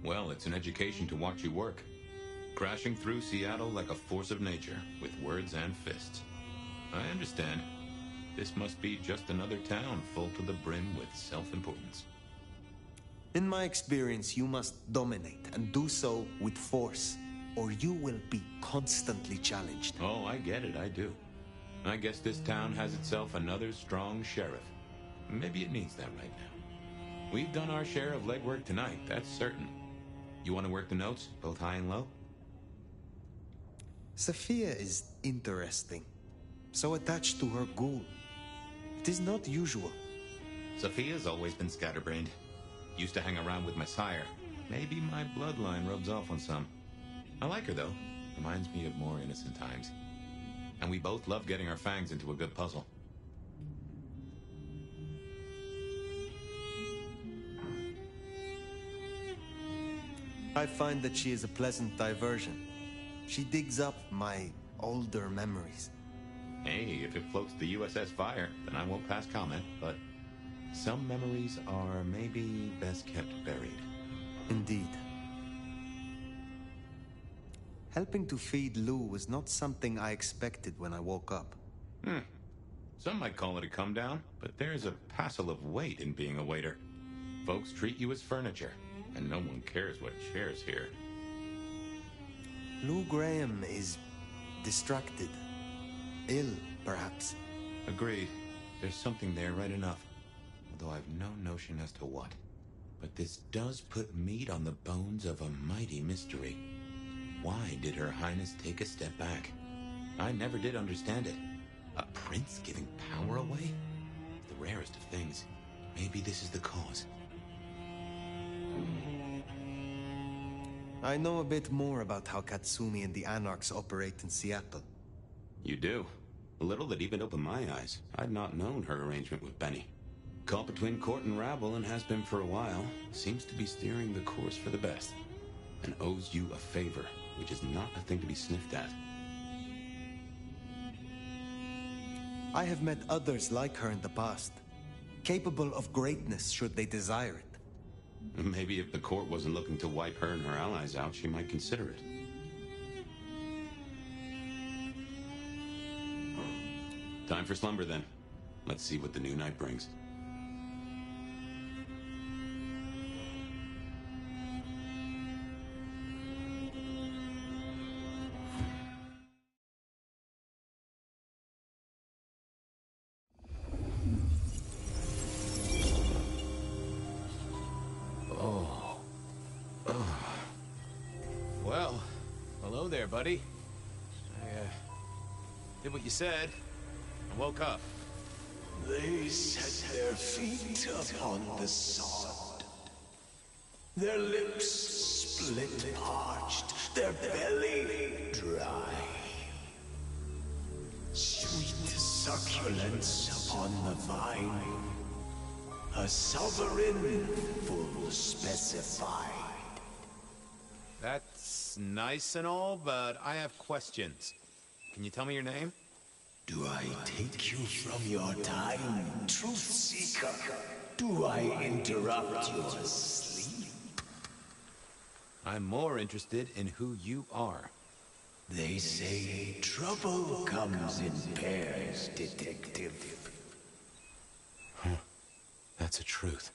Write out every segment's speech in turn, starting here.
Well, it's an education to watch you work. Crashing through Seattle like a force of nature, with words and fists. I understand. This must be just another town full to the brim with self-importance. In my experience, you must dominate, and do so with force, or you will be constantly challenged. Oh, I get it, I do. I guess this town has itself another strong sheriff. Maybe it needs that right now. We've done our share of legwork tonight, that's certain. You want to work the notes, both high and low? Sophia is interesting. So attached to her ghoul. It is not usual. Sophia's always been scatterbrained. Used to hang around with my sire. Maybe my bloodline rubs off on some. I like her, though. Reminds me of more innocent times. And we both love getting our fangs into a good puzzle. I find that she is a pleasant diversion. She digs up my older memories. Hey, if it floats the USS Fire, then I won't pass comment, but some memories are maybe best kept buried. Indeed. Helping to feed Lou was not something I expected when I woke up. Some might call it a come down, but there's a passel of weight in being a waiter. Folks treat you as furniture, and no one cares what shares here. Lou Graham is distracted. Ill, perhaps. Agreed. There's something there right enough. Although I've no notion as to what. But this does put meat on the bones of a mighty mystery. Why did Her Highness take a step back? I never did understand it. A prince giving power away? The rarest of things. Maybe this is the cause. I know a bit more about how Katsumi and the Anarchs operate in Seattle. You do? A little that even opened my eyes. I'd not known her arrangement with Benny. Caught between court and rabble and has been for a while. Seems to be steering the course for the best. And owes you a favor, which is not a thing to be sniffed at. I have met others like her in the past. Capable of greatness should they desire it. Maybe if the court wasn't looking to wipe her and her allies out, she might consider it. Time for slumber, then. Let's see what the new night brings. Well, hello there, buddy. I, did what you said. I woke up. They set their feet upon the sod. Their lips split parched, their belly dry. Sweet succulence upon the vine. A sovereign full specified. That's nice and all, but I have questions. Can you tell me your name? Do I take you from your time, truth seeker? Do I interrupt your sleep? I'm more interested in who you are. They say trouble comes in pairs, detective. That's a truth.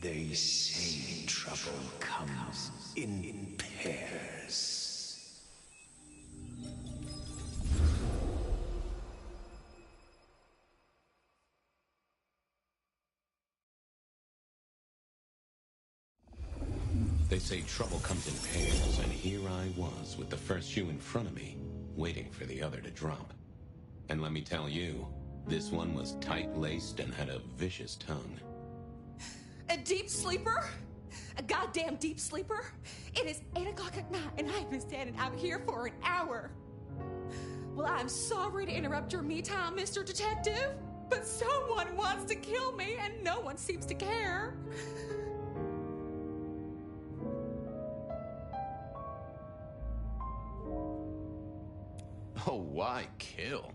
They say trouble comes in pairs. They say trouble comes in pairs, and here I was with the first shoe in front of me, waiting for the other to drop. And let me tell you, this one was tight-laced and had a vicious tongue. A deep sleeper? A goddamn deep sleeper? It is 8 o'clock at night and I've been standing out here for an hour. Well, I'm sorry to interrupt your me time, Mr. Detective, but someone wants to kill me and no one seems to care. Oh, why kill?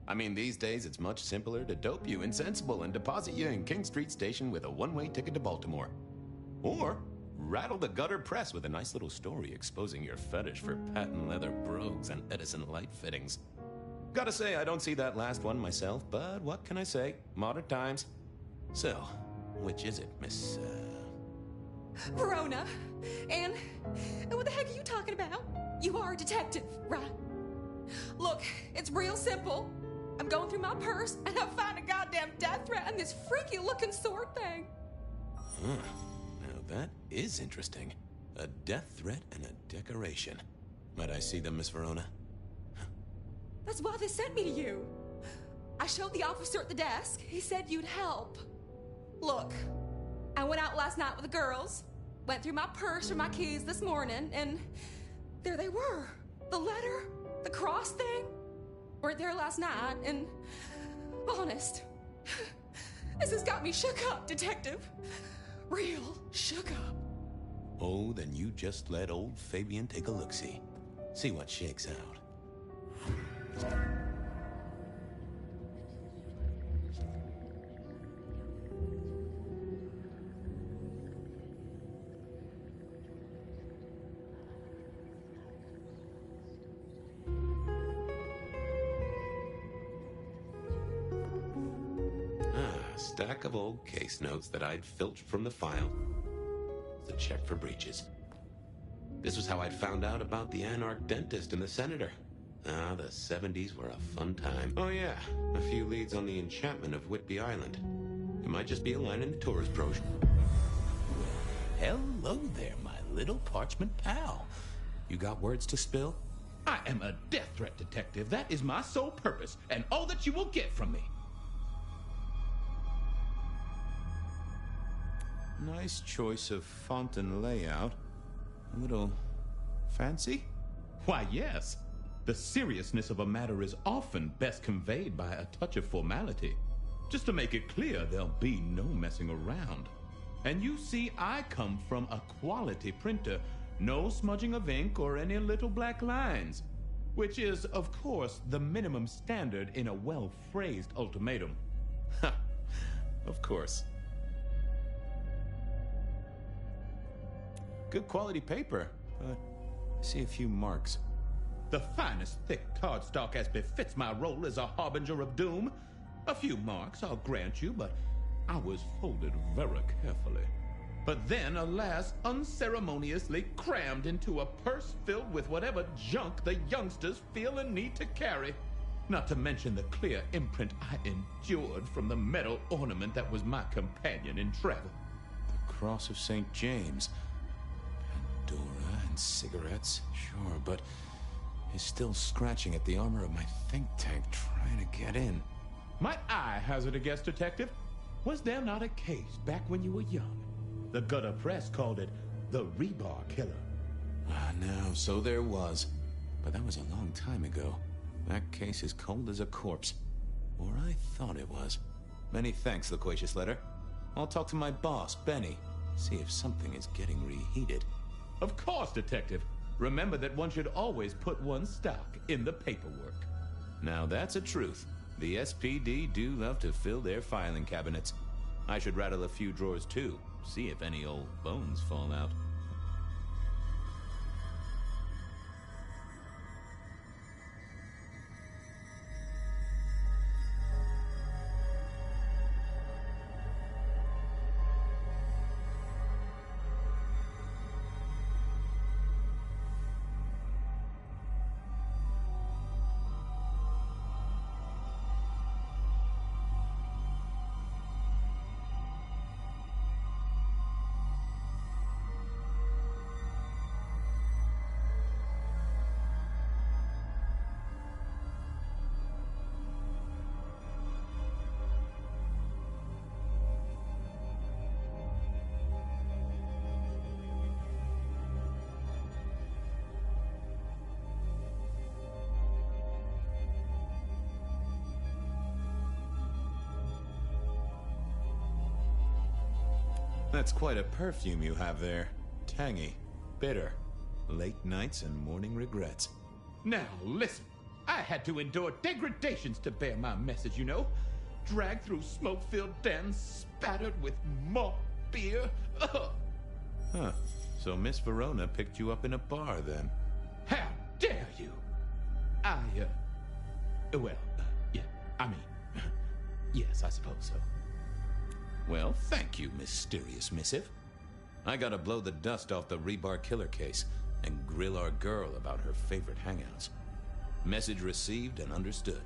I mean, these days it's much simpler to dope you insensible and deposit you in King Street Station with a one-way ticket to Baltimore. Or Rattle the gutter press with a nice little story exposing your fetish for patent leather brogues and Edison light fittings. Gotta say, I don't see that last one myself, but what can I say? Modern times. So, which is it, Miss, Verona. And what the heck are you talking about? You are a detective, right? Look, it's real simple. I'm going through my purse and I find a goddamn death threat and this freaky looking sword thing. Huh. Now that is interesting. A death threat and a decoration. Might I see them, Miss Verona? That's why they sent me to you. I showed the officer at the desk. He said you'd help. Look, I went out last night with the girls, went through my purse for my keys this morning, and there they were. The letter, the cross thing, weren't there last night, and honest, this has got me shook up, detective. Real shook up. Oh, then you just let old Fabian take a look-see. See what shakes out. Stack of old case notes that I'd filched from the file. The check for breaches. This was how I'd found out about the anarch dentist and the senator. Ah, the 70s were a fun time. Oh yeah, a few leads on the enchantment of Whitby Island. It might just be a line in the tourist brochure. Hello there, my little parchment pal. You got words to spill? I am a death threat detective. That is my sole purpose, and all that you will get from me. Nice choice of font and layout. A little fancy? Why, yes. The seriousness of a matter is often best conveyed by a touch of formality. Just to make it clear, there'll be no messing around. And you see, I come from a quality printer. No smudging of ink or any little black lines. Which is, of course, the minimum standard in a well-phrased ultimatum. Ha! Of course. Good quality paper, but I see a few marks. The finest thick cardstock as befits my role as a harbinger of doom. A few marks, I'll grant you, but I was folded very carefully. But then, alas, unceremoniously crammed into a purse filled with whatever junk the youngsters feel a need to carry. Not to mention the clear imprint I endured from the metal ornament that was my companion in travel. The Cross of St. James. Pandora and cigarettes, sure, but he's still scratching at the armor of my think tank trying to get in. Might I hazard a guess, detective? Was there not a case back when you were young? The gutter press called it the rebar killer. Ah, no, so there was. But that was a long time ago. That case is cold as a corpse. Or I thought it was. Many thanks, loquacious letter. I'll talk to my boss, Benny. See if something is getting reheated. Of course, detective. Remember that one should always put one's stock in the paperwork. Now that's a truth. The SPD do love to fill their filing cabinets. I should rattle a few drawers too. See if any old bones fall out. That's quite a perfume you have there. Tangy, bitter, late nights and morning regrets. Now, listen. I had to endure degradations to bear my message, you know. Dragged through smoke-filled dens, spattered with malt beer. Ugh. Huh. So Miss Verona picked you up in a bar, then? How dare you? Yeah, I mean, yes, I suppose so. Well, thank you, mysterious missive. I gotta blow the dust off the rebar killer case and grill our girl about her favorite hangouts. Message received and understood.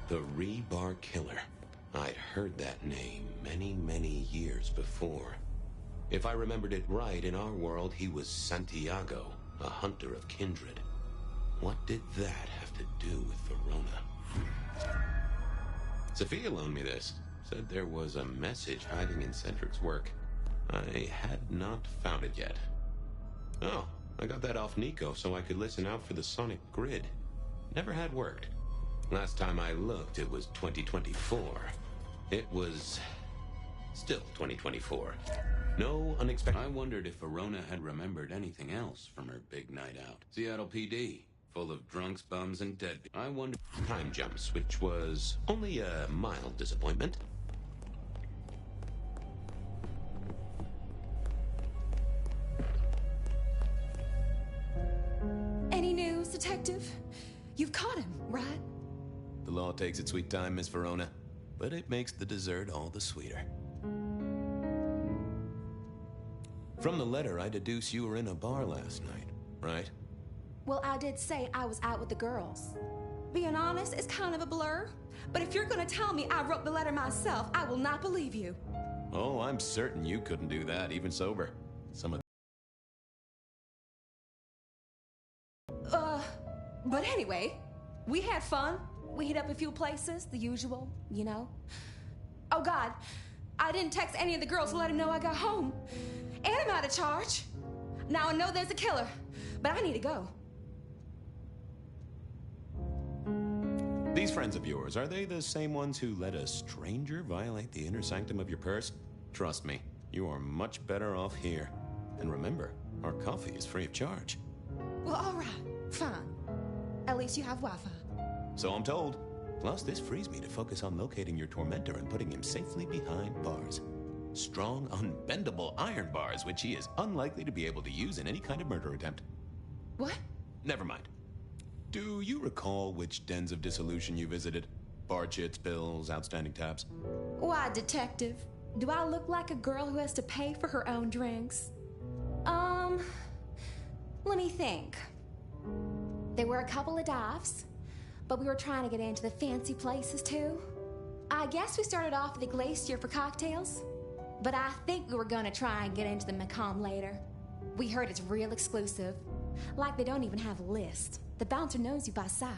The Rebar Killer. I'd heard that name many, many years before. If I remembered it right, in our world, he was Santiago, a hunter of Kindred. What did that have to do with Verona? Sophia loaned me this. Said there was a message hiding in Cedric's work. I had not found it yet. Oh, I got that off Nico so I could listen out for the sonic grid. Never had worked. Last time I looked, it was 2024. It was still 2024. No unexpected. I wondered if Verona had remembered anything else from her big night out. Seattle PD, full of drunks, bums, and dead. I wondered time jumps, which was only a mild disappointment. Any news, Detective? You've caught him, right? The law takes its sweet time, Miss Verona, but it makes the dessert all the sweeter. From the letter, I deduce you were in a bar last night, right? Well, I did say I was out with the girls. Being honest, it's kind of a blur. But if you're gonna tell me I wrote the letter myself, I will not believe you. Oh, I'm certain you couldn't do that, even sober. Some of... But anyway, we had fun. We hit up a few places, the usual, you know. Oh God, I didn't text any of the girls to let them know I got home. And I'm out of charge. Now I know there's a killer, but I need to go. These friends of yours, are they the same ones who let a stranger violate the inner sanctum of your purse? Trust me, you are much better off here. And remember, our coffee is free of charge. Well, all right, fine. At least you have Wi-Fi. So I'm told. Plus, this frees me to focus on locating your tormentor and putting him safely behind bars. Strong, unbendable iron bars, which he is unlikely to be able to use in any kind of murder attempt. What? Never mind. Do you recall which dens of dissolution you visited? Bar chits, bills, outstanding tabs? Why, Detective? Do I look like a girl who has to pay for her own drinks? Let me think. There were a couple of dives, but we were trying to get into the fancy places too. I guess we started off at the Glacier for cocktails, but I think we were gonna try and get into the Macomb later. We heard it's real exclusive. Like they don't even have a list. The bouncer knows you by sight.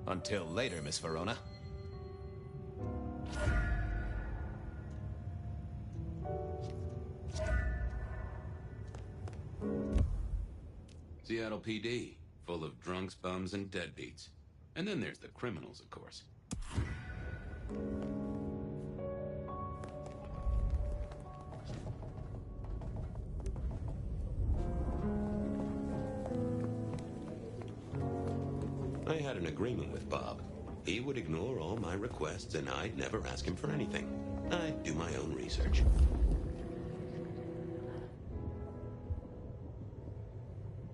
Until later, Miss Verona. Seattle PD, full of drunks, bums, and deadbeats. And then there's the criminals, of course. I had an agreement with Bob. He would ignore all my requests, and I'd never ask him for anything. I'd do my own research.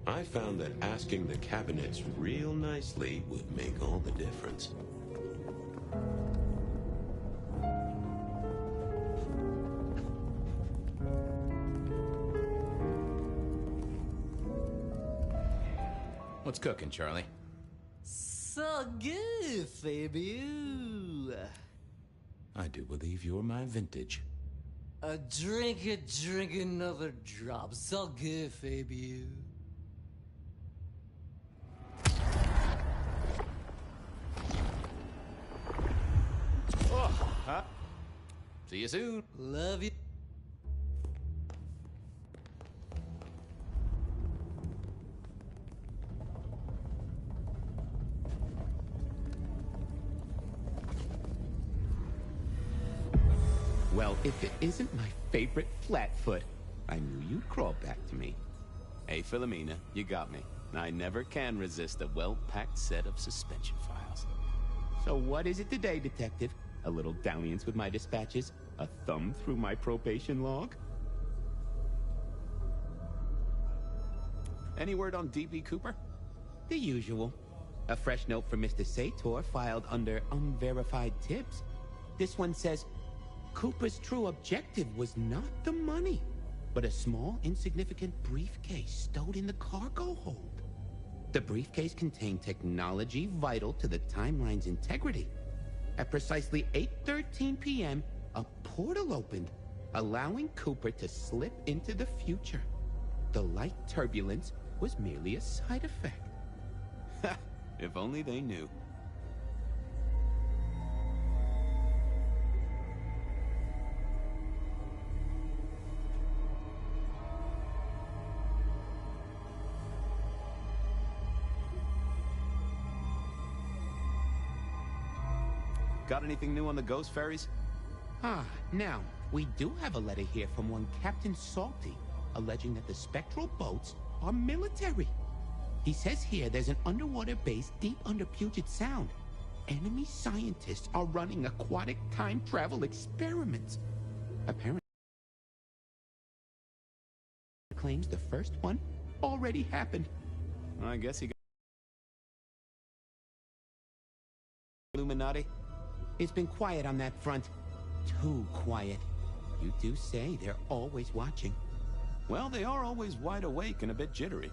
I found that asking the cabinets real nicely would make all the difference. What's cooking, Charlie? So good, Fabio. I do believe you're my vintage. Drink another drop. So good, Fabio. See you soon. Love you. Well, if it isn't my favorite Flatfoot, I knew you'd crawl back to me. Hey, Philomena, you got me. I never can resist a well-packed set of suspension files. So what is it today, Detective? A little dalliance with my dispatches? A thumb through my probation log? Any word on D.B. Cooper? The usual. A fresh note from Mr. Sator filed under unverified tips. This one says, Cooper's true objective was not the money, but a small, insignificant briefcase stowed in the cargo hold. The briefcase contained technology vital to the timeline's integrity. At precisely 8:13 p.m., a portal opened, allowing Cooper to slip into the future. The light turbulence was merely a side effect. Ha! If only they knew. Got anything new on the ghost ferries? Now, we do have a letter here from one Captain Salty, alleging that the spectral boats are military. He says here there's an underwater base deep under Puget Sound. Enemy scientists are running aquatic time travel experiments. Apparently, claims the first one already happened. I guess he got Illuminati. It's been quiet on that front. Too quiet. You do say they're always watching. Well, they are always wide awake and a bit jittery.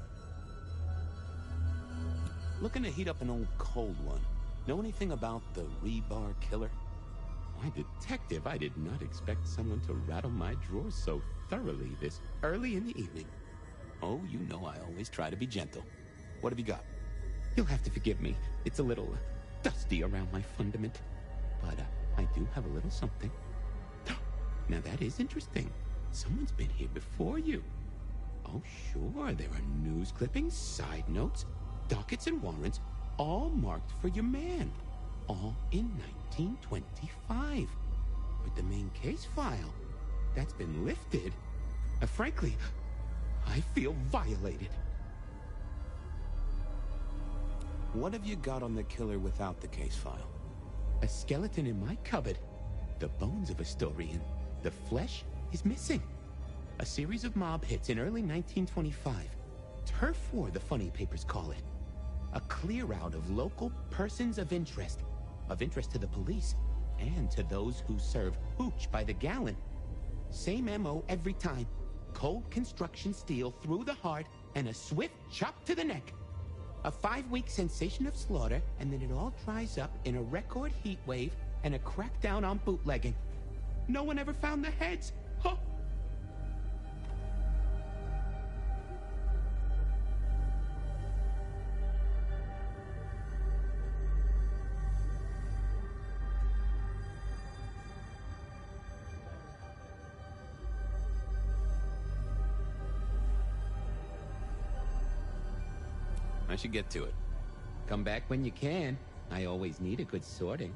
Looking to heat up an old cold one. Know anything about the rebar killer? Why, detective, I did not expect someone to rattle my drawers so thoroughly this early in the evening. Oh, you know I always try to be gentle. What have you got? You'll have to forgive me. It's a little dusty around my fundament. But I do have a little something. Now that is interesting. Someone's been here before you. Oh, sure, there are news clippings, side notes, dockets and warrants, all marked for your man. All in 1925. But the main case file, that's been lifted. Frankly, I feel violated. What have you got on the killer without the case file? A skeleton in my cupboard. The bones of a story, and the flesh is missing. A series of mob hits in early 1925. Turf war, the funny papers call it. A clear out of local persons of interest to the police, and to those who serve hooch by the gallon. Same MO every time. Cold construction steel through the heart, and a swift chop to the neck. A 5-week sensation of slaughter, and then it all dries up in a record heat wave and a crackdown on bootlegging. No one ever found the heads. Huh. I should get to it. Come back when you can. I always need a good sorting.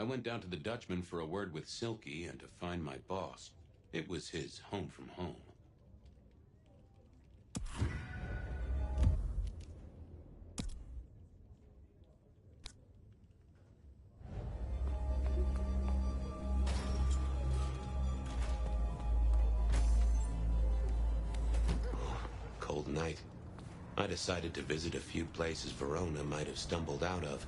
I went down to the Dutchman for a word with Silky and to find my boss. It was his home from home. Cold night. I decided to visit a few places Verona might have stumbled out of.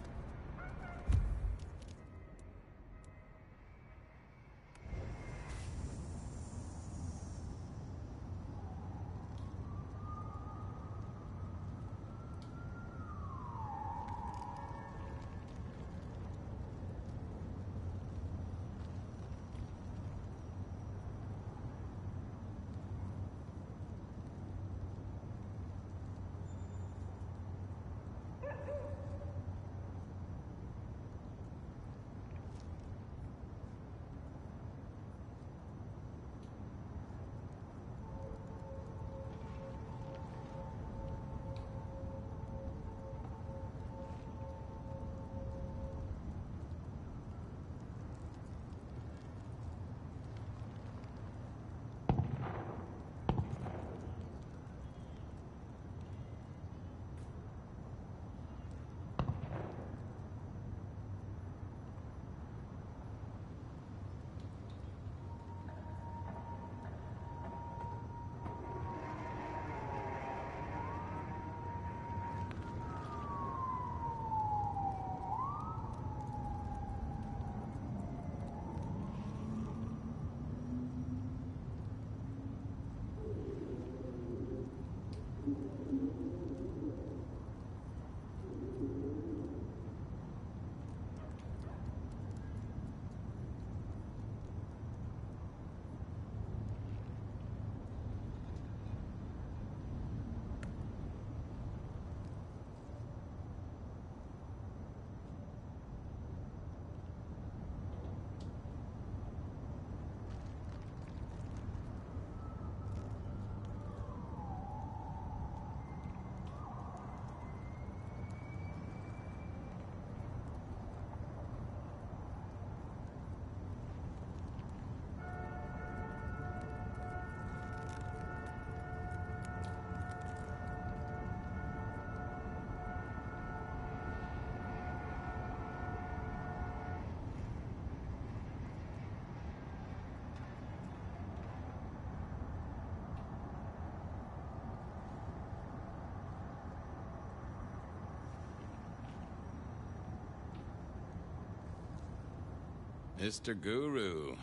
Mr. Guru,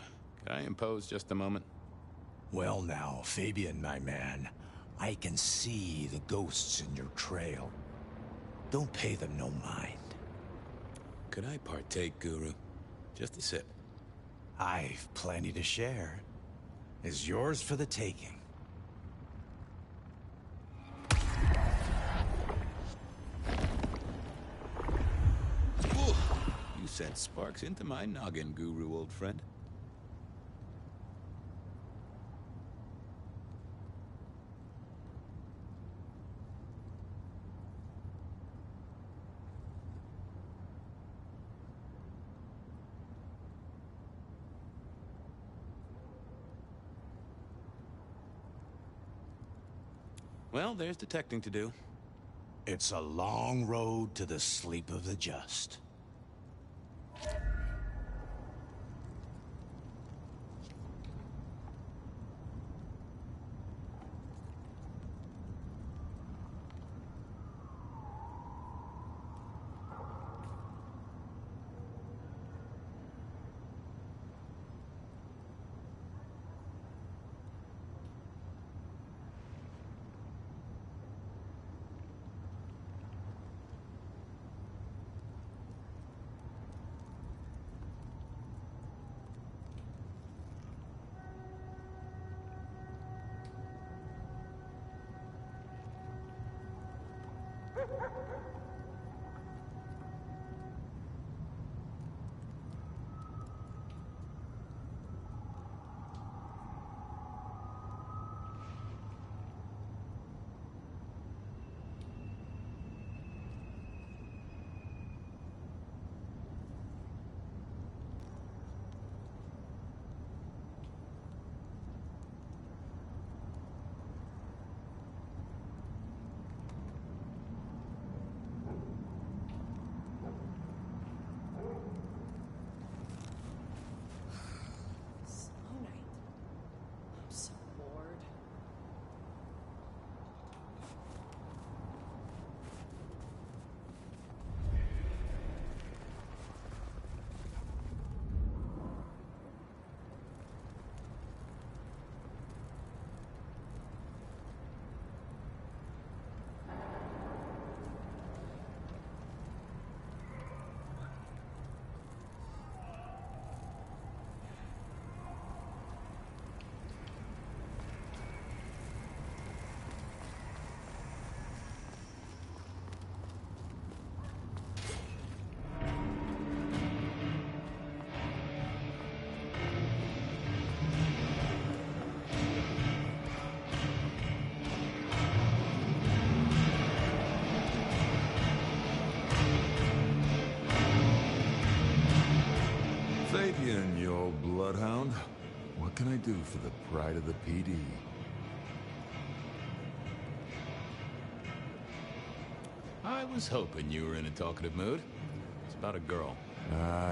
can I impose just a moment? Well now, Fabian, my man, I can see the ghosts in your trail. Don't pay them no mind. Could I partake, Guru? Just a sip. I've plenty to share. Is yours for the taking. You sent sparks into my noggin, Guru, old friend. Well, there's detecting to do. It's a long road to the sleep of the just. Fabian, you old bloodhound. What can I do for the pride of the PD? I was hoping you were in a talkative mood. It's about a girl.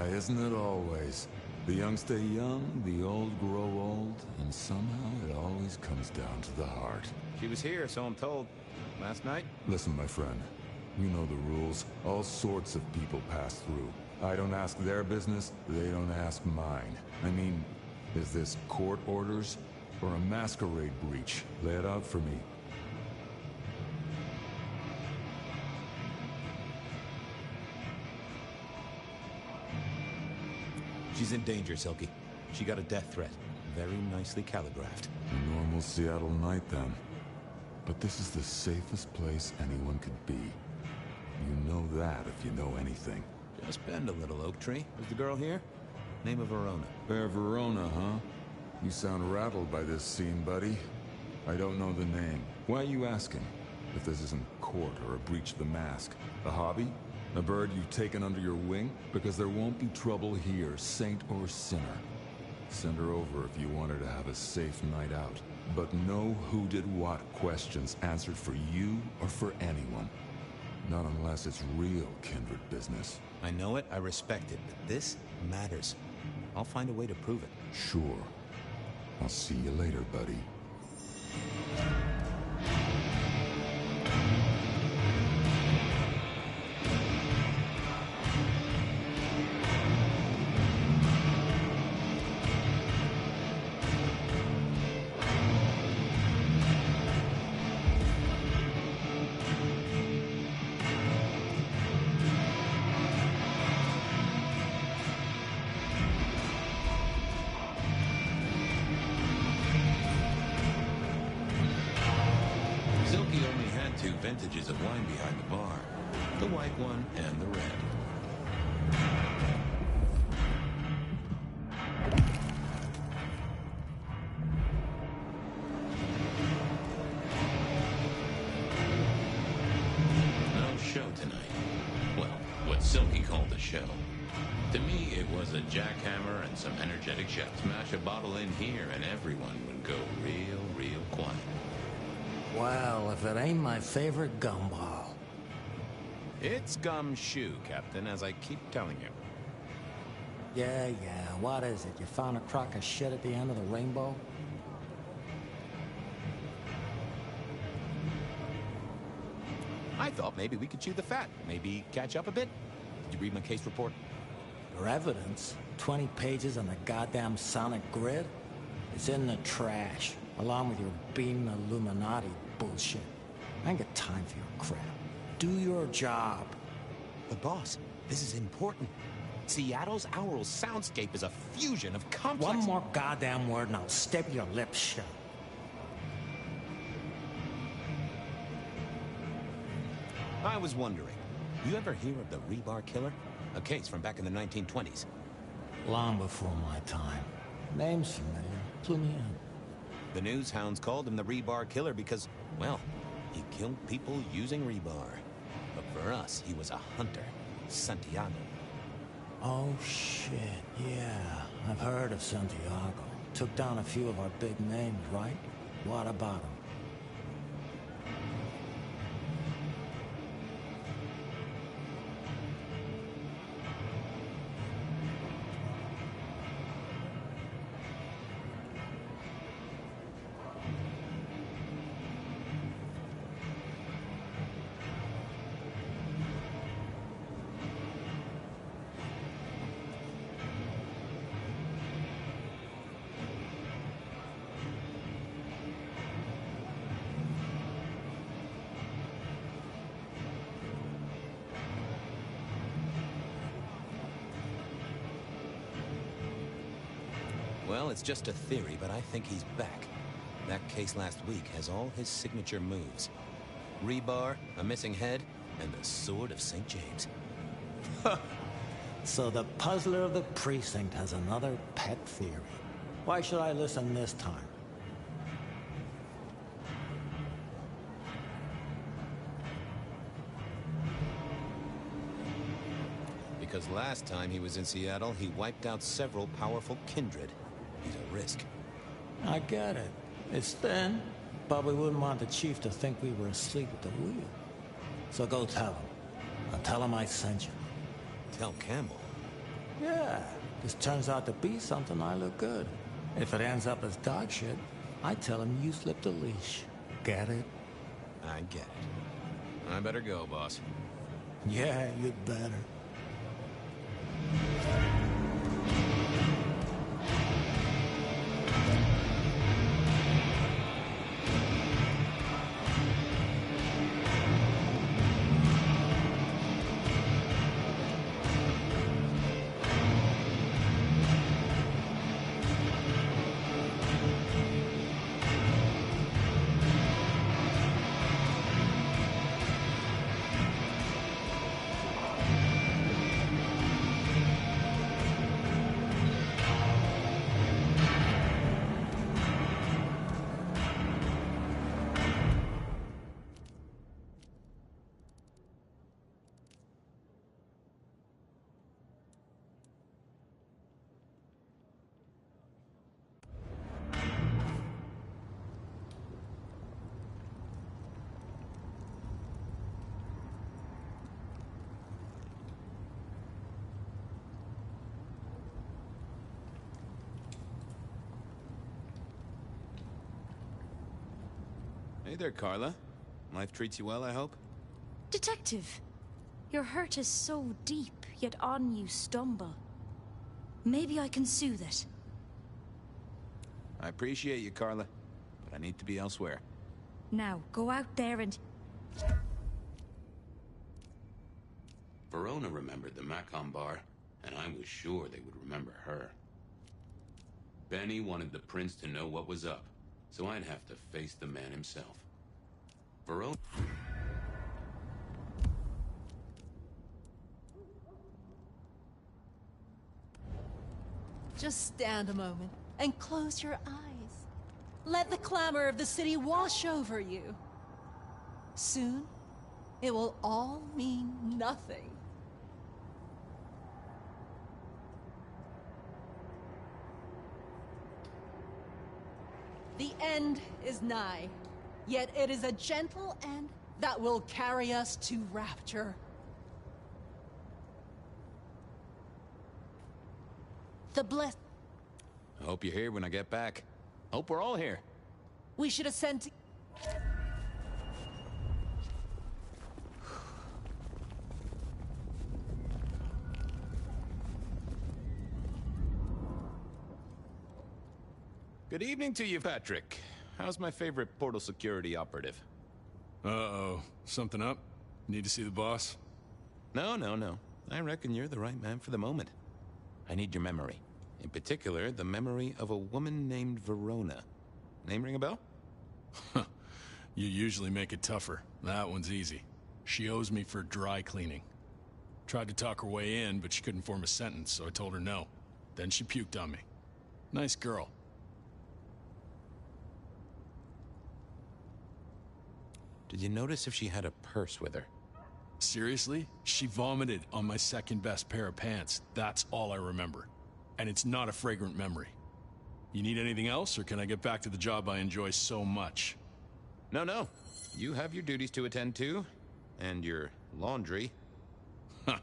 Isn't it always? The young stay young, the old grow old, and somehow it always comes down to the heart. She was here, so I'm told. Last night? Listen, my friend. You know the rules. All sorts of people pass through. I don't ask their business, they don't ask mine. I mean, is this court orders or a masquerade breach? Lay it out for me. She's in danger, Silky. She got a death threat. Very nicely calligraphed. A normal Seattle night, then. But this is the safest place anyone could be. You know that if you know anything. Just bend a little, Oak Tree. Is the girl here? Name of Verona. Fair Verona, huh? You sound rattled by this scene, buddy. I don't know the name. Why are you asking? If this isn't court or a breach of the mask. A hobby? A bird you've taken under your wing? Because there won't be trouble here, saint or sinner. Send her over if you want her to have a safe night out. But no who did what questions answered for you or for anyone. Not unless it's real Kindred business. I know it, I respect it, but this matters. I'll find a way to prove it. Sure. I'll see you later, buddy. Two vintages of wine behind the bar. The white one and the red. No show tonight. Well, what Silky called a show. To me, it was a jackhammer and some energetic shots. Smash a bottle in here and everyone would go real quiet. Well, if it ain't my favorite gumball. It's gumshoe, Captain, as I keep telling you. Yeah, what is it? You found a crock of shit at the end of the rainbow? I thought maybe we could chew the fat. Maybe catch up a bit. Did you read my case report? Your evidence? 20 pages on the goddamn sonic grid? It's in the trash, along with your beam Illuminati bullshit. I ain't got time for your crap. Do your job. But boss, this is important. Seattle's aural soundscape is a fusion of complex... One more goddamn word and I'll staple your lips shut. I was wondering, you ever hear of the Rebar Killer? A case from back in the 1920s. Long before my time. Name's familiar. Clue me in. The news hounds called him the Rebar Killer because, well, he killed people using rebar. But for us, he was a hunter. Santiago. Oh, shit, yeah. I've heard of Santiago. Took down a few of our big names, right? What about him? Well, it's just a theory, but I think he's back. That case last week has all his signature moves. Rebar, a missing head, and the Sword of St. James. So the puzzler of the precinct has another pet theory. Why should I listen this time? Because last time he was in Seattle, he wiped out several powerful Kindred. He's a risk. I get it. It's thin, but we wouldn't want the chief to think we were asleep at the wheel. So go tell him. I'll tell him I sent you. Tell Campbell? Yeah, this turns out to be something I look good. If it ends up as dog shit, I tell him you slipped a leash. Get it? I get it. I better go, boss. Yeah, you'd better. Hey there, Carla. Life treats you well, I hope? Detective, your hurt is so deep, yet on you stumble. Maybe I can soothe it. I appreciate you, Carla, but I need to be elsewhere. Now, go out there and... Verona remembered the Macon bar, and I was sure they would remember her. Benny wanted the prince to know what was up, so I'd have to face the man himself. Verona... Just stand a moment and close your eyes. Let the clamor of the city wash over you. Soon, it will all mean nothing. The end is nigh, yet it is a gentle end that will carry us to rapture. The bless... I hope you're here when I get back. Hope we're all here. We should ascend to... Good evening to you, Patrick. How's my favorite portal security operative? Uh-oh. Something up? Need to see the boss? No. I reckon you're the right man for the moment. I need your memory. In particular, the memory of a woman named Verona. Name ring a bell? You usually make it tougher. That one's easy. She owes me for dry cleaning. Tried to talk her way in, but she couldn't form a sentence, so I told her no. Then she puked on me. Nice girl. Did you notice if she had a purse with her? Seriously? She vomited on my second best pair of pants. That's all I remember. And it's not a fragrant memory. You need anything else, or can I get back to the job I enjoy so much? No. You have your duties to attend to, and your laundry. Huh.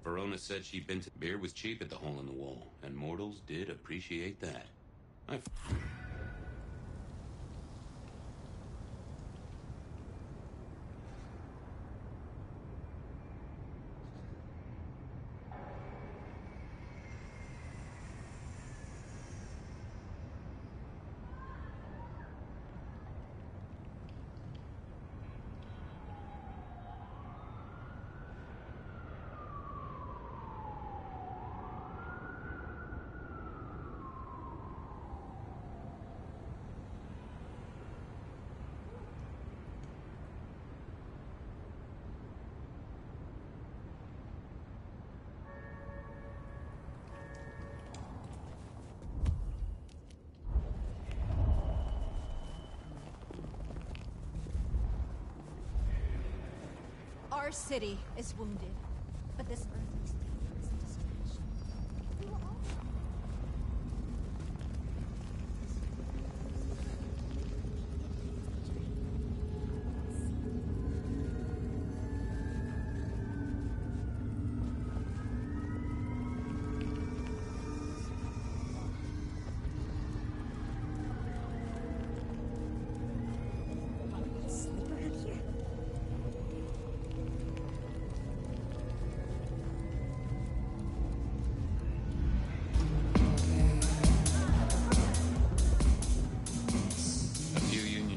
Verona said she'd been to... Beer was cheap at the hole in the wall, and mortals did appreciate that. our city is wounded, but this earthly state is a distraction. We will all...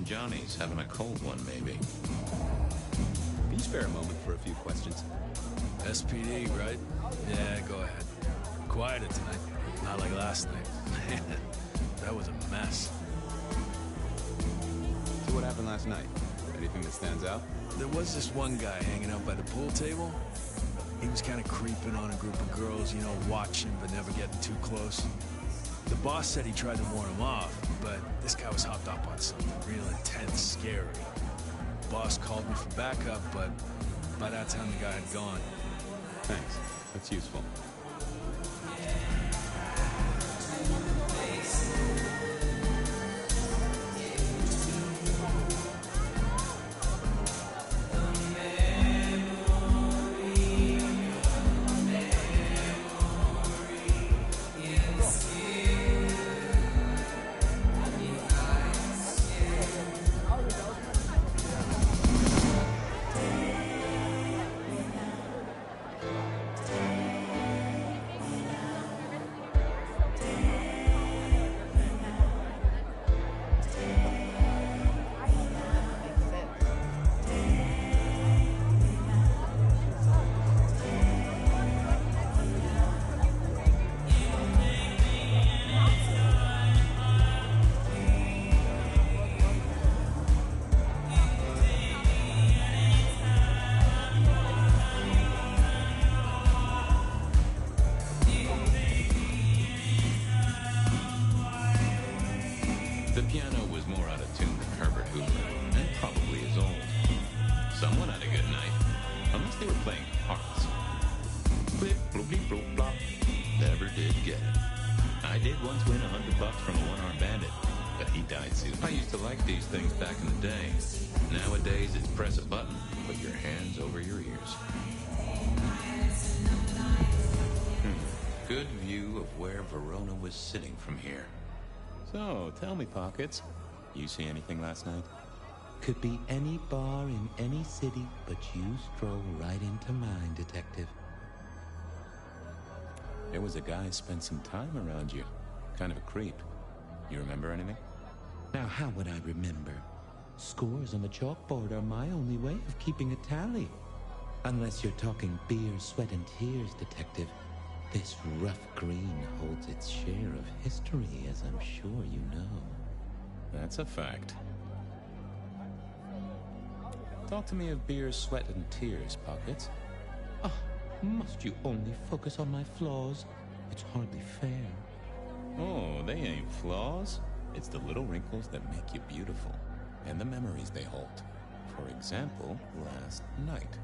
Johnny's having a cold one, maybe. Can you spare a moment for a few questions? SPD, right? Yeah, go ahead. Quieter tonight. Not like last night. That was a mess. So what happened last night? Anything that stands out? There was this one guy hanging out by the pool table. He was kind of creeping on a group of girls, you know, watching but never getting too close. The boss said he tried to warn him off, but this guy was hopped up on something real intense, scary. The boss called me for backup, but by that time the guy had gone. Thanks. That's useful. Sitting from here. So, tell me, Pockets, you see anything last night? Could be any bar in any city, but you stroll right into mine, Detective. There was a guy spent some time around you. Kind of a creep. You remember anything? Now, how would I remember? Scores on the chalkboard are my only way of keeping a tally. Unless you're talking beer, sweat, and tears, Detective. This rough green holds its share of history, as I'm sure you know. That's a fact. Talk to me of beer, sweat, and tears, Pockets. Oh, must you only focus on my flaws? It's hardly fair. Oh, they ain't flaws. It's the little wrinkles that make you beautiful, and the memories they hold. For example, last night.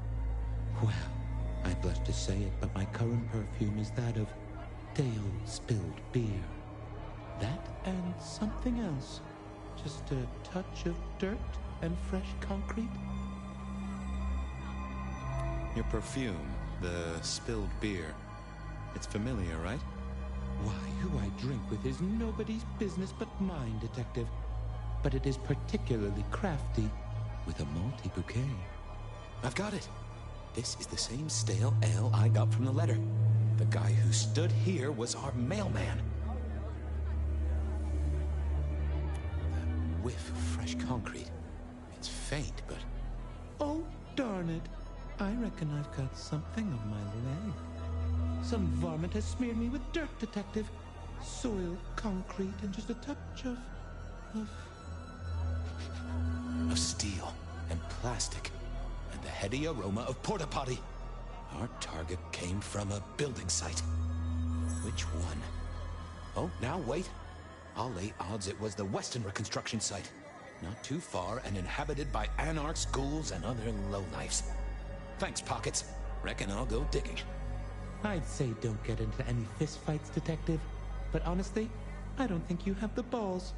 Well, I blush to say it, but my current perfume is that of day-old spilled beer. That and something else. Just a touch of dirt and fresh concrete. Your perfume, the spilled beer. It's familiar, right? Why, who I drink with is nobody's business but mine, Detective. But it is particularly crafty, with a malty bouquet. I've got it. This is the same stale ale I got from the letter. The guy who stood here was our mailman. That whiff of fresh concrete. It's faint, but... Oh, darn it. I reckon I've got something on my leg. Some varmint has smeared me with dirt, Detective. Soil, concrete, and just a touch of steel and plastic. And the heady aroma of porta potty. Our target came from a building site. Which one? Oh, now wait. I'll lay odds it was the Western reconstruction site. Not too far and inhabited by anarchs, ghouls, and other lowlifes. Thanks, Pockets. Reckon I'll go digging. I'd say don't get into any fistfights, Detective. But honestly, I don't think you have the balls.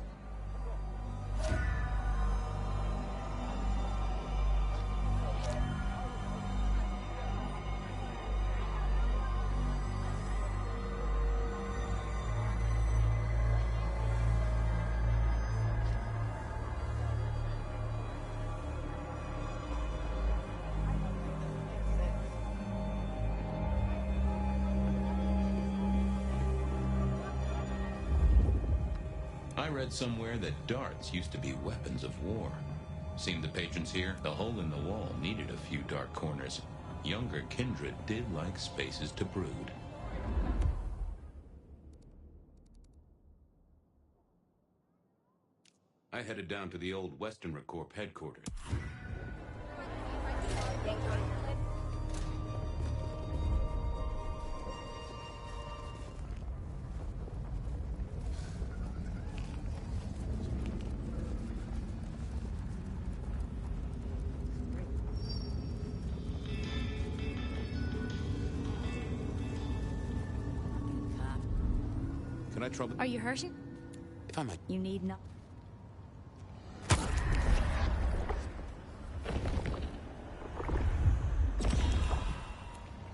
I read somewhere that darts used to be weapons of war. Seemed the patrons here, the hole in the wall needed a few dark corners. Younger Kindred did like spaces to brood. I headed down to the old Western Corp headquarters. Can I trouble? Are you hurting? If I might... You need not.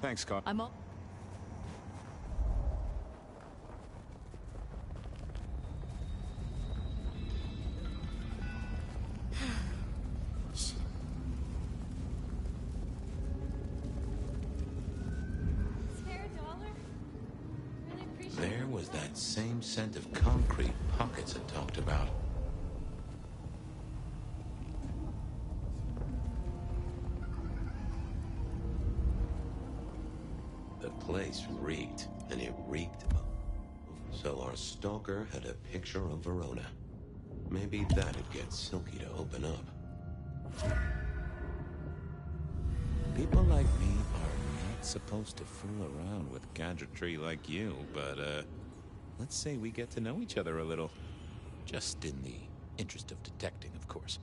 Thanks, Scott. I'm all... There was that same scent of concrete Pockets had talked about. The place reeked, and it reeked. So our stalker had a picture of Verona. Maybe that'd get Silky to open up. People like me are not supposed to fool around with gadgetry like you, but, let's say we get to know each other a little. Just in the interest of detecting, of course.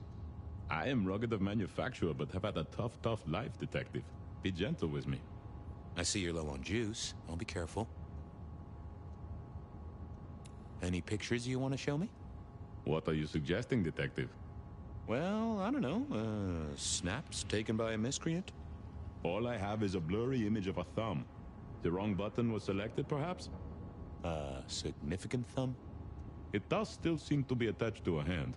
I am rugged of manufacture, but have had a tough life, Detective. Be gentle with me. I see you're low on juice. I'll be careful. Any pictures you want to show me? What are you suggesting, Detective? Well, I don't know. Snaps taken by a miscreant? All I have is a blurry image of a thumb. The wrong button was selected, perhaps? A significant thumb? It does still seem to be attached to a hand.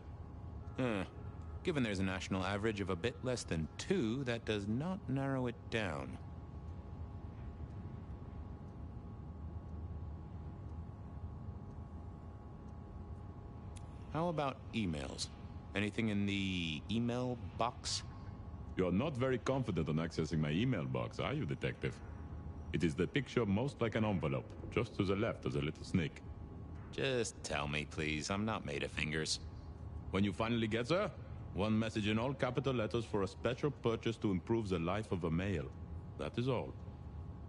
Given there's a national average of a bit less than 2, that does not narrow it down. How about emails? Anything in the email box? You're not very confident on accessing my email box, are you, Detective? It is the picture most like an envelope, just to the left of the little snake. Just tell me, please. I'm not made of fingers. When you finally get there, one message in all capital letters for a special purchase to improve the life of a male. That is all.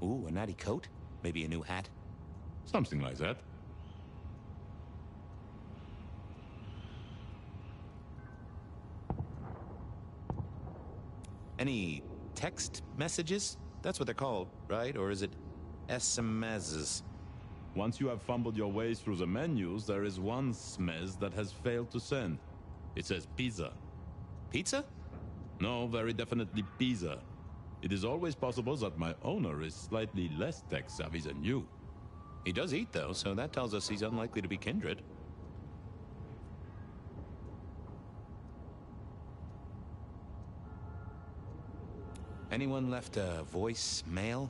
Ooh, a natty coat? Maybe a new hat? Something like that. Any text messages? That's what they're called, right? Or is it SMSs? Once you have fumbled your way through the menus, there is one smez that has failed to send. It says pizza. Pizza? No, very definitely pizza. It is always possible that my owner is slightly less tech-savvy than you. He does eat, though, so that tells us he's unlikely to be Kindred. Anyone left a voicemail?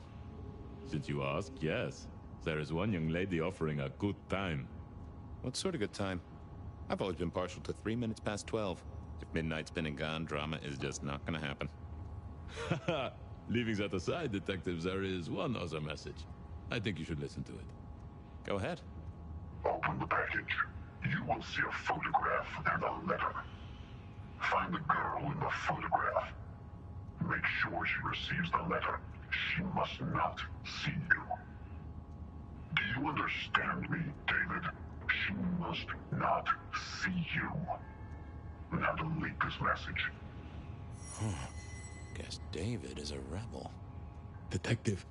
Since you ask, yes. There is one young lady offering a good time. What sort of good time? I've always been partial to 3 minutes past 12. If midnight's been and gone, drama is just not gonna happen. Haha! Leaving that aside, detectives, there is one other message. I think you should listen to it. Go ahead. Open the package. You will see a photograph and a letter. Find the girl in the photograph. Make sure she receives the letter. She must not see you. Do you understand me, David? She must not see you. Now delete this message. Guess guess David is a rebel. Detective,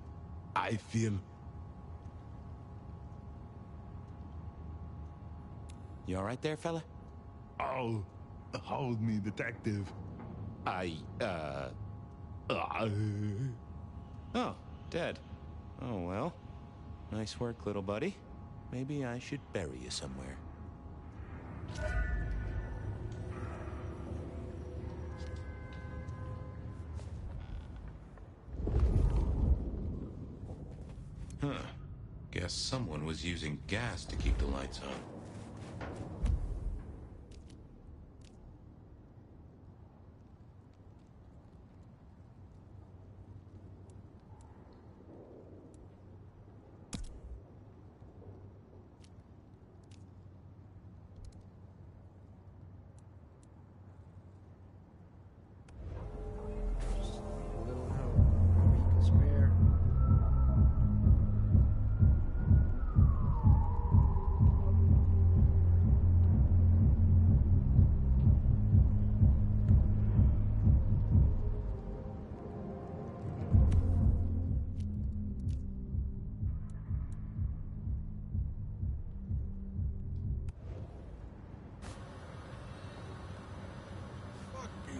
I feel... You all right there, fella? Oh, hold me, detective. Oh, dead. Oh, well. Nice work, little buddy. Maybe I should bury you somewhere. Huh. Guess someone was using gas to keep the lights on.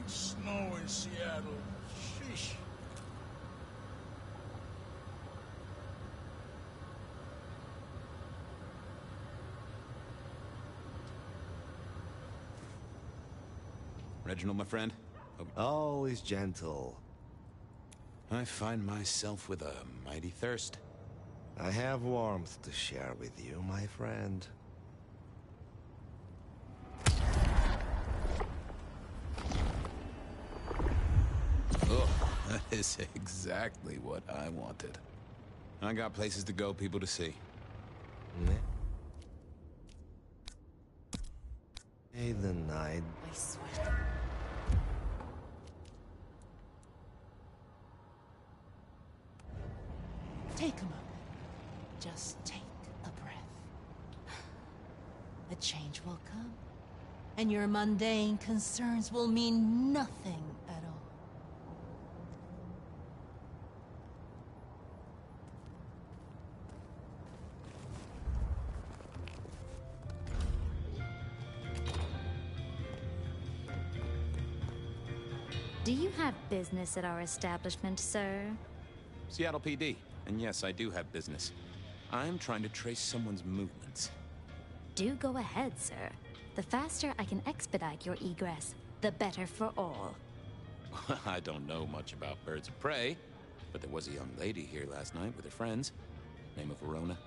Snow in Seattle. Sheesh. Reginald, my friend? Always gentle. I find myself with a mighty thirst. I have warmth to share with you, my friend. Oh, that is exactly what I wanted. I got places to go, people to see. Hey, the night. I swear. Take a moment. Just take a breath. A change will come, and your mundane concerns will mean nothing at all. Do you have business at our establishment, sir? Seattle PD. And yes, I do have business. I'm trying to trace someone's movements. Do go ahead, sir. The faster I can expedite your egress, the better for all. I don't know much about birds of prey, but there was a young lady here last night with her friends. Name of Verona.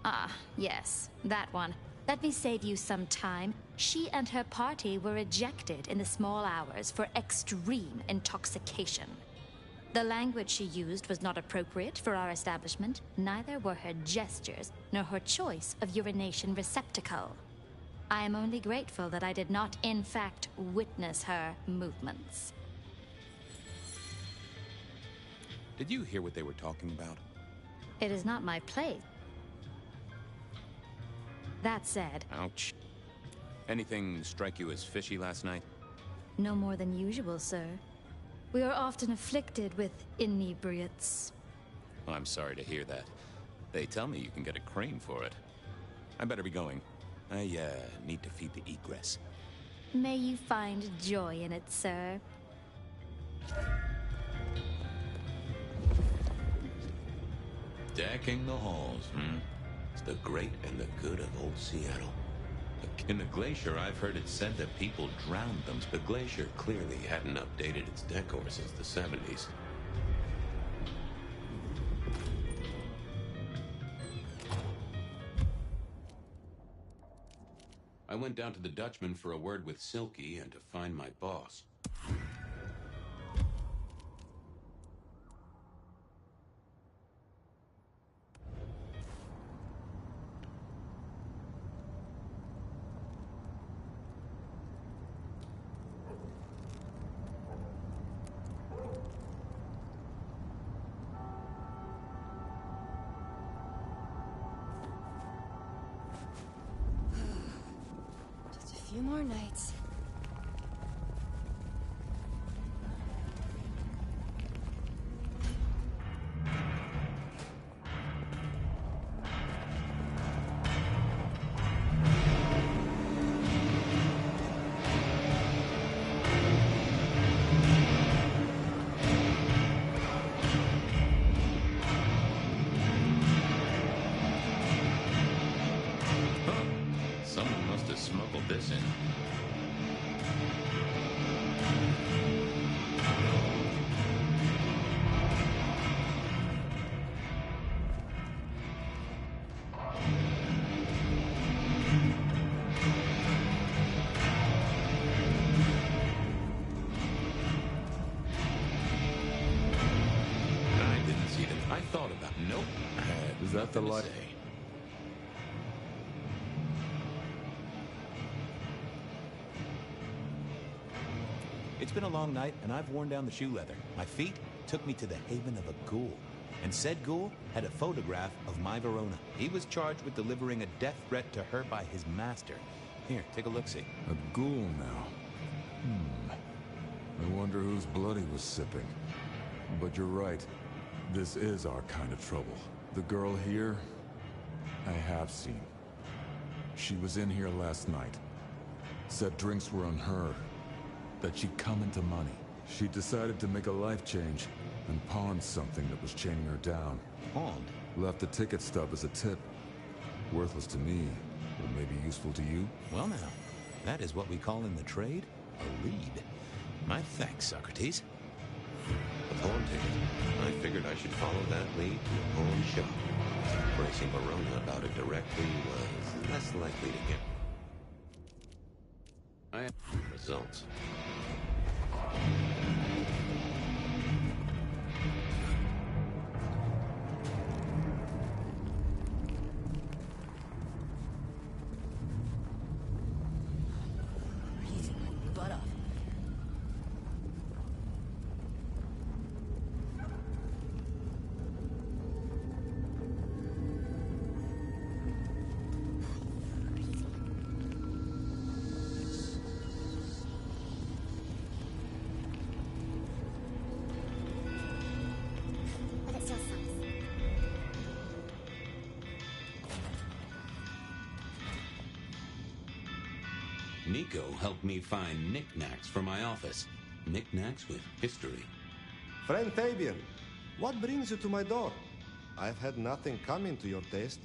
Ah, yes, that one. Let me save you some time. She and her party were ejected in the small hours for extreme intoxication. The language she used was not appropriate for our establishment, neither were her gestures, nor her choice of urination receptacle. I am only grateful that I did not, in fact, witness her movements. Did you hear what they were talking about? It is not my place. That said... Ouch. Anything strike you as fishy last night? No more than usual, sir. We are often afflicted with inebriates. Well, I'm sorry to hear that. They tell me you can get a cream for it. I better be going. I, need to feed the egress. May you find joy in it, sir. Decking the halls, It's the great and the good of old Seattle. In the Glacier, I've heard it said that people drowned them, but Glacier clearly hadn't updated its decor since the 70s. I went down to the Dutchman for a word with Silky and to find my boss. A few more nights. us in. I didn't see them. I thought about it. Nope. I had Is that the nothing to light? say. It's been a long night, and I've worn down the shoe leather. My feet took me to the haven of a ghoul. And said ghoul had a photograph of my Verona. He was charged with delivering a death threat to her by his master. Here, take a look-see. A ghoul now. I wonder whose blood he was sipping. But you're right. This is our kind of trouble. The girl here, I have seen. She was in here last night. Said drinks were on her. That she'd come into money. She decided to make a life change and pawned something that was chaining her down. Pawned? Left a ticket stub as a tip. Worthless to me, but maybe useful to you? Well now, that is what we call in the trade a lead. My thanks, Socrates. A pawn ticket. I figured I should follow that lead to a pawn shop. Bracing Verona about it directly was less likely to get results. Butt off. Nico helped me find knickknacks for my office. Knickknacks with history. Friend Fabian, what brings you to my door? I've had nothing coming to your taste.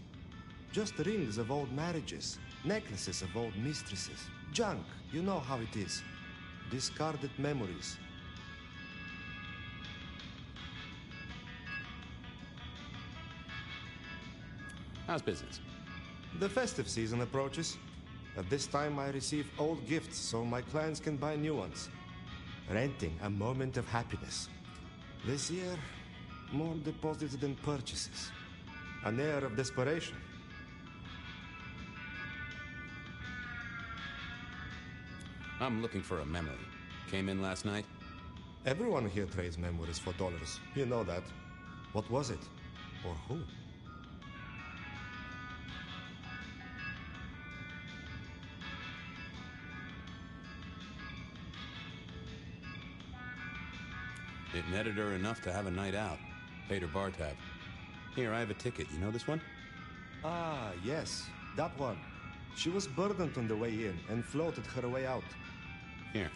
Just rings of old marriages, necklaces of old mistresses, junk, you know how it is. Discarded memories. How's business? The festive season approaches. At this time, I receive old gifts so my clients can buy new ones. Renting a moment of happiness. This year, more deposits than purchases. An air of desperation. I'm looking for a memory. Came in last night? Everyone here trades memories for dollars. You know that. What was it? Or who? It netted her enough to have a night out. Paid her bar tab. Here, I have a ticket. You know this one? Ah, yes. That one. She was burdened on the way in and floated her way out. Here.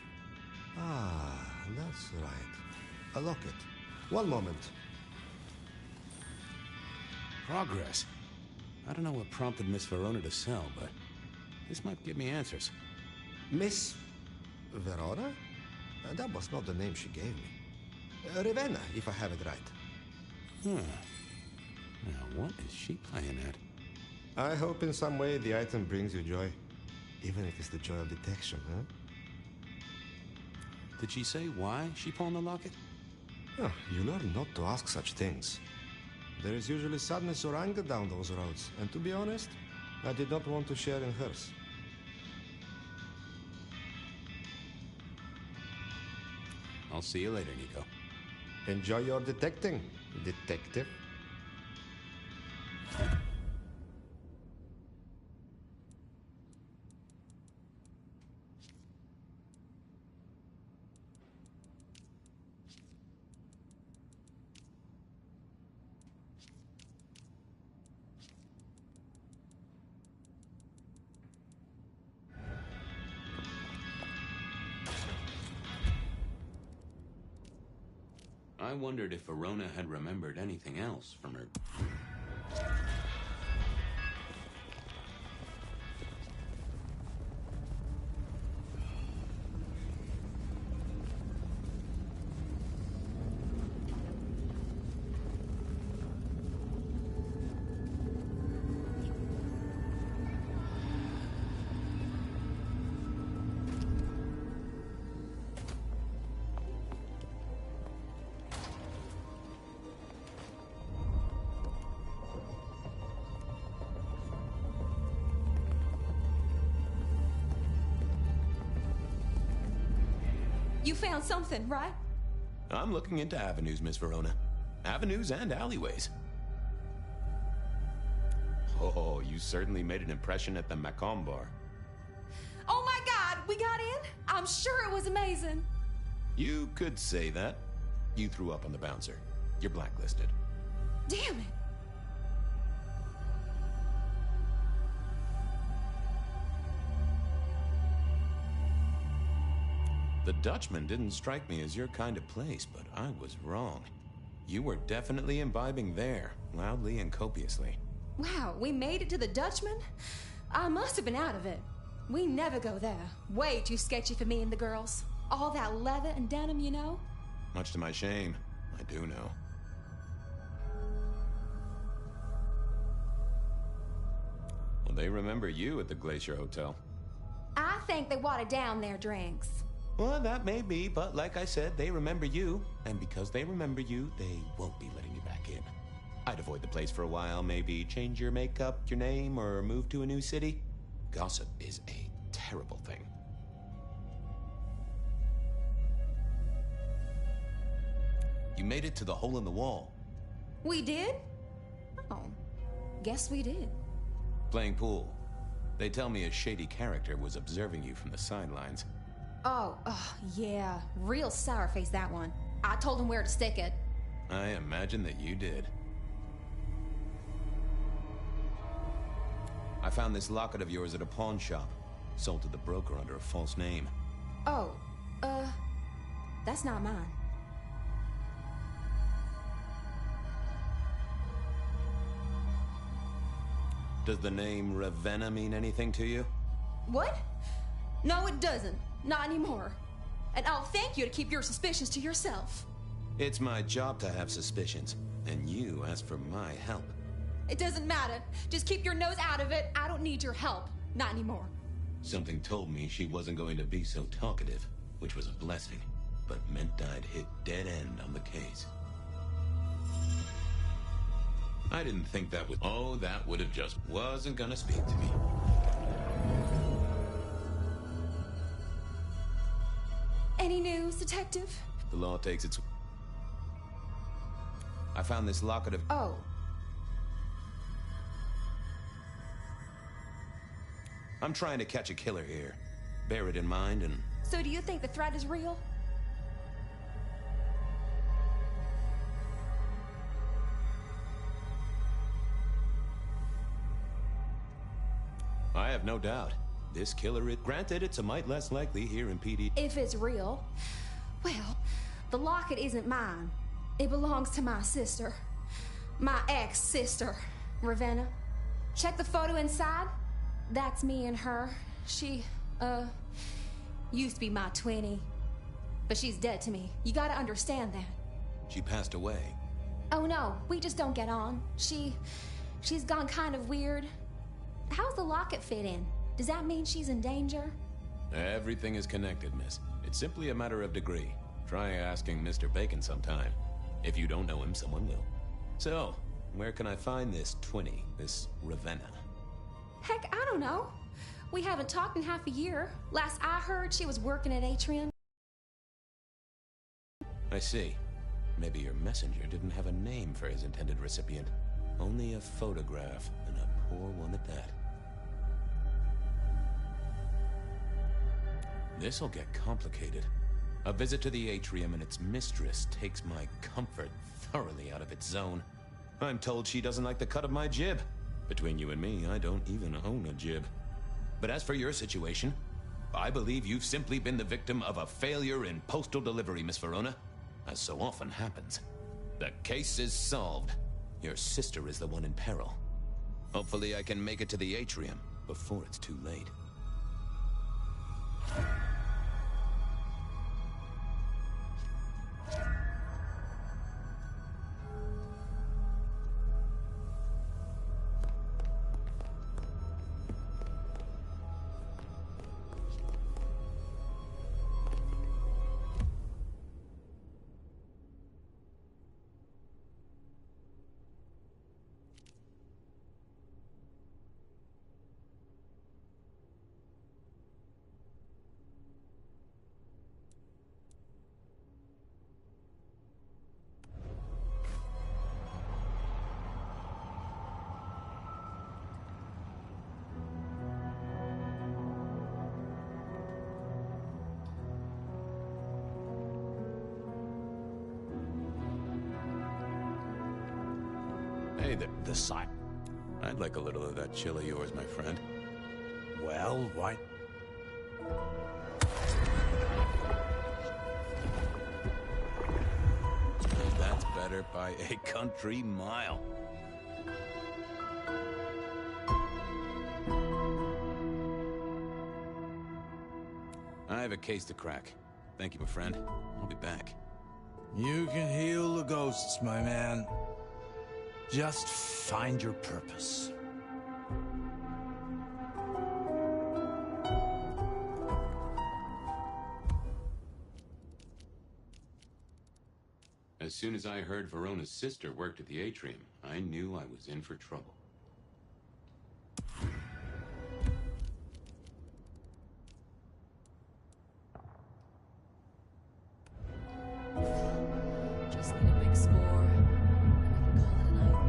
Ah, that's right. A locket. One moment. Progress. I don't know what prompted Miss Verona to sell, but this might give me answers. Miss Verona? That was not the name she gave me. Ravenna, if I have it right. Now, what is she playing at? I hope in some way the item brings you joy. Even if it's the joy of detection, huh? Did she say why she pawned the locket? Oh, you learn not to ask such things. There is usually sadness or anger down those roads, and to be honest, I did not want to share in hers. I'll see you later, Nico. Enjoy your detecting, detective. I wondered if Verona had remembered anything else from her. You found something, right? I'm looking into avenues, Miss Verona. Avenues and alleyways. Oh, you certainly made an impression at the Macomb bar. Oh my God, we got in? I'm sure it was amazing. You could say that. You threw up on the bouncer. You're blacklisted. Damn it. The Dutchman didn't strike me as your kind of place, but I was wrong. You were definitely imbibing there, loudly and copiously. Wow, we made it to the Dutchman? I must have been out of it. We never go there. Way too sketchy for me and the girls. All that leather and denim, you know? Much to my shame, I do know. Well, they remember you at the Glacier Hotel. I think they watered down their drinks. Well, that may be, but like I said, they remember you. And because they remember you, they won't be letting you back in. I'd avoid the place for a while, maybe change your makeup, your name, or move to a new city. Gossip is a terrible thing. You made it to the hole in the wall. We did? Oh, guess we did. Playing pool. They tell me a shady character was observing you from the sidelines. Oh, yeah. Real sour face, that one. I told him where to stick it. I imagine that you did. I found this locket of yours at a pawn shop. Sold to the broker under a false name. Oh, that's not mine. Does the name Ravenna mean anything to you? What? No, it doesn't. Not anymore. And I'll thank you to keep your suspicions to yourself. It's my job to have suspicions, and you asked for my help. It doesn't matter. Just keep your nose out of it. I don't need your help. Not anymore. Something told me she wasn't going to be so talkative, which was a blessing, but meant I'd hit dead end on the case. I didn't think that would... Oh, that would have just... wasn't gonna speak to me. Any news, Detective? The law takes its... I found this locket of... Oh. I'm trying to catch a killer here. Bear it in mind and... So do you think the threat is real? I have no doubt. This killer is... Granted, it's a mite less likely here in PD... If it's real, well, the locket isn't mine. It belongs to my sister. My ex-sister, Ravenna. Check the photo inside. That's me and her. She, used to be my twinnie. But she's dead to me. You gotta understand that. She passed away. Oh no, we just don't get on. She's gone kind of weird. How's the locket fit in? Does that mean she's in danger? Everything is connected, miss. It's simply a matter of degree. Try asking Mr. Bacon sometime. If you don't know him, someone will. So, where can I find this twinnie, this Ravenna? Heck, I don't know. We haven't talked in half a year. Last I heard, she was working at Atrium. I see. Maybe your messenger didn't have a name for his intended recipient. Only a photograph, and a poor one at that. This'll get complicated. A visit to the Atrium and its mistress takes my comfort thoroughly out of its zone. I'm told she doesn't like the cut of my jib. Between you and me, I don't even own a jib. But as for your situation, I believe you've simply been the victim of a failure in postal delivery, Miss Verona. As so often happens. The case is solved. Your sister is the one in peril. Hopefully I can make it to the Atrium before it's too late. Hey there. The site. I'd like a little of that chill of yours, my friend. Well, why? That's better by a country mile. I have a case to crack. Thank you, my friend. I'll be back. You can heal the ghosts, my man. Just find your purpose. As soon as I heard Verona's sister worked at the atrium, I knew I was in for trouble. Just need a big score, and I can call it a night.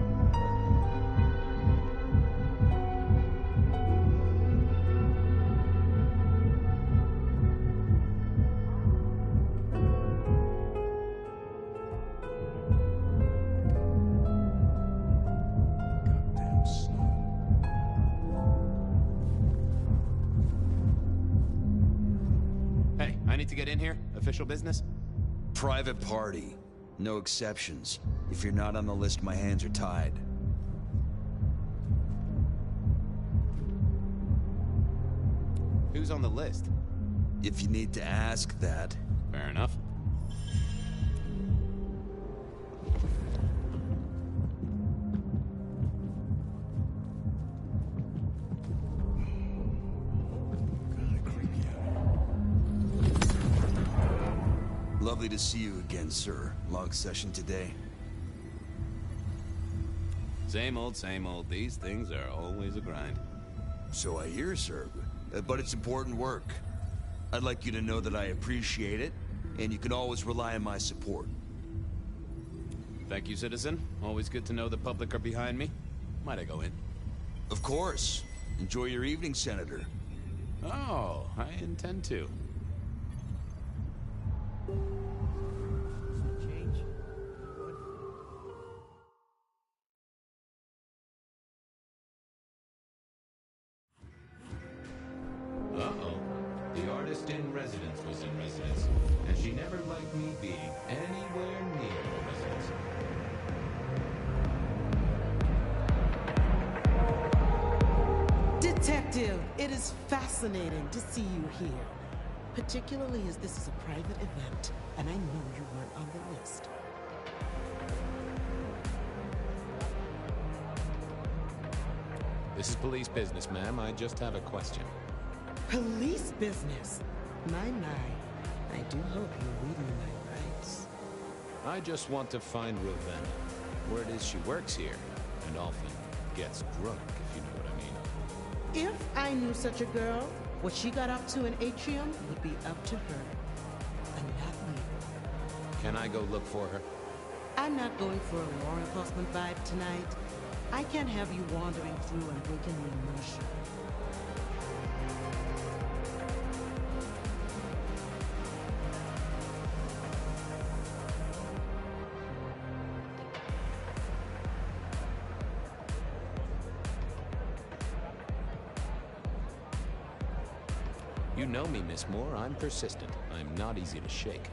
Goddamn snow. Hey, I need to get in here. Official business? Private party. No exceptions. If you're not on the list, my hands are tied. Who's on the list? If you need to ask that. Fair enough. Lovely to see you again, sir. Long session today. Same old, same old. These things are always a grind. So I hear, sir. But it's important work. I'd like you to know that I appreciate it, and you can always rely on my support. Thank you, citizen. Always good to know the public are behind me. Might I go in? Of course. Enjoy your evening, Senator. Oh, I intend to. Uh-oh. The artist in residence was in residence, and she never liked me being anywhere near the residence. Detective, it is fascinating to see you here. Particularly as this is a private event, and I know you weren't on the list. This is police business, ma'am. I just have a question. Police business? My. I do hope you're reading my rights. I just want to find Ravenna. Word is she works here, and often gets drunk, if you know what I mean. If I knew such a girl, what she got up to in Atrium would be up to her, and not me. Can I go look for her? I'm not going for a law enforcement vibe tonight. I can't have you wandering through and breaking the immersion. You know me, Miss Moore. I'm persistent. I'm not easy to shake.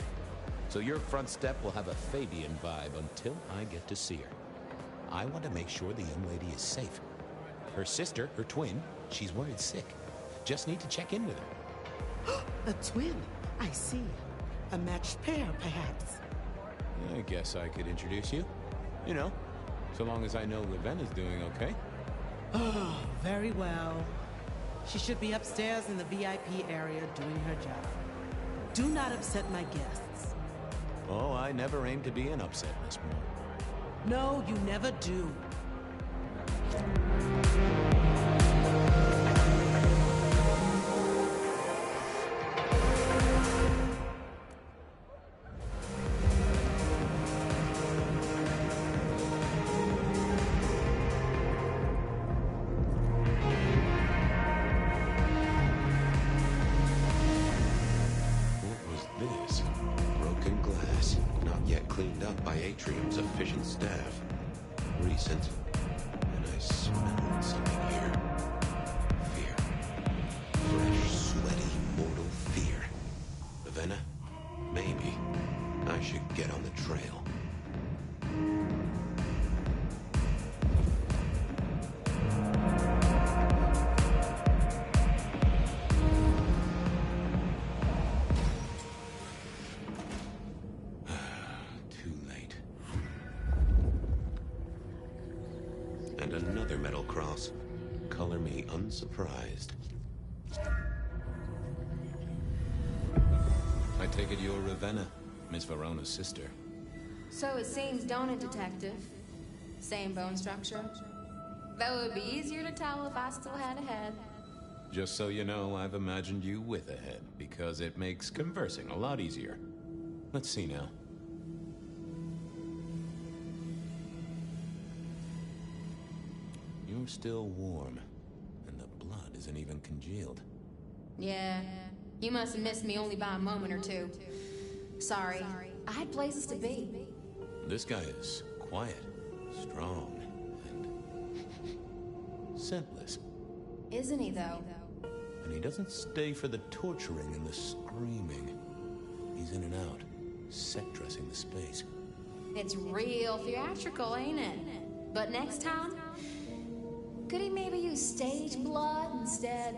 So your front step will have a Fabian vibe until I get to see her. I want to make sure the young lady is safe. Her sister, her twin, she's worried sick. Just need to check in with her. A twin? I see. A matched pair, perhaps. I guess I could introduce you. You know, so long as I know Ravenna's doing okay. Oh, very well. She should be upstairs in the VIP area doing her job. Do not upset my guests. Oh, I never aim to be an upset, Miss Moore. No, you never do. Cleaned up by Atrium's efficient staff. Recent. I smell something here. Fear. Fresh, sweaty, mortal fear. Ravenna, maybe I should get on the trail. Too late. And another metal cross. Color me unsurprised. I take it you're Ravenna, Miss Verona's sister. So it seems, don't it, Detective? Same bone structure? Though it would be easier to tell if I still had a head. Just so you know, I've imagined you with a head, because it makes conversing a lot easier. Let's see now. You're still warm, and the blood isn't even congealed. Yeah, you must have missed me only by a moment or two. Sorry, I had places to be. This guy is quiet, strong, and scentless. Isn't he, though? And he doesn't stay for the torturing and the screaming. He's in and out, set dressing the space. It's real theatrical, ain't it? But next time, could he maybe use stage blood instead?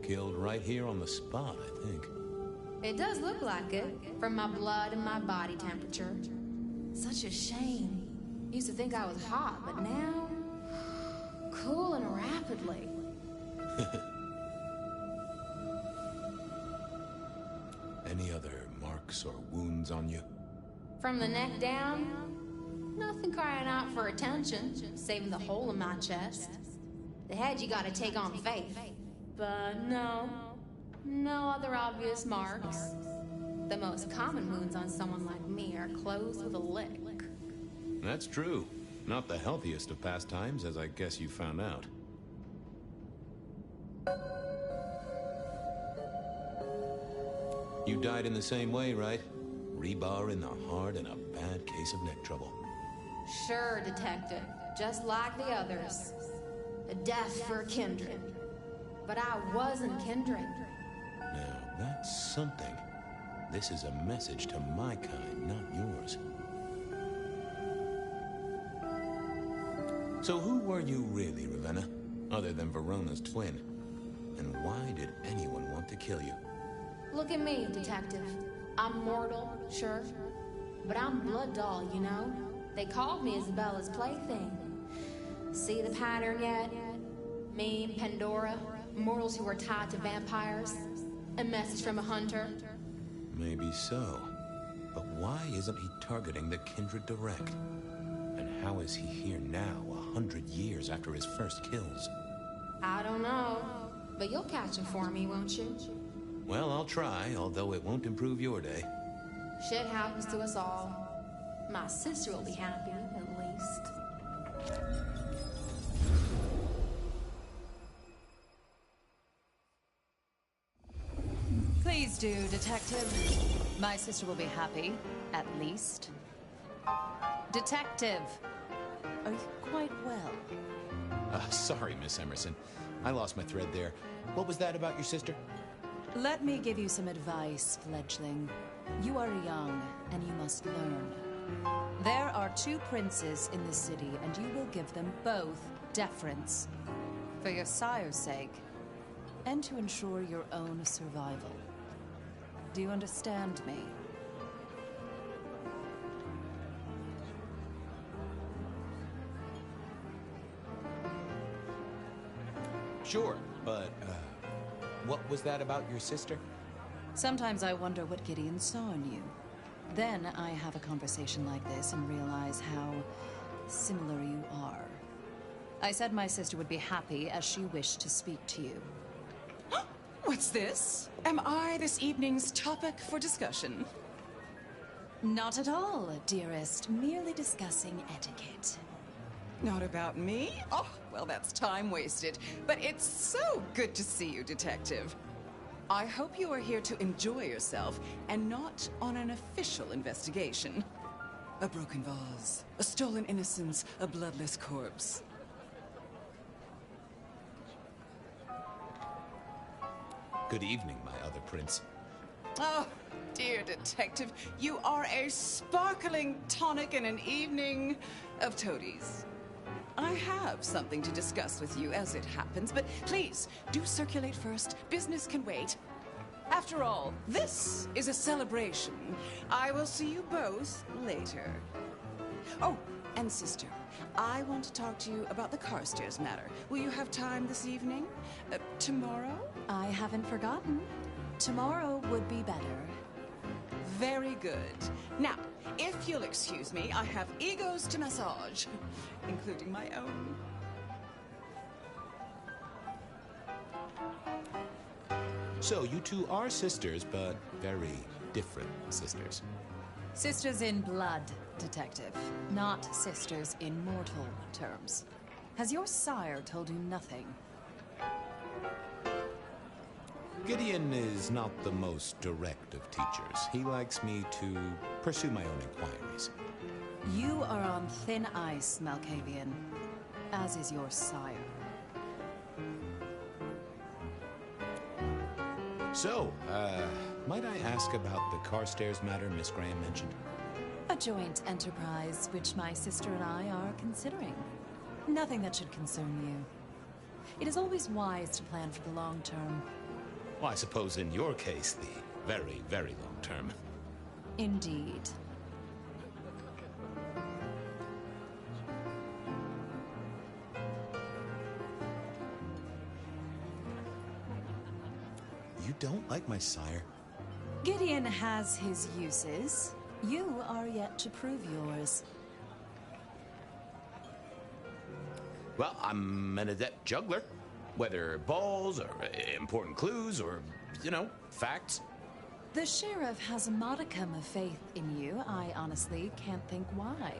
Killed right here on the spot, I think. It does look like it, from my blood and my body temperature. Such a shame. Used to think I was hot, but now... cooling rapidly. Any other marks or wounds on you? From the neck down, nothing crying out for attention, saving the hole in my chest. The head you gotta take on faith. But no other obvious marks. The most common wounds on someone like me are closed with a lick. That's true. Not the healthiest of pastimes, as I guess you found out. You died in the same way, right? Rebar in the heart and a bad case of neck trouble. Sure, Detective. Just like the others. A death for a Kindred. But I wasn't Kindred. Now, that's something. This is a message to my kind, not yours. So who were you really, Ravenna? Other than Verona's twin? And why did anyone want to kill you? Look at me, Detective. I'm mortal, sure. But I'm blood doll, you know? They called me Isabella's plaything. See the pattern yet? Me, Pandora, mortals who are tied to vampires. A message from a hunter. Maybe so. But why isn't he targeting the Kindred direct? And how is he here now, 100 years after his first kills? I don't know. But you'll catch him for me, won't you? Well, I'll try, although it won't improve your day. Shit happens to us all. My sister will be happy, at least. Please do, Detective. My sister will be happy, at least. Detective, are you quite well? Sorry, Miss Emerson. I lost my thread there. What was that about your sister? Let me give you some advice, fledgling. You are young, and you must learn. There are 2 princes in the city, and you will give them both deference. For your sire's sake, and to ensure your own survival. Do you understand me? Sure, but, what was that about your sister? Sometimes I wonder what Gideon saw in you. Then I have a conversation like this and realize how similar you are. I said my sister would be happy as she wished to speak to you. What's this? Am I this evening's topic for discussion? Not at all, dearest. Merely discussing etiquette. Not about me? Oh, well, that's time wasted. But it's so good to see you, Detective. I hope you are here to enjoy yourself and not on an official investigation. A broken vase, a stolen innocence, a bloodless corpse. Good evening, my other prince. Oh, dear detective, you are a sparkling tonic in an evening of toadies. I have something to discuss with you as it happens, but please, do circulate first. Business can wait. After all, this is a celebration. I will see you both later. Oh, and sister, I want to talk to you about the Carstairs matter. Will you have time this evening? Tomorrow? I haven't forgotten. Tomorrow would be better. Very good. Now, if you'll excuse me, I have egos to massage, including my own. So, you two are sisters, but very different sisters. Sisters in blood, detective. Not sisters in mortal terms. Has your sire told you nothing? Gideon is not the most direct of teachers. He likes me to pursue my own inquiries. You are on thin ice, Malkavian. As is your sire. So, might I ask about the Carstairs matter Miss Graham mentioned? A joint enterprise which my sister and I are considering. Nothing that should concern you. It is always wise to plan for the long term. Well, I suppose in your case, the very, very long term. Indeed. You don't like my sire? Gideon has his uses. You are yet to prove yours. Well, I'm an adept juggler. Whether balls, or important clues, or, you know, facts. The sheriff has a modicum of faith in you. I honestly can't think why.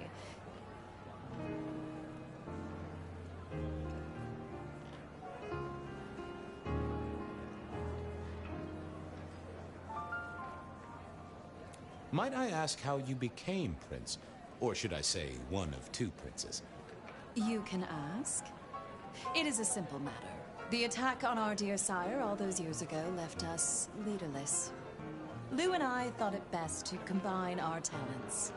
Might I ask how you became prince? Or should I say, one of two princes? You can ask. It is a simple matter. The attack on our dear sire all those years ago left us leaderless. Lou and I thought it best to combine our talents.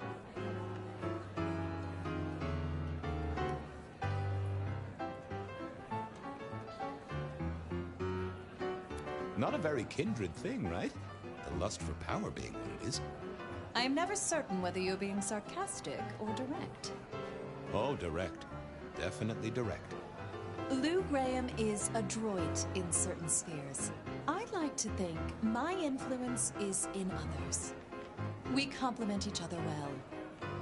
Not a very kindred thing, right? The lust for power being what it is. I am never certain whether you're being sarcastic or direct. Oh, direct. Definitely direct. Lou Graham is adroit in certain spheres. I'd like to think my influence is in others. We complement each other well.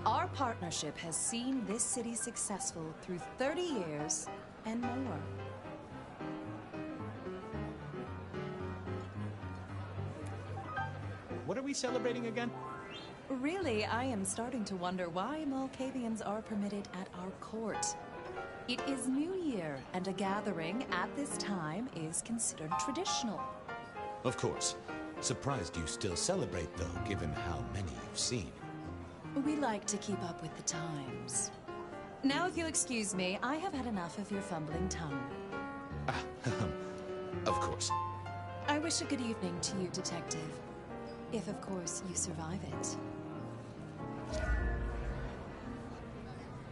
Our partnership has seen this city successful through 30 years and more. What are we celebrating again? Really, I am starting to wonder why Malkavians are permitted at our court. It is New Year, and a gathering at this time is considered traditional. Of course. Surprised you still celebrate, though, given how many you've seen. We like to keep up with the times. Now, if you'll excuse me, I have had enough of your fumbling tongue. Of course. I wish a good evening to you, Detective. If, of course, you survive it.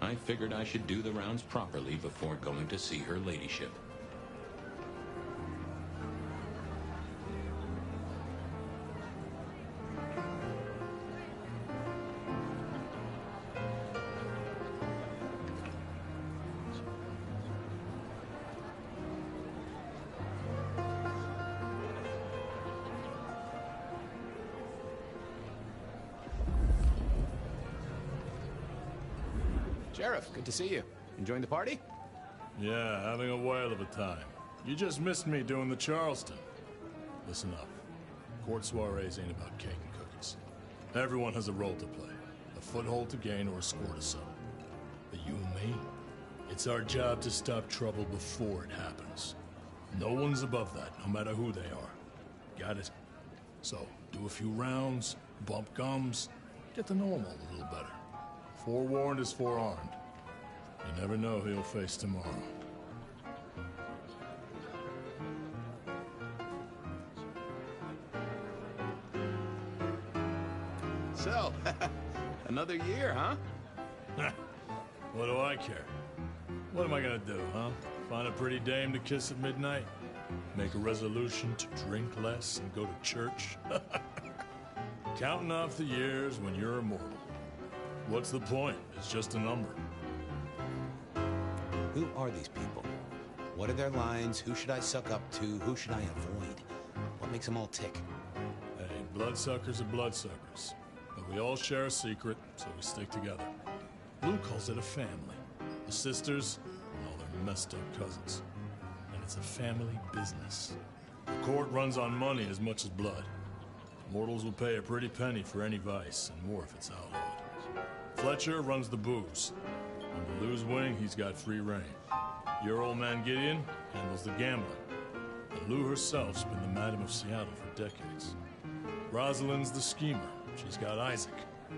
I figured I should do the rounds properly before going to see her ladyship. Sheriff, good to see you. Enjoying the party? Yeah, having a whale of a time. You just missed me doing the Charleston. Listen up. Court soirees ain't about cake and cookies. Everyone has a role to play. A foothold to gain or a score to settle. But you and me? It's our job to stop trouble before it happens. No one's above that, no matter who they are. Got it. So, do a few rounds, bump gums, get to know him a little better. Forewarned is forearmed. You never know who you'll face tomorrow. So, another year, huh? What do I care? What am I gonna do, huh? Find a pretty dame to kiss at midnight? Make a resolution to drink less and go to church? Counting off the years when you're immortal. What's the point? It's just a number. Who are these people? What are their lines? Who should I suck up to? Who should I avoid? What makes them all tick? Hey, bloodsuckers are bloodsuckers. But we all share a secret, so we stick together. Blue calls it a family. The sisters, and all their messed up cousins. And it's a family business. The court runs on money as much as blood. Mortals will pay a pretty penny for any vice, and more if it's outlawed. Fletcher runs the booze. Under Lou's wing, he's got free reign. Your old man Gideon handles the gambling. And Lou herself's been the Madam of Seattle for decades. Rosalind's the schemer. She's got Isaac,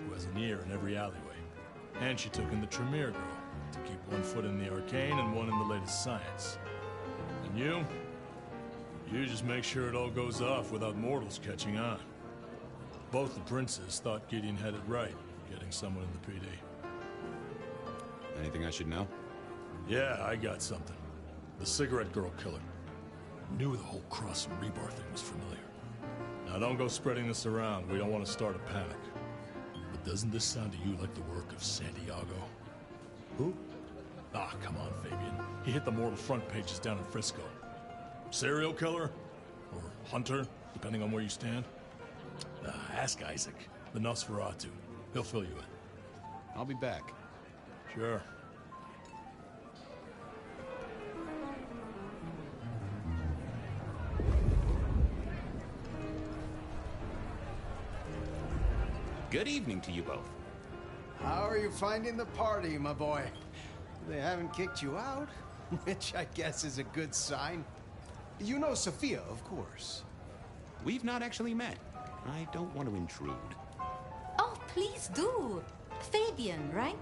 who has an ear in every alleyway. And she took in the Tremere girl, to keep one foot in the arcane and one in the latest science. And you just make sure it all goes off without mortals catching on. Both the princes thought Gideon had it right, getting someone in the PD. Anything I should know? Yeah, I got something. The cigarette girl killer. Knew the whole cross and rebar thing was familiar. Now don't go spreading this around. We don't want to start a panic. But doesn't this sound to you like the work of Santiago? Who? Ah, come on, Fabian. He hit the mortal front pages down in Frisco. Serial killer? Or hunter, depending on where you stand? Ask Isaac, the Nosferatu. He'll fill you in. I'll be back. Sure. Good evening to you both. How are you finding the party, my boy? They haven't kicked you out, which I guess is a good sign. You know Sophia, of course. We've not actually met. I don't want to intrude. Oh, please do. Fabian, right?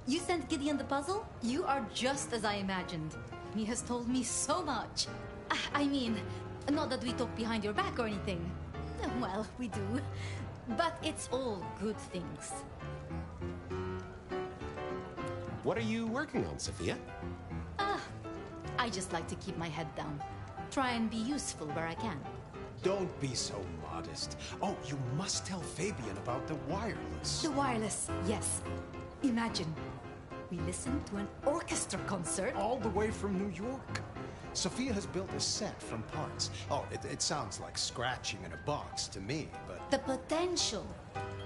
You sent Gideon the puzzle? You are just as I imagined. He has told me so much. I mean, not that we talk behind your back or anything. Well, we do. But it's all good things. What are you working on, Sophia? I just like to keep my head down. Try and be useful where I can. Don't be so modest. Oh, you must tell Fabian about the wireless. The wireless, yes. Imagine, we listened to an orchestra concert. All the way from New York. Sophia has built a set from parts. Oh, it sounds like scratching in a box to me, but... The potential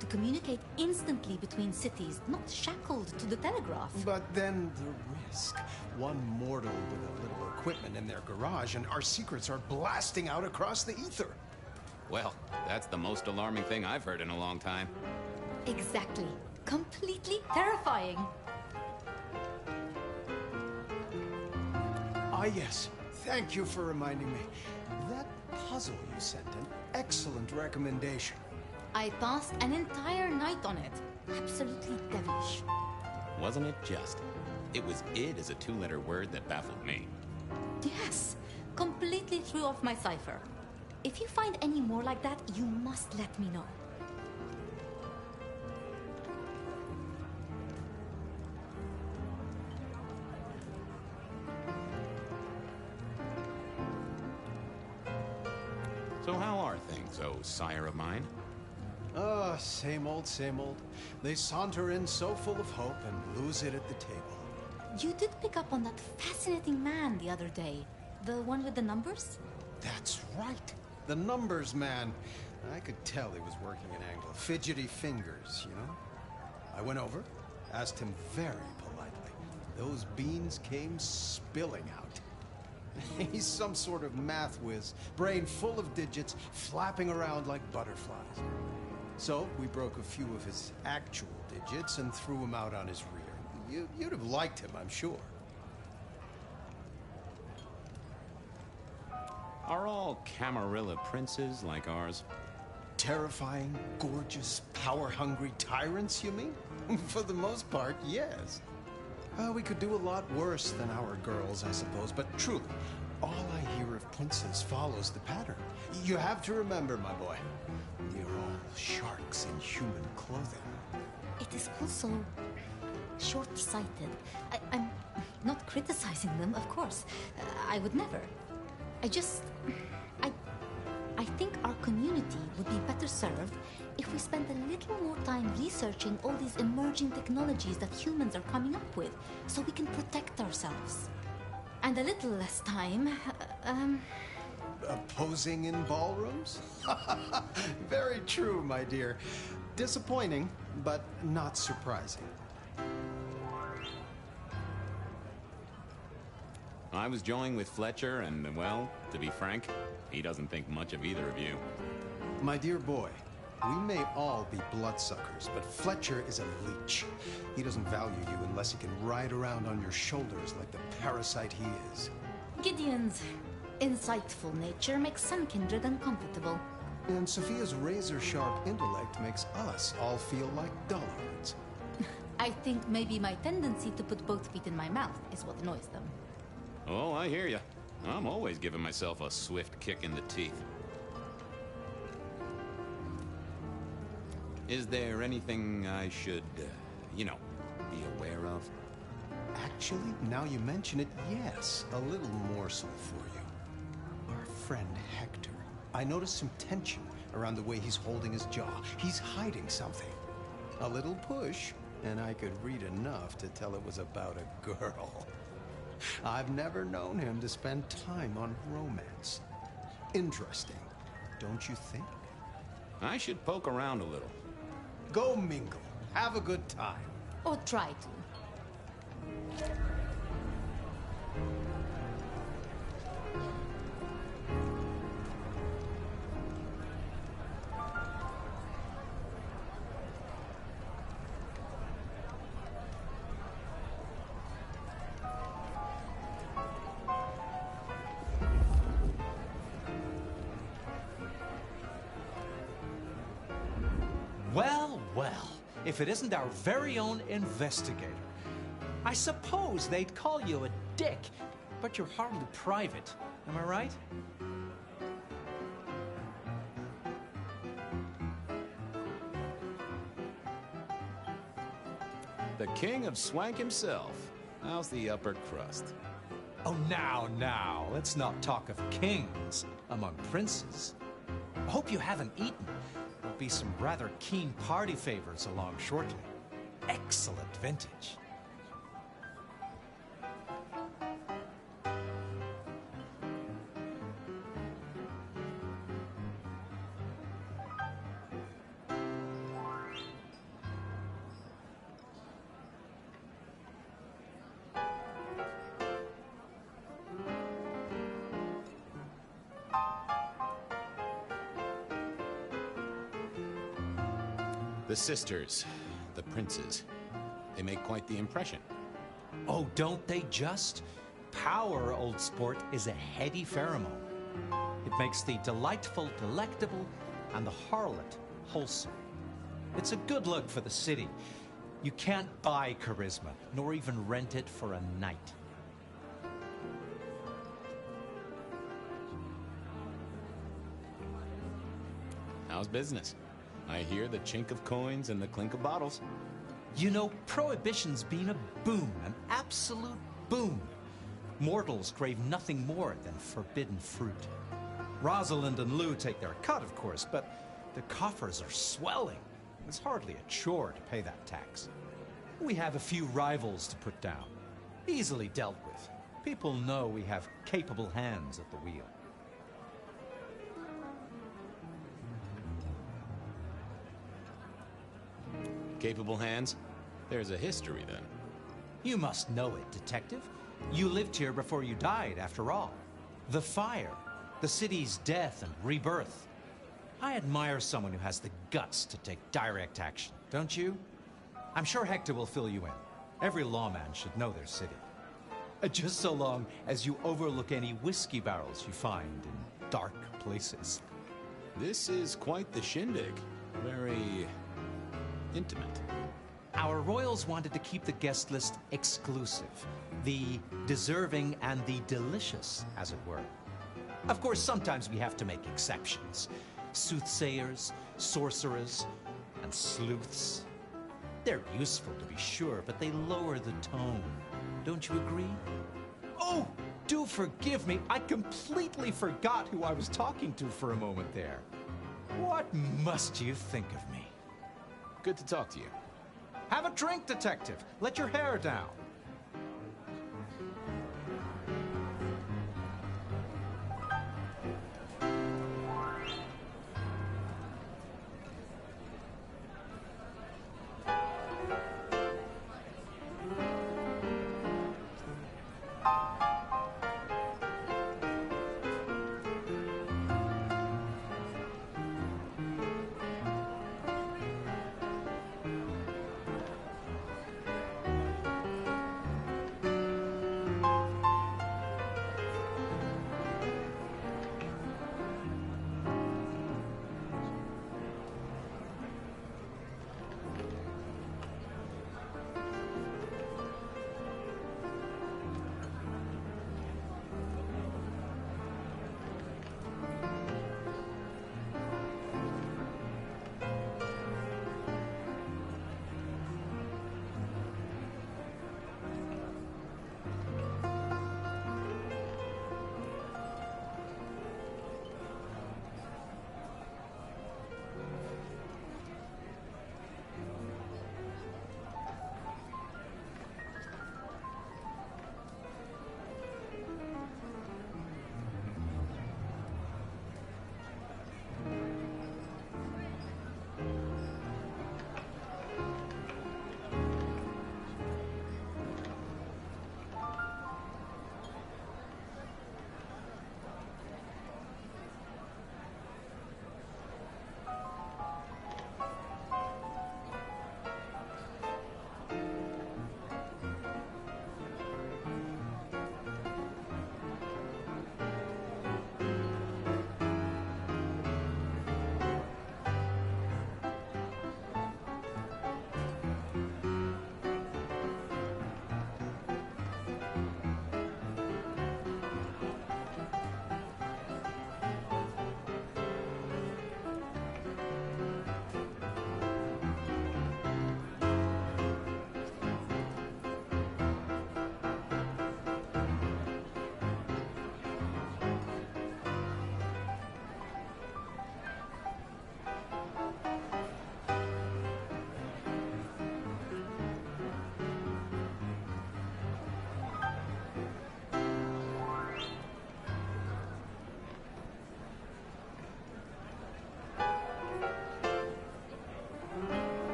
to communicate instantly between cities, not shackled to the telegraph. But then the risk. One mortal with a little equipment in their garage, and our secrets are blasting out across the ether. Well, that's the most alarming thing I've heard in a long time. Exactly. Completely terrifying. Ah, yes. Thank you for reminding me. That puzzle you sent, an excellent recommendation. I passed an entire night on it. Absolutely devilish. Wasn't it just? It was id as a two-letter word that baffled me. Yes. Completely threw off my cipher. If you find any more like that, you must let me know. So how are things, oh sire of mine? Ah, same old, same old. They saunter in so full of hope and lose it at the table. You did pick up on that fascinating man the other day. The one with the numbers? That's right. The numbers man. I could tell he was working an angle. Fidgety fingers, you know? I went over, asked him very politely. Those beans came spilling out. He's some sort of math whiz, brain full of digits, flapping around like butterflies. So we broke a few of his actual digits and threw him out on his rear. You'd have liked him, I'm sure. Are all Camarilla princes like ours? Terrifying, gorgeous, power-hungry tyrants, you mean? For the most part, yes. We could do a lot worse than our girls, I suppose, but truly, all I hear of princes follows the pattern. You have to remember, my boy, you're all sharks in human clothing. It is also short-sighted. I'm not criticizing them, of course. I would never. I think our community would be better served if we spent a little more time researching all these emerging technologies that humans are coming up with, so we can protect ourselves. And a little less time, Posing in ballrooms? Very true, my dear. Disappointing, but not surprising. I was joined with Fletcher, and, well, to be frank, he doesn't think much of either of you. My dear boy, we may all be bloodsuckers, but Fletcher is a leech. He doesn't value you unless he can ride around on your shoulders like the parasite he is. Gideon's insightful nature makes some kindred uncomfortable. And Sophia's razor-sharp intellect makes us all feel like dullards. I think maybe my tendency to put both feet in my mouth is what annoys them. Oh, I hear you. I'm always giving myself a swift kick in the teeth. Is there anything I should, be aware of? Actually, now you mention it, yes, a little morsel for you. Our friend Hector. I noticed some tension around the way he's holding his jaw. He's hiding something. A little push, and I could read enough to tell it was about a girl. I've never known him to spend time on romance. Interesting, don't you think? I should poke around a little. Go mingle. Have a good time. Or try to. Well, well, if it isn't our very own investigator. I suppose they'd call you a dick, but you're hardly private. Am I right? The king of swank himself. How's the upper crust? Oh, now, let's not talk of kings among princes. I hope you haven't eaten. There'll be some rather keen party favors along shortly. Excellent vintage. The sisters, the princes, they make quite the impression. Oh, don't they just? Power, old sport, is a heady pheromone. It makes the delightful delectable and the harlot wholesome. It's a good look for the city. You can't buy charisma, nor even rent it for a night. How's business? I hear the chink of coins and the clink of bottles. You know, Prohibition's been a boom, an absolute boom. Mortals crave nothing more than forbidden fruit. Rosalind and Lou take their cut, of course, but the coffers are swelling. It's hardly a chore to pay that tax. We have a few rivals to put down. Easily dealt with. People know we have capable hands at the wheel. Capable hands? There's a history, then. You must know it, Detective. You lived here before you died, after all. The fire, the city's death and rebirth. I admire someone who has the guts to take direct action, don't you? I'm sure Hector will fill you in. Every lawman should know their city. Just so long as you overlook any whiskey barrels you find in dark places. This is quite the shindig. Very intimate. Our royals wanted to keep the guest list exclusive. The deserving and the delicious, as it were. Of course, sometimes we have to make exceptions. Soothsayers, sorcerers, and sleuths. They're useful, to be sure, but they lower the tone. Don't you agree? Oh, do forgive me. I completely forgot who I was talking to for a moment there. What must you think of me? Good to talk to you. Have a drink, detective. Let your hair down.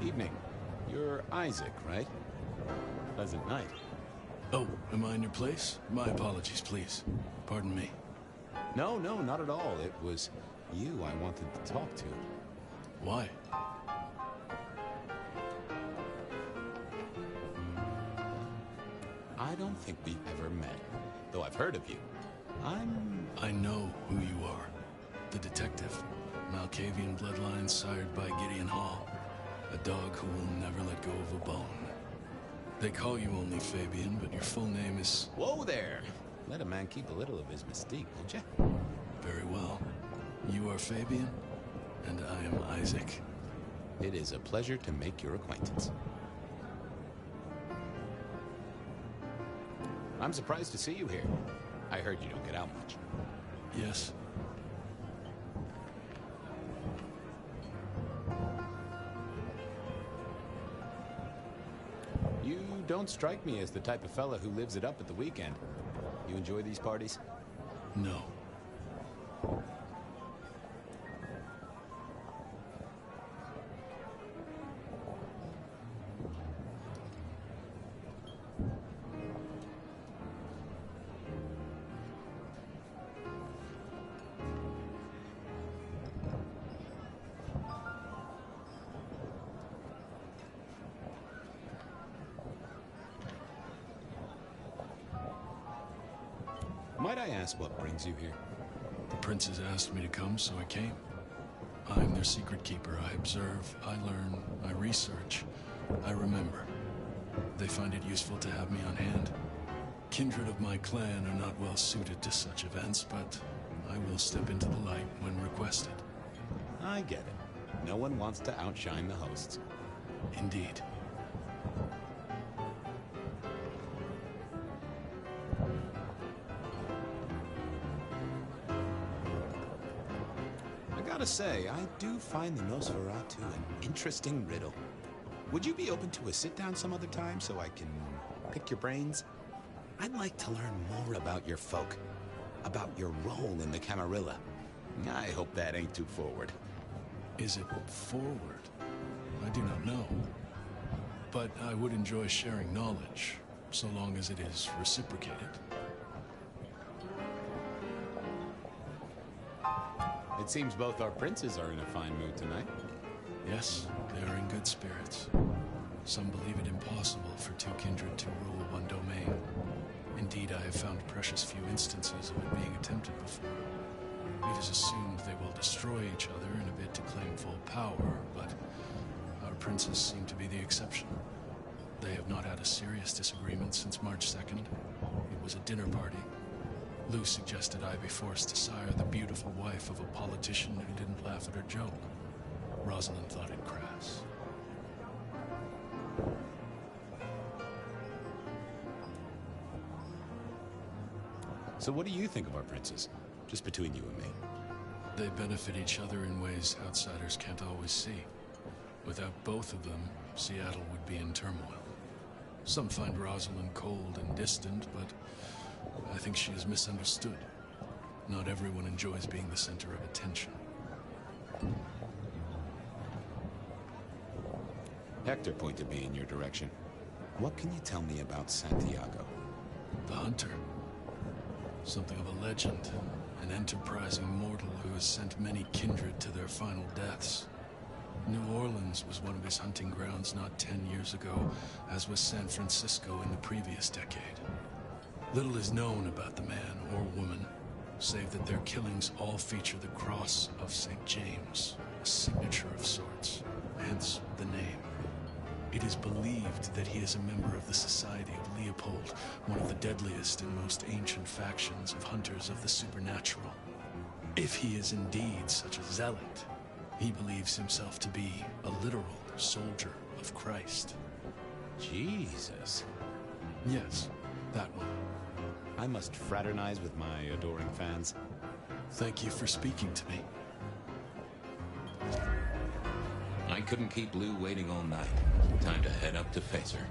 Evening. You're Isaac, right? Pleasant night. Oh, am I in your place? My apologies, please. Pardon me. No, not at all. It was you I wanted to talk to. Why? I don't think we've ever met, though I've heard of you. I know who you are. The detective. Malkavian bloodlines sired by Gideon Hall. A dog who will never let go of a bone. They call you only Fabian, but your full name is... Whoa there! Let a man keep a little of his mystique, won't you? Very well. You are Fabian, and I am Isaac. It is a pleasure to make your acquaintance. I'm surprised to see you here. I heard you don't get out much. Yes. You don't strike me as the type of fella who lives it up at the weekend. You enjoy these parties? No. Might I ask what brings you here? The princes asked me to come, so I came. I'm their secret keeper. I observe, I learn, I research, I remember. They find it useful to have me on hand. Kindred of my clan are not well suited to such events, but I will step into the light when requested. I get it. No one wants to outshine the hosts. Indeed. I gotta say, I do find the Nosferatu an interesting riddle. Would you be open to a sit-down some other time so I can pick your brains? I'd like to learn more about your folk, about your role in the Camarilla. I hope that ain't too forward. Is it forward? I do not know. But I would enjoy sharing knowledge, so long as it is reciprocated. It seems both our princes are in a fine mood tonight. Yes, they are in good spirits. Some believe it impossible I have found precious few instances of it being attempted before. It is assumed they will destroy each other in a bid to claim full power, but our princes seem to be the exception. They have not had a serious disagreement since March 2nd. It was a dinner party. Lou suggested I be forced to sire the beautiful wife of a politician who didn't laugh at her joke. Rosalind thought it crass. So what do you think of our princes? Just between you and me. They benefit each other in ways outsiders can't always see. Without both of them, Seattle would be in turmoil. Some find Rosalind cold and distant, but I think she is misunderstood. Not everyone enjoys being the center of attention. Hector pointed me in your direction. What can you tell me about Santiago? The Hunter. Something of a legend. An enterprising mortal who has sent many kindred to their final deaths. New Orleans was one of his hunting grounds not 10 years ago, as was San Francisco in the previous decade. Little is known about the man or woman, save that their killings all feature the cross of St. James, a signature of sorts, hence the name. It is believed that he is a member of the Society of Leopold, one of the deadliest and most ancient factions of hunters of the supernatural. If he is indeed such a zealot, he believes himself to be a literal soldier of Christ. Jesus. Yes, that one. I must fraternize with my adoring fans. Thank you for speaking to me. I couldn't keep Lou waiting all night. Time to head up to face her.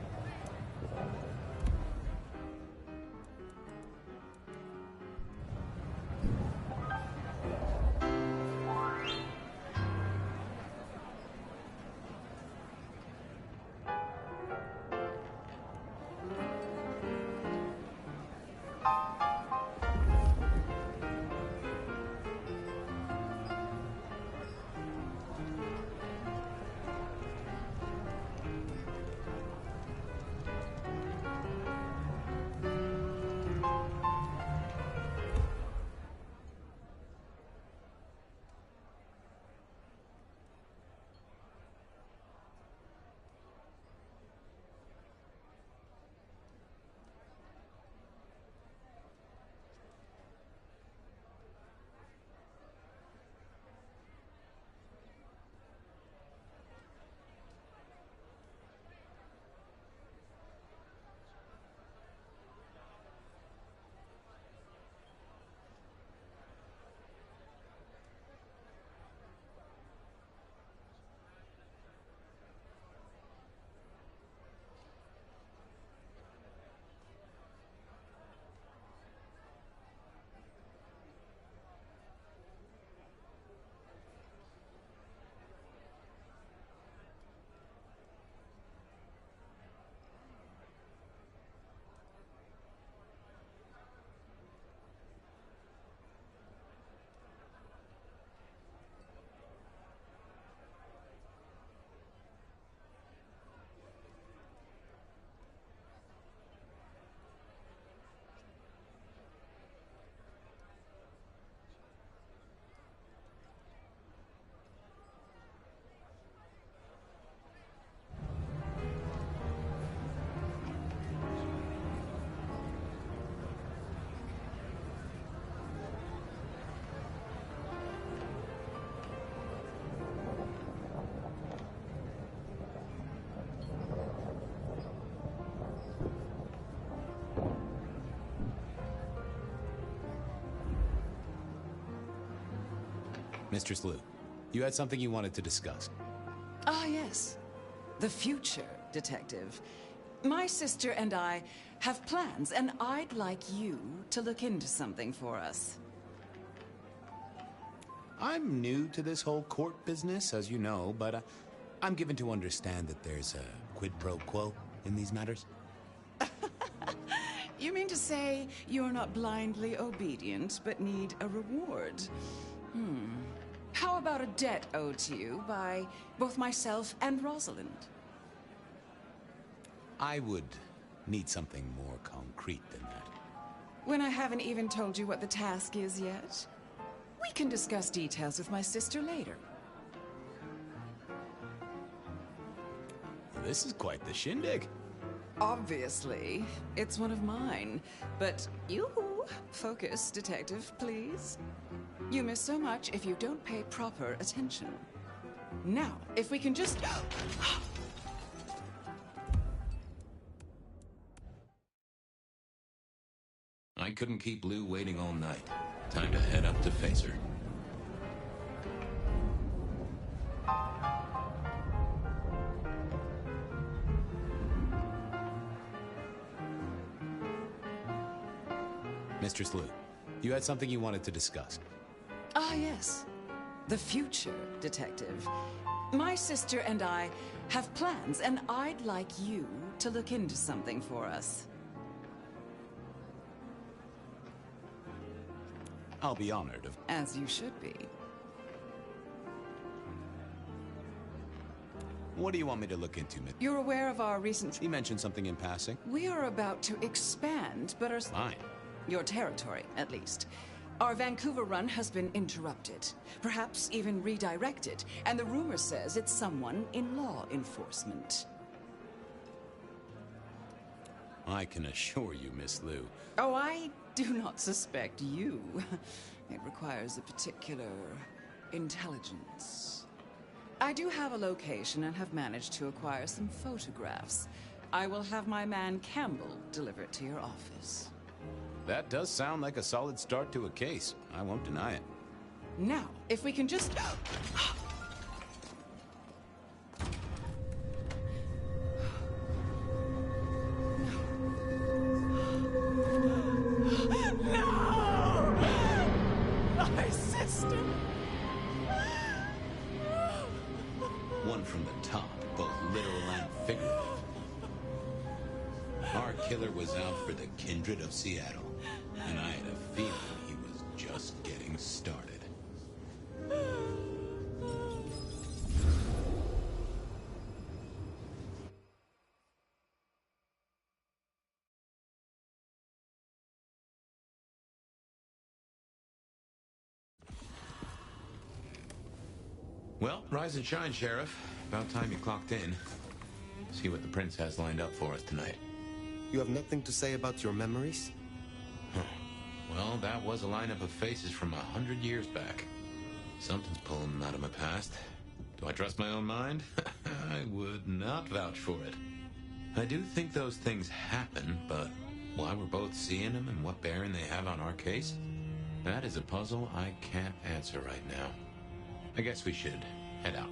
Mistress Lou, you had something you wanted to discuss. Ah, yes. The future, Detective. My sister and I have plans, and I'd like you to look into something for us. I'm new to this whole court business, as you know, but I'm given to understand that there's a quid pro quo in these matters. You mean to say you're not blindly obedient, but need a reward? How about a debt owed to you by both myself and Rosalind? I would need something more concrete than that. When I haven't even told you what the task is yet? We can discuss details with my sister later. This is quite the shindig. Obviously, it's one of mine. But you, focus, detective, please. You miss so much if you don't pay proper attention. Now, if we can just... I couldn't keep Lou waiting all night. Time to head up to face her. Mistress Lou, you had something you wanted to discuss. Ah, yes. The future, detective. My sister and I have plans, and I'd like you to look into something for us. I'll be honored. As you should be. What do you want me to look into, Miss? You're aware of our recent... You mentioned something in passing. We are about to expand, but are... Fine. Your territory, at least. Our Vancouver run has been interrupted, perhaps even redirected, and the rumor says it's someone in law enforcement. I can assure you, Miss Lou. Oh, I do not suspect you. It requires a particular intelligence. I do have a location and have managed to acquire some photographs. I will have my man Campbell deliver it to your office. That does sound like a solid start to a case. I won't deny it. Now, if we can just... No! My sister! One from the top, both literal and figurative. Our killer was out for the Kindred of Seattle, and I had a feeling he was just getting started. Well, rise and shine, Sheriff. About time you clocked in. See what the Prince has lined up for us tonight. You have nothing to say about your memories? Huh. Well, that was a lineup of faces from 100 years back. Something's pulling them out of my past. Do I trust my own mind? I would not vouch for it. I do think those things happen, but why we're both seeing them and what bearing they have on our case? That is a puzzle I can't answer right now. I guess we should head out.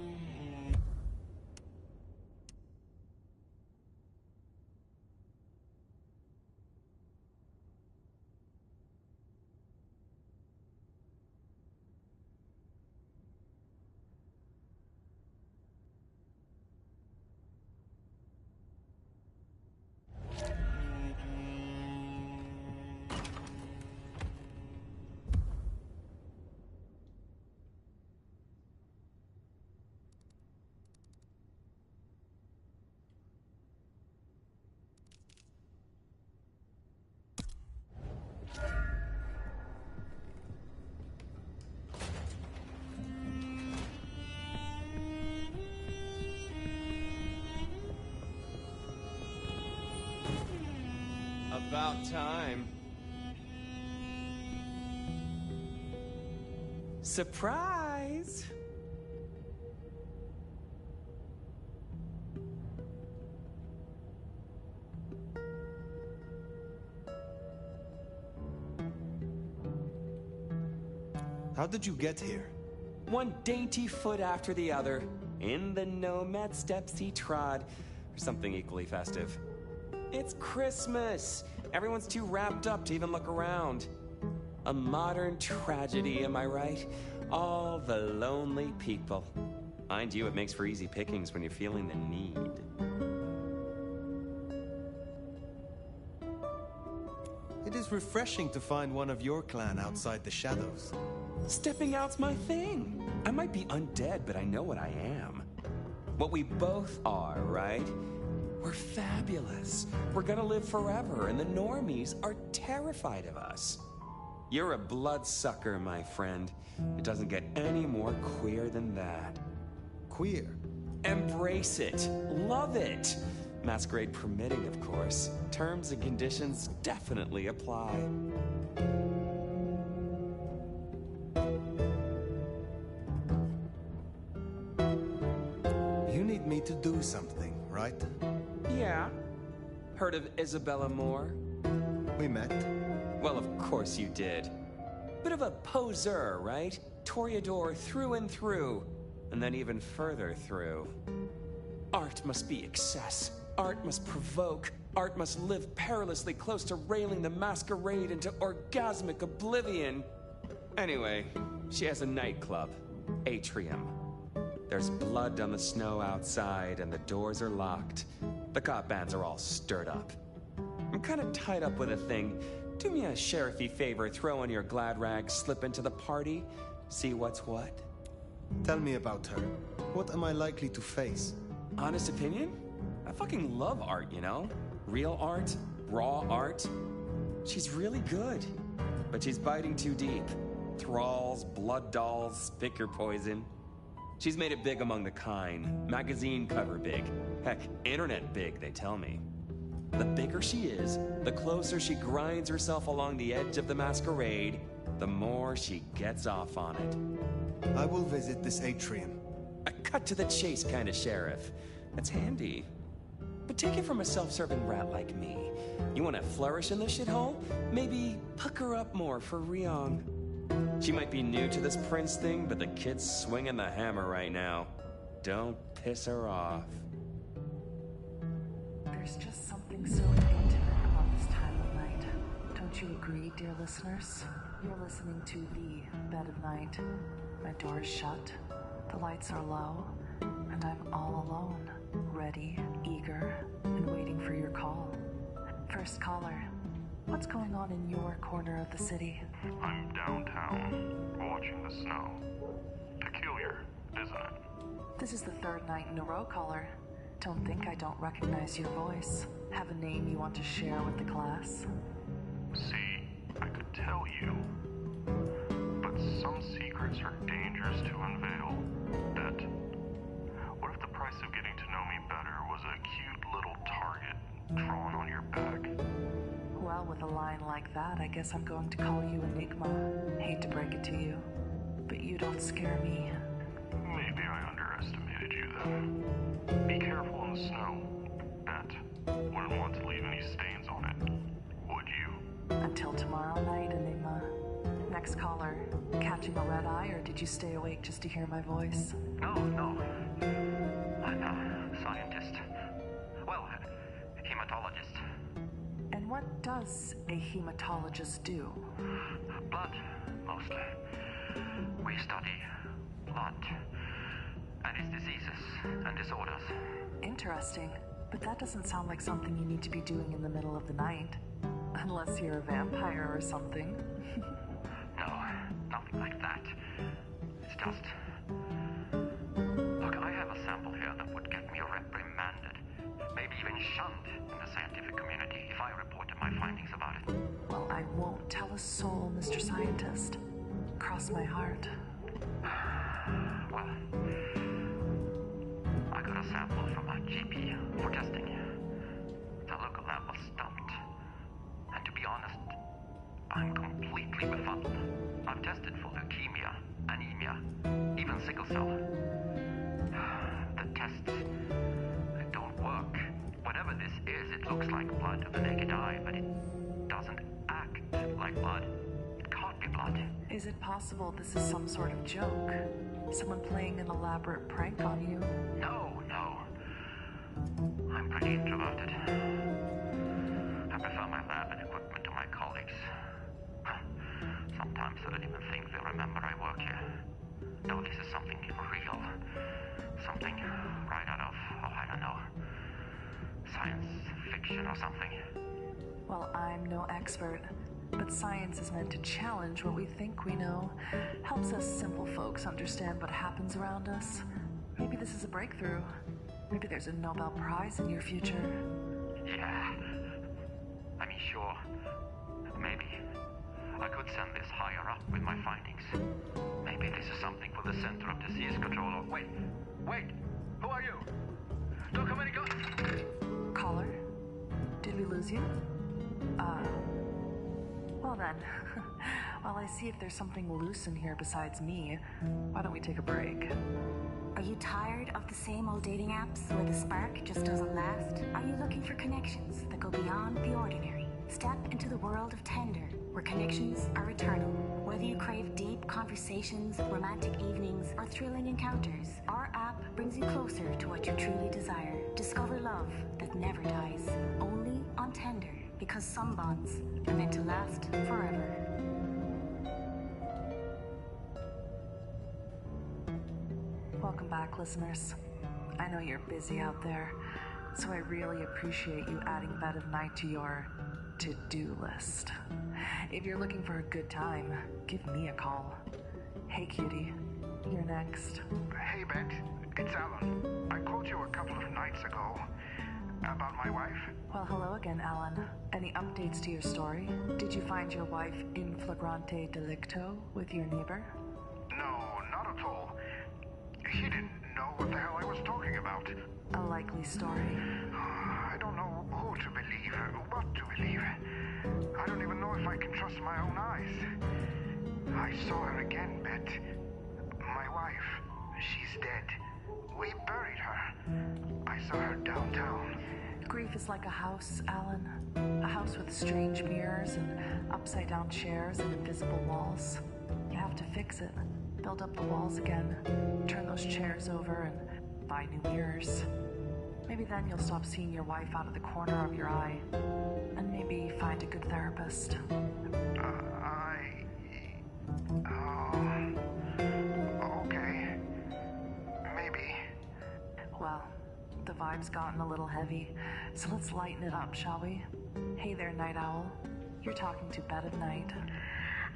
About time. Surprise! How did you get here? One dainty foot after the other, in the nomad steps he trod, or something equally festive. It's Christmas! Everyone's too wrapped up to even look around. A modern tragedy, am I right? All the lonely people. Mind you, it makes for easy pickings when you're feeling the need. It is refreshing to find one of your clan outside the shadows. Stepping out's my thing. I might be undead, but I know what I am. What we both are, right? We're fabulous. We're gonna live forever, and the normies are terrified of us. You're a bloodsucker, my friend. It doesn't get any more queer than that. Queer? Embrace it. Love it. Masquerade permitting, of course. Terms and conditions definitely apply. You need me to do something, right? Yeah. Heard of Isabella Moore? We met. Well, of course you did. Bit of a poseur, right? Toreador through and through, and then even further through. Art must be excess. Art must provoke. Art must live perilously close to railing the masquerade into orgasmic oblivion. Anyway, she has a nightclub, Atrium. There's blood on the snow outside, and the doors are locked. The cop bands are all stirred up. I'm kind of tied up with a thing. Do me a sheriffy favor, throw on your glad rags, slip into the party, see what's what. Tell me about her. What am I likely to face? Honest opinion? I fucking love art, you know? Real art, raw art. She's really good, but she's biting too deep. Thralls, blood dolls, pick your poison. She's made it big among the kind, magazine cover big. Heck, internet big, they tell me. The bigger she is, the closer she grinds herself along the edge of the masquerade, the more she gets off on it. I will visit this atrium. A cut to the chase kind of sheriff. That's handy. But take it from a self-serving rat like me. You want to flourish in this shithole? Maybe pucker up more for Ryong. She might be new to this prince thing, but the kid's swinging the hammer right now. Don't piss her off. There's just something so intimate about this time of night. Don't you agree, dear listeners? You're listening to The Bed of Night. My door is shut, the lights are low, and I'm all alone, ready, eager, and waiting for your call. First caller, what's going on in your corner of the city? I'm downtown, watching the snow. Peculiar, isn't it? This is the third night in a row, caller. Don't think I don't recognize your voice. Have a name you want to share with the class? See, I could tell you, but some secrets are dangerous to unveil. Bet. What if the price of getting to know me better was a cute little target drawn on your back? Well, with a line like that, I guess I'm going to call you Enigma. Hate to break it to you, but you don't scare me. Maybe I underestimated you then. Be careful in the snow. Bet. Wouldn't want to leave any stains on it. Would you? Until tomorrow night, Enigma. Next caller. Catching a red eye, or did you stay awake just to hear my voice? No. I'm a scientist. Well, a hematologist. And what does a hematologist do? Blood, mostly. We study blood and its diseases and disorders. Interesting, but that doesn't sound like something you need to be doing in the middle of the night. Unless you're a vampire or something. No, nothing like that. It's just... Look, I have a sample here that would get me reprimanded. Maybe even shunned in the scientific community if I reported my findings about it. Well, I won't tell a soul, Mr. Scientist. Cross my heart. Well, I got a sample from my GP for testing. The local lab was stumped. And to be honest, I'm completely befuddled. I've tested for leukemia, anemia, even sickle cell. The tests, they don't work. Whatever this is, it looks like blood to the naked eye, but it doesn't act like blood. It can't be blood. Is it possible this is some sort of joke? Someone playing an elaborate prank on you? No. I'm pretty introverted. I prefer my lab and equipment to my colleagues. Sometimes I don't even think they'll remember I work here. Though this is something real. Something right out of, I don't know, science fiction or something. Well, I'm no expert, but science is meant to challenge what we think we know. Helps us simple folks understand what happens around us. Maybe this is a breakthrough. Maybe there's a Nobel Prize in your future. Yeah. I mean, sure. Maybe. I could send this higher up with my findings. Maybe this is something for the Center of Disease Control. Or wait. Who are you? Don't come any Caller? Did we lose you? Well then. While I see if there's something loose in here besides me, why don't we take a break? Are you tired of the same old dating apps where the spark just doesn't last? Are you looking for connections that go beyond the ordinary? Step into the world of Tender, where connections are eternal. Whether you crave deep conversations, romantic evenings, or thrilling encounters, our app brings you closer to what you truly desire. Discover love that never dies, only on Tender, because some bonds are meant to last forever. Welcome back, listeners. I know you're busy out there, so I really appreciate you adding Bed of Night to your to-do list. If you're looking for a good time, give me a call. Hey, cutie. You're next. Hey, Bet. It's Alan. I called you a couple of nights ago. About my wife? Well, hello again, Alan. Any updates to your story? Did you find your wife in flagrante delicto with your neighbor? No, not at all. He didn't know what the hell I was talking about. A likely story. I don't know who to believe, what to believe. I don't even know if I can trust my own eyes. I saw her again, Bet. My wife. She's dead. We buried her. I saw her downtown. Grief is like a house, Alan. A house with strange mirrors and upside-down chairs and invisible walls. You have to fix it. Build up the walls again. Turn those chairs over and buy new mirrors. Maybe then you'll stop seeing your wife out of the corner of your eye. And maybe find a good therapist. Okay. Maybe. Well, the vibe's gotten a little heavy, so let's lighten it up, shall we? Hey there, Night Owl. You're talking to Bed of Night.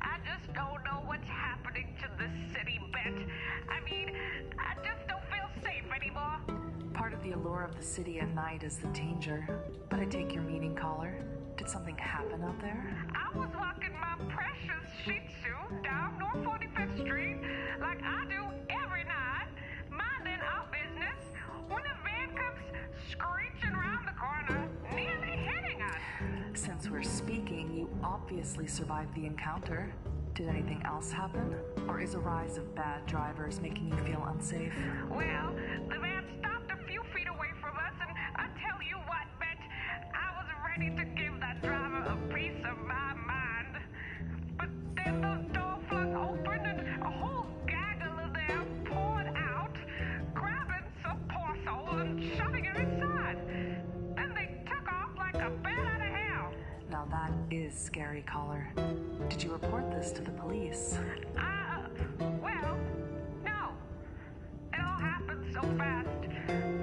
I just don't know what's happening to this city, Bet. I mean, I just don't feel safe anymore. Part of the allure of the city at night is the danger. But I take your meaning, caller. Did something happen out there? I was walking my precious Shih Tzu down North 45th Street like I do every night, minding our business, when a van comes screeching around the corner, nearly hitting us. Since we're speaking, you obviously survived the encounter. Did anything else happen? Or is a rise of bad drivers making you feel unsafe? Well, the van stopped a few feet away from us, and I tell you what, Bet, I was ready to give that driver a piece of my mind. But then the door flung open, and a whole gaggle of them poured out, grabbing some poor soul and shoving her inside. Then they took off like a bat out of hell. Now that is scary, caller. Did you report this to the police? Well, no. It all happened so fast.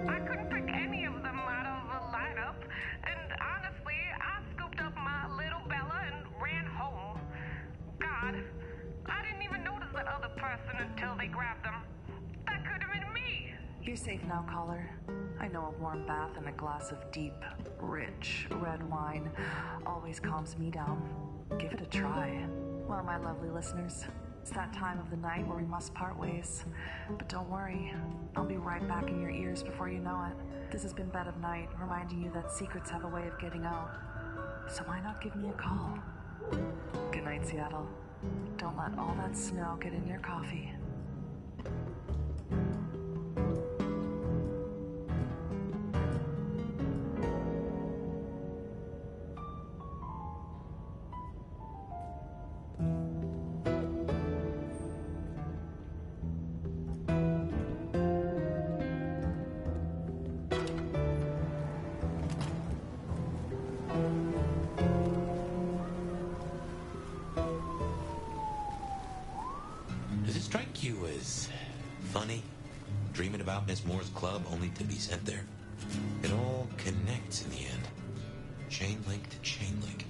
I couldn't pick any of them out of the lineup, and honestly, I scooped up my little Bella and ran home. God, I didn't even notice that other person until they grabbed them. That could have been me. You're safe now, caller. I know a warm bath and a glass of deep, rich red wine always calms me down. Give it a try. Well, my lovely listeners, it's that time of the night where we must part ways. But don't worry, I'll be right back in your ears before you know it. This has been Bed of Night, reminding you that secrets have a way of getting out. So why not give me a call? Good night, Seattle. Don't let all that snow get in your coffee. Does it strike you as funny? Dreaming about Miss Moore's club only to be sent there? It all connects in the end. Chain link to chain link.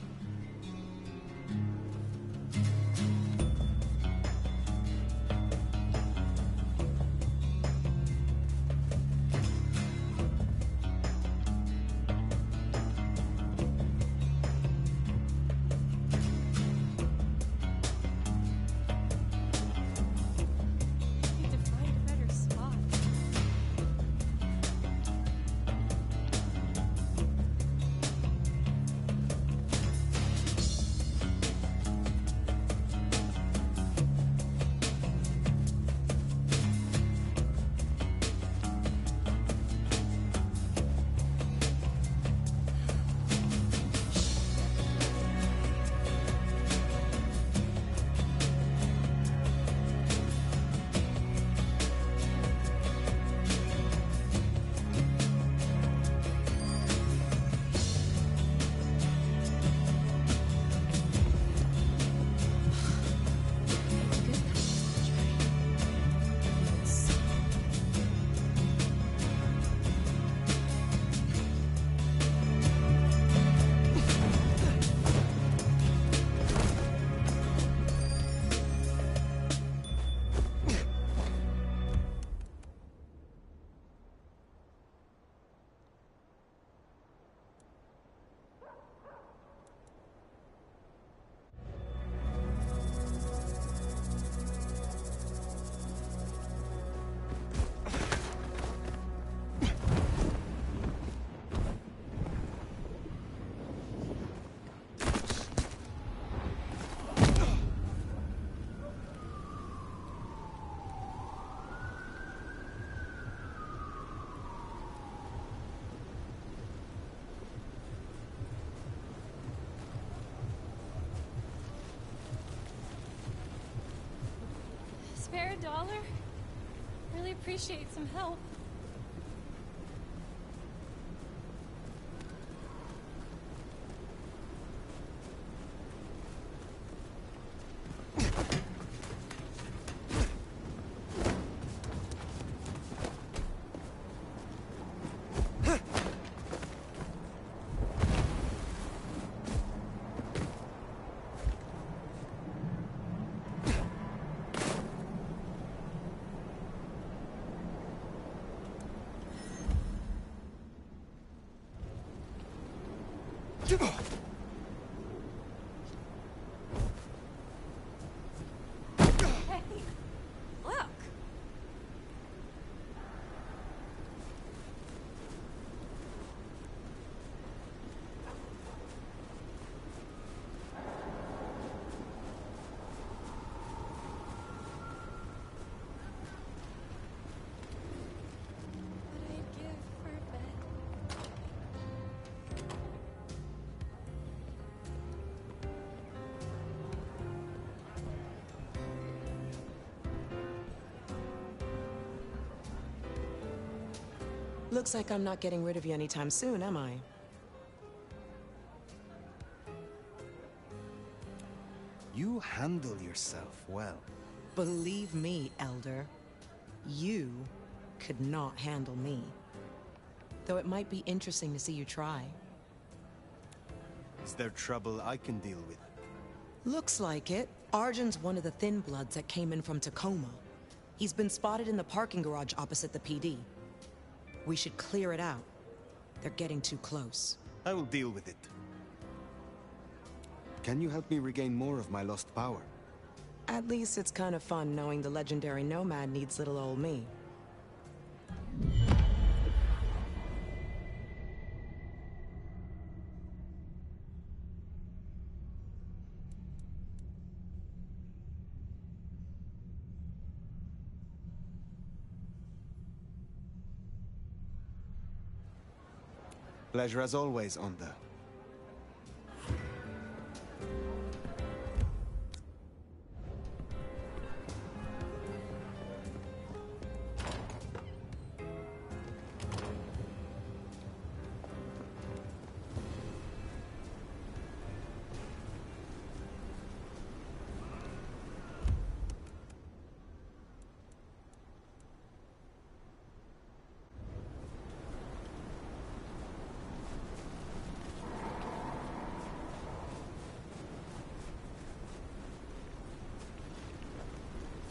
$1? Really appreciate some help. Looks like I'm not getting rid of you anytime soon, am I? You handle yourself well. Believe me, Elder, you could not handle me. Though it might be interesting to see you try. Is there trouble I can deal with? Looks like it. Archon's one of the Thin Bloods that came in from Tacoma. He's been spotted in the parking garage opposite the PD. We should clear it out. They're getting too close. I will deal with it. Can you help me regain more of my lost power? At least it's kind of fun knowing the legendary nomad needs little old me. Pleasure as always, Onda.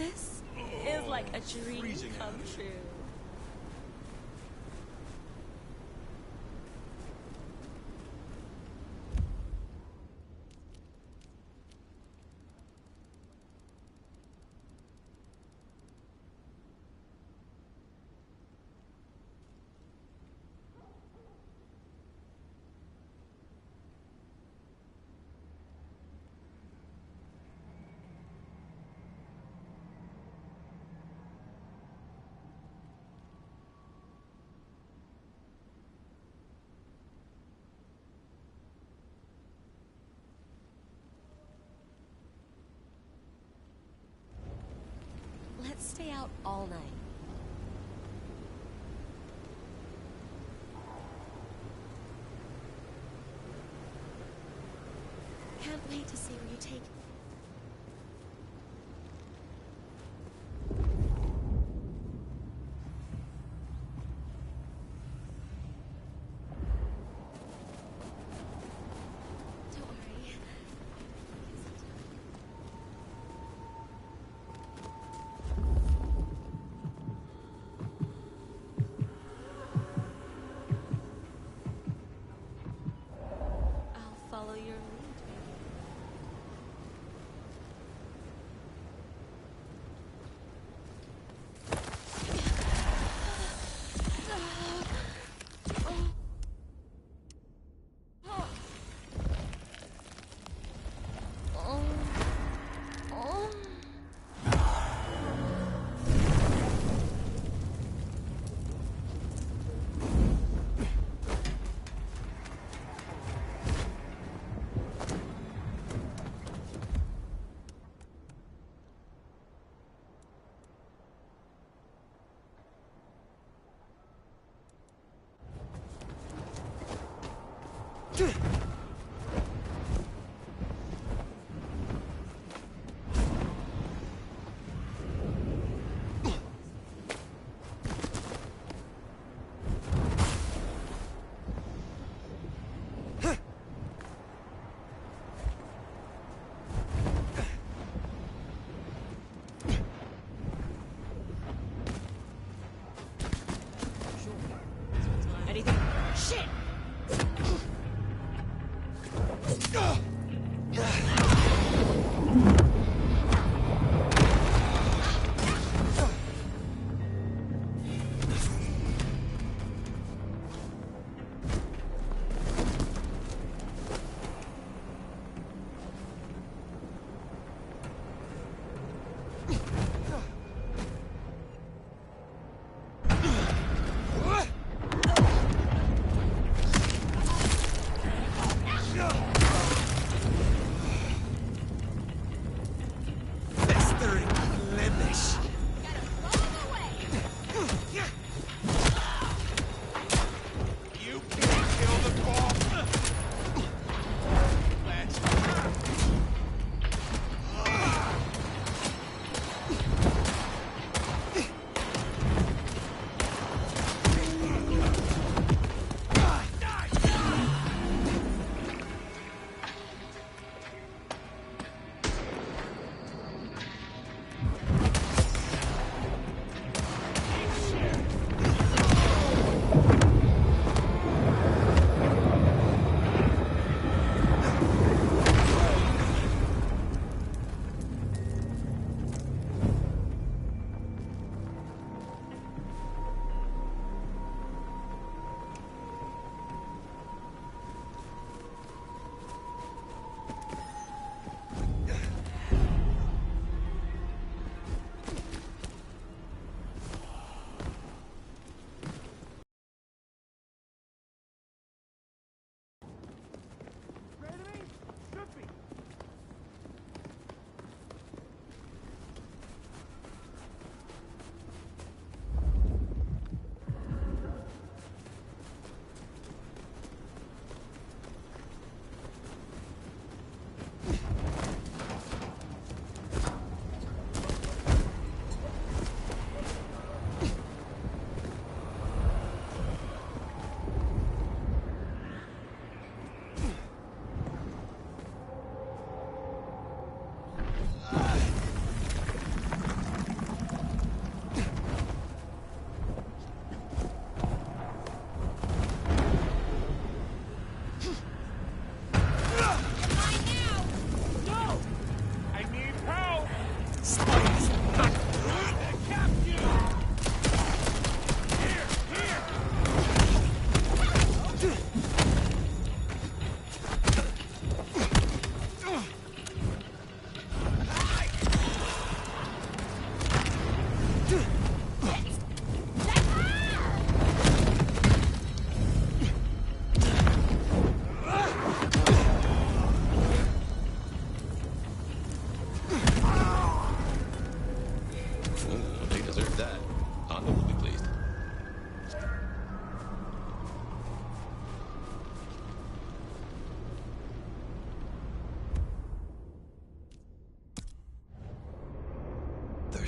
This is like a dream come true. Let's stay out all night. Can't wait to see where you take me. Follow your lead, baby.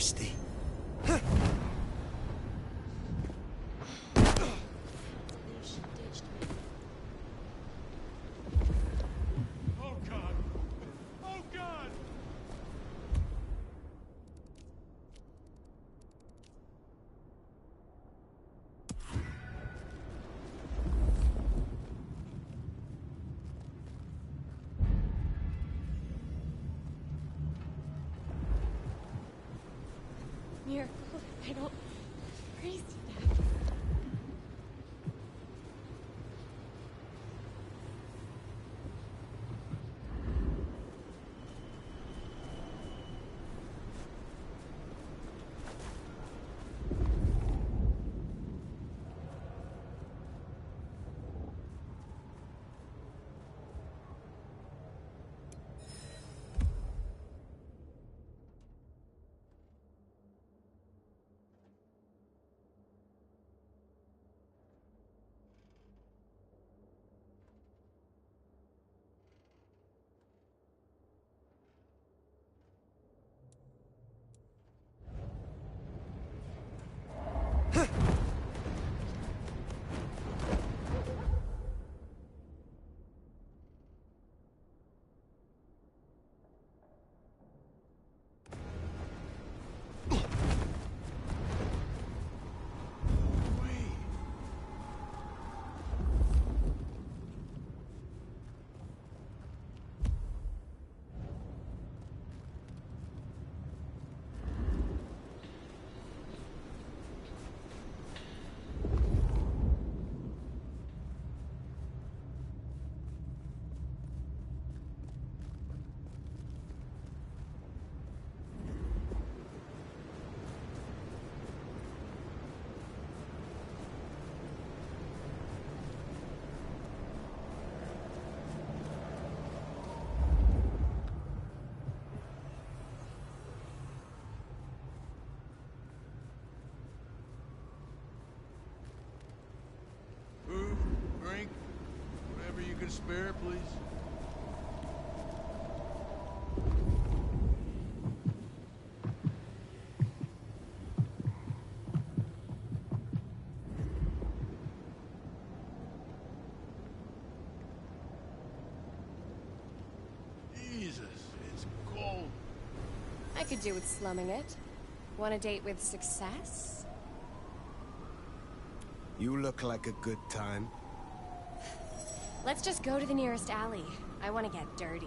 thirsty. Oh God! Oh God! Miracle, I don't praise you that. Food, drink, whatever you can spare, please. Jesus, it's cold. I could do with slumming it. Want a date with success? You look like a good time. Let's just go to the nearest alley. I want to get dirty.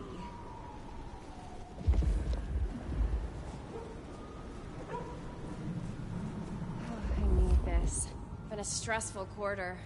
Oh, I need this. Been a stressful quarter.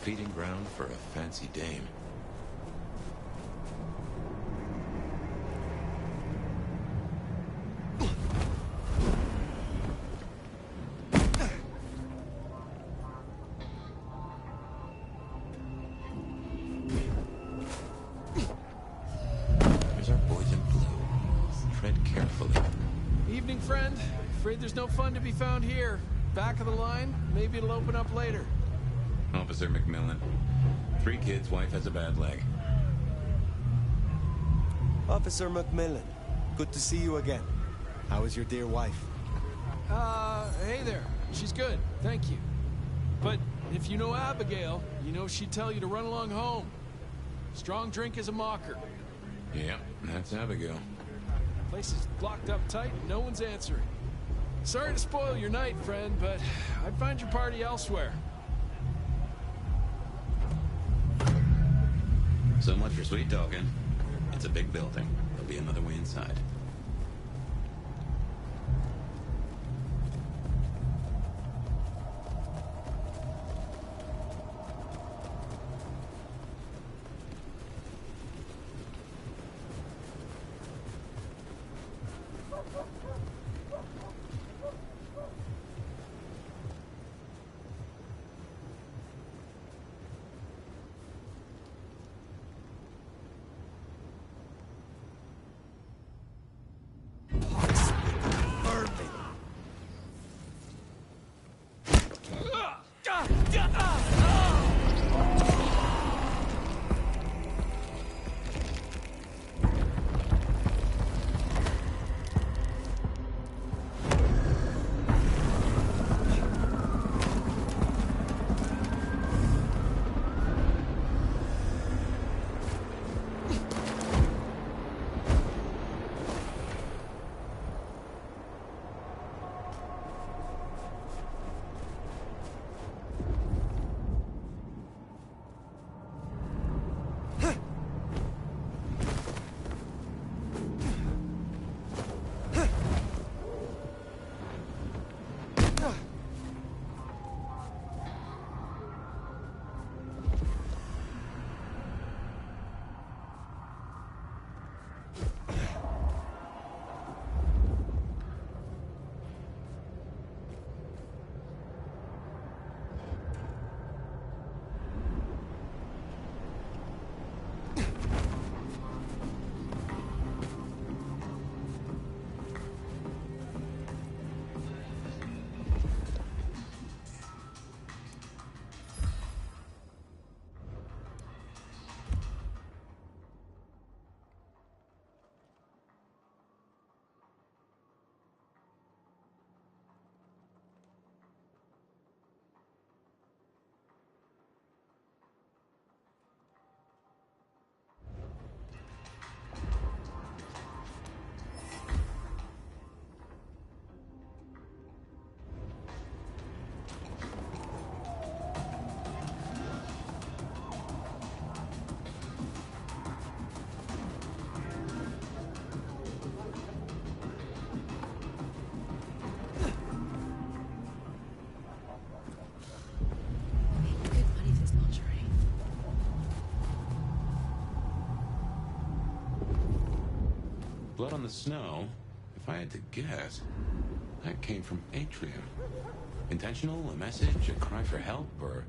Feeding ground for a fancy dame. Here's our boys in blue. Tread carefully. Evening, friend. Afraid there's no fun to be found here. Back of the line, maybe it'll open up later. Officer McMillan. 3 kids, wife has a bad leg. Officer McMillan, good to see you again. How is your dear wife? Hey there. She's good, thank you. But if you know Abigail, you know she'd tell you to run along home. Strong drink is a mocker. Yeah, that's Abigail. Place is locked up tight and no one's answering. Sorry to spoil your night, friend, but I'd find your party elsewhere. So much for sweet talking. It's a big building. There'll be another way inside. Blood on the snow, if I had to guess, that came from Atrium. Intentional, a message, a cry for help, or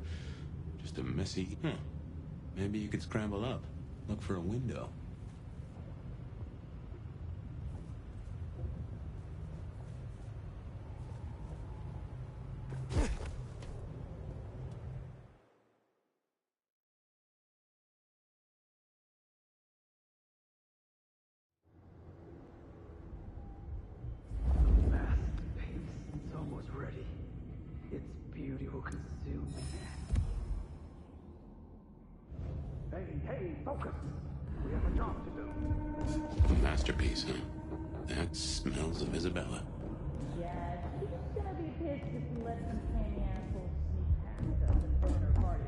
just a messy... Maybe you could scramble up, look for a window. Hey, focus! We have a job to do. A masterpiece, huh? That smells of Isabella. Yeah, she's gonna be pissed if we let some candy assholes sneak past us and burn her party.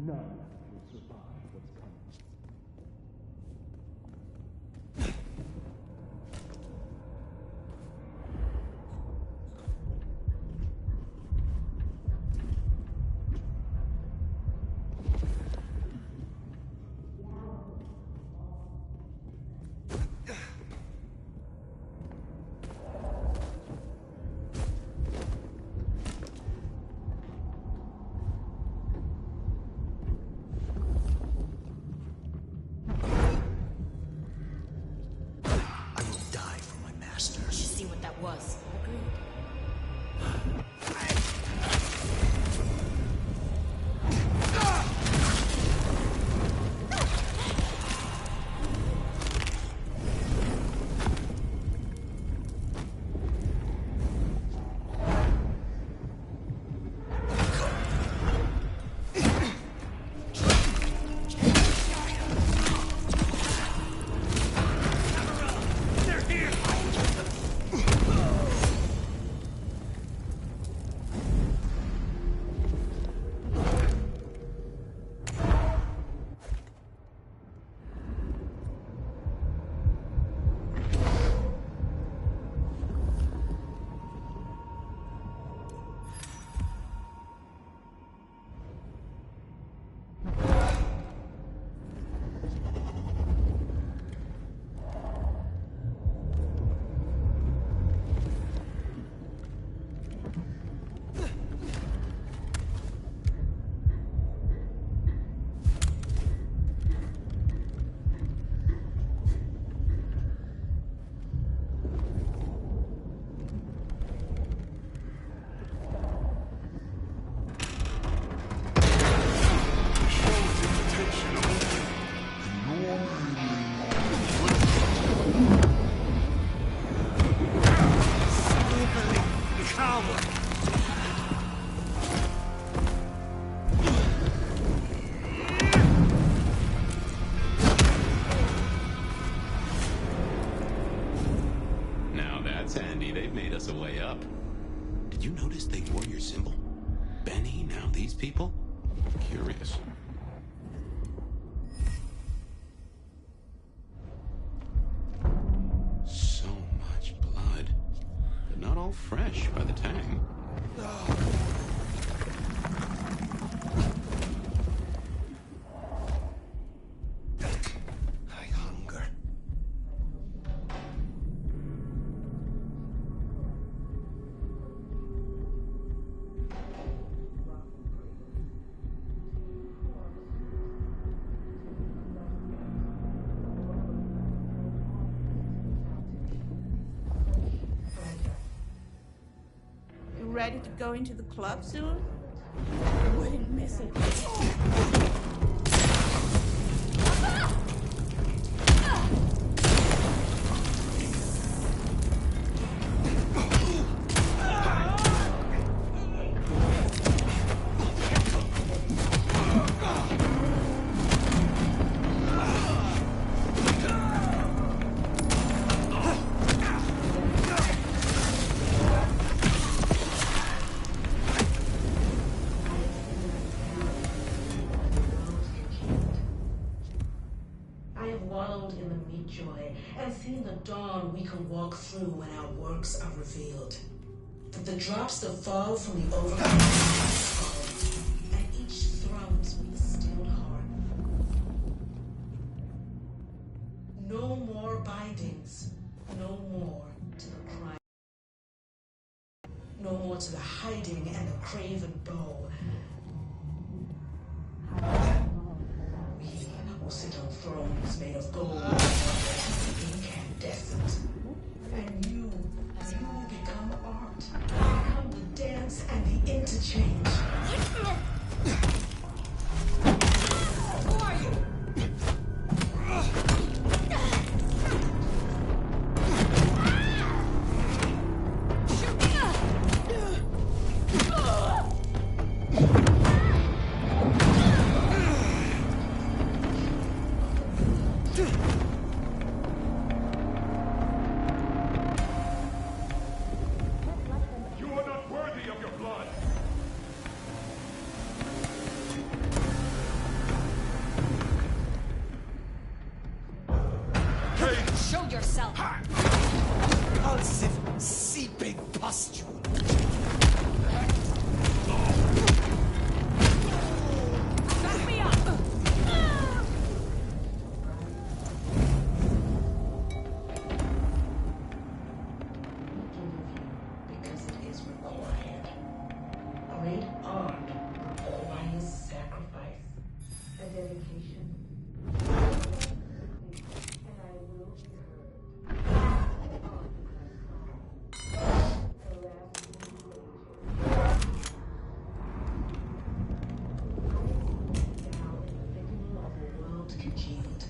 None will survive what's coming. Was. Agreed. That's handy. They've made us a way up. Did you notice they wore your symbol? Benny, now these people? Curious. So much blood. But not all fresh by the time. I hunger. You ready to go into the club soon? Wouldn't miss it. I have wallowed in the meat joy and seen the dawn we can walk through when our works are revealed. That the drops that fall from the overcast and each thrones with a stilled heart. No more bindings, no more to the crime. No more to the hiding and the craven bow. We will sit on thrones made of gold, incandescent. And you become art. Become the dance and the interchange. Who are you? Show yourself! Repulsive, seeping pustule. Back me up! Because it is required. Great art requires sacrifice and dedication. And I will be congealed.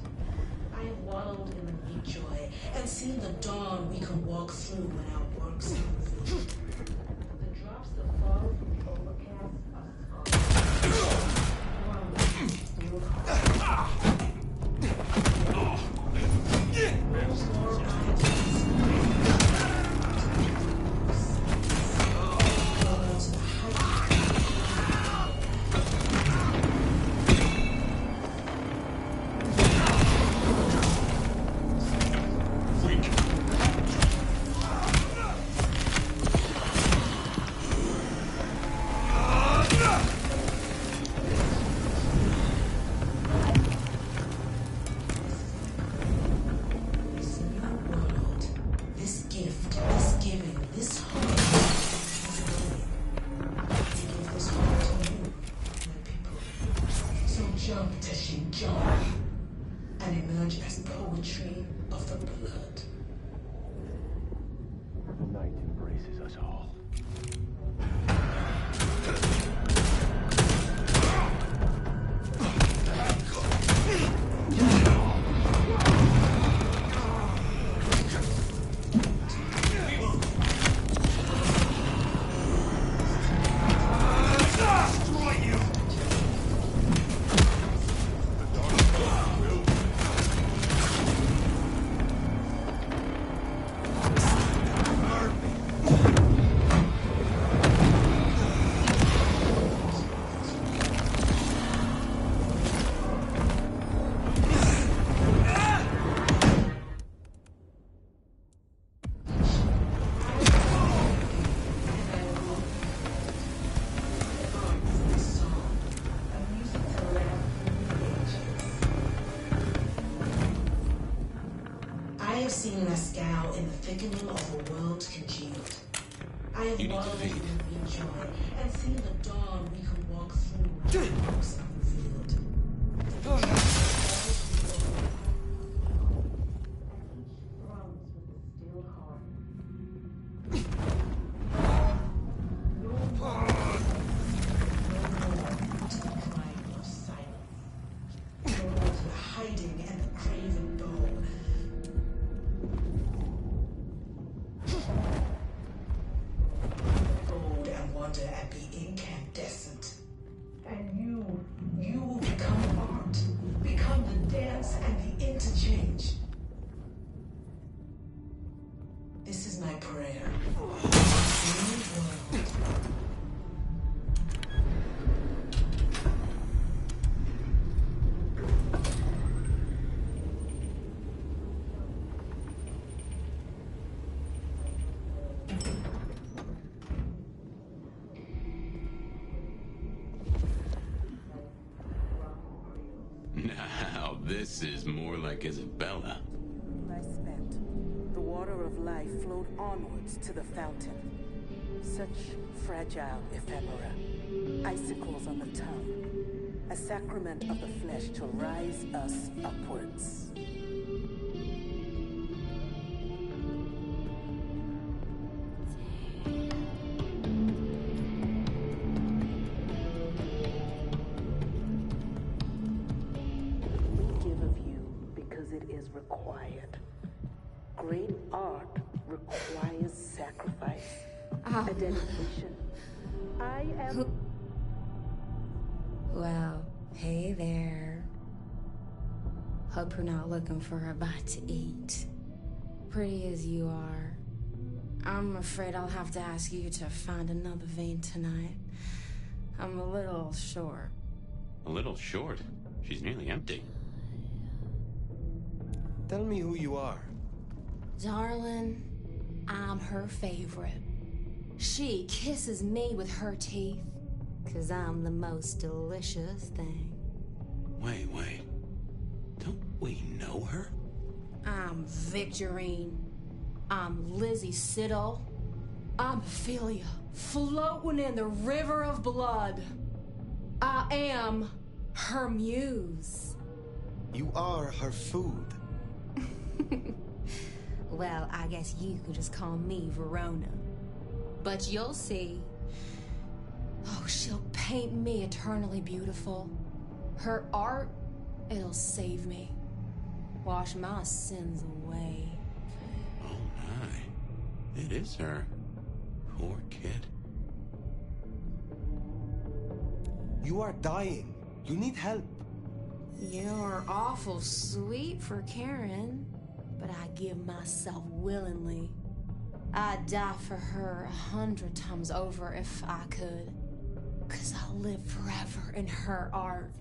I have wallowed in the meat joy and seen the dawn we can walk through when our works are revealed. The drops that fall from the overcast and emerge as poetry of the blood. The night embraces us all. seen Masquerade in the thickening of a world congealed. I have wallowed in the joy and seen the dawn we can walk through when our works are revealed. Hiding and the craven bow. Gold and wonder at the incandescent. And you will become art, become the dance and the interchange. This is my prayer. New world. Now, this is more like Isabella. I spent. The water of life flowed onwards to the fountain. Such fragile ephemera. Icicles on the tongue. A sacrament of the flesh to rise us upwards. Required. Great art requires sacrifice. Identification. I am. Well, hey there. Hope you're not looking for a bite to eat. Pretty as you are, I'm afraid I'll have to ask you to find another vein tonight. I'm a little short. A little short? She's nearly empty. Tell me who you are. Darling, I'm her favorite. She kisses me with her teeth, 'cause I'm the most delicious thing. Wait. Don't we know her? I'm Victorine. I'm Lizzie Siddle. I'm Ophelia, floating in the river of blood. I am her muse. You are her food. Well, I guess you could just call me Verona. But you'll see. Oh, she'll paint me eternally beautiful. Her art, it'll save me. Wash my sins away. Oh my. It is her. Poor kid. You are dying. You need help. You're awful sweet for Karen, but I give myself willingly. I'd die for her 100 times over if I could. 'Cause I'll live forever in her art.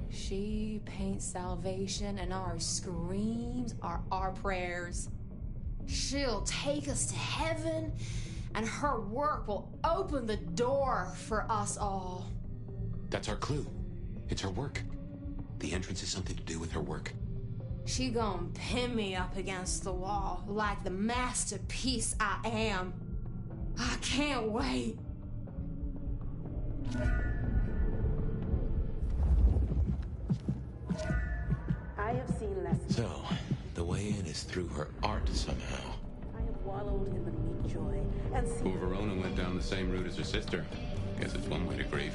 She paints salvation, and our screams are our prayers. She'll take us to heaven, and her work will open the door for us all. That's our clue. It's her work. The entrance has something to do with her work. She gon' pin me up against the wall like the masterpiece I am. I can't wait. I have seen lessons. So, the way in is through her art somehow. I have wallowed in the meat joy and seen. Well, Verona went down the same route as her sister. Guess it's one way to grieve.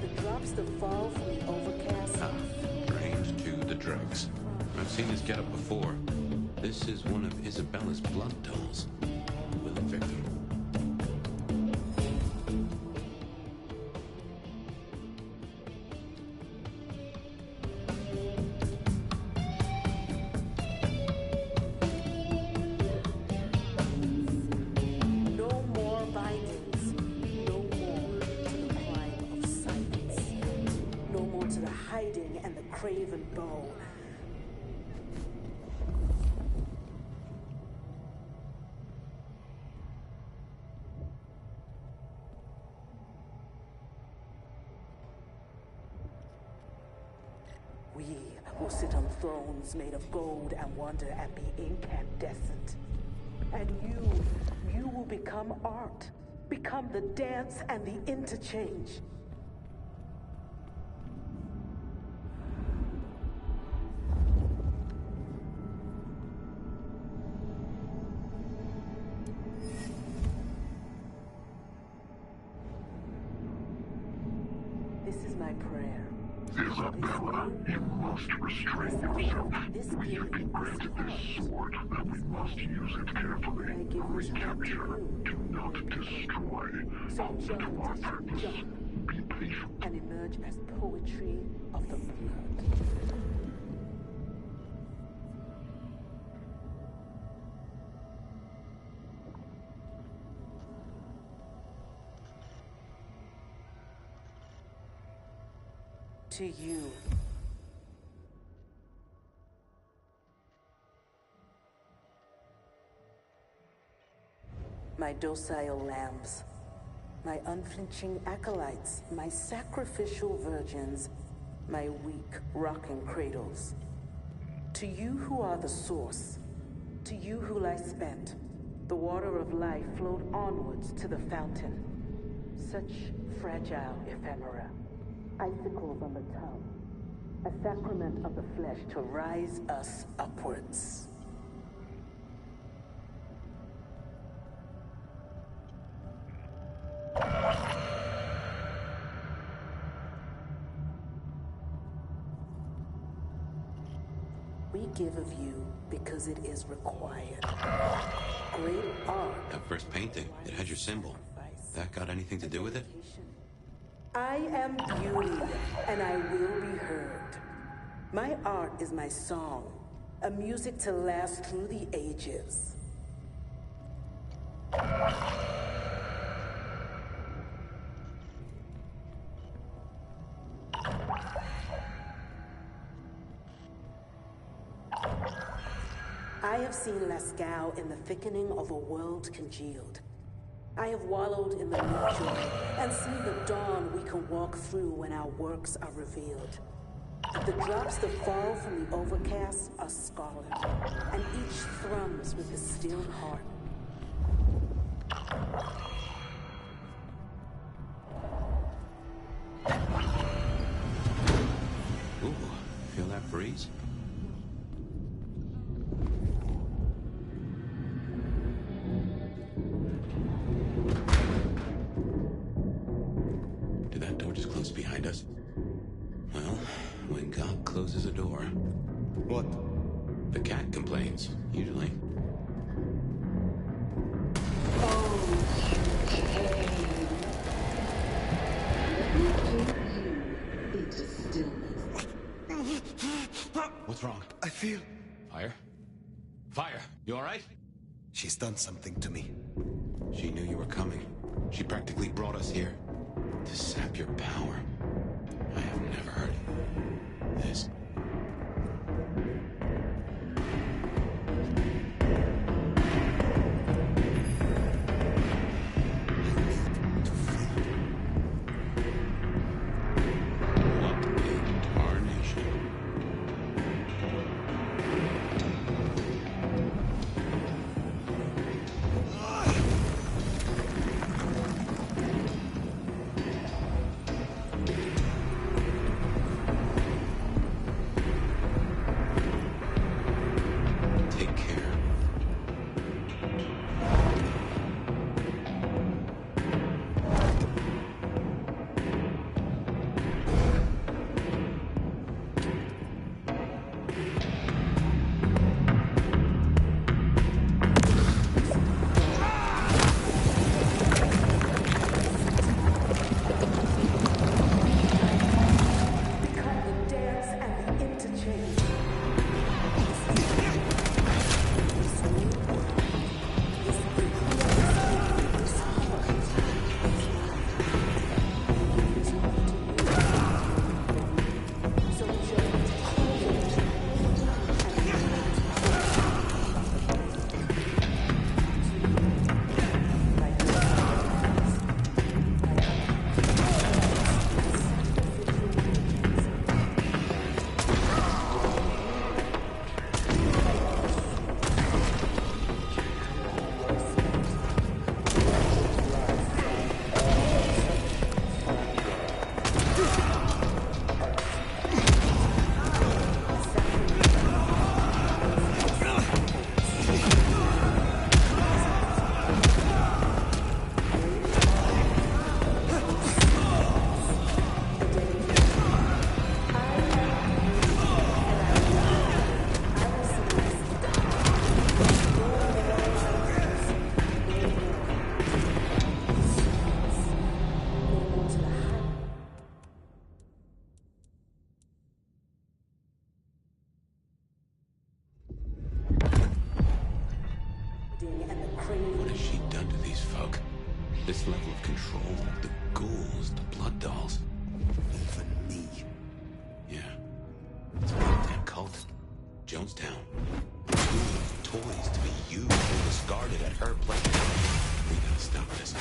The drops that fall from the overcast. Drained to the dregs. I've seen this getup before. This is one of Isabella's blood dolls. Will and Victor. No more bindings. No more to the crime of silence. No more to the hiding and the craven bow. We will sit on thrones made of gold and wonder at the incandescent. And you will become art. Become the dance and the interchange. This is my prayer. Isabella, you must restrain yourself. If you can grant this sword, then we must use it carefully. Recapture. Do not destroy. Hold to our purpose. Be patient. And emerge as poetry of the blood. To you. My docile lambs, my unflinching acolytes, my sacrificial virgins, my weak rocking cradles. To you who are the source, to you who lie spent, the water of life flowed onwards to the fountain. Such fragile ephemera. Icicles on the tongue, a sacrament of the flesh to rise us upwards. We give of you because it is required. Great art. That first painting, it had your symbol. That got anything to do with it? I am beauty, and I will be heard. My art is my song, a music to last through the ages. I have seen Lascaux in the thickening of a world congealed. I have wallowed in the joy and seen the dawn we can walk through when our works are revealed. The drops that fall from the overcast are scarlet, and each thrums with a stilled heart. Ooh, feel that breeze? Did that door just close behind us? Well, when God closes a door... What? The cat complains, usually. What's wrong? I feel... Fire? Fire! You alright? She's done something to me. She knew you were coming. She practically brought us here to sap your power. I have never heard this. This level of control, the ghouls, the blood dolls. Even me. Yeah. It's a damn cult. Jonestown. Toys to be used and discarded at her pleasure. We gotta stop this.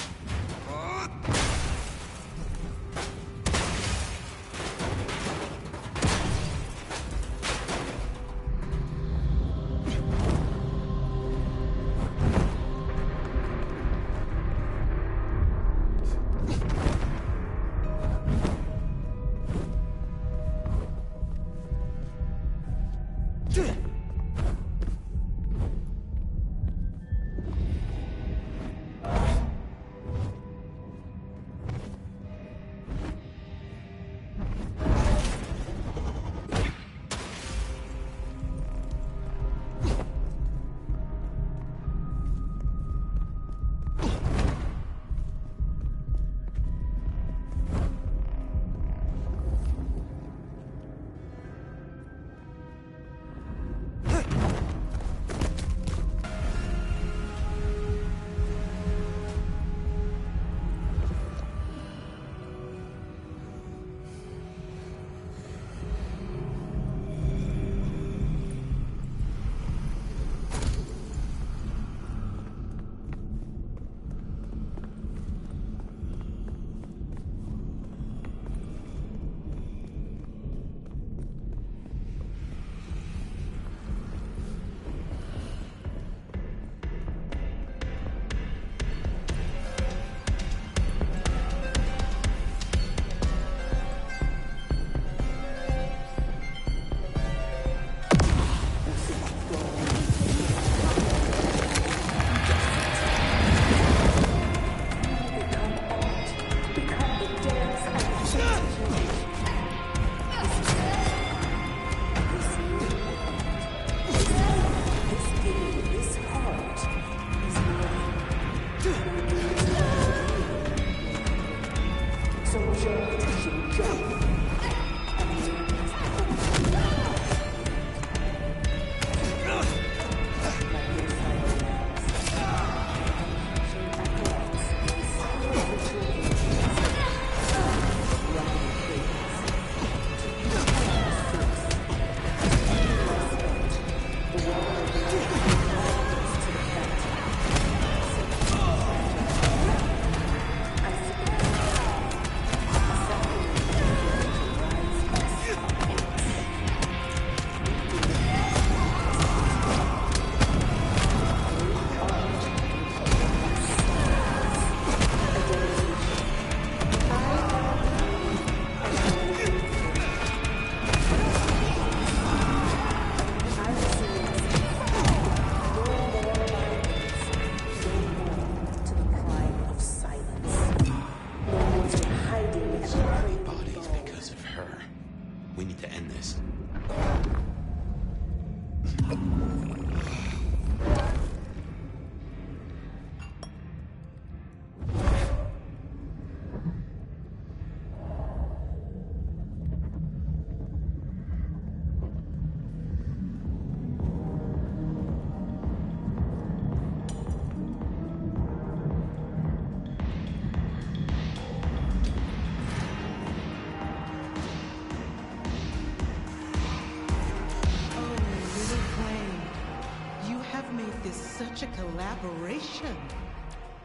Such a collaboration.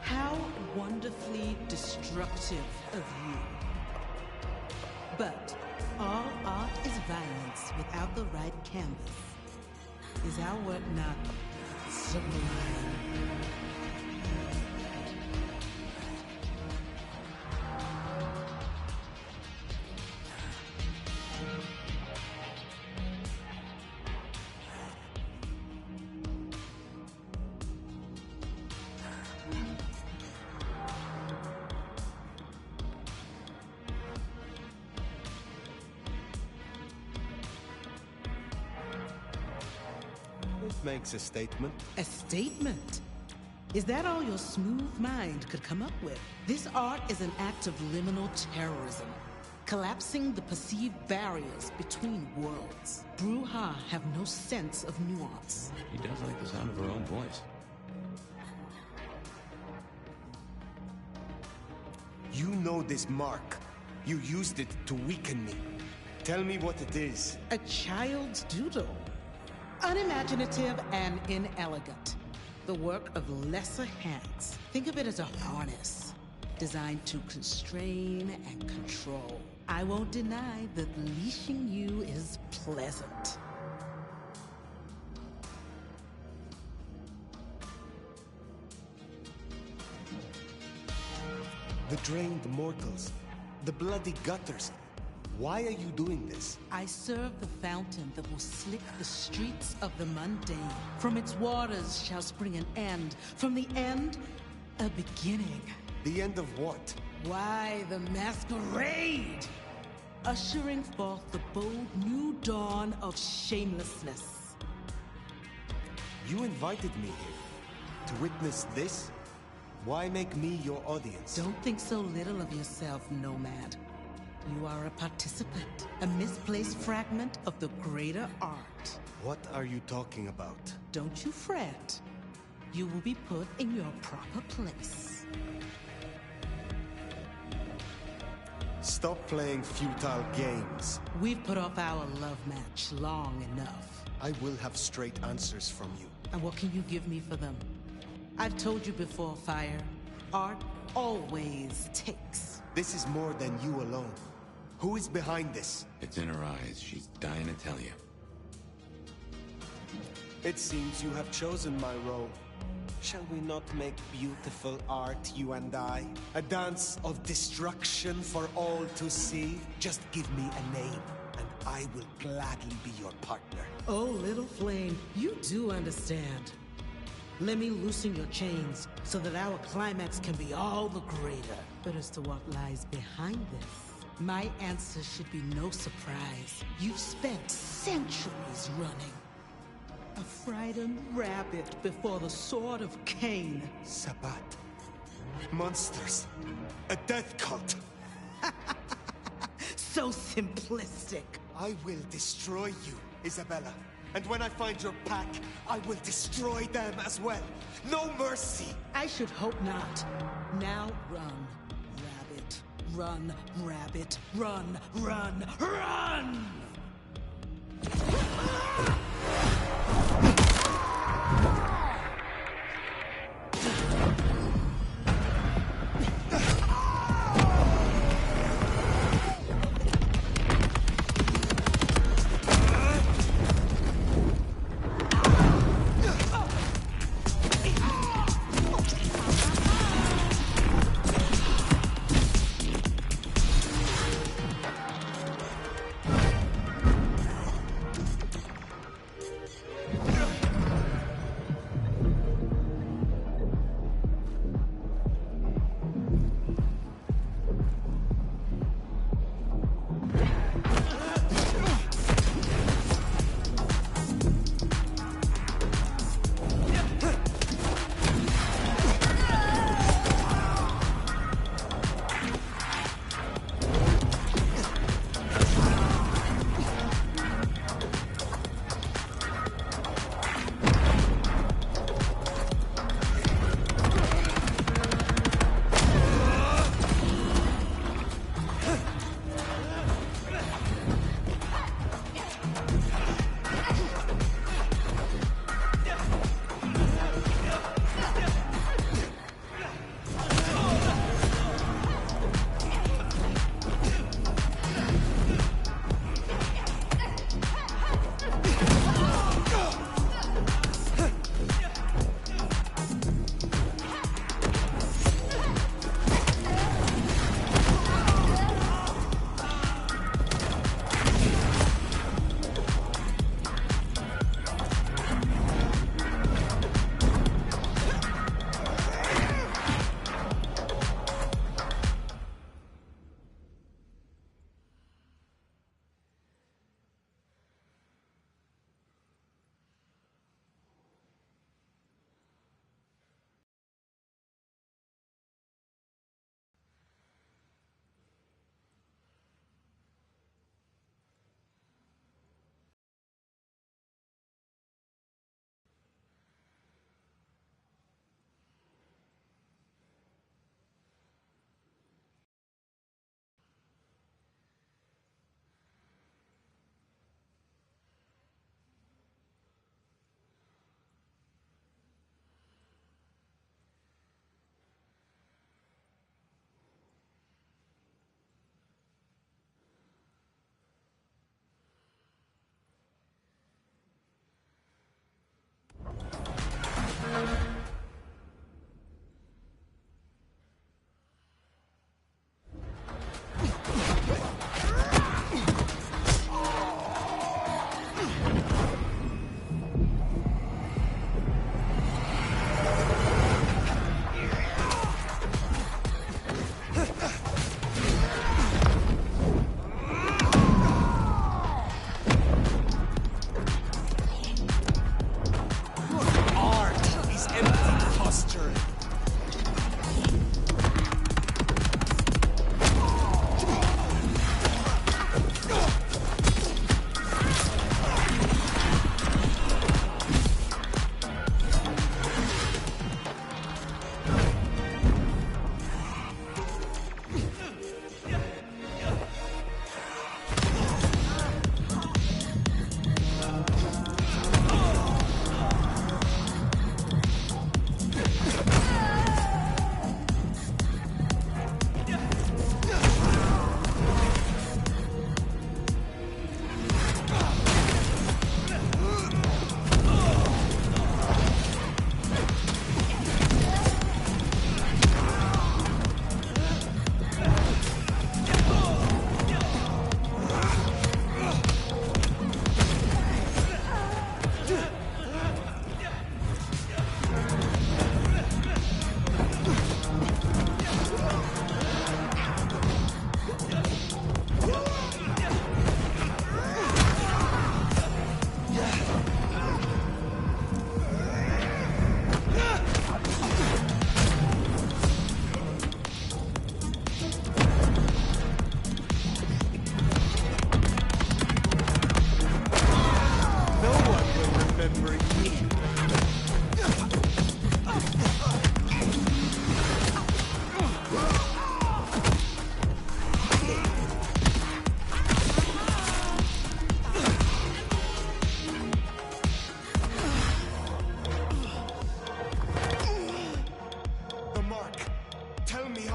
How wonderfully destructive of you. But all art is violence without the right canvas. Is our work not sublime? Makes a statement. A statement? Is that all your smooth mind could come up with? This art is an act of liminal terrorism, collapsing the perceived barriers between worlds. Bruja have no sense of nuance. She does like the sound of her own voice. know this mark. You used it to weaken me. Tell me what it is. A child's doodle. Unimaginative and inelegant. The work of lesser hands. Think of it as a harness, designed to constrain and control. I won't deny that leashing you is pleasant. The drained mortals. The bloody gutters. Why are you doing this? I serve the fountain that will slick the streets of the mundane. From its waters shall spring an end. From the end, a beginning. The end of what? Why, the Masquerade! Ushering forth the bold new dawn of shamelessness. You invited me here to witness this? Why make me your audience? Don't think so little of yourself, Nomad. You are a participant, a misplaced fragment of the greater art. What are you talking about? Don't you fret. You will be put in your proper place. Stop playing futile games. We've put off our love match long enough. I will have straight answers from you. And what can you give me for them? I've told you before, Fire. Art always takes. This is more than you alone. Who is behind this? It's in her eyes. She's dying to tell you. It seems you have chosen my role. Shall we not make beautiful art, you and I? A dance of destruction for all to see? Just give me a name, and I will gladly be your partner. Oh, little flame, you do understand. Let me loosen your chains, so that our climax can be all the greater. But as to what lies behind this, my answer should be no surprise. You've spent centuries running. A frightened rabbit before the sword of Cain. Sabbat. Monsters. A death cult. So simplistic. I will destroy you, Isabella. And when I find your pack, I will destroy them as well. No mercy! I should hope not. Now run, rabbit. Run, rabbit. Run, run, run!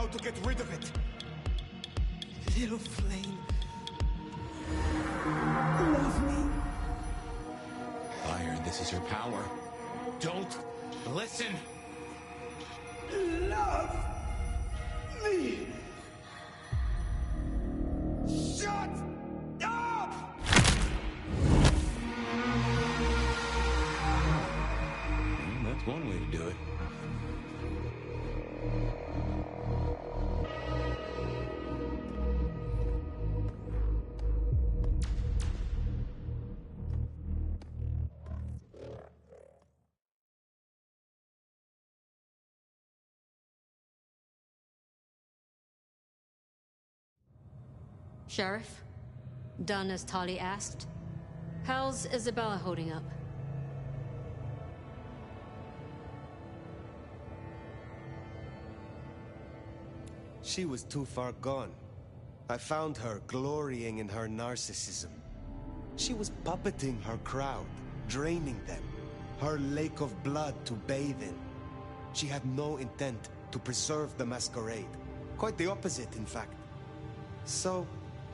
how to get rid of it. Little flame. Love me. Fire, this is her power. Don't listen! Love me! Shut up! Well, that's one way to do it. Sheriff? Done as Tali asked? How's Isabella holding up? She was too far gone. I found her glorying in her narcissism. She was puppeting her crowd, draining them. Her lake of blood to bathe in. She had no intent to preserve the Masquerade. Quite the opposite, in fact. So,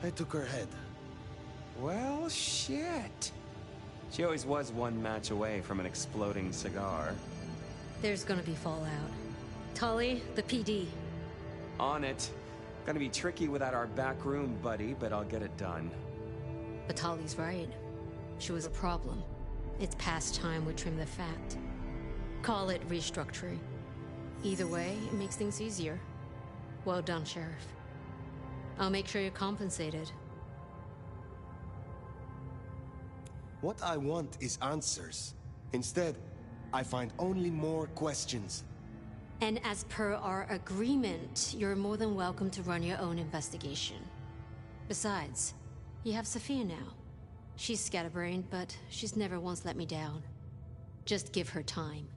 I took her head. Well, shit. She always was one match away from an exploding cigar. There's gonna be fallout. Tali, the PD. On it. Gonna be tricky without our back room, buddy, but I'll get it done. But Tali's right. She was a problem. It's past time we trim the fat. Call it restructuring. Either way, it makes things easier. Well done, Sheriff. I'll make sure you're compensated. What I want is answers. Instead, I find only more questions. And as per our agreement, you're more than welcome to run your own investigation. Besides, you have Sophia now. She's scatterbrained, but she's never once let me down. Just give her time.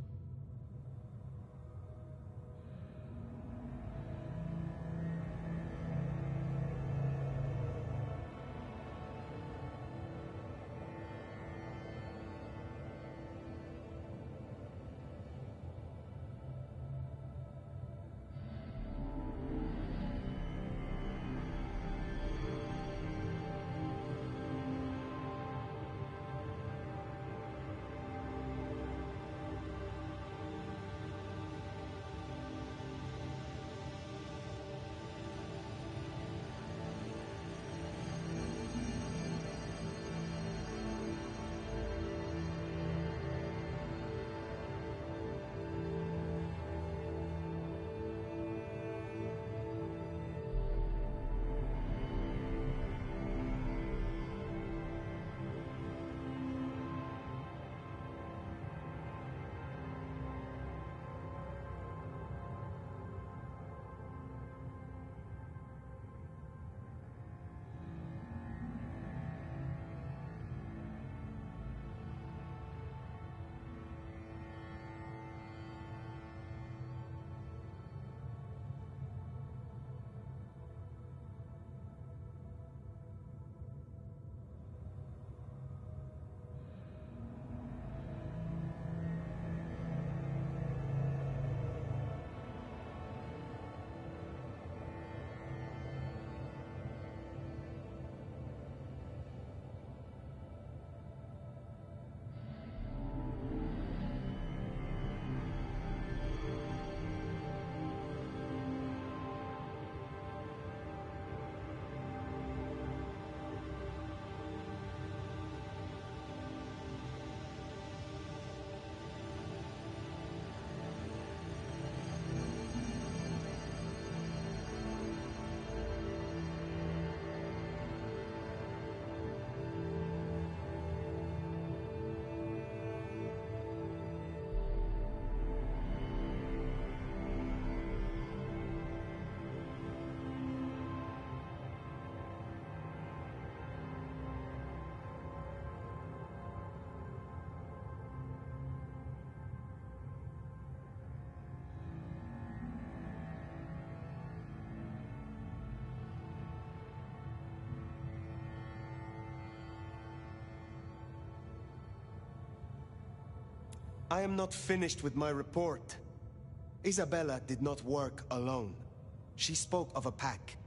I am not finished with my report. Isabella did not work alone. She spoke of a pack.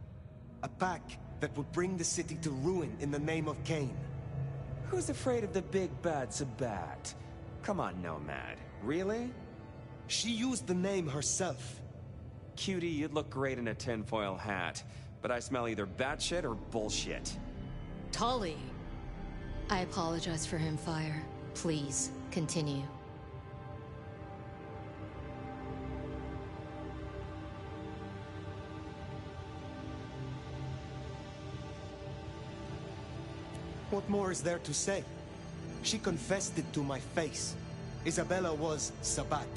A pack that would bring the city to ruin in the name of Cain. Who's afraid of the big bad Sabat? Come on, Nomad. Really? She used the name herself. Cutie, you'd look great in a tinfoil hat, but I smell either batshit or bullshit. Tali! I apologize for him, Fire. Please, continue. What more is there to say? She confessed it to my face. Isabella was Sabat.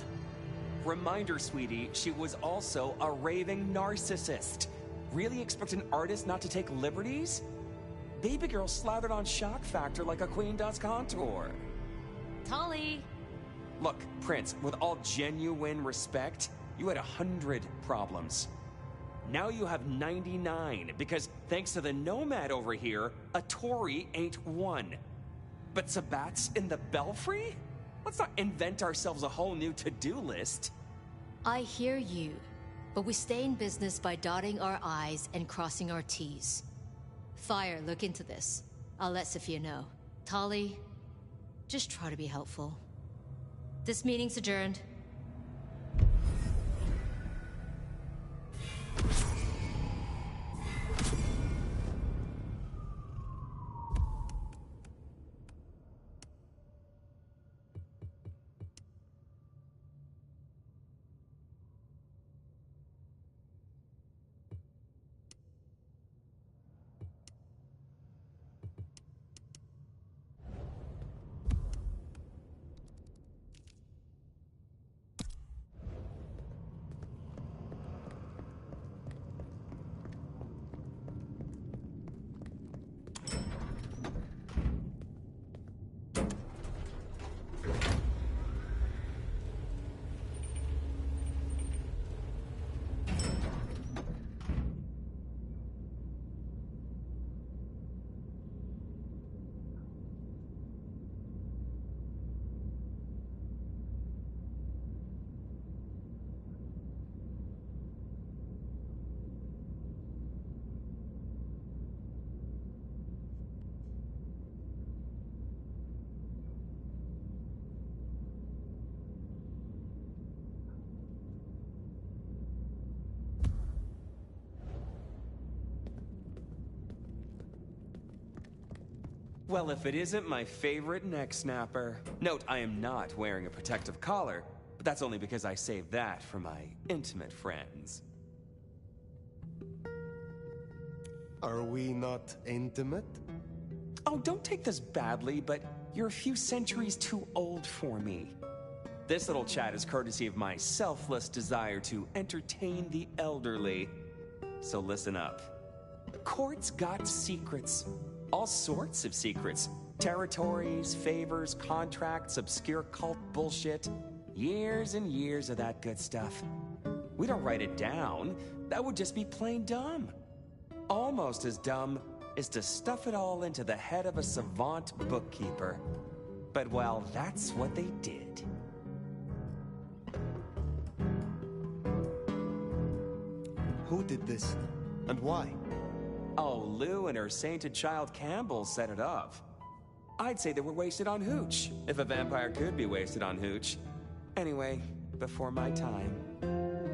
Reminder, sweetie, she was also a raving narcissist. Really expect an artist not to take liberties? Baby girl slathered on shock factor like a queen does contour. Tali! Look, Prince, with all genuine respect, you had 100 problems. Now you have 99, because thanks to the Nomad over here, a Tory ain't one. But Sabat's in the Belfry? Let's not invent ourselves a whole new to-do list. I hear you, but we stay in business by dotting our I's and crossing our T's. Fire, look into this. I'll let Sophia know. Tali, just try to be helpful. This meeting's adjourned. Well, if it isn't my favorite neck snapper. Note, I am not wearing a protective collar, but that's only because I saved that for my intimate friends. Are we not intimate? Oh, don't take this badly, but you're a few centuries too old for me. This little chat is courtesy of my selfless desire to entertain the elderly. So listen up. Court's got secrets. All sorts of secrets. Territories, favors, contracts, obscure cult bullshit. Years and years of that good stuff. We don't write it down. That would just be plain dumb. Almost as dumb is to stuff it all into the head of a savant bookkeeper. But well, that's what they did. Who did this? And why? Oh, Lou and her sainted child Campbell set it up. I'd say they were wasted on hooch, if a vampire could be wasted on hooch. Anyway, before my time.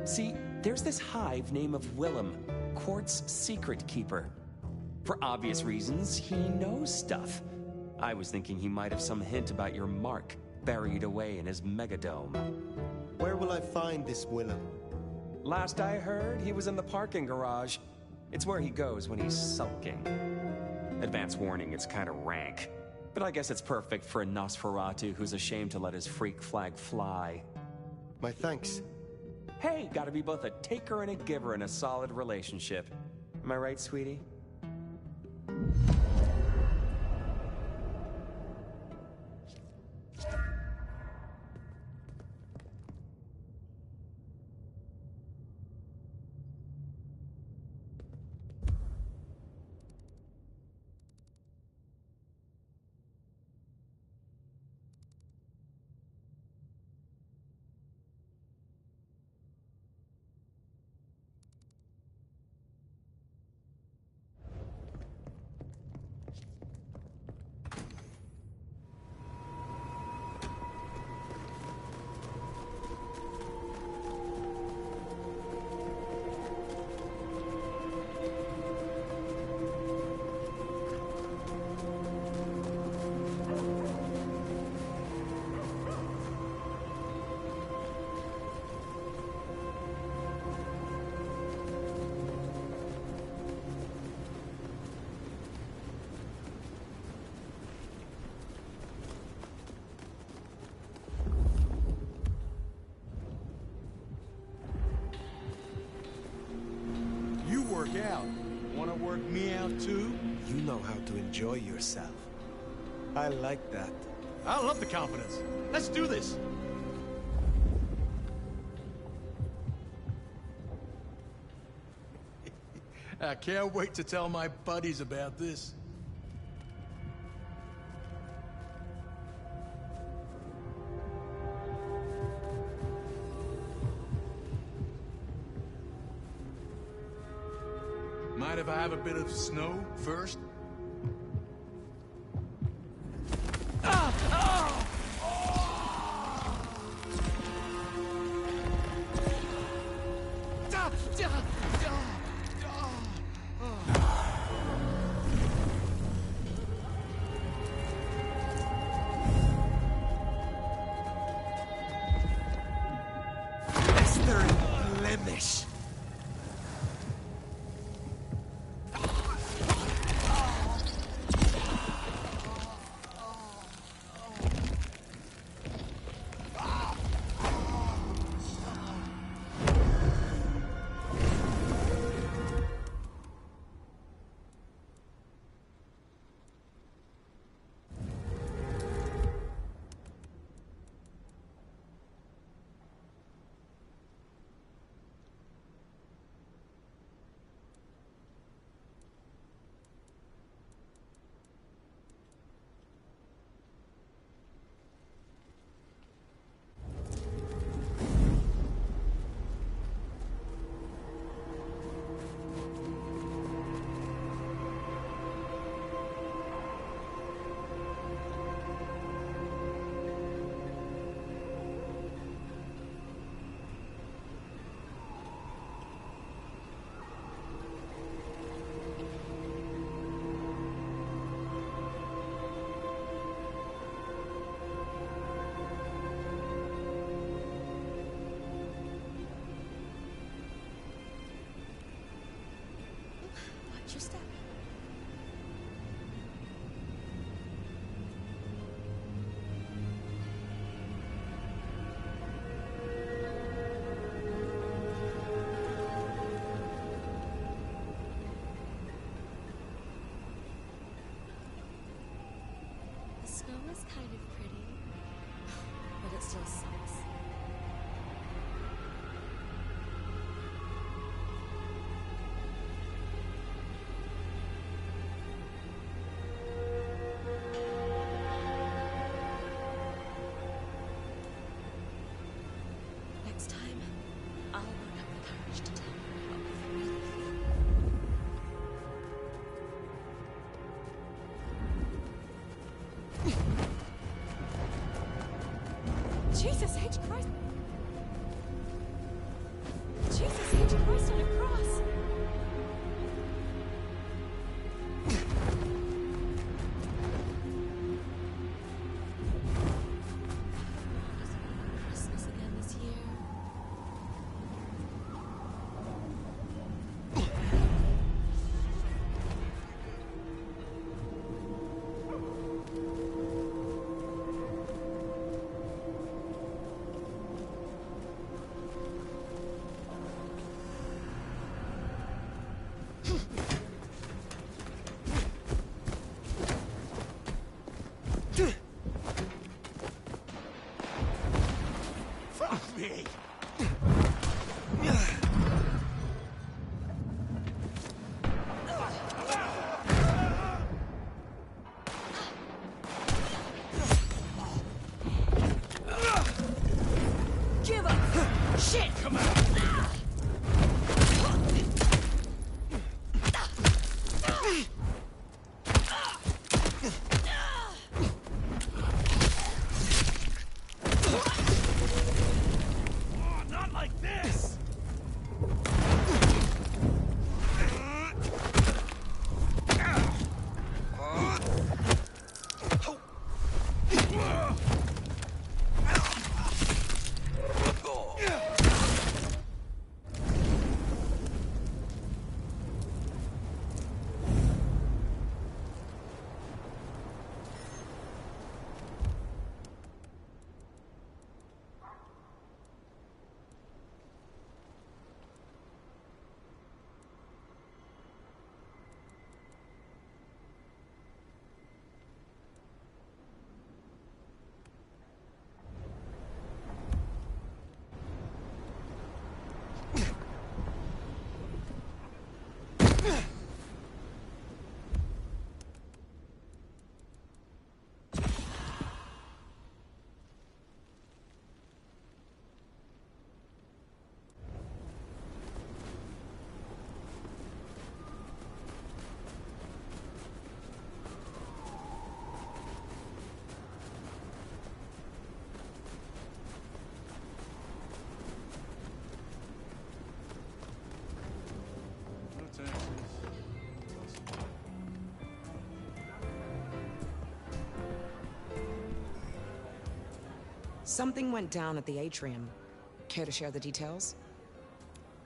See, there's this hive named of Willem, Court's secret keeper. For obvious reasons, he knows stuff. I was thinking he might have some hint about your mark, buried away in his megadome. Where will I find this Willem? Last I heard, he was in the parking garage. It's where he goes when he's sulking. Advance warning, it's kind of rank. But I guess it's perfect for a Nosferatu who's ashamed to let his freak flag fly. My thanks. Hey, gotta be both a taker and a giver in a solid relationship. Am I right, sweetie? work out. Wanna work me out too? You know how to enjoy yourself. I like that. I love the confidence. Let's do this. I can't wait to tell my buddies about this. Mind if I have a bit of snow first? Blemish. Watch your step. The snow is kind of pretty, but it still sucks. Next time, I'll work up the courage to tell her how I really feel. Jesus! Something went down at the atrium. Care to share the details?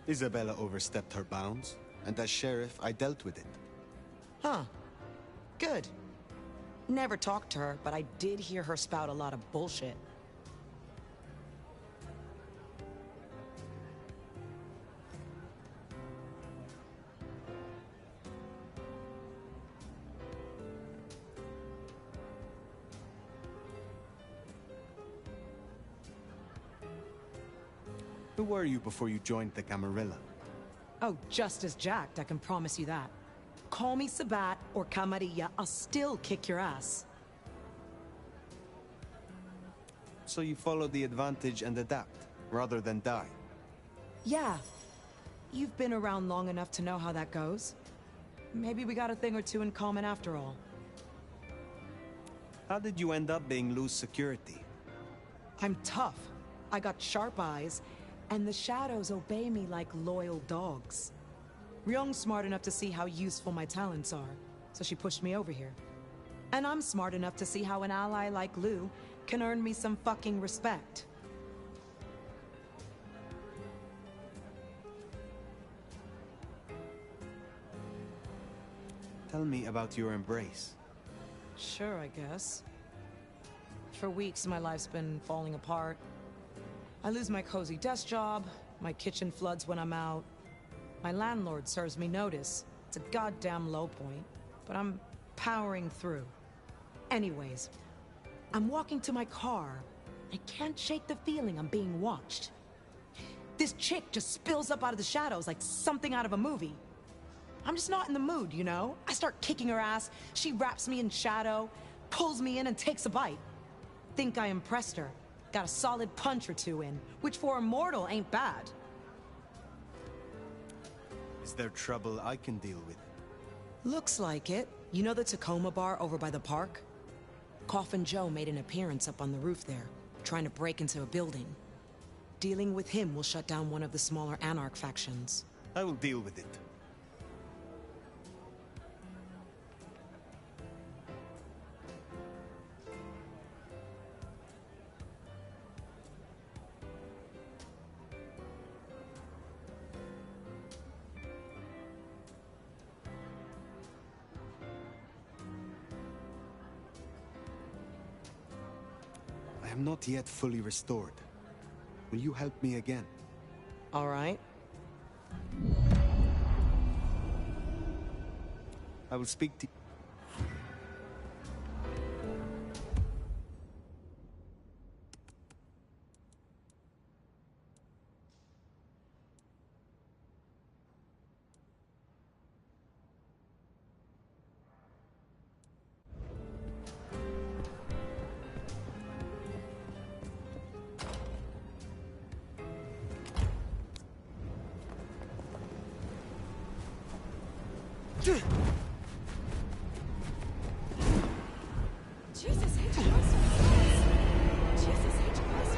Isabella overstepped her bounds, and as sheriff, I dealt with it. Huh. Good. Never talked to her, but I did hear her spout a lot of bullshit. Who were you before you joined the Camarilla? Oh, just as jacked, I can promise you that. Call me Sabat or Camarilla, I'll still kick your ass. So you follow the advantage and adapt, rather than die? Yeah. You've been around long enough to know how that goes. Maybe we got a thing or two in common after all. How did you end up being loose security? I'm tough. I got sharp eyes, and the shadows obey me like loyal dogs. Ryung's smart enough to see how useful my talents are, so she pushed me over here. And I'm smart enough to see how an ally like Lou can earn me some fucking respect. Tell me about your embrace. Sure, I guess. For weeks, my life's been falling apart. I lose my cozy desk job, my kitchen floods when I'm out. My landlord serves me notice. It's a goddamn low point, but I'm powering through. Anyways, I'm walking to my car. I can't shake the feeling I'm being watched. This chick just spills up out of the shadows like something out of a movie. I'm just not in the mood, you know? I start kicking her ass, she wraps me in shadow, pulls me in and takes a bite. Think I impressed her. Got a solid punch or two in, which for a mortal ain't bad. Is there trouble I can deal with? Looks like it. You know the Tacoma bar over by the park? Coffin Joe made an appearance up on the roof there, trying to break into a building. Dealing with him will shut down one of the smaller Anarch factions. I will deal with it. I am not yet fully restored. Will you help me again? All right. I will speak to... Jesus H. Christ. Jesus H. Christ.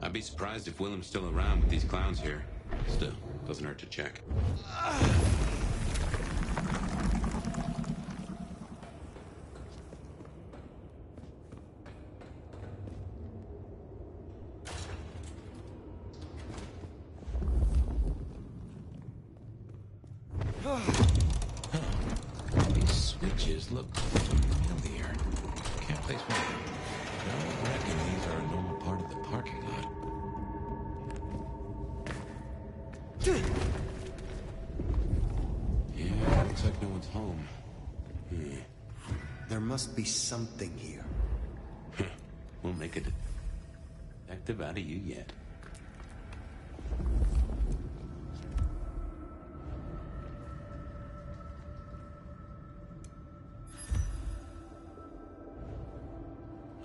I'd be surprised if Willem's still around with these clowns here. Still, doesn't hurt to check. These switches look familiar. Can't place one. Don't reckon these are a normal part of the parking lot. Yeah, looks like no one's home. There must be something here. We'll make a detective out of you yet.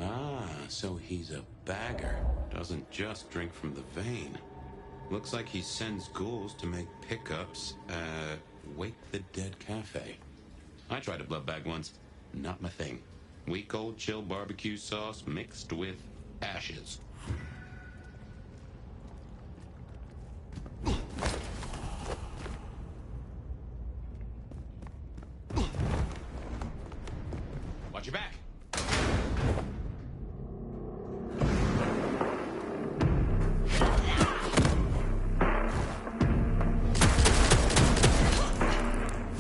Ah, so he's a bagger. Doesn't just drink from the vein. Looks like he sends ghouls to make pickups at Wake the Dead Cafe. I tried a blood bag once. Not my thing. Week old chill barbecue sauce mixed with ashes. Watch your back.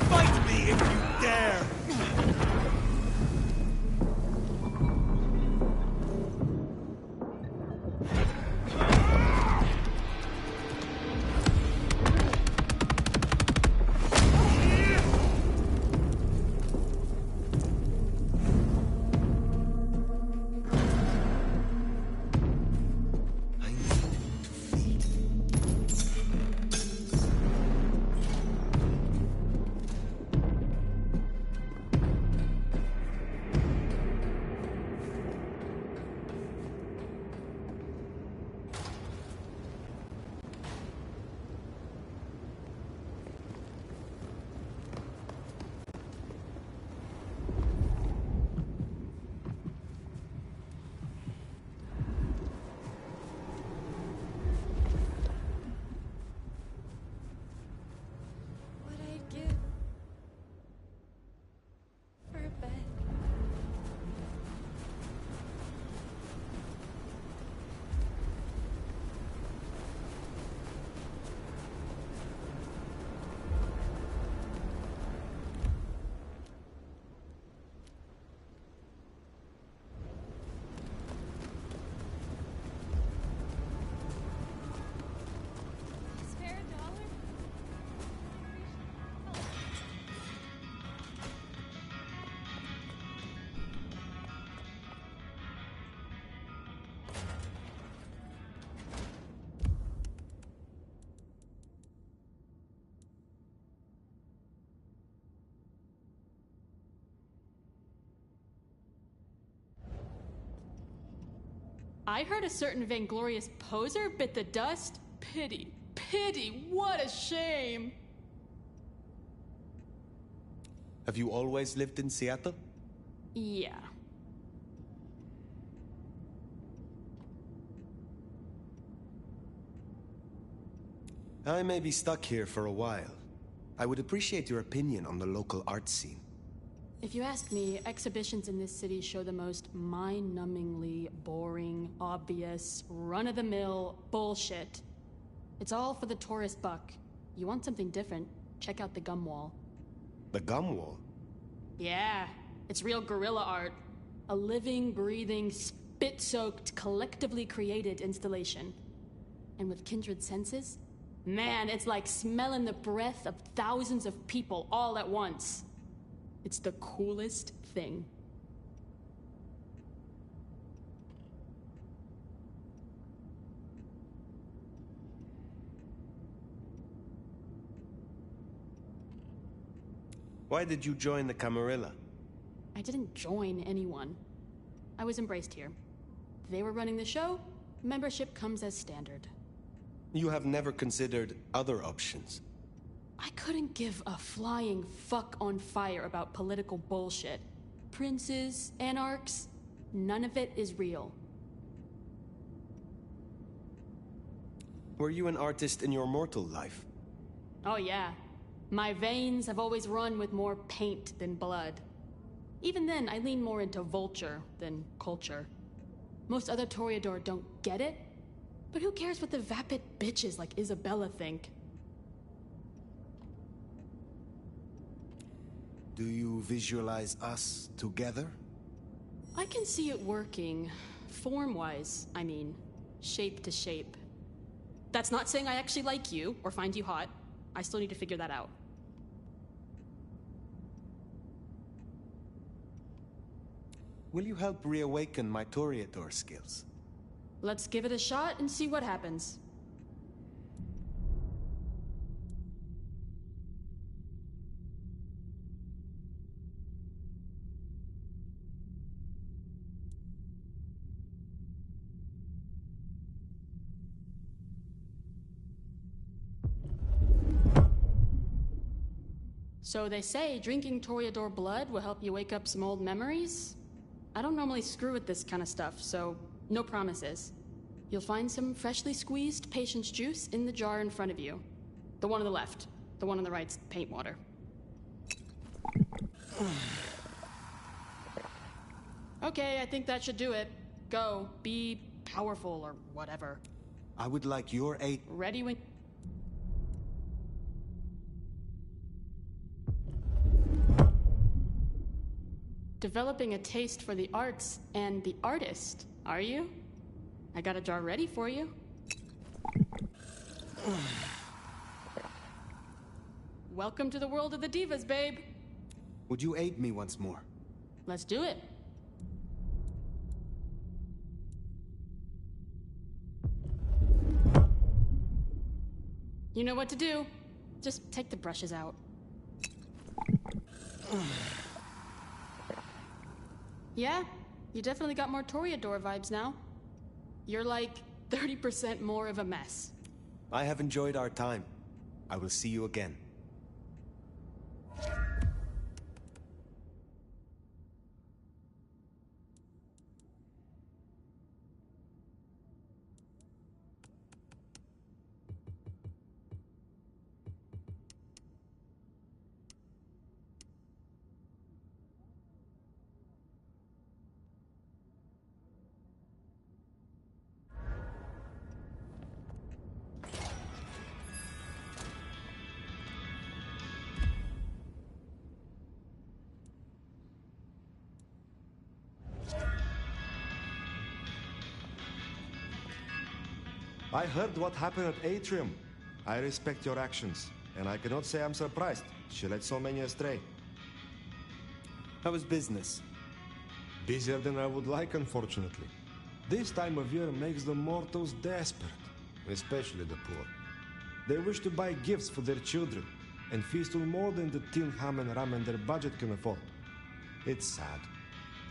Fight me if you dare! What I'd give for a bed. Spare a dollar? I heard a certain vainglorious poser bit the dust. Pity, pity, what a shame. Have you always lived in Seattle? Yeah. I may be stuck here for a while. I would appreciate your opinion on the local art scene. If you ask me, exhibitions in this city show the most mind-numbingly boring, obvious, run-of-the-mill bullshit. It's all for the tourist buck. You want something different, check out the Gum Wall. The Gum Wall? Yeah, it's real guerrilla art. A living, breathing, spit-soaked, collectively created installation. And with Kindred senses, man, it's like smelling the breath of thousands of people all at once. It's the coolest thing. Why did you join the Camarilla? I didn't join anyone. I was embraced here. They were running the show. Membership comes as standard. You have never considered other options. I couldn't give a flying fuck on fire about political bullshit. Princes, anarchs, none of it is real. Were you an artist in your mortal life? Oh yeah. My veins have always run with more paint than blood. Even then, I lean more into vulture than culture. Most other Toreador don't get it, but who cares what the vapid bitches like Isabella think? Do you visualize us together? I can see it working. Form-wise, I mean. Shape to shape. That's not saying I actually like you, or find you hot. I still need to figure that out. Will you help reawaken my Toreador skills? Let's give it a shot and see what happens. So they say drinking Toreador blood will help you wake up some old memories? I don't normally screw with this kind of stuff, so no promises. You'll find some freshly squeezed patience juice in the jar in front of you. The one on the left. The one on the right's paint water. Okay, I think that should do it. Go. Be powerful or whatever. I would like your aid. Ready when... Developing a taste for the arts and the artist, are you? I got a jar ready for you. Welcome to the world of the divas, babe. Would you aid me once more? Let's do it. You know what to do. Just take the brushes out. Yeah, you definitely got more Toreador vibes now. You're like 30% more of a mess. I have enjoyed our time. I will see you again. I heard what happened at Atrium. I respect your actions, and I cannot say I'm surprised. She led so many astray. How was business? Busier than I would like, unfortunately. This time of year makes the mortals desperate, especially the poor. They wish to buy gifts for their children, and feast on more than the tin ham and ramen their budget can afford. It's sad,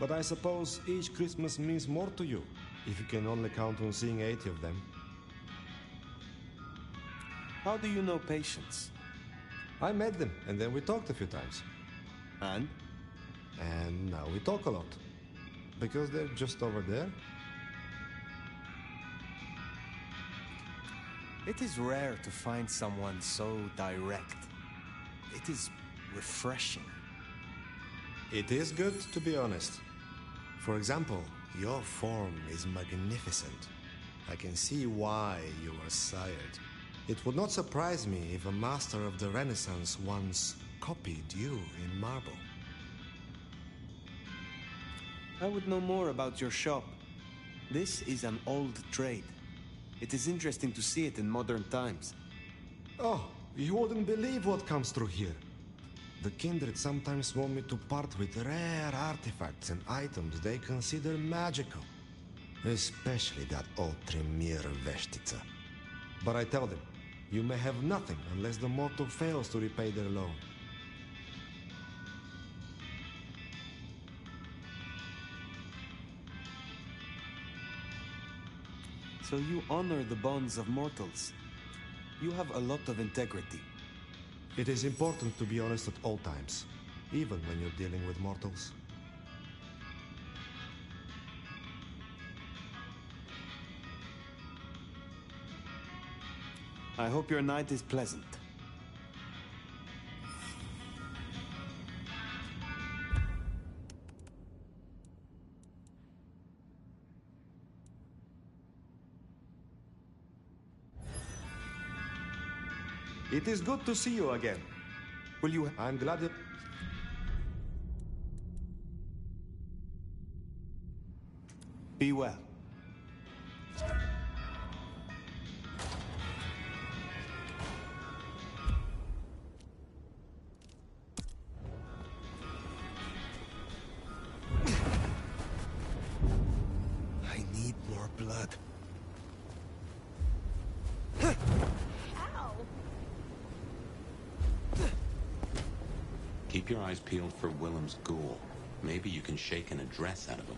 but I suppose each Christmas means more to you, if you can only count on seeing 80 of them. How do you know Patience? I met them, and then we talked a few times. And? And now we talk a lot. Because they're just over there. It is rare to find someone so direct. It is refreshing. It is good, to be honest. For example, your form is magnificent. I can see why you are sired. It would not surprise me if a master of the Renaissance once copied you in marble. I would know more about your shop. This is an old trade. It is interesting to see it in modern times. Oh, you wouldn't believe what comes through here. The Kindred sometimes want me to part with rare artifacts and items they consider magical. Especially that old Tremere Veshtica. But I tell them, you may have nothing unless the mortal fails to repay their loan. So you honor the bonds of mortals. You have a lot of integrity. It is important to be honest at all times, even when you're dealing with mortals. I hope your night is pleasant. It is good to see you again. Will you... I'm glad that... Be well. I need more blood. Keep your eyes peeled for Willem's ghoul. Maybe you can shake an address out of him.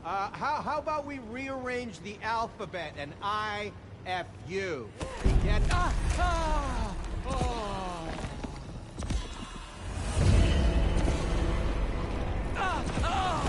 How about we rearrange the alphabet and I F you. Get ah! Ah! Oh! Ah! Ah!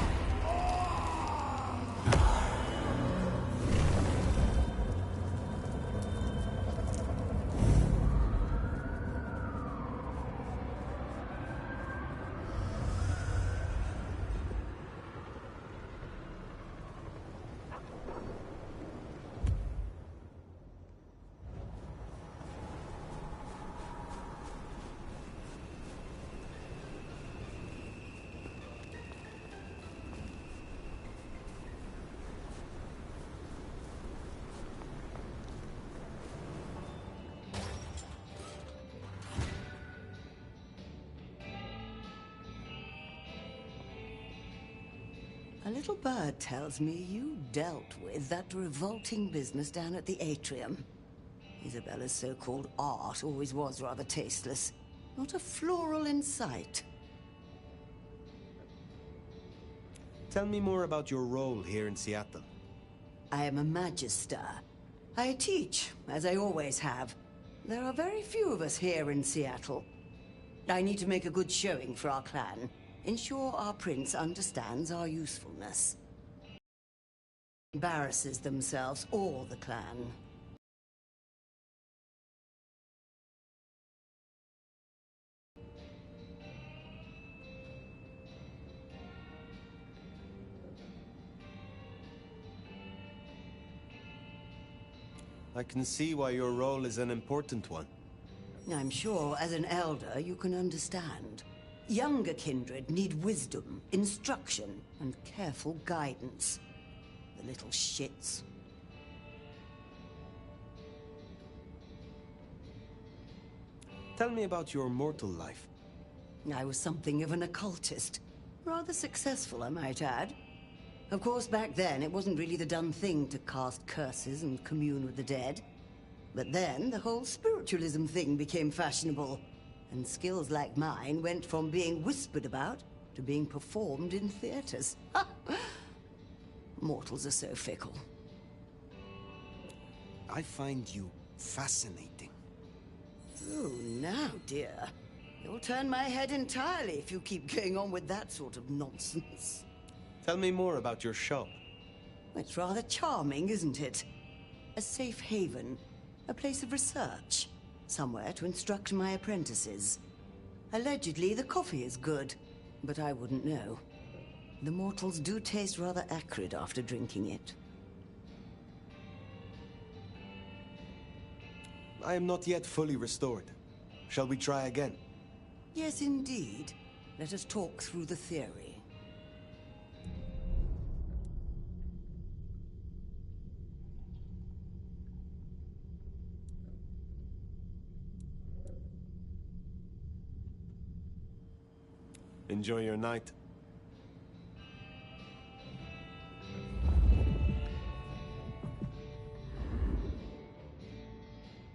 A little bird tells me you dealt with that revolting business down at the atrium. Isabella's so-called art always was rather tasteless. Not a floral in sight. Tell me more about your role here in Seattle. I am a magister. I teach, as I always have. There are very few of us here in Seattle. I need to make a good showing for our clan. Ensure our prince understands our usefulness. Embarrasses themselves or the clan. I can see why your role is an important one. I'm sure as an elder you can understand. Younger kindred need wisdom, instruction, and careful guidance. The little shits. Tell me about your mortal life. I was something of an occultist. Rather successful, I might add. Of course, back then, it wasn't really the done thing to cast curses and commune with the dead. But then, the whole spiritualism thing became fashionable. And skills like mine went from being whispered about to being performed in theaters. Mortals are so fickle. I find you fascinating. Oh, now, dear. You'll turn my head entirely if you keep going on with that sort of nonsense. Tell me more about your shop. It's rather charming, isn't it? A safe haven, a place of research, somewhere to instruct my apprentices. Allegedly, the coffee is good, but I wouldn't know. The mortals do taste rather acrid after drinking it. I am not yet fully restored. Shall we try again? Yes, indeed. Let us talk through the theory. Enjoy your night.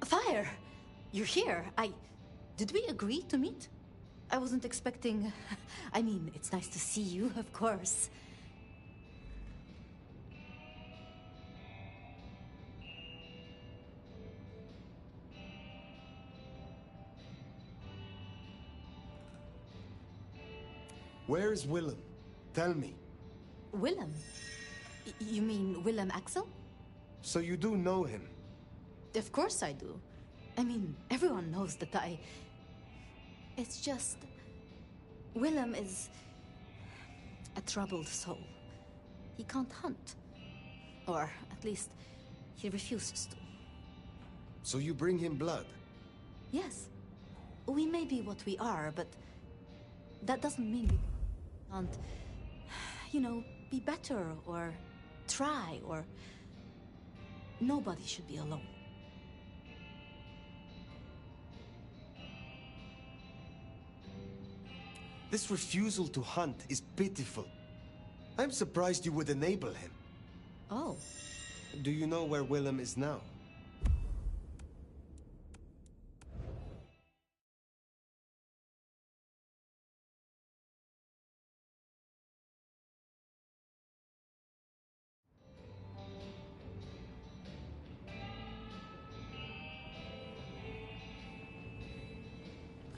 Fire! You're here. Did we agree to meet? I wasn't expecting... I mean, it's nice to see you, of course. Where is Willem? Tell me. Willem? You mean Willem Axel? So you do know him? Of course I do. I mean, everyone knows that I... It's just... Willem is... a troubled soul. He can't hunt. Or, at least, he refuses to. So you bring him blood? Yes. We may be what we are, but... that doesn't mean we can't... you know, be better, or... try, or... Nobody should be alone. This refusal to hunt is pitiful. I'm surprised you would enable him. Oh. Do you know where Willem is now?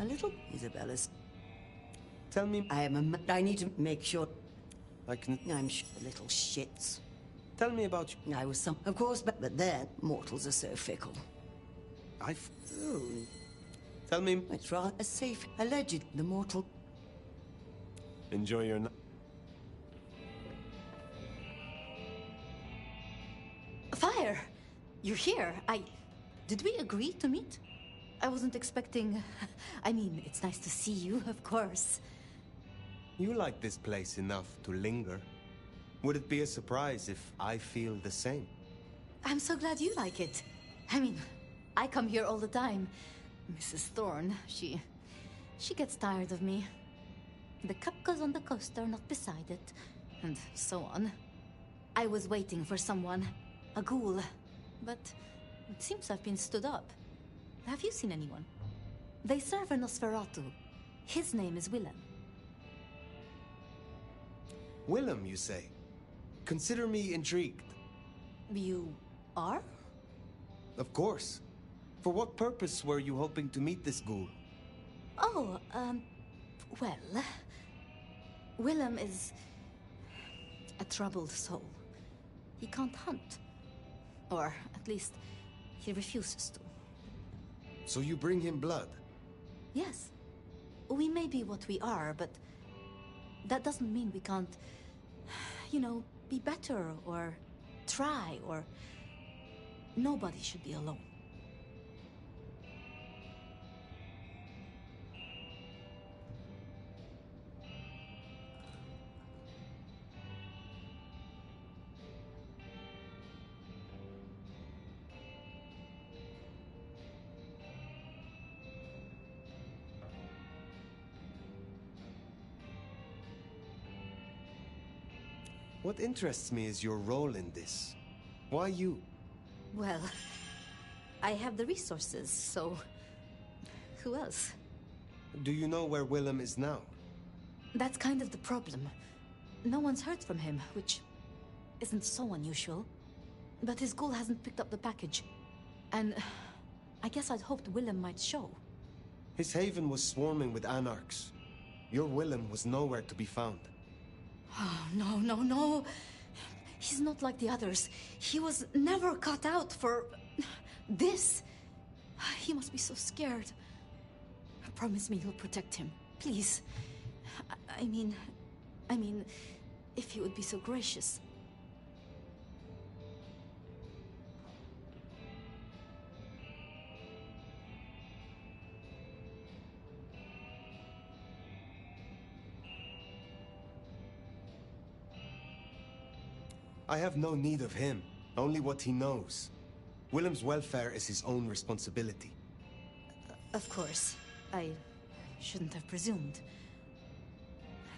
A little, Isabella's. Tell me, I need to make sure. I'm sure little shits. Tell me about you. I was some, of course, but then mortals are so fickle. Tell me. It's rather safe. Alleged, the mortal. Enjoy your night. Fire! You're here. Did we agree to meet? I wasn't expecting... I mean, it's nice to see you, of course. You like this place enough to linger. Would it be a surprise if I feel the same? I'm so glad you like it. I mean, I come here all the time. Mrs. Thorne, she gets tired of me. The cup goes on the coaster, not beside it, and so on. I was waiting for someone, a ghoul, but it seems I've been stood up. Have you seen anyone? They serve a Nosferatu. His name is Willem. Willem, you say? Consider me intrigued. You are? Of course. For what purpose were you hoping to meet this ghoul? Oh, well... Willem is... a troubled soul. He can't hunt. Or, at least, he refuses to. So you bring him blood? Yes. We may be what we are, but... that doesn't mean we can't... you know, be better, or... try, or... nobody should be alone. What interests me is your role in this. Why you? Well, I have the resources, so... who else? Do you know where Willem is now? That's kind of the problem. No one's heard from him, which isn't so unusual. But his ghoul hasn't picked up the package. And I guess I'd hoped Willem might show. His haven was swarming with anarchs. Your Willem was nowhere to be found. Oh, no. He's not like the others. He was never cut out for... this. He must be so scared. Promise me you'll protect him. Please. I mean, if you would be so gracious. I have no need of him, only what he knows. Willem's welfare is his own responsibility. Of course. I shouldn't have presumed.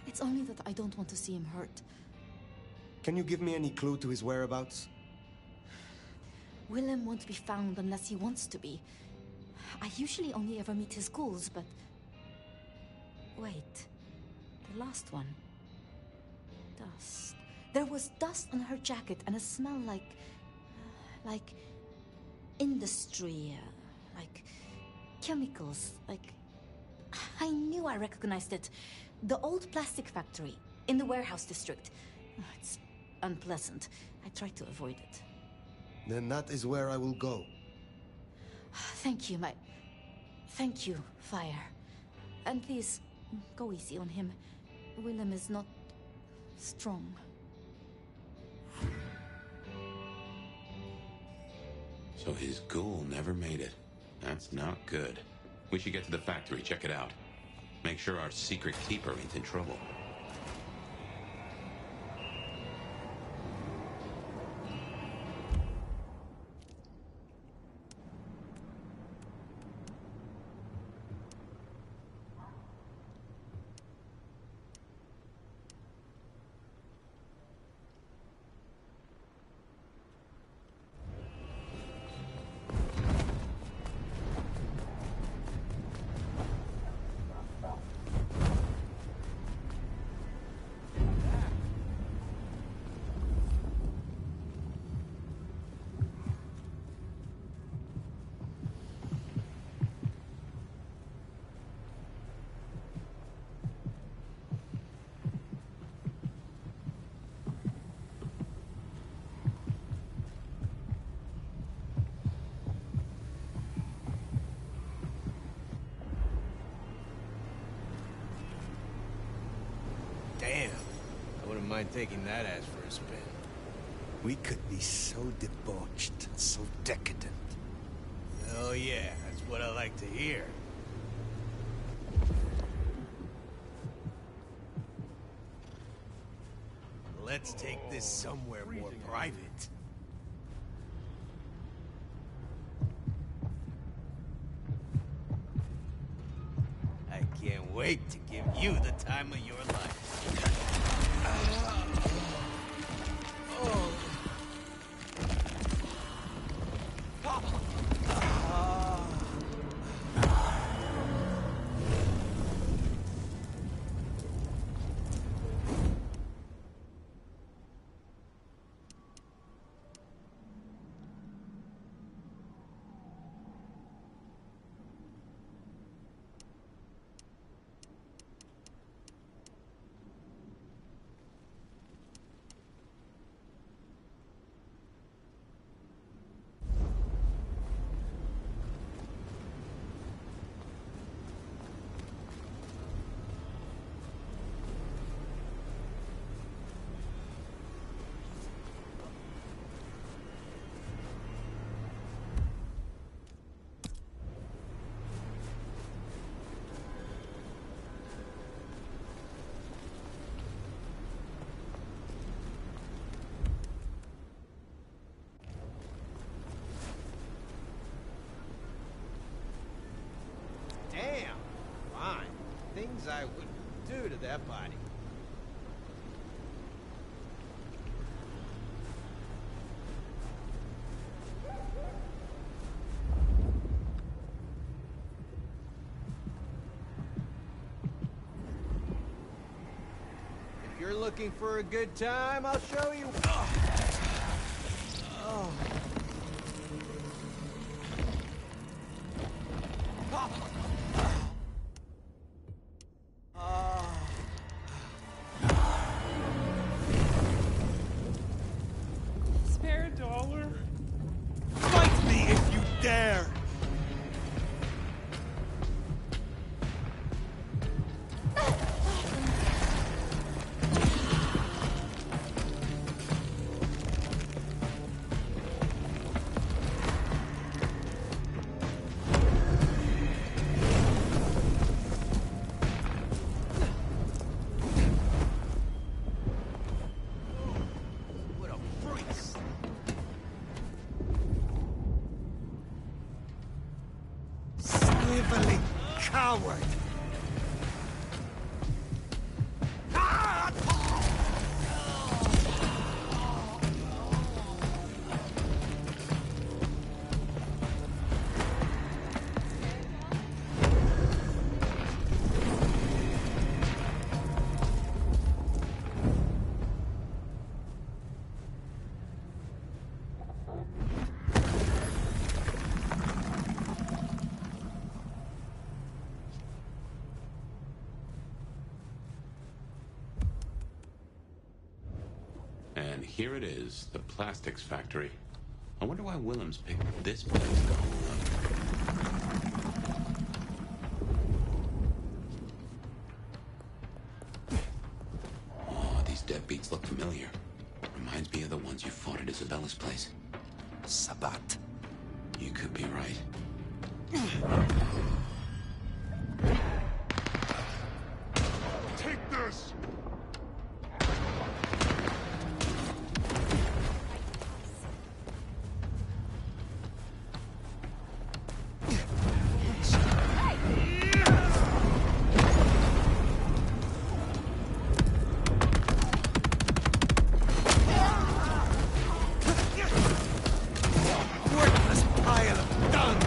It's only that I don't want to see him hurt. Can you give me any clue to his whereabouts? Willem won't be found unless he wants to be. I usually only ever meet his ghouls, but... wait. The last one. Dust. There was dust on her jacket and a smell like industry, like chemicals, like... I knew I recognized it. The old plastic factory in the warehouse district. It's unpleasant. I tried to avoid it. Then that is where I will go. Thank you, Thank you, Fire. And please, go easy on him. Willem is not... strong. So his ghoul never made it. That's not good. We should get to the factory, check it out. Make sure our secret keeper ain't in trouble. mind taking that ass for a spin. We could be so debauched, so decadent. Oh yeah, that's what I like to hear. Let's take this somewhere more private. I can't wait to give you the time of your life. Damn, fine. Things I would do to that body. If you're looking for a good time, I'll show you. Oh. Spare a dollar? Fight me if you dare! What a priest! Sniveling coward! And here it is, the plastics factory. I wonder why Willems picked this place to hold up. Oh, these deadbeats look familiar. Reminds me of the ones you fought at Isabella's place. Sabat. You could be right. Take this! Worthless pile of dung!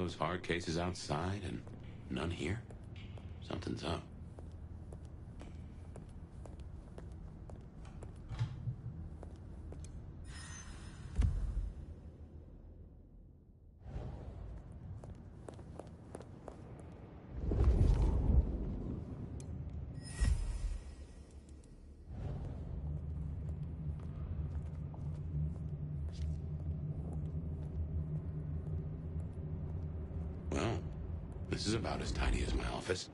those hard cases outside and none here? Something's up. Well, this is about as tidy as my office.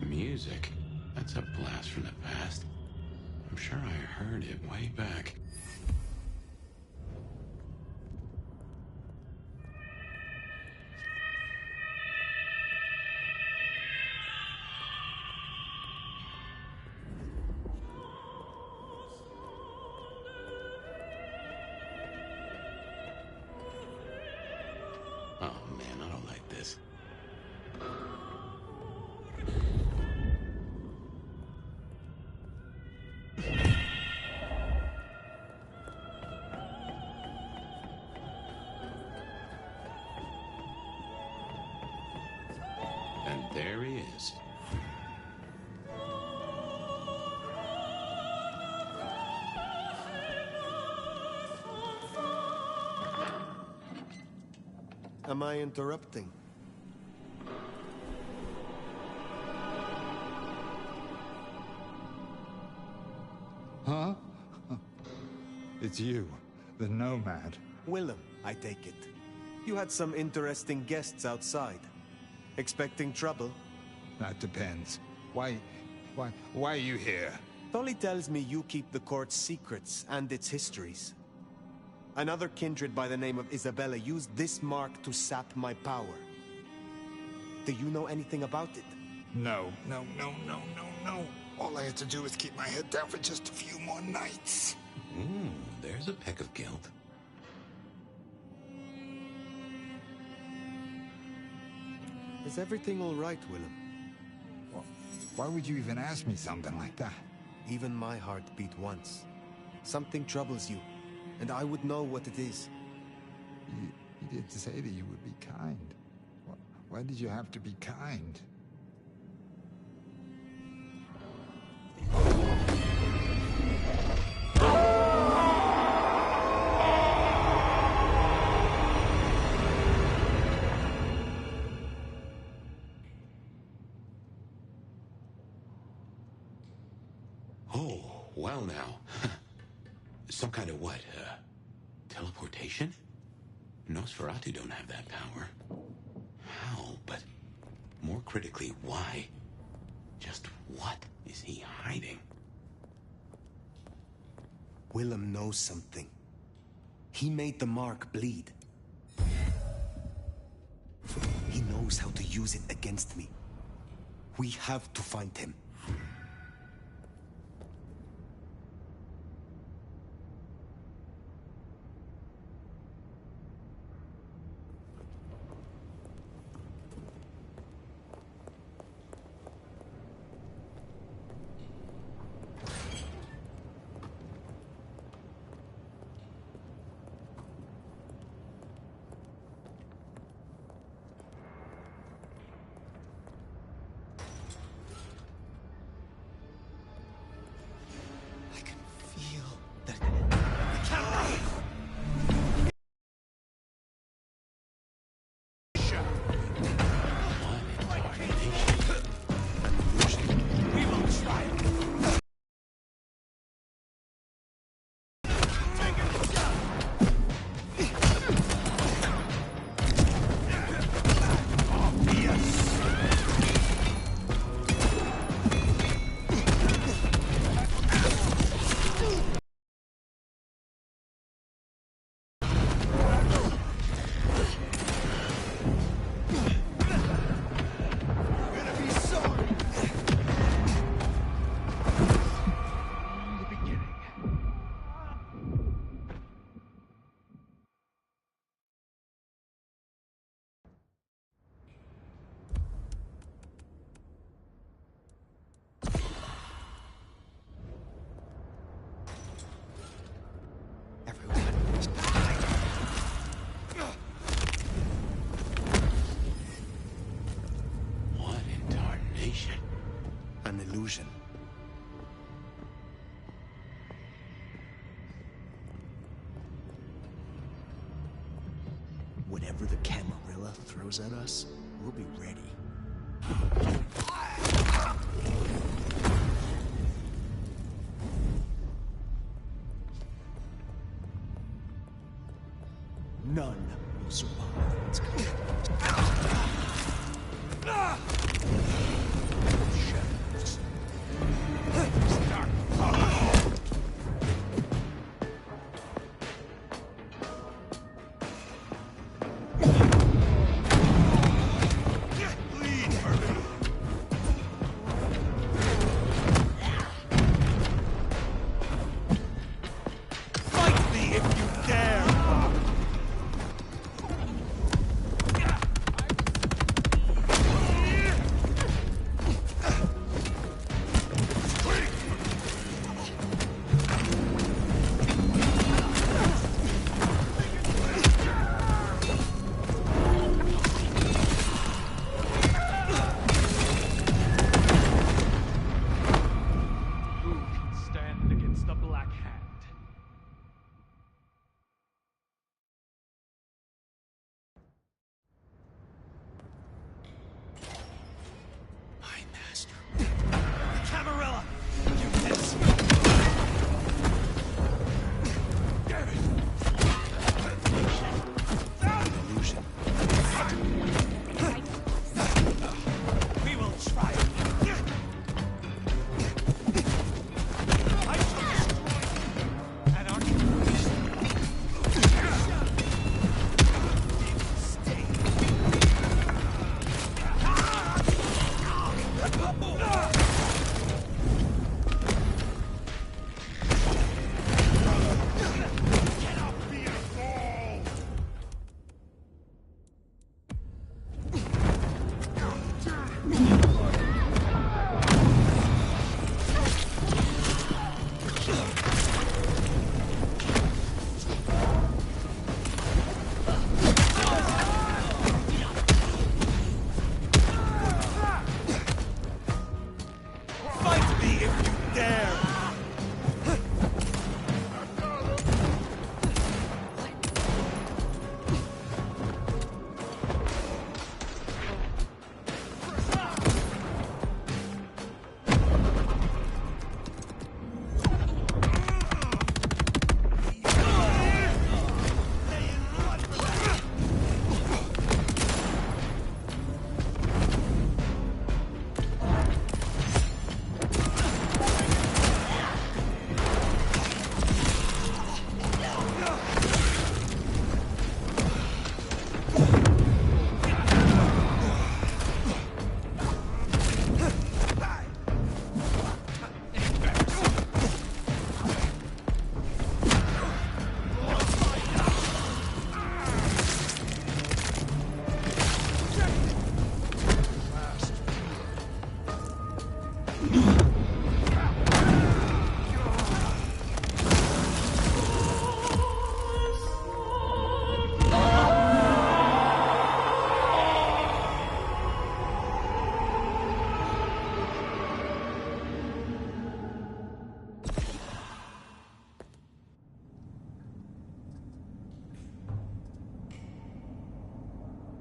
Music. That's a blast from the past. I'm sure I heard it way back. Oh man, I don't like this. And there he is. Am I interrupting? Huh? It's you, the Nomad. Willem, I take it. You had some interesting guests outside. Expecting trouble? That depends. Why are you here? Tolly tells me you keep the court's secrets and its histories. Another kindred by the name of Isabella used this mark to sap my power. Do you know anything about it? No. All I had to do was keep my head down for just a few more nights. There's a peck of guilt. Is everything all right, Willem? Why would you even ask me something like that? Even my heart beat once. Something troubles you, and I would know what it is. You did say that you would be kind. Why did you have to be kind? Oh, well now. Some kind of what? Teleportation? Nosferatu don't have that power. How? But more critically, why? Just what is he hiding? Willem knows something. He made the mark bleed. He knows how to use it against me. We have to find him. An illusion. Whatever the Camarilla throws at us, we'll be ready. None will survive its coming. Shadows.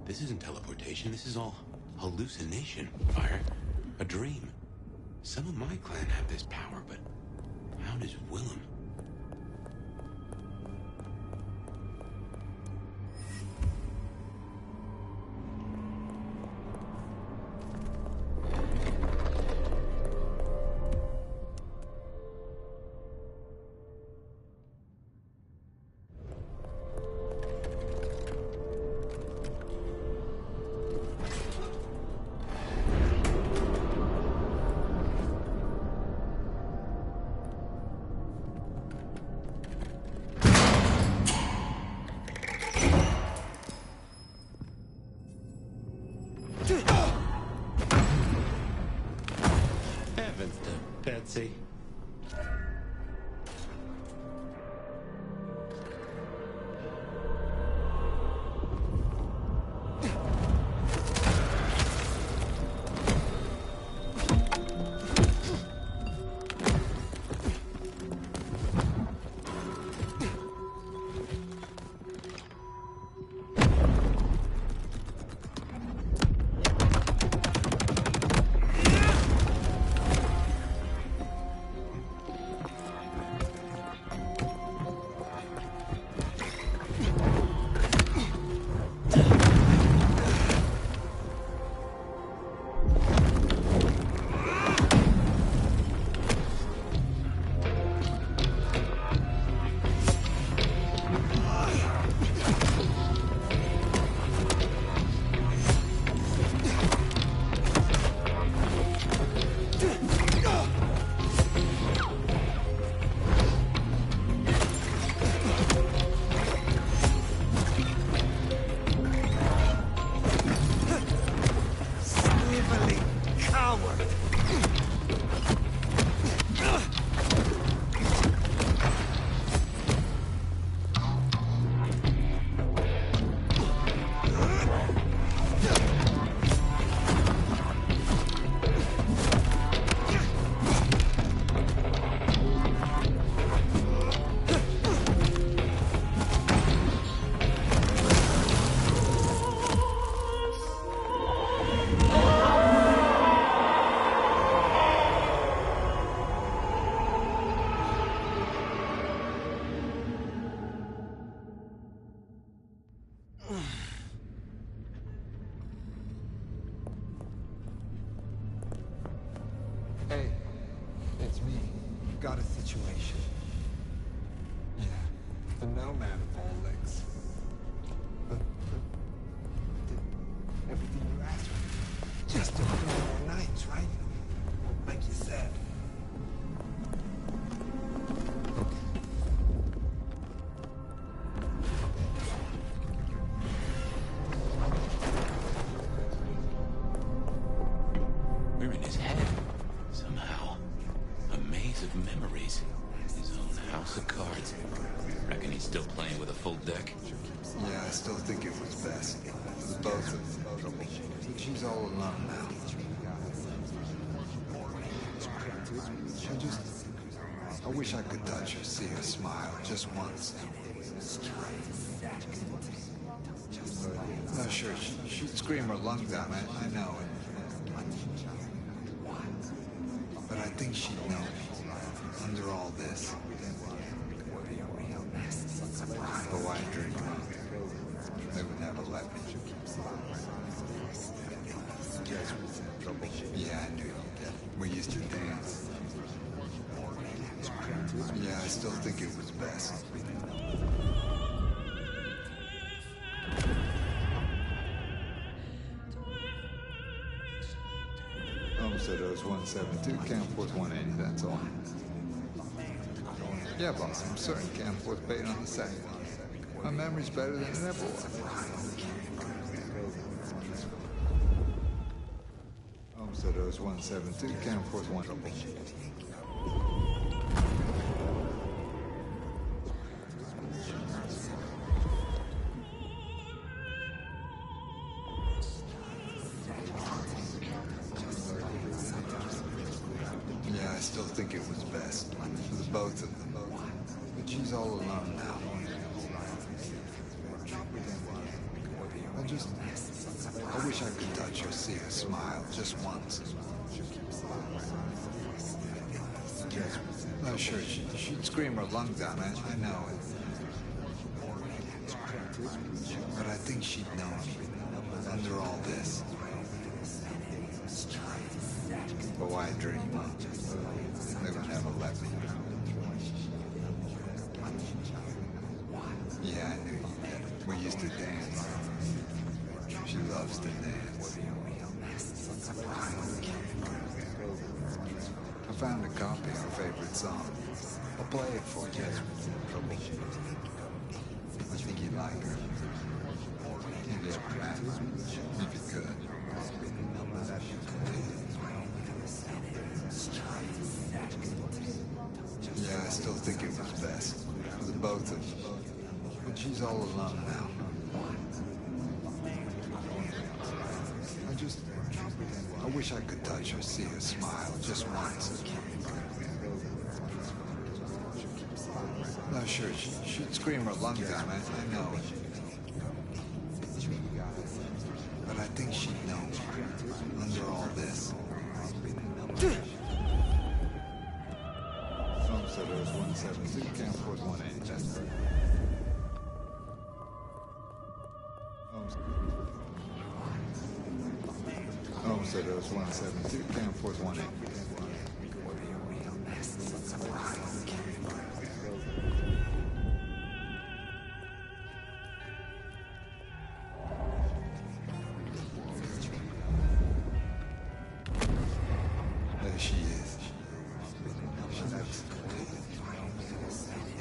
This isn't teleportation, this is all hallucination, Fire. A dream. Some of my clan have this power, but how does Willem? Betsy. It's me. Got a situation. Yeah, the nomad of all legs. But did everything you asked for. Just a few more nights, right? Like you said. We're in his head, somehow. A maze of memories. His own house of cards. Reckon he's still playing with a full deck? Yeah, I still think it was best. For the both of them. She's all alone now. I wish I could touch her, see her smile, just once. No, sure, she'd scream her lungs out, I know it. But I think she'd know me, under all this. The white dream, they would never let me. Yeah, I knew. We used to dance. Yeah, I still think it was best. Homestead O's 172, Camforth 180, that's all. Yeah, boss, I'm certain Camforth paid on the second. My memory's better than it ever was. Homestead O's 172, Camforth 180. Yeah, I still think it was best. For the both of them. But she's all alone now. I wish I could touch her, see her smile, just once. No, sure, she'd scream her lungs out, I know it. But I think she'd know me, under all this. Oh, I dream. They would never let me. Yeah, I knew you did. We used to dance. She loves to dance. I found a copy of her favorite song. I'll play it for you. I think you'd like her. You'd be able to match if you could. Yeah, I still think it was best. For the both of them. But she's all alone now. I wish I could touch her, see her smile, just once. No, sure, she'd scream her lungs out, I know it. But I think she'd know me, under all this. Homestead O's 172, Camforth 180, that's right. Homestead O's 172, Camforth 180. There she is. She looks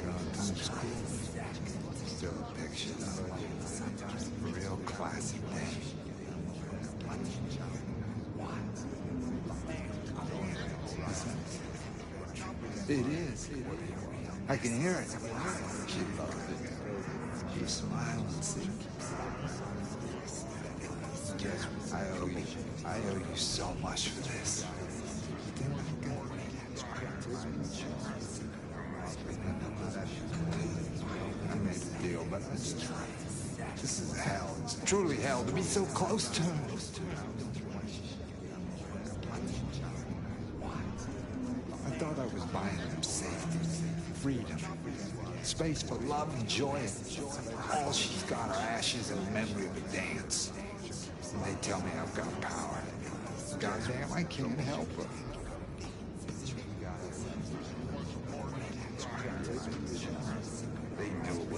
gone times cool. Still a picture though. A real classic name. It is. I can hear it. She loves it. She smiles. I owe you so much for this. I made a deal, but this is hell. It's truly hell to be so close to her. I thought I was buying them safety, freedom, space for love and joy. All she's got are ashes and memory of a dance. And they tell me I've got power. Goddamn, I can't help her.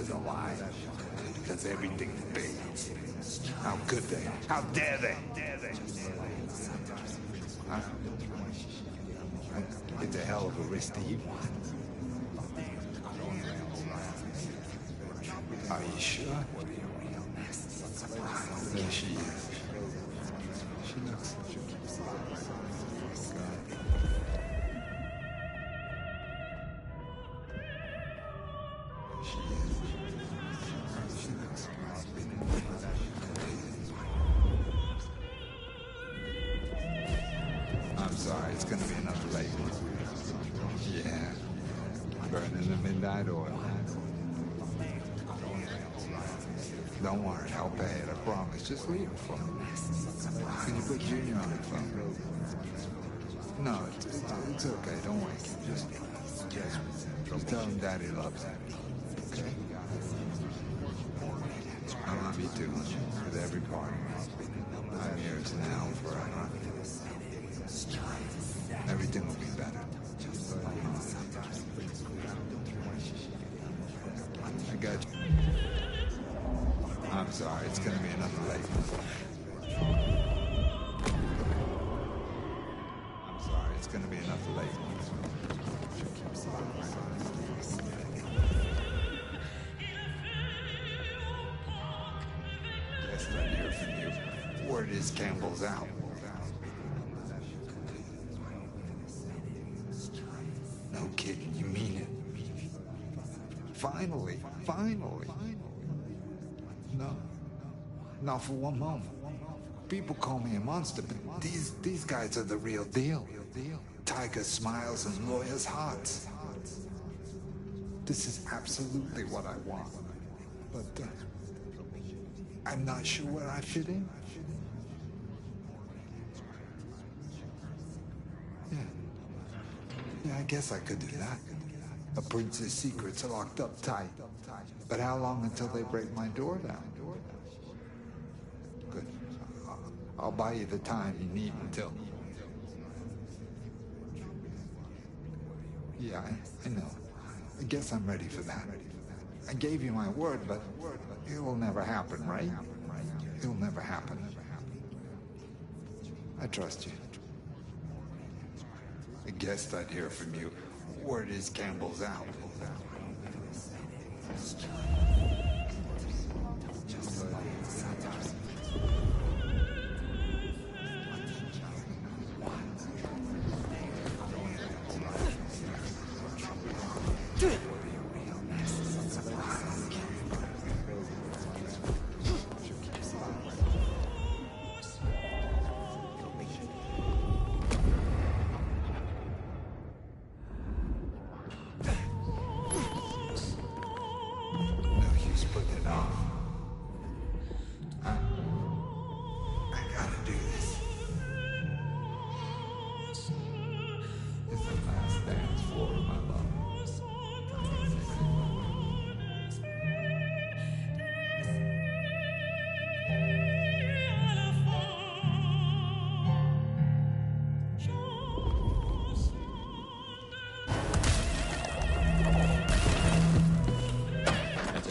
is a lie. Because everything's big. How could they? How dare they? Huh? It's a hell of a risk to you. Are you sure? There she is. She looks... I'm sorry, it's gonna be another late one. Yeah. Burning the midnight oil. Don't worry, I'll pay it, I promise. Just leave it for me. Can you put Junior on the phone? No, it's okay, don't wake him. Just tell him Daddy loves him. Okay? I love you too, with every part. I'm yours now and forever. Everything will be better. I got you. I'm sorry, it's gonna be another late one. I'm sorry, it's gonna be another late one. Yes, I hear from you. Word is Campbell's out. No kidding, you mean it? Finally. No. Not for one moment. People call me a monster, but these guys are the real deal. Tiger smiles and lawyers' hearts. This is absolutely what I want. But I'm not sure where I fit in. Yeah, I guess I could do that. A prince's secrets are locked up tight. But how long until they break my door down? Good. I'll buy you the time you need until... Yeah, I know. I guess I'm ready for that. I gave you my word, but it will never happen, right? It will never happen. I trust you. I guessed I'd hear from you. Word is Campbell's out.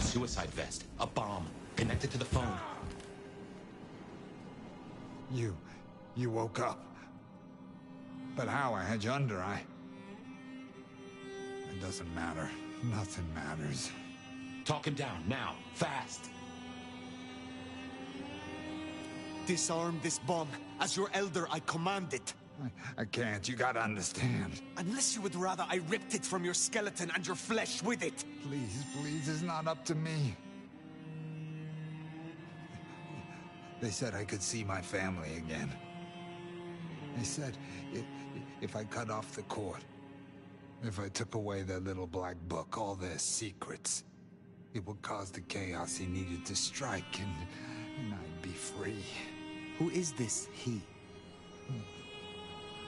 Suicide vest. A bomb. Connected to the phone. You woke up. But how? I had you under, It doesn't matter. Nothing matters. Talk him down, now. Fast. Disarm this bomb. As your elder, I command it. I can't. You gotta understand. Unless you would rather I ripped it from your skeleton and your flesh with it. Please, it's not up to me. They said I could see my family again. They said if I cut off the cord, if I took away their little black book, all their secrets, it would cause the chaos he needed to strike, and I'd be free. Who is this he?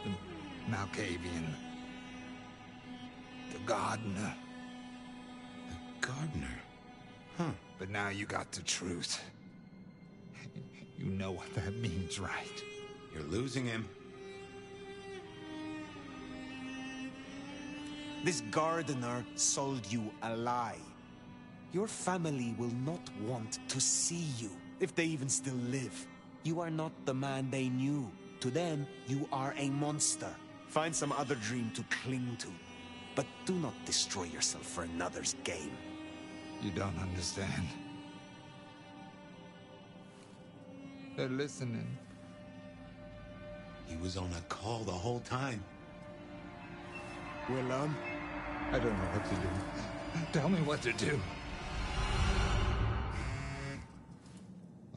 The Malkavian. The gardener. The gardener? Huh. But now you got the truth. You know what that means, right? You're losing him. This gardener sold you a lie. Your family will not want to see you, if they even still live. You are not the man they knew. To them, you are a monster. Find some other dream to cling to. But do not destroy yourself for another's game. You don't understand. They're listening. He was on a call the whole time. Willem? I don't know what to do. Tell me what to do.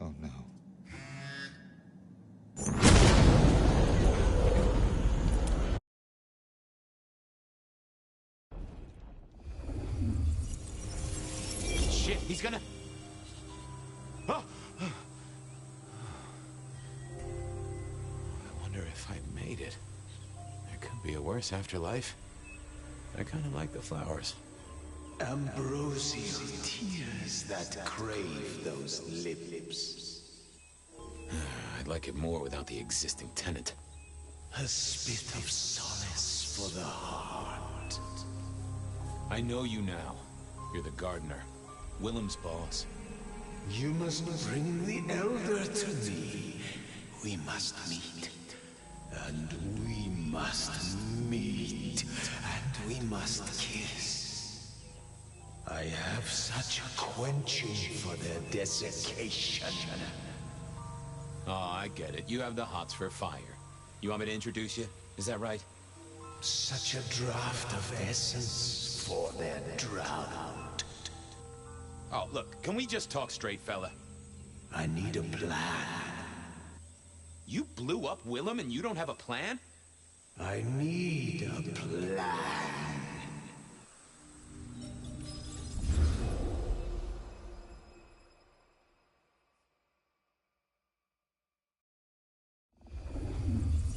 Oh no. Shit, he's gonna... Oh! I wonder if I made it. There could be a worse afterlife. I kind of like the flowers. Ambrosial tears that crave those lips. I'd like it more without the existing tenant. A spit of solace for the heart. I know you now. You're the gardener. Willem's boss. You must bring the elder to me. We must meet. And we must meet. And we must kiss. I have such a quenching for their desiccation. Oh, I get it. You have the hots for fire. You want me to introduce you? Is that right? Such a draught of essence for their drought. Oh, look, can we just talk straight, fella? I need a plan. You blew up Willem and you don't have a plan? I need a plan.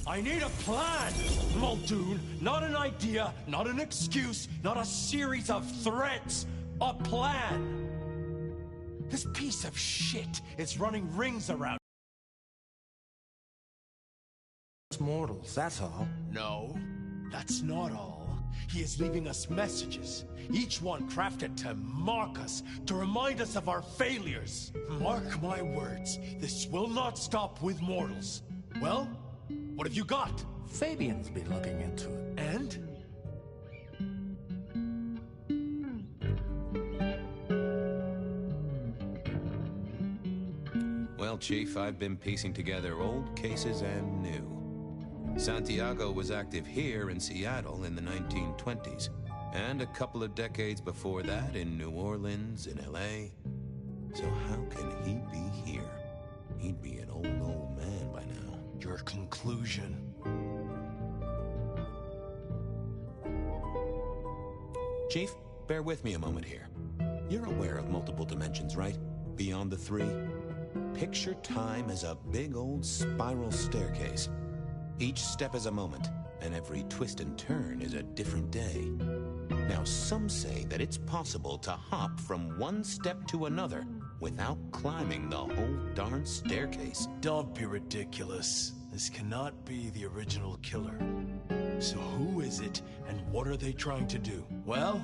I need a plan! Muldoon, not an idea, not an excuse, not a series of threats. A plan! This piece of shit is running rings around mortals, that's all. No, that's not all. He is leaving us messages, each one crafted to mark us, to remind us of our failures. Mark my words, this will not stop with mortals. Well, what have you got? Fabian's been looking into it. And? Well, Chief, I've been piecing together old cases and new. Santiago was active here in Seattle in the 1920s, and a couple of decades before that in New Orleans, in LA. So how can he be here? He'd be an old man by now. Your conclusion. Chief, bear with me a moment here. You're aware of multiple dimensions, right? Beyond the three? Picture time as a big old spiral staircase. Each step is a moment, and every twist and turn is a different day. Now, some say that it's possible to hop from one step to another without climbing the whole darn staircase. Don't be ridiculous. This cannot be the original killer. So who is it, and what are they trying to do? Well?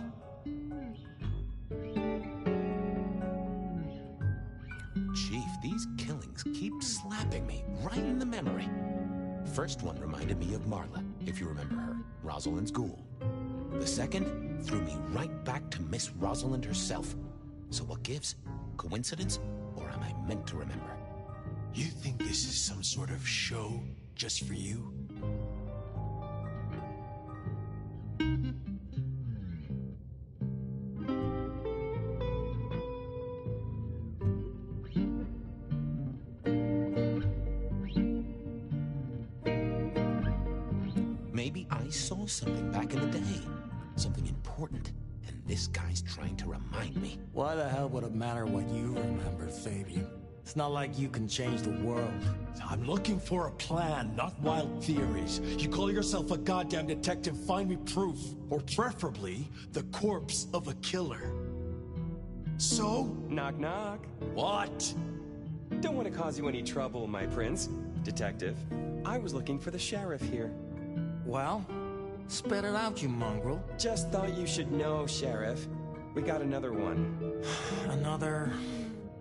Chief, these killings keep slapping me right in the memory. First one reminded me of Marla, if you remember her, Rosalind's ghoul. The second threw me right back to Miss Rosalind herself. So what gives? Coincidence? Or am I meant to remember? You think this is some sort of show just for you? Maybe I saw something back in the day. Something important. And this guy's trying to remind me. Why the hell would it matter what you remember, Fabian? It's not like you can change the world. I'm looking for a plan, not wild theories. You call yourself a goddamn detective, find me proof. Or preferably, the corpse of a killer. So? Knock, knock. What? Don't want to cause you any trouble, my prince. Detective, I was looking for the sheriff here. Well, spit it out, you mongrel. Just thought you should know, Sheriff. We got another one. Another...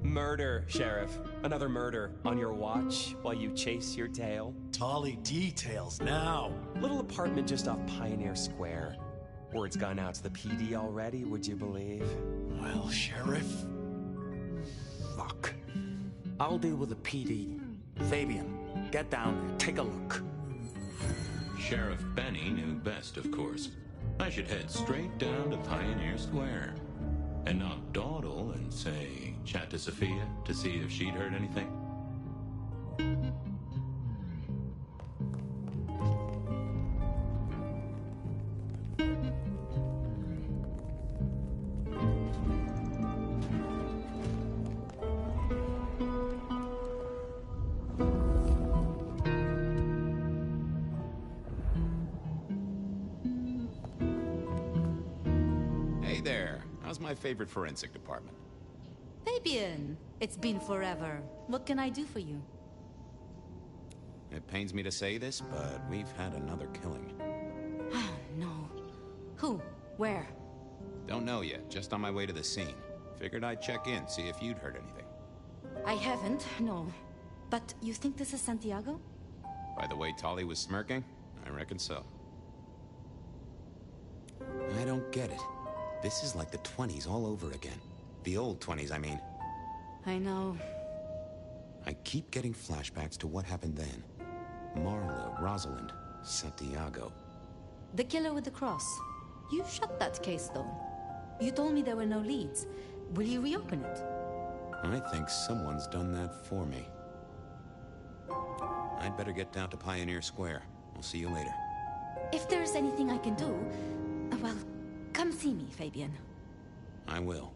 Murder, Sheriff. Another murder on your watch while you chase your tail. Tolly details now. Little apartment just off Pioneer Square. Word's gone out to the PD already, would you believe? Well, Sheriff... Fuck. I'll deal with the PD. Fabian, get down there, take a look. Sheriff Benny knew best, of course. I should head straight down to Pioneer Square. And not dawdle and say, chat to Sophia to see if she'd heard anything. My favorite forensic department. Fabian, it's been forever. What can I do for you? It pains me to say this, but we've had another killing. Oh, no. Who? Where? Don't know yet, just on my way to the scene. Figured I'd check in, see if you'd heard anything. I haven't, no. But you think this is Santiago? By the way Tolly was smirking, I reckon so. I don't get it. This is like the 20s all over again. The old 20s, I mean. I know. I keep getting flashbacks to what happened then. Marla, Rosalind, Santiago. The killer with the cross. You shut that case, though. You told me there were no leads. Will you reopen it? I think someone's done that for me. I'd better get down to Pioneer Square. I'll see you later. If there's anything I can do, well, come see me, Fabian. I will.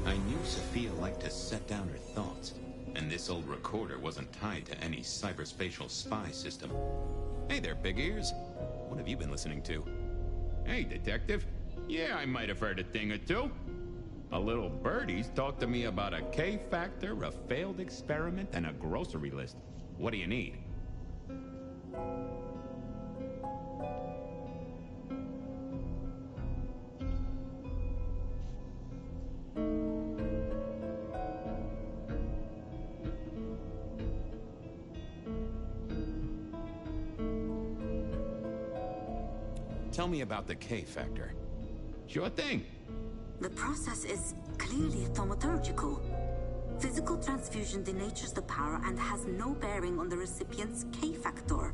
I knew Sophia liked to set down her thoughts, and this old recorder wasn't tied to any cyberspatial spy system. Hey there, big ears. What have you been listening to? Hey, detective. Yeah, I might have heard a thing or two. A little birdie's talked to me about a K-factor, a failed experiment, and a grocery list. What do you need? Tell me about the K-factor. Sure thing. The process is clearly thaumaturgical. Physical transfusion denatures the power and has no bearing on the recipient's K-factor.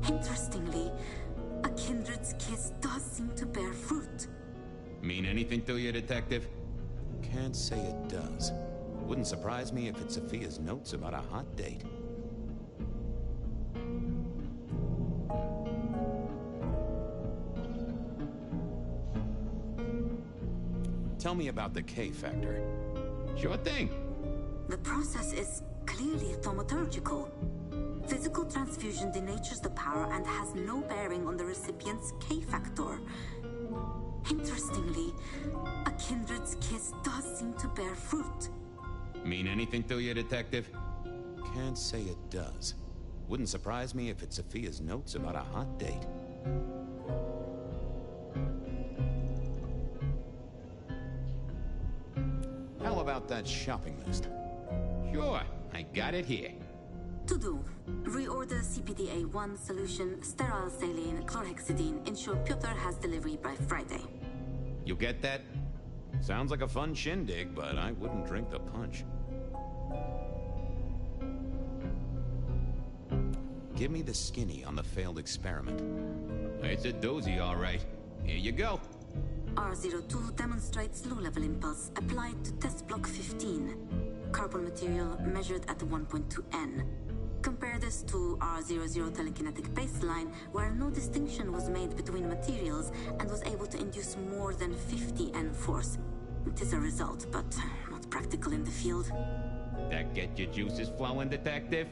Interestingly, a Kindred's kiss does seem to bear fruit. Mean anything to you, detective? Can't say it does. Wouldn't surprise me if it's Sophia's notes about a hot date. Tell me about the K-factor. Sure thing. The process is clearly thaumaturgical. Physical transfusion denatures the power and has no bearing on the recipient's K-factor. Interestingly, a Kindred's kiss does seem to bear fruit. Mean anything to you, detective? Can't say it does. Wouldn't surprise me if it's Sophia's notes about a hot date. How about that shopping list? Sure, I got it here. To do. Reorder CPDA-1 solution, sterile saline, chlorhexidine. Ensure Piotr has delivery by Friday. You get that? Sounds like a fun shindig, but I wouldn't drink the punch. Give me the skinny on the failed experiment. It's a doozy, all right. Here you go. R02 demonstrates low-level impulse applied to test block 15. Carbon material measured at 1.2 N. Compare this to R00 telekinetic baseline, where no distinction was made between materials and was able to induce more than 50 N force. It is a result, but not practical in the field. That get your juices flowing, detective?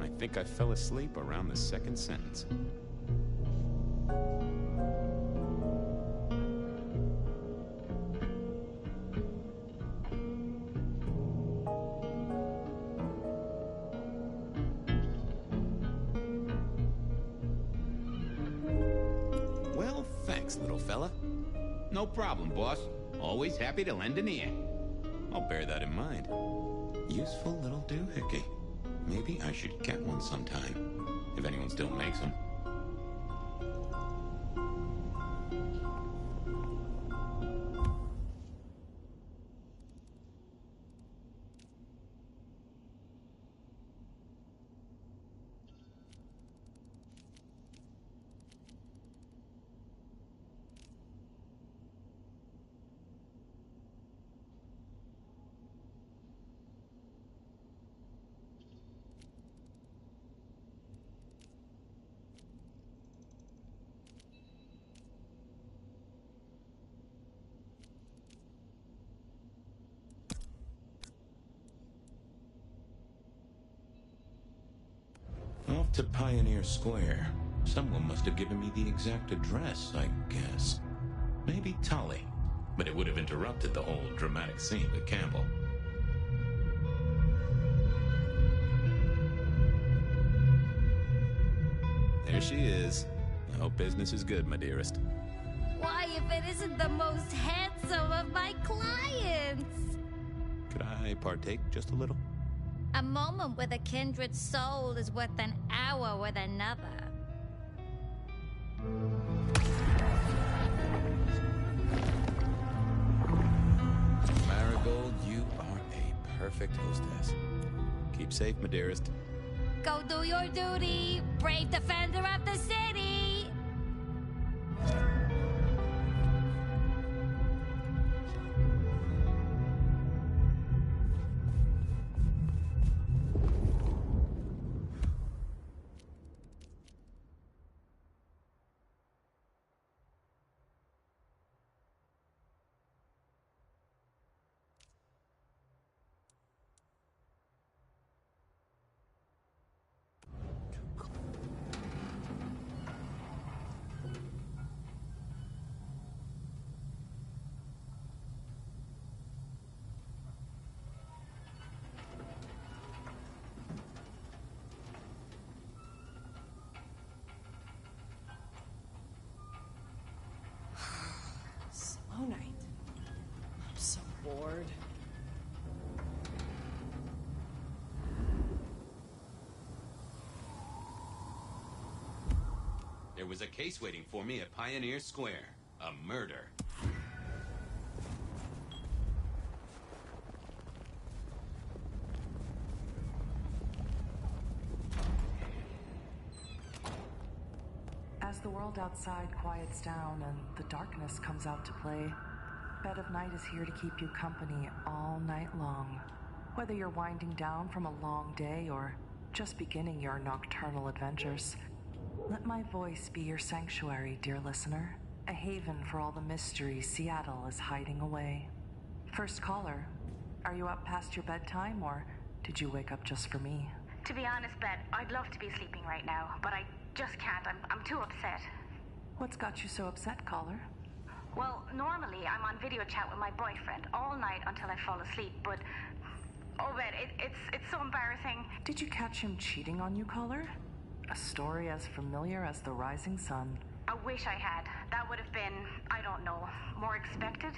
I think I fell asleep around the second sentence. little fella. No problem, boss. Always happy to lend an ear. I'll bear that in mind. Useful little doohickey. Maybe I should get one sometime, if anyone still makes them. Off to Pioneer Square. Someone must have given me the exact address, I guess. Maybe Tully. But it would have interrupted the whole dramatic scene with Campbell. There she is. I hope business is good, my dearest. Why, if it isn't the most handsome of my clients? Could I partake just a little? A moment with a kindred soul is worth an hour with another. Marigold, you are a perfect hostess. Keep safe, my dearest. Go do your duty, brave defender of the city! Slow night. I'm so bored. There was a case waiting for me at Pioneer Square. A murder. As the world outside quiets down and the darkness comes out to play, Bed of Night is here to keep you company all night long. Whether you're winding down from a long day or just beginning your nocturnal adventures, let my voice be your sanctuary, dear listener. A haven for all the mystery Seattle is hiding away. First caller, are you up past your bedtime or did you wake up just for me? To be honest, Ben, I'd love to be sleeping right now, but I just can't. I'm too upset. What's got you so upset, caller? Well, normally I'm on video chat with my boyfriend all night until I fall asleep, but oh, Ben, it's so embarrassing. Did you catch him cheating on you, caller? A story as familiar as the rising sun. I wish I had. That would have been, I don't know, more expected.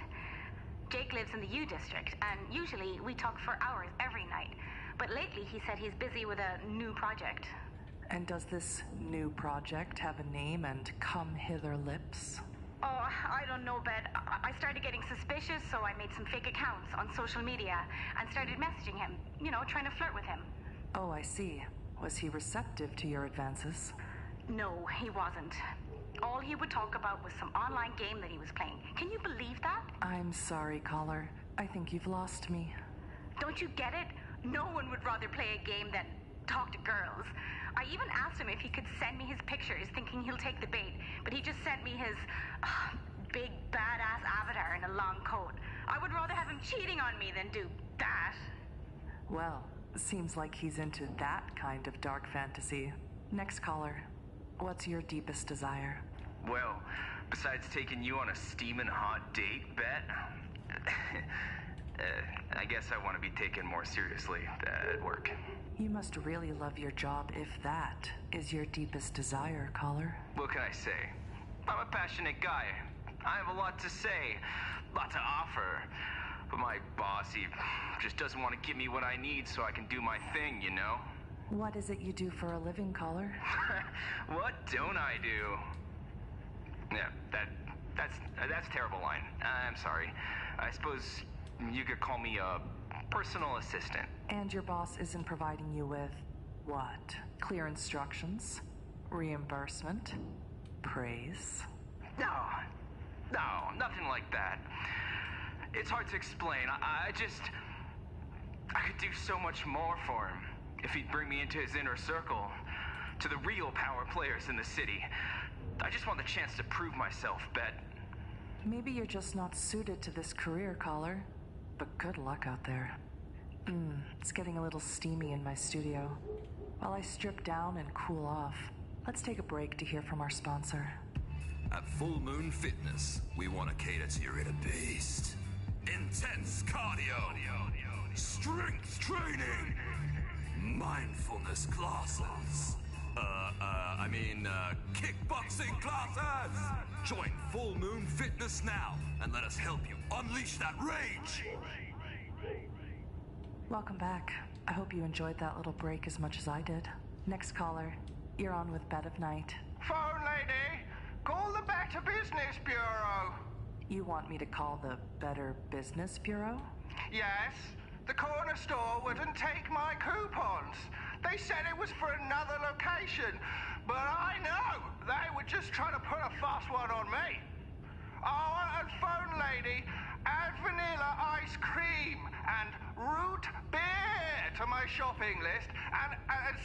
Jake lives in the U District, and usually we talk for hours every night. But lately he said he's busy with a new project. And does this new project have a name and come hither lips? Oh, I don't know, Ben. I started getting suspicious, so I made some fake accounts on social media and started messaging him, you know, trying to flirt with him. Oh, I see. Was he receptive to your advances? No, he wasn't. All he would talk about was some online game that he was playing. Can you believe that? I'm sorry, caller. I think you've lost me. Don't you get it? No one would rather play a game than talk to girls. I even asked him if he could send me his pictures, thinking he'll take the bait, but he just sent me his big badass avatar in a long coat. I would rather have him cheating on me than do that. Well, seems like he's into that kind of dark fantasy. Next caller, what's your deepest desire? Well, besides taking you on a steaming hot date, Bet, I guess I want to be taken more seriously at work. You must really love your job if that is your deepest desire, caller. What can I say? I'm a passionate guy. I have a lot to say, lot to offer. But my boss, he just doesn't want to give me what I need so I can do my thing, you know? What is it you do for a living, caller? What don't I do? Yeah, that's a terrible line. I'm sorry. I suppose you could call me a personal assistant. And your boss isn't providing you with what? Clear instructions? Reimbursement? Praise? No, nothing like that. It's hard to explain. I could do so much more for him if he'd bring me into his inner circle, to the real power players in the city. I just want the chance to prove myself, Bet. Maybe you're just not suited to this career, caller. But good luck out there. It's getting a little steamy in my studio. While I strip down and cool off, let's take a break to hear from our sponsor. At Full Moon Fitness, we want to cater to your inner beast. Intense cardio, strength training, mindfulness classes. Kickboxing classes! Join Full Moon Fitness now and let us help you unleash that rage! Welcome back. I hope you enjoyed that little break as much as I did. Next caller, you're on with Bed of Night. Phone lady, call the Better Business Bureau. You want me to call the Better Business Bureau? Yes, the corner store wouldn't take my coupons. They said it was for another location, but I know they were just trying to put a fast one on me. Oh, and phone lady, add vanilla ice cream and root beer to my shopping list and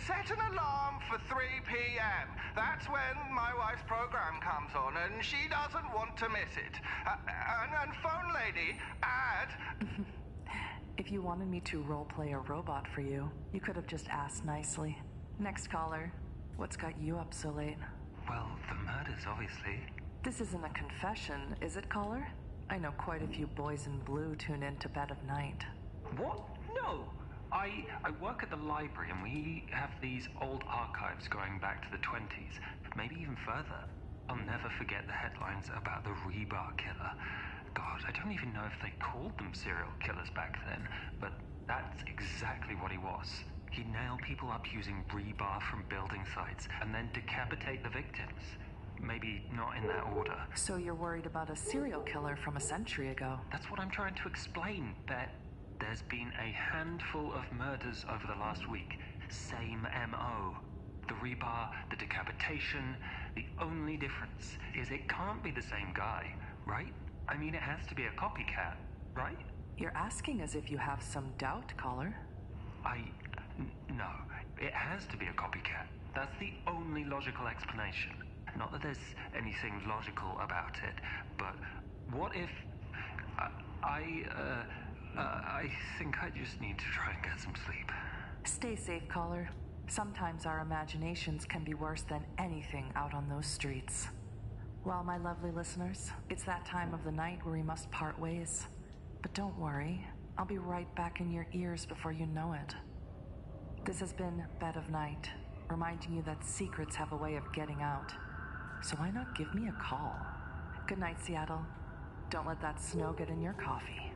set an alarm for 3 p.m. That's when my wife's program comes on and she doesn't want to miss it. And phone lady, add... If you wanted me to roleplay a robot for you, you could have just asked nicely. Next caller, what's got you up so late? Well, the murders, obviously. This isn't a confession, is it, caller? I know quite a few boys in blue tune in to Bed of Night. What? No! I work at the library and we have these old archives going back to the 20s, maybe even further. I'll never forget the headlines about the rebar killer. God, I don't even know if they called them serial killers back then, but that's exactly what he was. He'd nail people up using rebar from building sites and then decapitate the victims. Maybe not in that order. So you're worried about a serial killer from a century ago? That's what I'm trying to explain, that there's been a handful of murders over the last week. Same M.O. The rebar, the decapitation. The only difference is it can't be the same guy, right? I mean, it has to be a copycat, right? You're asking as if you have some doubt, caller. No. It has to be a copycat. That's the only logical explanation. Not that there's anything logical about it, but what if... I think I just need to try and get some sleep. Stay safe, caller. Sometimes our imaginations can be worse than anything out on those streets. Well, my lovely listeners, it's that time of the night where we must part ways. But don't worry, I'll be right back in your ears before you know it. This has been Bed of Night, reminding you that secrets have a way of getting out. So why not give me a call? Good night, Seattle. Don't let that snow get in your coffee.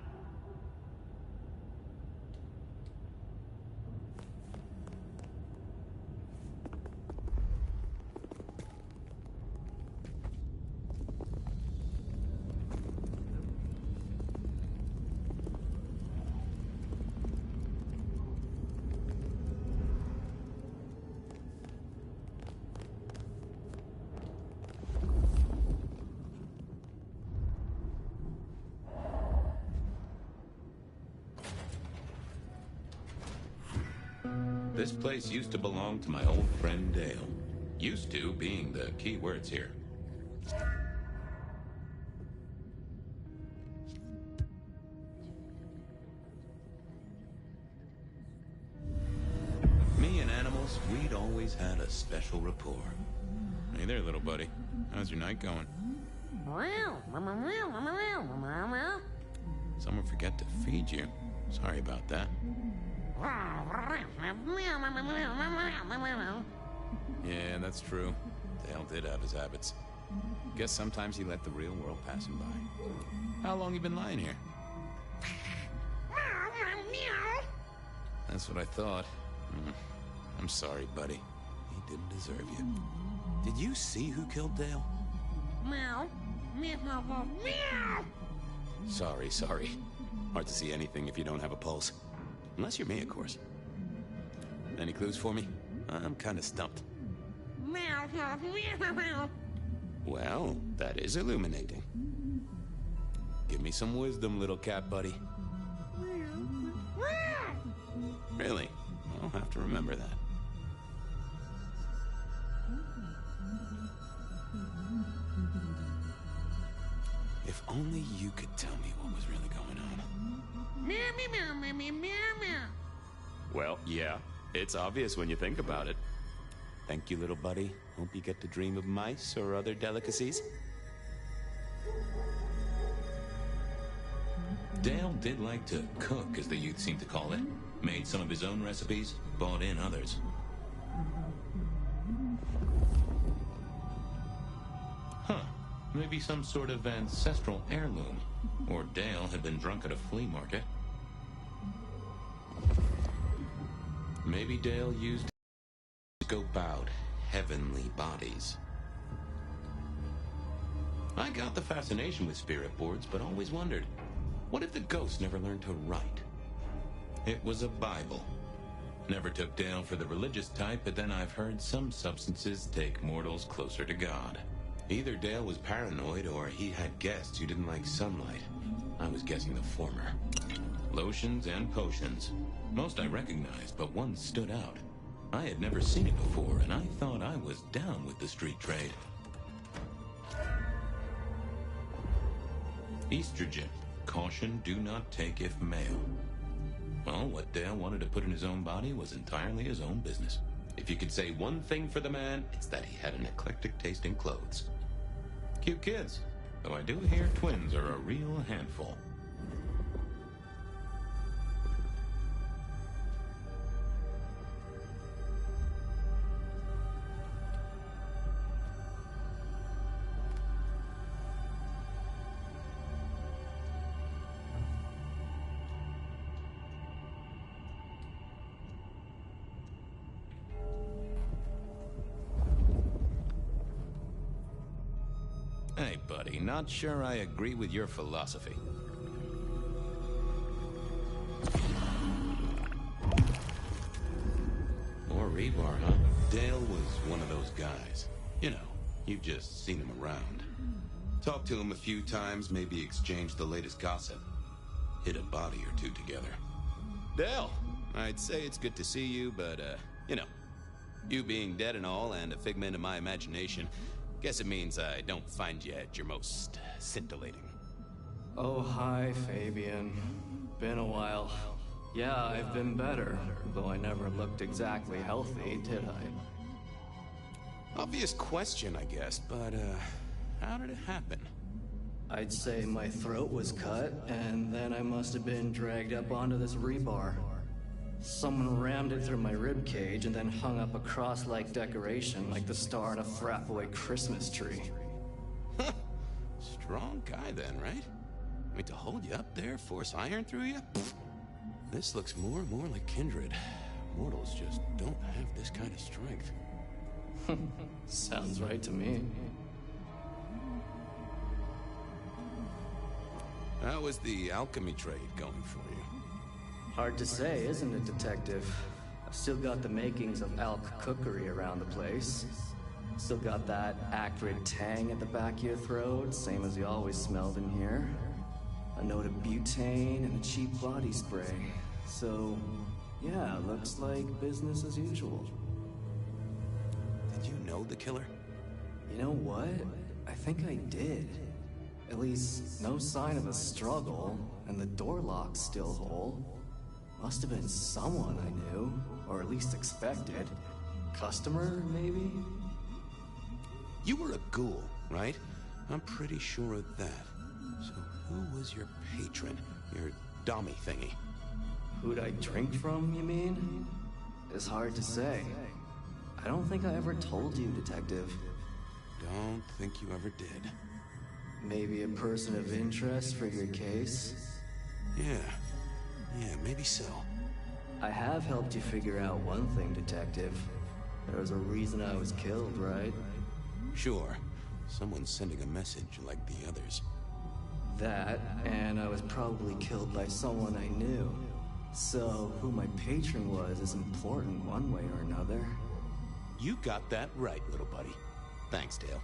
This place used to belong to my old friend Dale. Used to being the key words here. Me and animals, we'd always had a special rapport. Hey there, little buddy. How's your night going? Someone forget to feed you. Sorry about that. Yeah, that's true. Dale did have his habits. Guess sometimes you let the real world pass him by. How long you been lying here? That's what I thought. I'm sorry, buddy. He didn't deserve you. Did you see who killed Dale? Meow. Meow. Meow. Sorry. Hard to see anything if you don't have a pulse. Unless you're me, of course. Any clues for me? I'm kind of stumped. Meow. Meow. Well, that is illuminating. Give me some wisdom, little cat buddy. Really? I'll have to remember that. If only you could tell me what was really going on. Meow, meow, meow, meow, meow, meow. Well, yeah. It's obvious when you think about it. Thank you, little buddy. Hope you get to dream of mice or other delicacies. Dale did like to cook, as the youth seem to call it. Made some of his own recipes, bought in others. Huh. Maybe some sort of ancestral heirloom. Or Dale had been drunk at a flea market. Maybe Dale used to scope out heavenly bodies. I got the fascination with spirit boards, but always wondered, what if the ghost never learned to write? It was a Bible. Never took Dale for the religious type, but then I've heard some substances take mortals closer to God. Either Dale was paranoid or he had guests who didn't like sunlight. I was guessing the former. Lotions and potions. Most I recognized, but one stood out. I had never seen it before, and I thought I was down with the street trade. Estrogen. Caution, do not take if male. Well, what Dale wanted to put in his own body was entirely his own business. If you could say one thing for the man, it's that he had an eclectic taste in clothes. Cute kids, though I do hear twins are a real handful. Hey, buddy, not sure I agree with your philosophy. More rebar, huh? Dale was one of those guys. You know, you've just seen him around. Talked to him a few times, maybe exchanged the latest gossip. Hit a body or two together. Dale, I'd say it's good to see you, but, you know, you being dead and all and a figment of my imagination, guess it means I don't find you at your most scintillating. Oh, hi, Fabian. Been a while. Yeah, I've been better, though I never looked exactly healthy, did I? Obvious question, I guess, but, how did it happen? I'd say my throat was cut, and then I must have been dragged up onto this rebar. Someone rammed it through my rib cage and then hung up a cross-like decoration like the star on a frat-boy Christmas tree. Strong guy then, right? I mean, to hold you up there, force iron through you? Pfft. This looks more and more like Kindred. Mortals just don't have this kind of strength. Sounds right to me. How is the alchemy trade going for you? Hard to say, isn't it, Detective? I've still got the makings of alk cookery around the place. Still got that acrid tang at the back of your throat, same as you always smelled in here. A note of butane and a cheap body spray. So, yeah, looks like business as usual. Did you know the killer? You know what? I think I did. At least, no sign of a struggle, and the door lock's still whole. Must have been someone I knew, or at least expected. Customer, maybe? You were a ghoul, right? I'm pretty sure of that. So who was your patron? Your dummy thingy? Who'd I drink from, you mean? It's hard to say. I don't think I ever told you, Detective. don't think you ever did. Maybe a person of interest for your case? Yeah, maybe so. I have helped you figure out one thing, Detective. There was a reason I was killed, right? Sure. Someone's sending a message like the others. That, and I was probably killed by someone I knew. So, who my patron was is important one way or another. You got that right, little buddy. Thanks, Dale.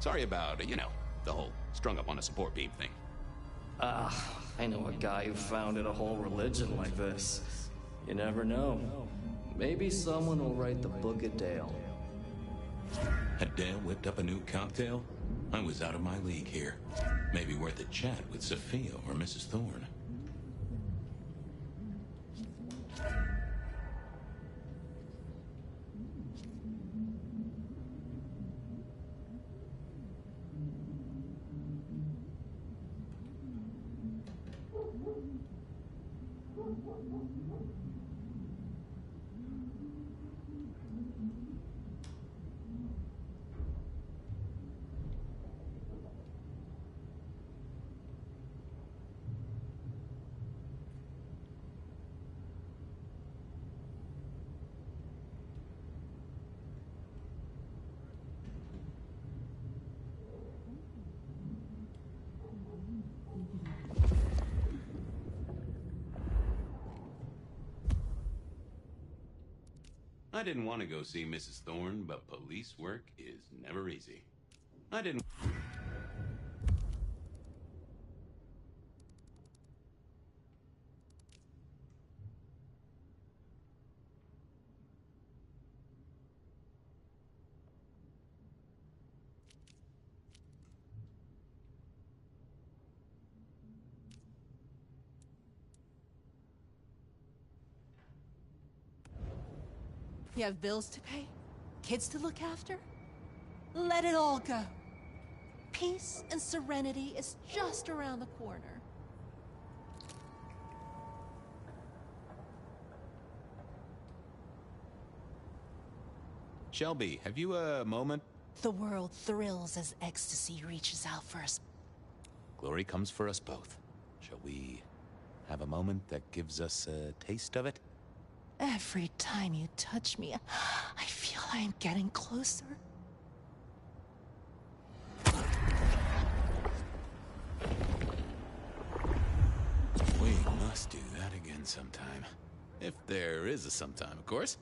Sorry about, the whole strung up on a support beam thing. I know a guy who founded a whole religion like this. You never know. Maybe someone will write the Book of Dale. Had Dale whipped up a new cocktail? I was out of my league here. Maybe worth a chat with Sophia or Mrs. Thorne. I didn't want to go see Mrs. Thorne, but police work is never easy. I didn't... You have bills to pay? Kids to look after? Let it all go. Peace and serenity is just around the corner. Shelby, have you a moment? The world thrills as ecstasy reaches out for us. Glory comes for us both. Shall we have a moment that gives us a taste of it? Every time you touch me, I feel I'm getting closer. We must do that again sometime. If there is a sometime, of course.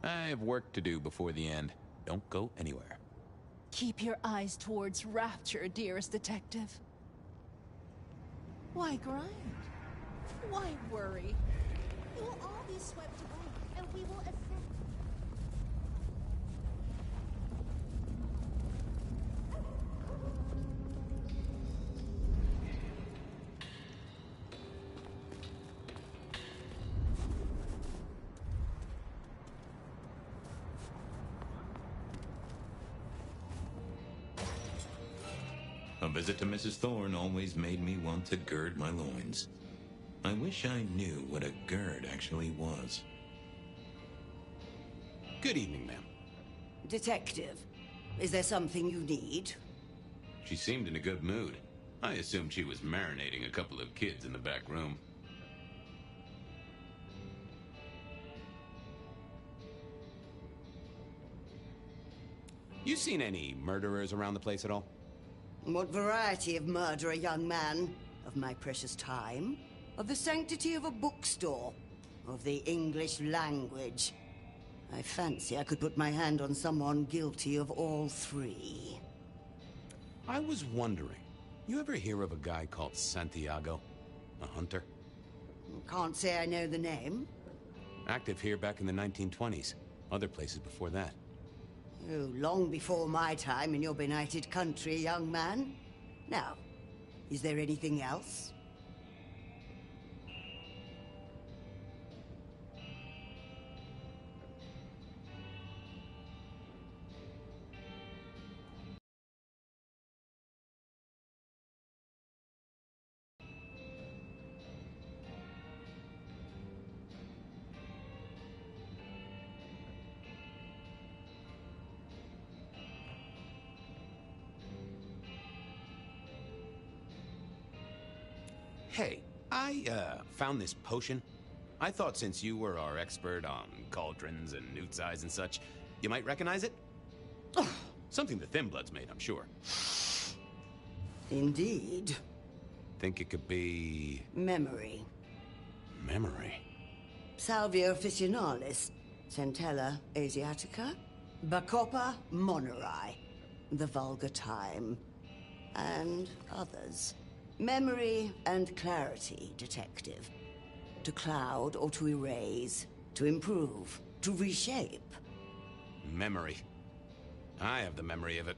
I have work to do before the end. Don't go anywhere. Keep your eyes towards Rapture, dearest detective. Why grind? Why worry? You will all be swept away, and we will ascend. A visit to Mrs. Thorne always made me want to gird my loins. I wish I knew what a gird actually was. Good evening, ma'am. Detective, is there something you need? She seemed in a good mood. I assumed she was marinating a couple of kids in the back room. You seen any murderers around the place at all? What variety of murder, a young man? Of my precious time? Of the sanctity of a bookstore? Of the English language? I fancy I could put my hand on someone guilty of all three. I was wondering, you ever hear of a guy called Santiago? A hunter? Can't say I know the name. Active here back in the 1920s. Other places before that. Oh, long before my time in your benighted country, young man. Now, is there anything else? Hey, I, found this potion. I thought since you were our expert on cauldrons and newt's eyes and such, you might recognize it? Something the Thin Bloods made, I'm sure. Indeed. Think it could be... Memory. Memory? Salvia officinalis, Centella asiatica, Bacopa moneri, the vulgar time, and others. Memory and clarity, detective. To cloud or to erase, to improve, to reshape. Memory. I have the memory of it.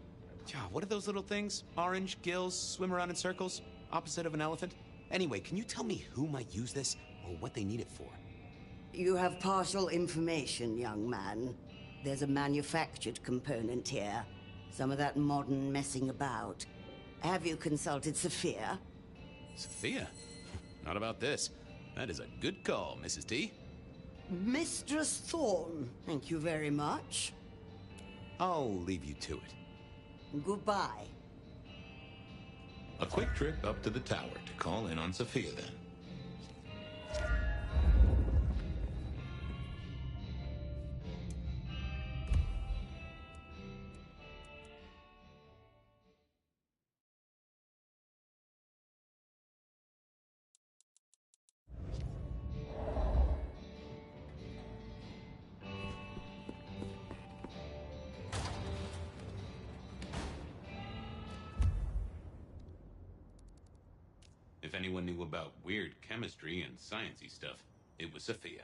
What are those little things? Orange gills, swim around in circles, opposite of an elephant? Anyway, can you tell me who might use this, or what they need it for? You have partial information, young man. There's a manufactured component here. Some of that modern messing about. Have you consulted Sophia? Sophia? Not about this. That is a good call, Mrs. T. Mistress Thorne, thank you very much. I'll leave you to it. Goodbye. A quick trip up to the tower to call in on Sophia, then. If anyone knew about weird chemistry and sciencey stuff, it was Sophia.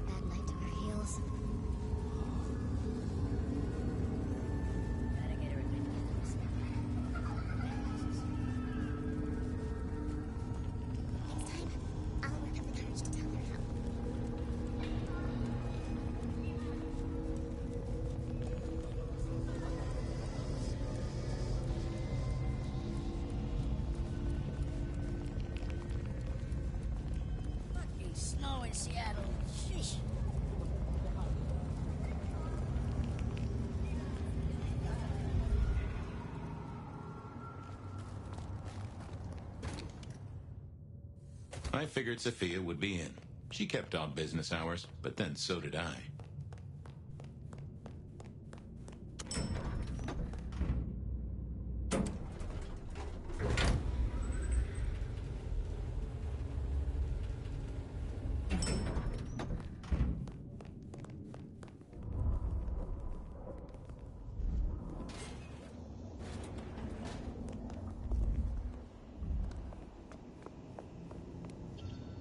Bad night to our heels. Gotta get her a good news. Next time, I'll work up the courage to tell her how. Fucking snow in Seattle. Sheesh. I figured Sophia would be in. She kept odd business hours, but then so did I.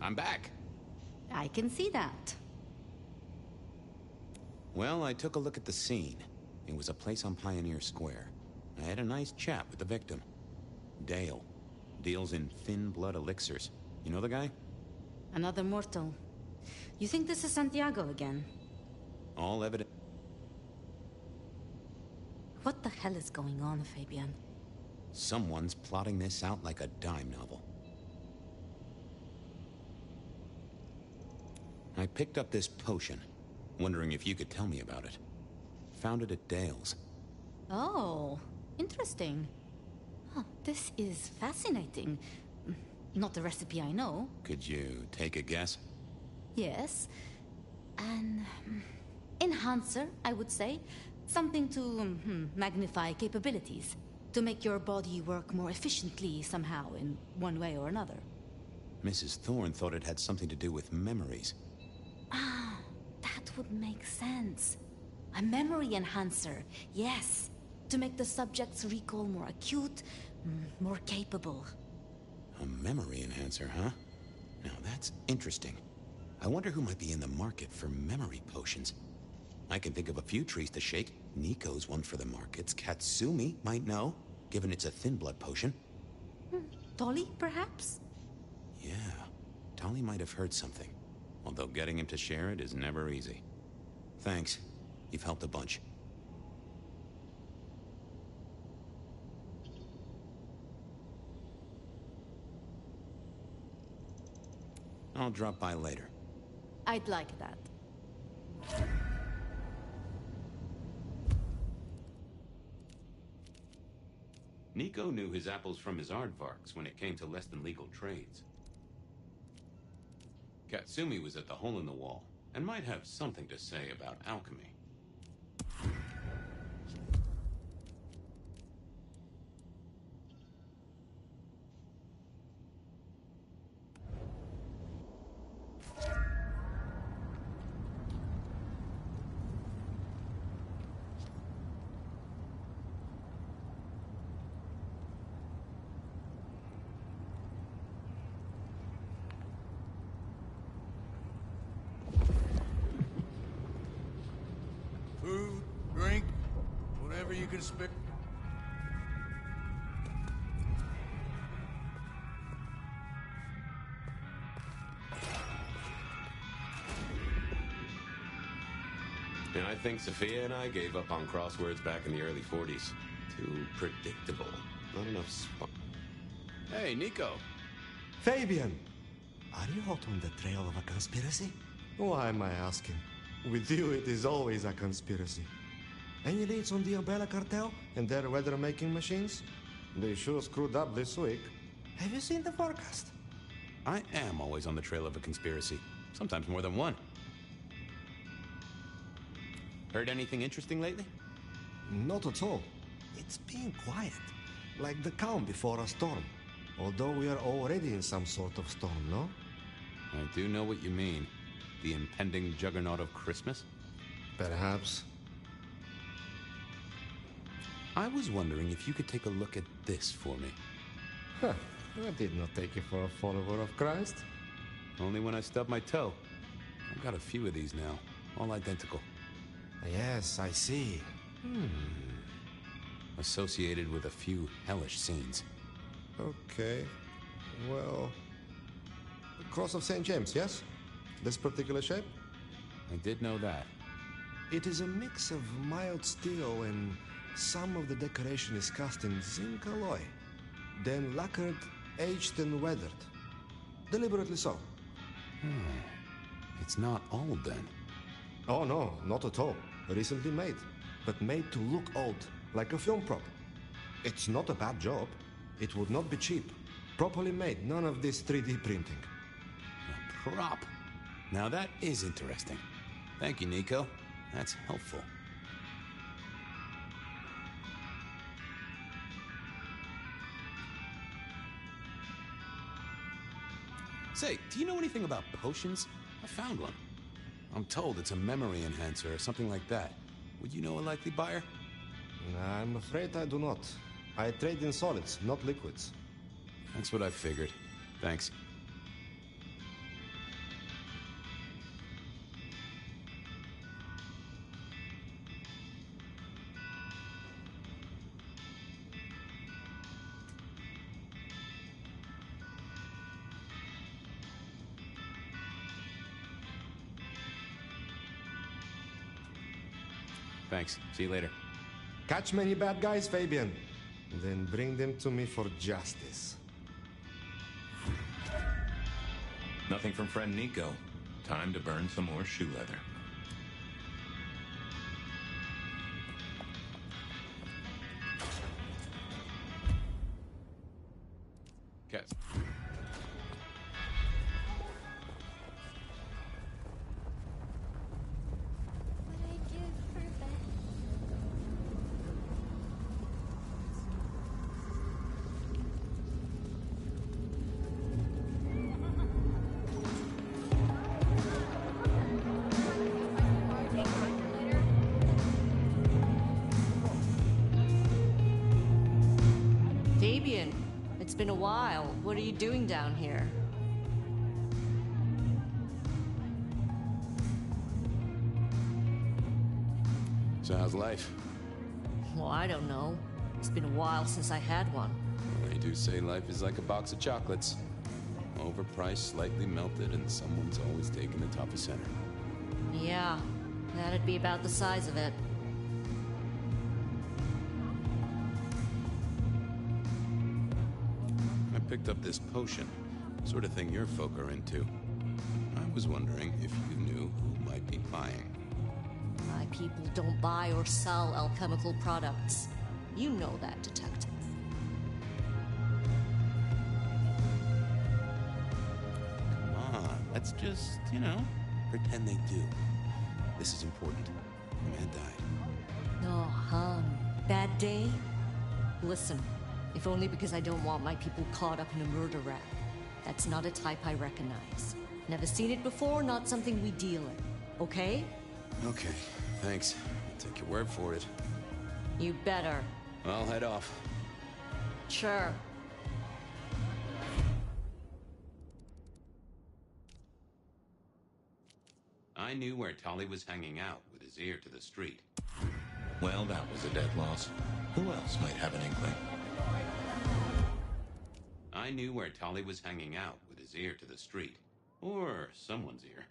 I'm back. I can see that. Well, I took a look at the scene. It was a place on Pioneer Square. I had a nice chat with the victim. Dale. Deals in thin blood elixirs. You know the guy? Another mortal. You think this is Santiago again? All evident. What the hell is going on, Fabian? Someone's plotting this out like a dime novel. I picked up this potion, wondering if you could tell me about it. Found it at Dale's. Oh, interesting. Oh, this is fascinating. Not the recipe I know. Could you take a guess? Yes. An enhancer, I would say. Something to magnify capabilities. To make your body work more efficiently somehow, in one way or another. Mrs. Thorne thought it had something to do with memories. Ah, that would make sense. A memory enhancer, yes. To make the subject's recall more acute, more capable. A memory enhancer, huh? Now that's interesting. I wonder who might be in the market for memory potions. I can think of a few trees to shake. Nico's one for the markets. Katsumi might know, given it's a thin blood potion. Tolly, perhaps? Yeah, Tolly might have heard something. Although getting him to share it is never easy. Thanks. You've helped a bunch. I'll drop by later. I'd like that. Nico knew his apples from his aardvarks when it came to less than legal trades. Katsumi was at the hole in the wall and might have something to say about alchemy. Food, drink, whatever you can spare. And I think Sophia and I gave up on crosswords back in the early 40s. Too predictable. Not enough spark. Hey, Nico. Fabian! Are you hot on the trail of a conspiracy? Why am I asking? With you, it is always a conspiracy. Any leads on the Umbrella Cartel and their weather-making machines? They sure screwed up this week. Have you seen the forecast? I am always on the trail of a conspiracy. Sometimes more than one. Heard anything interesting lately? Not at all. It's been quiet. Like the calm before a storm. Although we are already in some sort of storm, no? I do know what you mean. The impending juggernaut of Christmas? Perhaps. I was wondering if you could take a look at this for me. Huh. I did not take you for a follower of Christ. Only when I stubbed my toe. I've got a few of these now. All identical. Yes, I see. Associated with a few hellish scenes. Okay. Well... The Cross of St. James, yes? This particular shape? I did know that. It is a mix of mild steel and some of the decoration is cast in zinc alloy. Then lacquered, aged and weathered. Deliberately so. It's not old then. Oh no, not at all. Recently made. But made to look old, like a film prop. It's not a bad job. It would not be cheap. Properly made, none of this 3D printing. A prop? Now that is interesting. Thank you, Nico. That's helpful. Say, do you know anything about potions? I found one. I'm told it's a memory enhancer or something like that. Would you know a likely buyer? I'm afraid I do not. I trade in solids, not liquids. That's what I figured. Thanks. Thanks. See you later. Catch many bad guys, Fabian. Then bring them to me for justice. Nothing from friend Nico. Time to burn some more shoe leather. Cats. Fabian, it's been a while. What are you doing down here? So how's life? Well, I don't know. It's been a while since I had one. Well, they do say life is like a box of chocolates. Overpriced, slightly melted, and someone's always taking the toffee center. Yeah, that'd be about the size of it. I picked up this potion, sort of thing your folk are into. I was wondering if you knew who might be buying. My people don't buy or sell alchemical products. You know that, detective. Come on, let's just, pretend they do. This is important. A man died. Oh, hon. Bad day? Listen, if only because I don't want my people caught up in a murder rap. That's not a type I recognize. Never seen it before, not something we deal in. Okay? Okay, thanks. I'll take your word for it. You better. I'll head off. Sure. I knew where Tolly was hanging out with his ear to the street. Well, that was a dead loss. Who else might have an inkling? I knew where Tolly was hanging out with his ear to the street. Or someone's ear.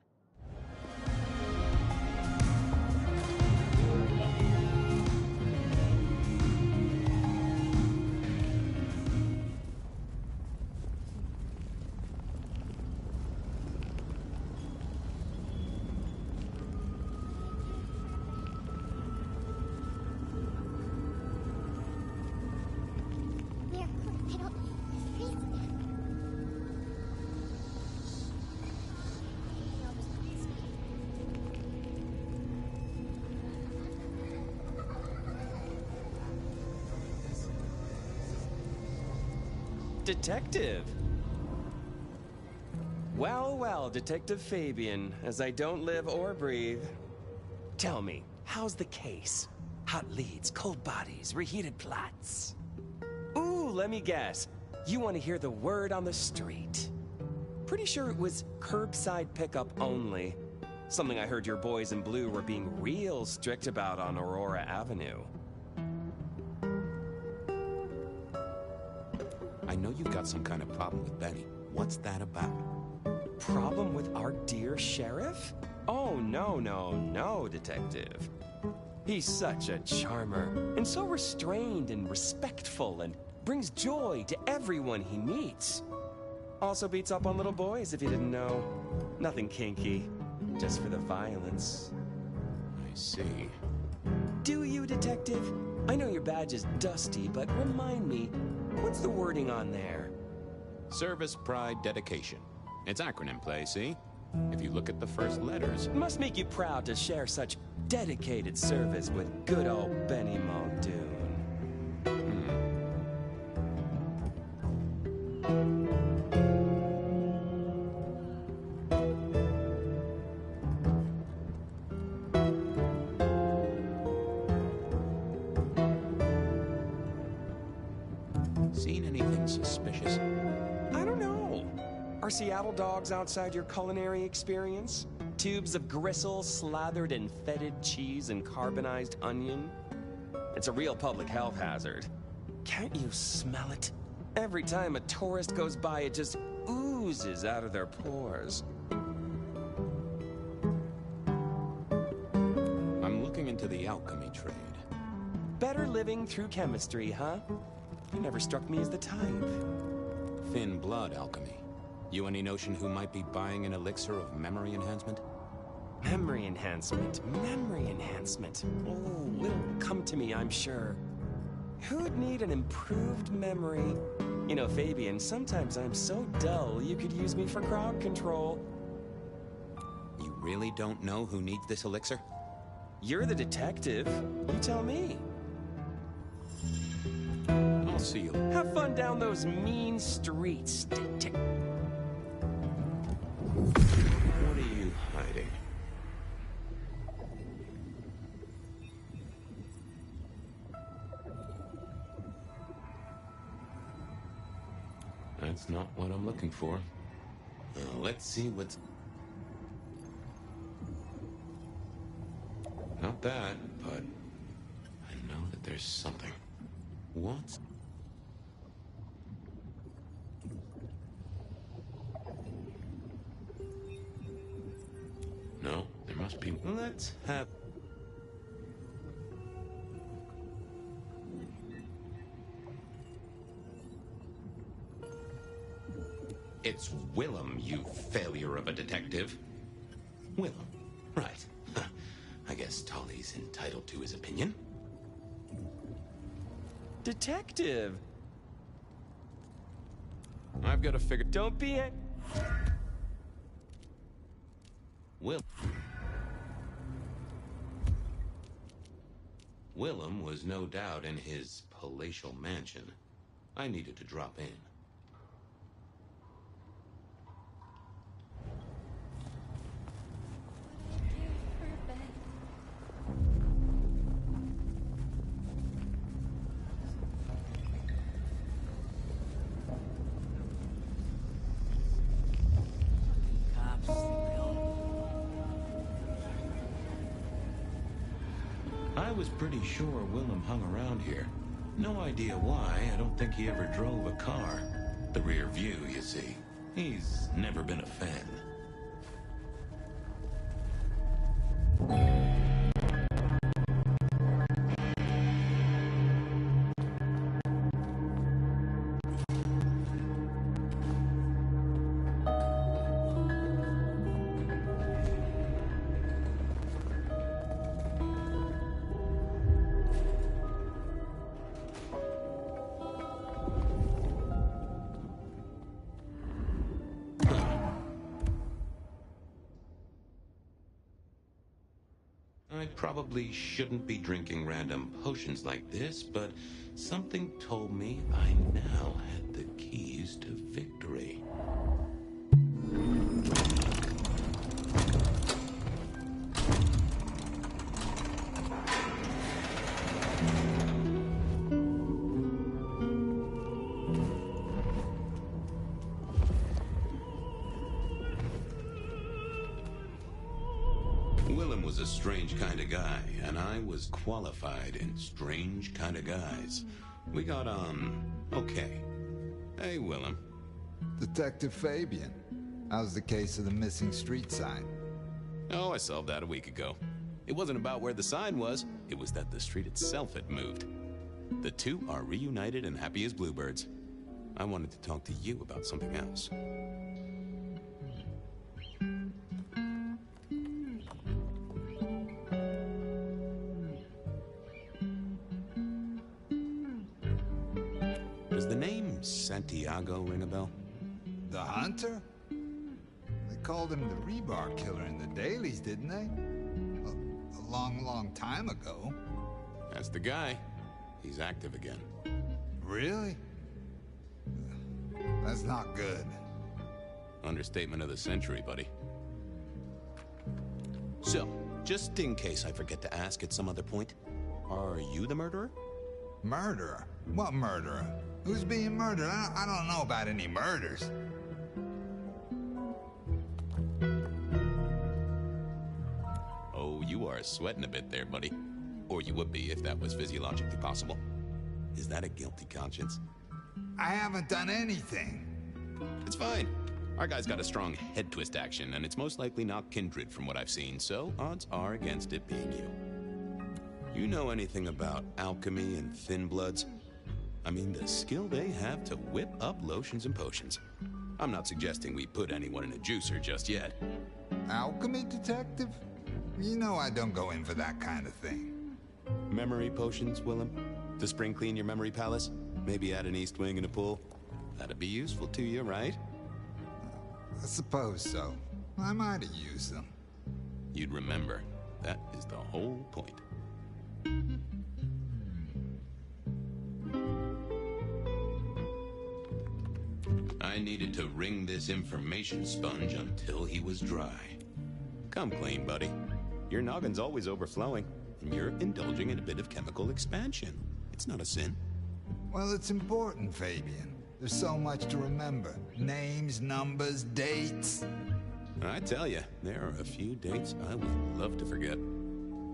Detective! Well, well, Detective Fabian, as I don't live or breathe. Tell me, how's the case? Hot leads, cold bodies, reheated plots. Ooh, let me guess. You want to hear the word on the street. Pretty sure it was curbside pickup only. Something I heard your boys in blue were being real strict about on Aurora Avenue. I know you've got some kind of problem with Benny. What's that about? Problem with our dear sheriff? Oh, no, Detective. He's such a charmer, and so restrained and respectful, and brings joy to everyone he meets. Also beats up on little boys, if you didn't know. Nothing kinky, just for the violence. I see. Do you, Detective? I know your badge is dusty, but remind me, what's the wording on there? Service, pride, dedication. It's acronym play, see? If you look at the first letters... It must make you proud to share such dedicated service with good old Benny Muldoon. Seen anything suspicious? I don't know. Are Seattle dogs outside your culinary experience? Tubes of gristle slathered in fetid cheese and carbonized onion? It's a real public health hazard. Can't you smell it? Every time a tourist goes by, it just oozes out of their pores. I'm looking into the alchemy Better living through chemistry, huh? You never struck me as the type. Thin blood alchemy. You any notion who might be buying an elixir of memory enhancement? Memory enhancement. Memory enhancement. Oh, it'll come to me, I'm sure. Who'd need an improved memory? You know, Fabian, sometimes I'm so dull you could use me for crowd control. You really don't know who needs this elixir? You're the detective. You tell me. I'll see you. Have fun down those mean streets. What are you hiding? That's not what I'm looking for. Let's see what's... Not that, but I know that there's something. What? No, there must be... Let's have... It's Willem, you failure of a detective. Willem, right. I guess Tolly's entitled to his opinion. Detective! I've got to figure... Don't be it! Willem was no doubt in his palatial mansion. I needed to drop in. I was pretty sure Willem hung around here. No idea why. I don't think he ever drove a car. The rear view, you see. He's never been a fan. I probably shouldn't be drinking random potions like this, but something told me I now had the keys to victory. Willem was a strange kind of guy, and I was qualified in strange kind of guys. We got on okay. Hey, Willem. Detective Fabian. How's the case of the missing street sign? Oh, I solved that a week ago. It wasn't about where the sign was, it was that the street itself had moved. The two are reunited and happy as bluebirds. I wanted to talk to you about something else. Does the name Santiago ring a bell? The hunter? They called him the rebar killer in the dailies, didn't they? A long time ago. That's the guy. He's active again. Really? That's not good. Understatement of the century, buddy. So, just in case I forget to ask at some other point, are you the murderer? Murderer? What murderer? Who's being murdered? I don't know about any murders. Oh, you are sweating a bit there, buddy. Or you would be if that was physiologically possible. Is that a guilty conscience? I haven't done anything. It's fine. Our guy's got a strong head twist action, and it's most likely not Kindred from what I've seen, so odds are against it being you. You know anything about alchemy and thin bloods? I mean, the skill they have to whip up lotions and potions. I'm not suggesting we put anyone in a juicer just yet. Alchemy detective? You know I don't go in for that kind of thing. Memory potions, Willem? To spring clean your memory palace? Maybe add an east wing and a pool? That'd be useful to you, right? I suppose so. I might have used them. You'd remember. That is the whole point. I needed to wring this information sponge until he was dry. Come clean, buddy. Your noggin's always overflowing, and you're indulging in a bit of chemical expansion. It's not a sin. Well, it's important, Fabian. There's so much to remember. Names, numbers, dates. I tell you, there are a few dates I would love to forget.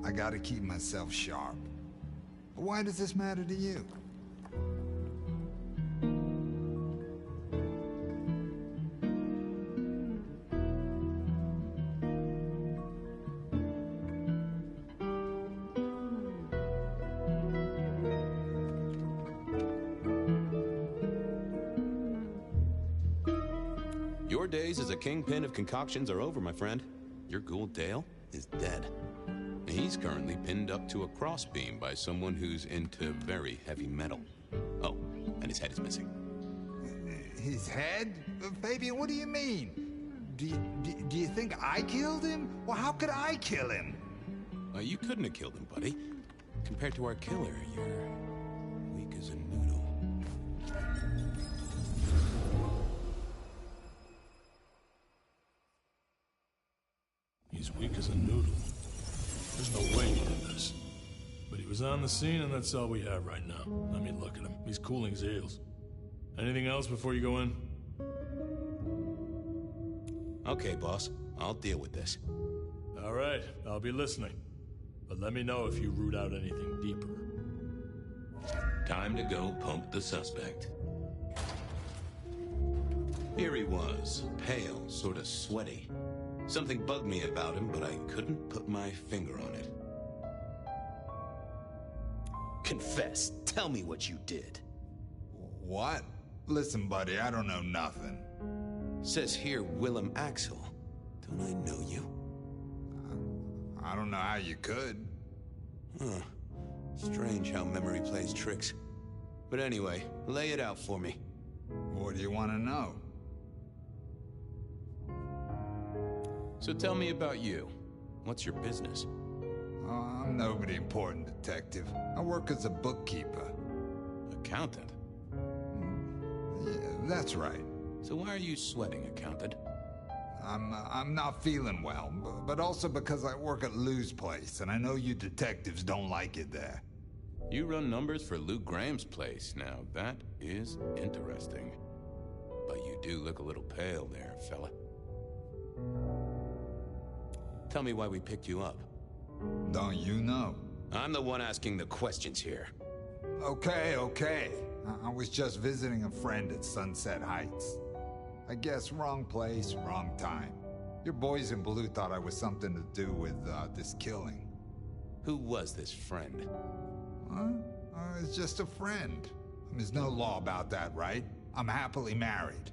I gotta keep myself sharp. But why does this matter to you? Your days as a kingpin of concoctions are over, my friend. Your ghoul Dale is dead. He's currently pinned up to a crossbeam by someone who's into very heavy metal. Oh, and his head is missing. His head? Fabian, what do you mean? Do you think I killed him? Well, how could I kill him? You couldn't have killed him, buddy. Compared to our killer, you're weak as a noodle. He's weak as a noodle. There's no way he did this. But he was on the scene, and that's all we have right now. Let me look at him. He's cooling his heels. Anything else before you go in? Okay, boss. I'll deal with this. All right, I'll be listening. But let me know if you root out anything deeper. Time to go pump the suspect. Here he was, pale, sort of sweaty. Something bugged me about him, but I couldn't put my finger on it. Confess. Tell me what you did. What? Listen, buddy, I don't know nothing. Says here, Willem Axel. Don't I know you? I don't know how you could. Huh. Strange how memory plays tricks. But anyway, lay it out for me. What do you want to know? So tell me about you. What's your business? Oh, I'm nobody important, detective. I work as a bookkeeper. Accountant? Yeah, that's right. So why are you sweating, accountant? I'm not feeling well, but also because I work at Lou's place, and I know you detectives don't like it there. You run numbers for Lou Graham's place. Now, that is interesting. But you do look a little pale there, fella. Tell me why we picked you up. Don't you know? I'm the one asking the questions here. Okay. I was just visiting a friend at Sunset Heights. I guess wrong place, wrong time. Your boys in blue thought I was something to do with this killing. Who was this friend? It's just a friend. There's no law about that, right? I'm happily married.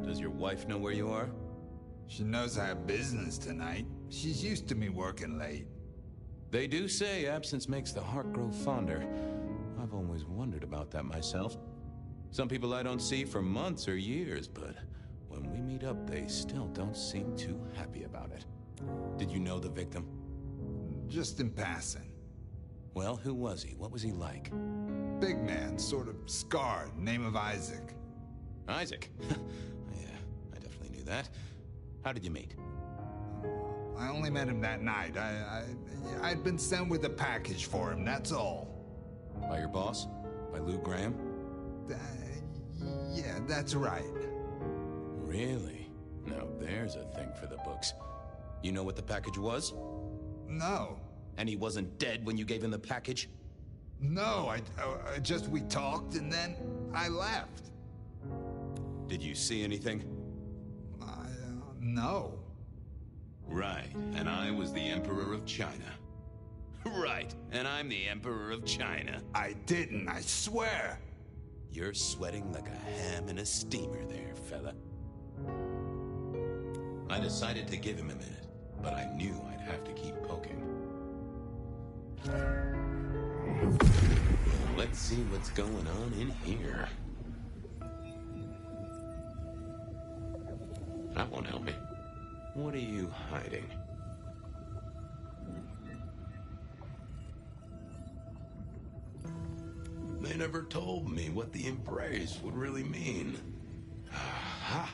Does your wife know where you are? She knows I have business tonight. She's used to me working late. They do say absence makes the heart grow fonder. I've always wondered about that myself. Some people I don't see for months or years, but when we meet up, they still don't seem too happy about it. Did you know the victim? Just in passing. Well, who was he? What was he like? Big man, sort of scarred, name of Isaac. Isaac? Yeah, I definitely knew that. How did you meet? I only met him that night. I'd been sent with a package for him, that's all. By your boss? By Lou Graham? Yeah, that's right. Really? Now there's a thing for the books. You know what the package was? No. And he wasn't dead when you gave him the package? No, we talked and then... I left. Did you see anything? No. Right, and I was the Emperor of China. Right, and I'm the Emperor of China. I didn't, I swear. You're sweating like a ham in a steamer there, fella. I decided to give him a minute, but I knew I'd have to keep poking. Let's see what's going on in here. That won't help me. What are you hiding? They never told me what the embrace would really mean. Aha!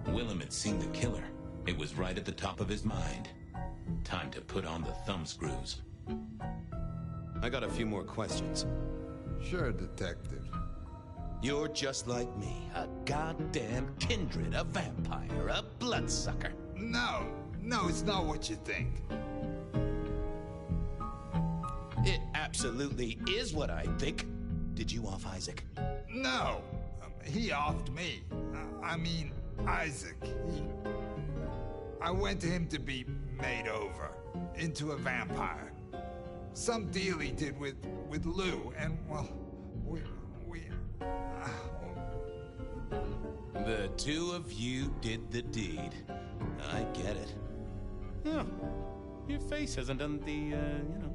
Willem had seen the killer. It was right at the top of his mind. Time to put on the thumbscrews. I got a few more questions. Sure, Detective. You're just like me, a goddamn kindred, a vampire, a bloodsucker. No, it's not what you think. It absolutely is what I think. Did you off Isaac? No, he offed me. I mean, Isaac. I went to him to be made over into a vampire. Some deal he did with Lou, and well, we. The two of you did the deed. I get it. Yeah, your face hasn't done the, you know.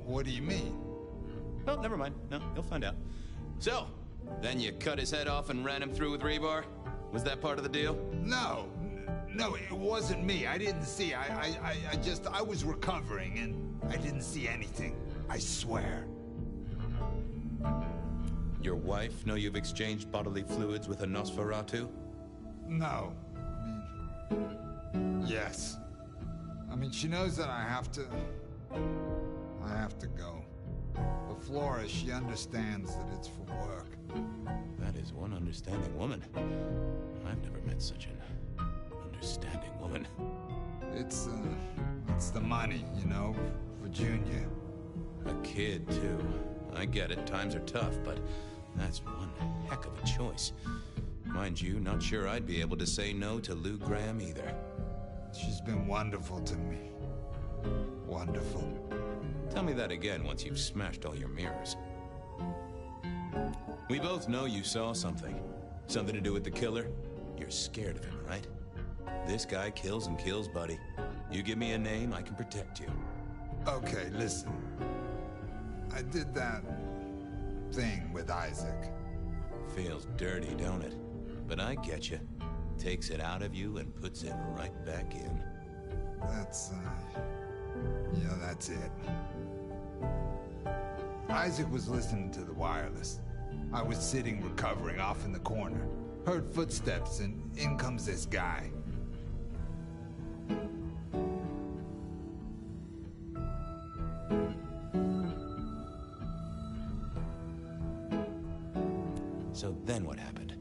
What do you mean? Oh, never mind. No, you'll find out. So, then you cut his head off and ran him through with rebar? Was that part of the deal? No, it wasn't me. I didn't see. I was recovering and I didn't see anything. I swear. Your wife know you've exchanged bodily fluids with a Nosferatu? No. Yes. I mean, she knows that I have to go. But Flora, she understands that it's for work. That is one understanding woman. I've never met such an understanding woman. It's the money, you know, for Junior. A kid, too. I get it, times are tough, but that's one heck of a choice. Mind you, not sure I'd be able to say no to Lou Graham either. She's been wonderful to me. Wonderful. Tell me that again once you've smashed all your mirrors. We both know you saw something. Something to do with the killer? You're scared of him, right? This guy kills and kills, buddy. You give me a name, I can protect you. Okay, listen. I did that thing with Isaac. Feels dirty, don't it? But I get you. Takes it out of you and puts it right back in. That's it. Isaac was listening to the wireless. I was sitting recovering off in the corner. Heard footsteps and in comes this guy. So then what happened?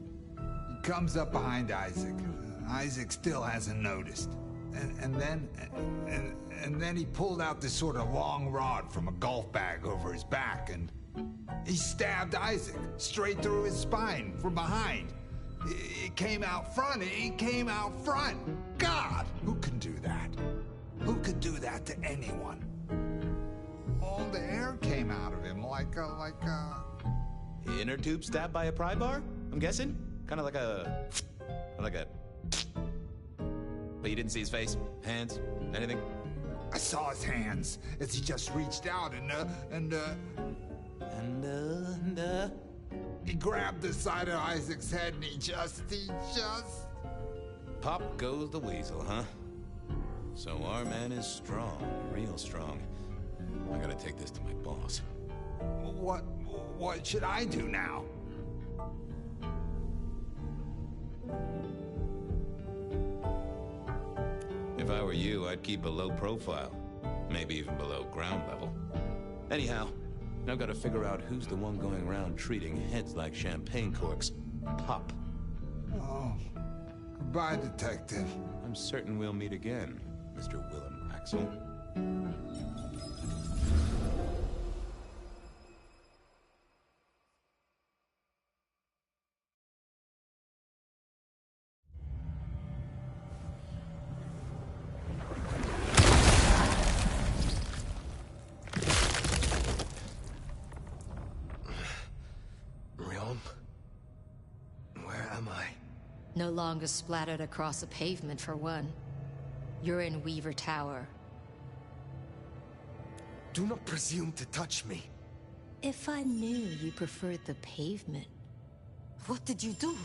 He comes up behind Isaac. Isaac still hasn't noticed. And then he pulled out this sort of long rod from a golf bag over his back, and he stabbed Isaac straight through his spine from behind. It came out front. It came out front. God, who can do that? Who could do that to anyone? All the air came out of him like a... Inner tube stabbed by a pry bar? I'm guessing? Kind of like a... But you didn't see his face? Hands? Anything? I saw his hands as he just reached out and he grabbed the side of Isaac's head and he just... Pop goes the weasel, huh? So our man is strong, real strong. I gotta take this to my boss. What should I do now? If I were you, I'd keep a low profile. Maybe even below ground level. Anyhow, I've got to figure out who's the one going around treating heads like champagne corks. Pop. Oh, goodbye, Detective. I'm certain we'll meet again, Mr. Willem Axel. No longer splattered across a pavement, for one. You're in Weaver Tower. Do not presume to touch me. If I knew you preferred the pavement... What did you do?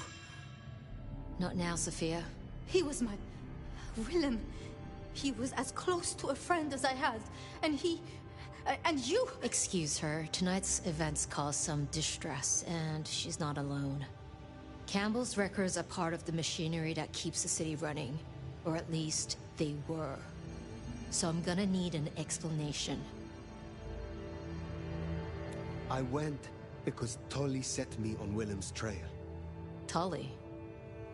Not now, Sophia. He was my... Willem. He was as close to a friend as I had. And he... and you... Excuse her. Tonight's events caused some distress, and she's not alone. Campbell's records are part of the machinery that keeps the city running. Or at least, they were. So I'm gonna need an explanation. I went because Tully set me on Willem's trail. Tully?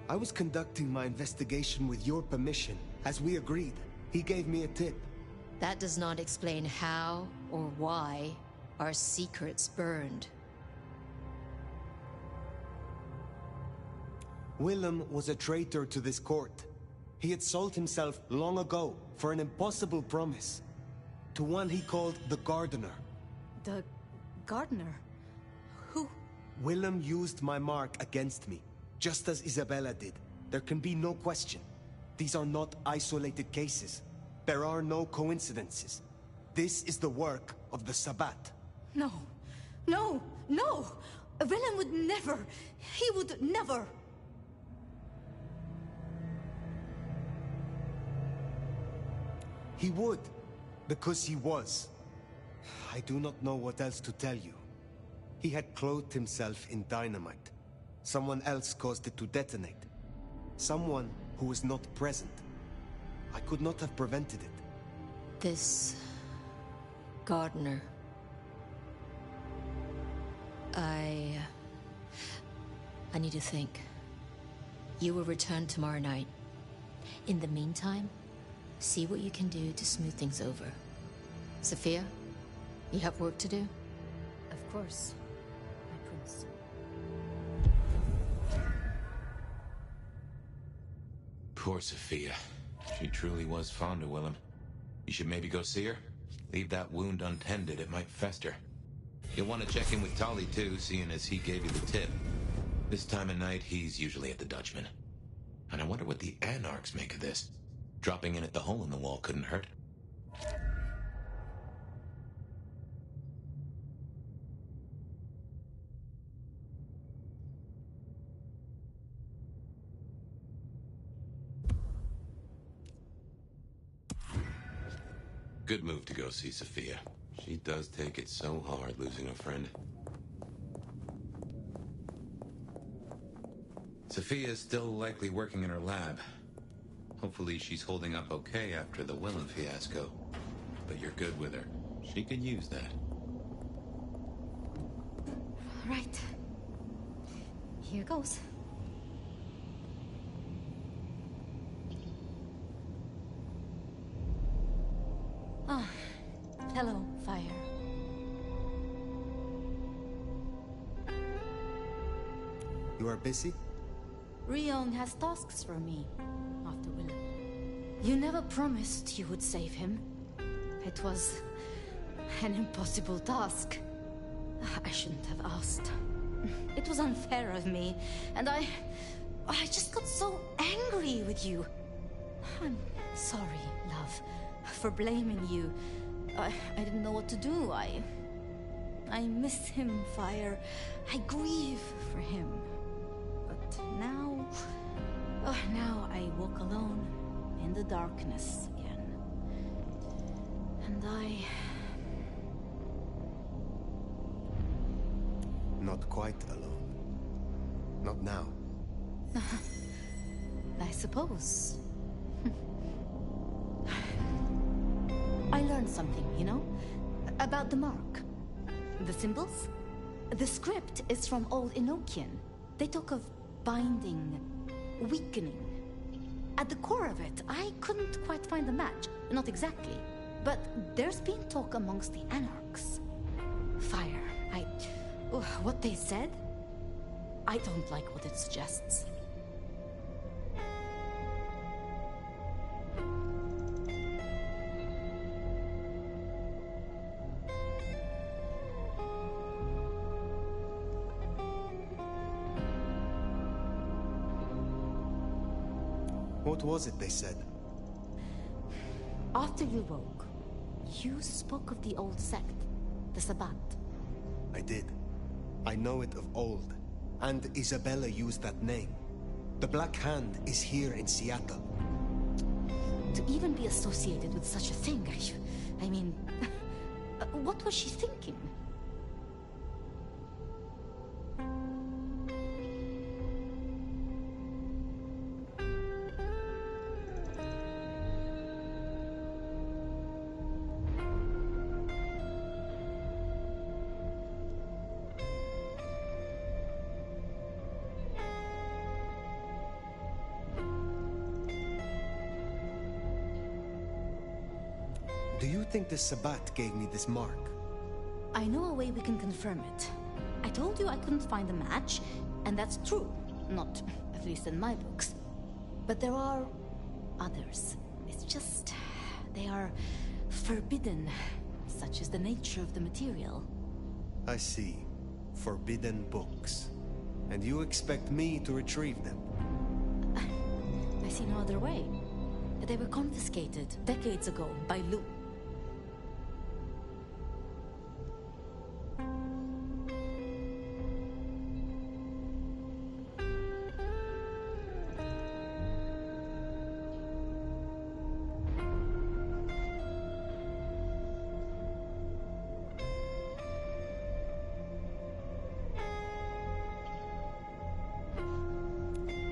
I was conducting my investigation with your permission, as we agreed. He gave me a tip. That does not explain how or why our secrets burned. Willem was a traitor to this court. He had sold himself long ago for an impossible promise. To one he called the Gardener. The Gardener? Who? Willem used my mark against me, just as Isabella did. There can be no question. These are not isolated cases. There are no coincidences. This is the work of the Sabbat. No. No! No! Willem would never... He would never... He would, because he was. I do not know what else to tell you. He had clothed himself in dynamite. Someone else caused it to detonate. Someone who was not present. I could not have prevented it. This... Gardener... I need to think. You will return tomorrow night. In the meantime, see what you can do to smooth things over. Sophia, you have work to do? Of course, my prince. Poor Sophia. She truly was fond of Willem. You should maybe go see her. Leave that wound untended, it might fester. You'll want to check in with Tully too, seeing as he gave you the tip. This time of night, he's usually at the Dutchman. And I wonder what the Anarchs make of this. Dropping in at the hole in the wall couldn't hurt. Good move to go see Sophia. She does take it so hard losing a friend. Sophia is still likely working in her lab. Hopefully she's holding up okay after the Willem fiasco. But you're good with her. She could use that. Right. Here goes. Ah, hello, Fire. You are busy? Rion has tasks for me, after Willem. You never promised you would save him. It was an impossible task. I shouldn't have asked. It was unfair of me, and I just got so angry with you. I'm sorry, love, for blaming you. I didn't know what to do. I miss him, Fire. I grieve for him. But now... now I walk alone in the darkness again. And I... Not quite alone. Not now. I suppose. I learned something, you know? About the mark. The symbols? The script is from Old Enochian. They talk of binding, weakening. At the core of it, I couldn't quite find the match. Not exactly. But there's been talk amongst the Anarchs. Fire. What they said? I don't like what it suggests. What was it they said? After you woke, you spoke of the old sect, the Sabbat. I did. I know it of old. And Isabella used that name. The Black Hand is here in Seattle. To even be associated with such a thing, I mean, what was she thinking? Do you think the Sabbat gave me this mark? I know a way we can confirm it. I told you I couldn't find a match, and that's true. Not, at least in my books. But there are others. It's just, they are forbidden. Such is the nature of the material. I see. Forbidden books. And you expect me to retrieve them? I see no other way. They were confiscated decades ago by Lou.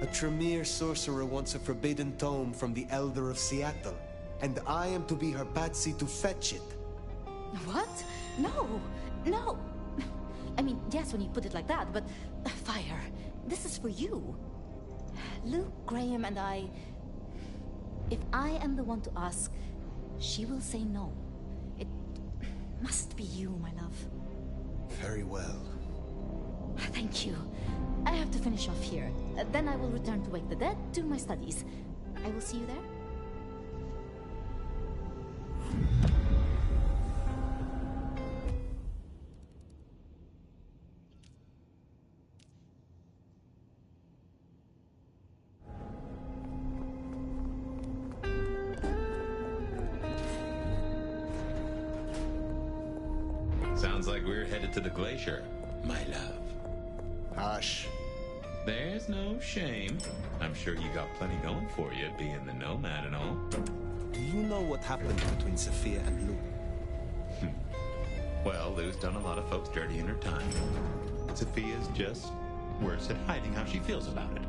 A Tremere sorcerer wants a forbidden tome from the Elder of Seattle, and I am to be her patsy to fetch it. What? No! No! I mean, yes, when you put it like that, but... Fire, this is for you. Luke, Graham, and I... If I am the one to ask, she will say no. It must be you, my love. Very well. Thank you. I have to finish off here. Then I will return to Wake the Dead, do my studies. I will see you there. Sounds like we're headed to the glacier, my love. Hush. There's no shame. I'm sure you got plenty going for you, being the nomad and all. Do you know what happened between Sophia and Lou? Well, Lou's done a lot of folks dirty in her time. Sophia's just worse at hiding how she feels about it.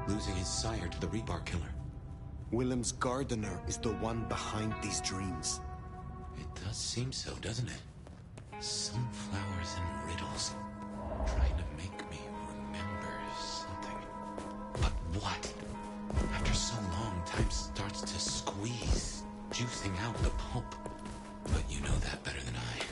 Losing his sire to the Rebar killer. Willem's gardener is the one behind these dreams. It does seem so, doesn't it? Sunflowers and riddles. Trying to make me remember something. But what? After so long, time starts to squeeze, juicing out the pulp. But you know that better than I.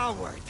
coward!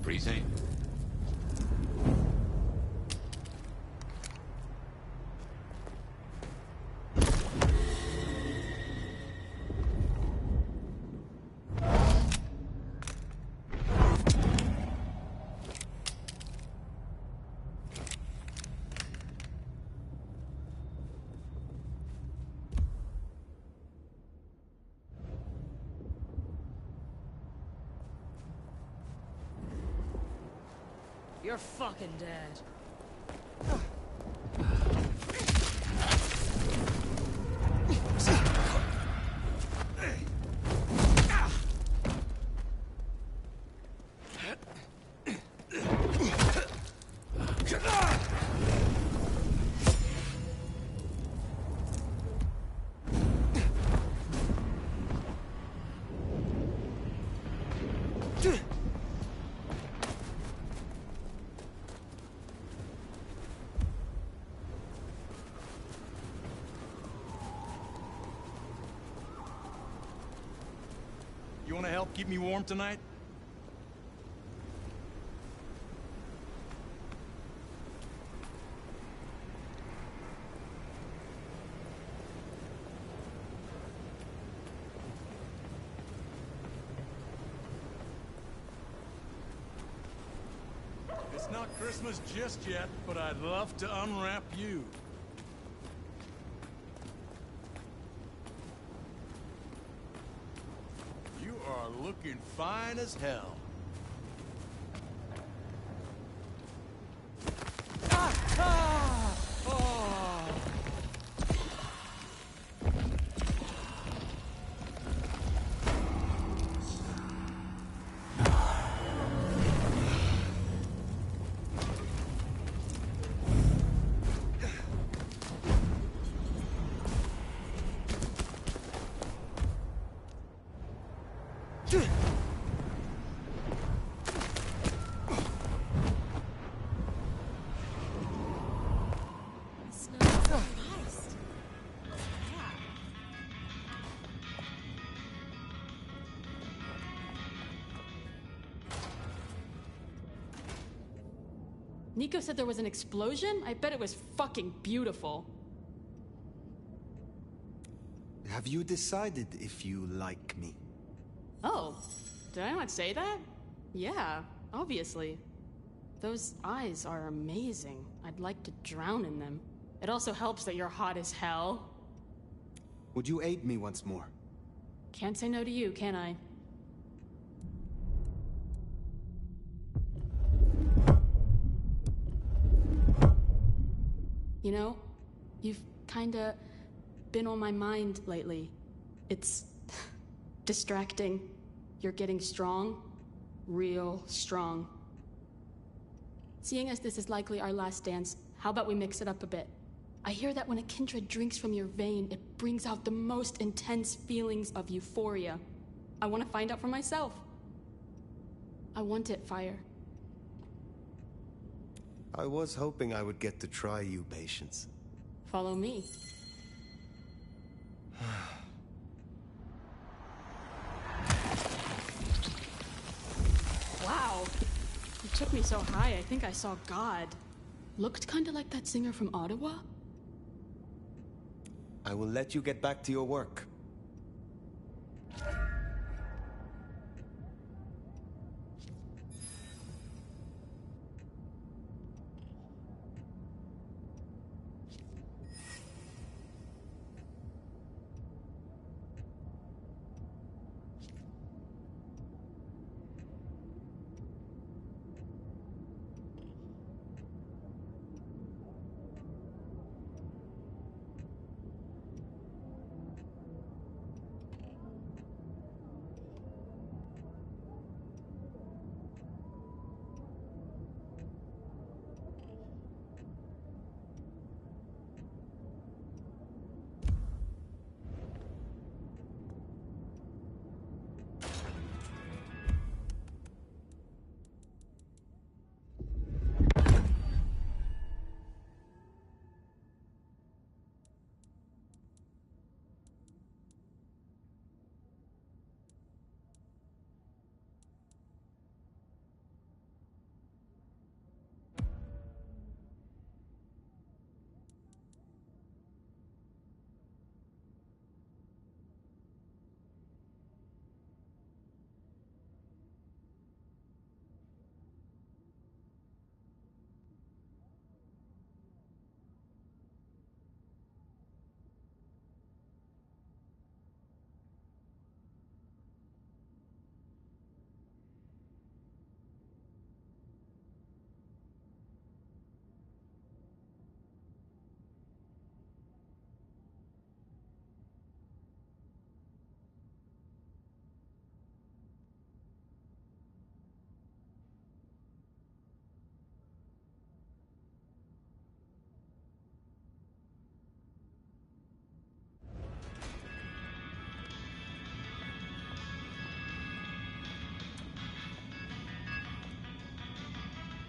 precinct? You're fucking dead. You want to help keep me warm tonight? It's not Christmas just yet, but I'd love to unwrap you. You are looking fine as hell. Nico said there was an explosion? I bet it was fucking beautiful. Have you decided if you like me? Oh, did I not say that? Yeah, obviously. Those eyes are amazing. I'd like to drown in them. It also helps that you're hot as hell. Would you aid me once more? Can't say no to you, can I? You know, you've kinda been on my mind lately. It's distracting. You're getting strong. Real strong. Seeing as this is likely our last dance, how about we mix it up a bit? I hear that when a Kindred drinks from your vein, it brings out the most intense feelings of euphoria. I want to find out for myself. I want it, Fire. I was hoping I would get to try you, Patience. Follow me. Wow. You took me so high, I think I saw God. Looked kinda like that singer from Ottawa. I will let you get back to your work.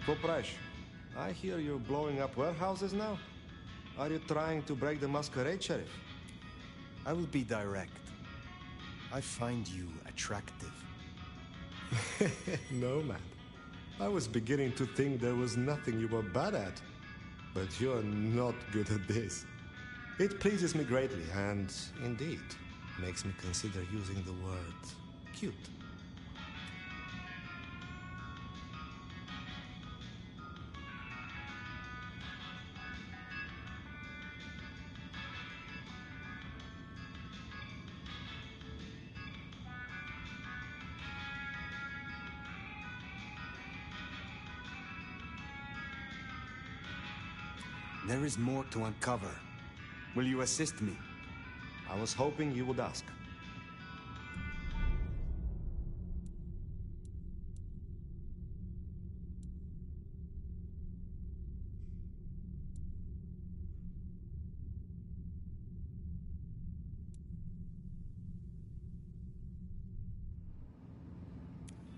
Poprash, I hear you're blowing up warehouses now? Are you trying to break the Masquerade, Sheriff? I will be direct. I find you attractive. No, man. I was beginning to think there was nothing you were bad at. But you're not good at this. It pleases me greatly, and indeed, makes me consider using the word cute. There is more to uncover. Will you assist me? I was hoping you would ask.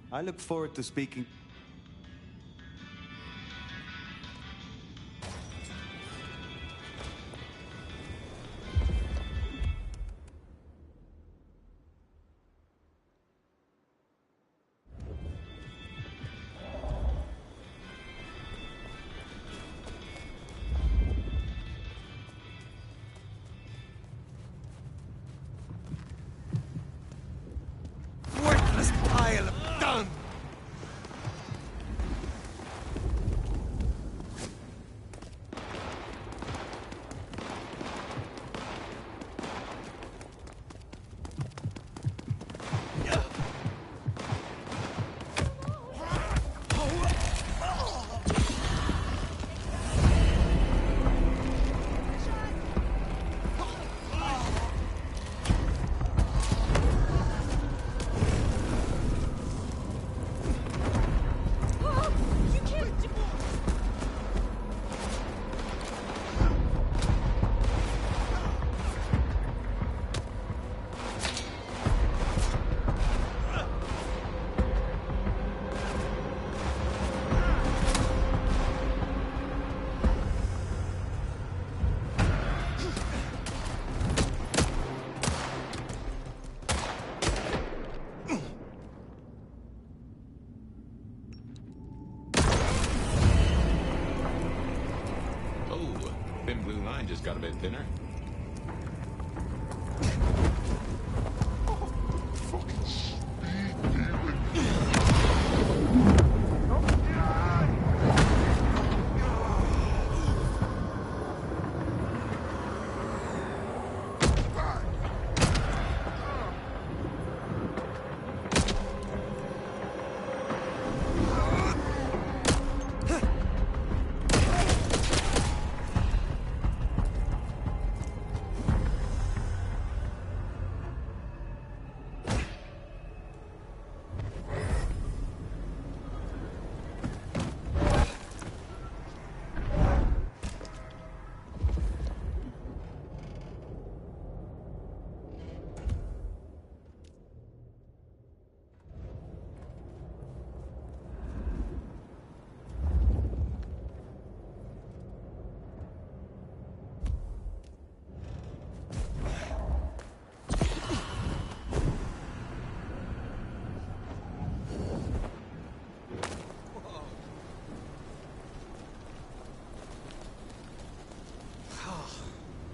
I look forward to speaking. Worthless pile of dung! just got a bit thinner.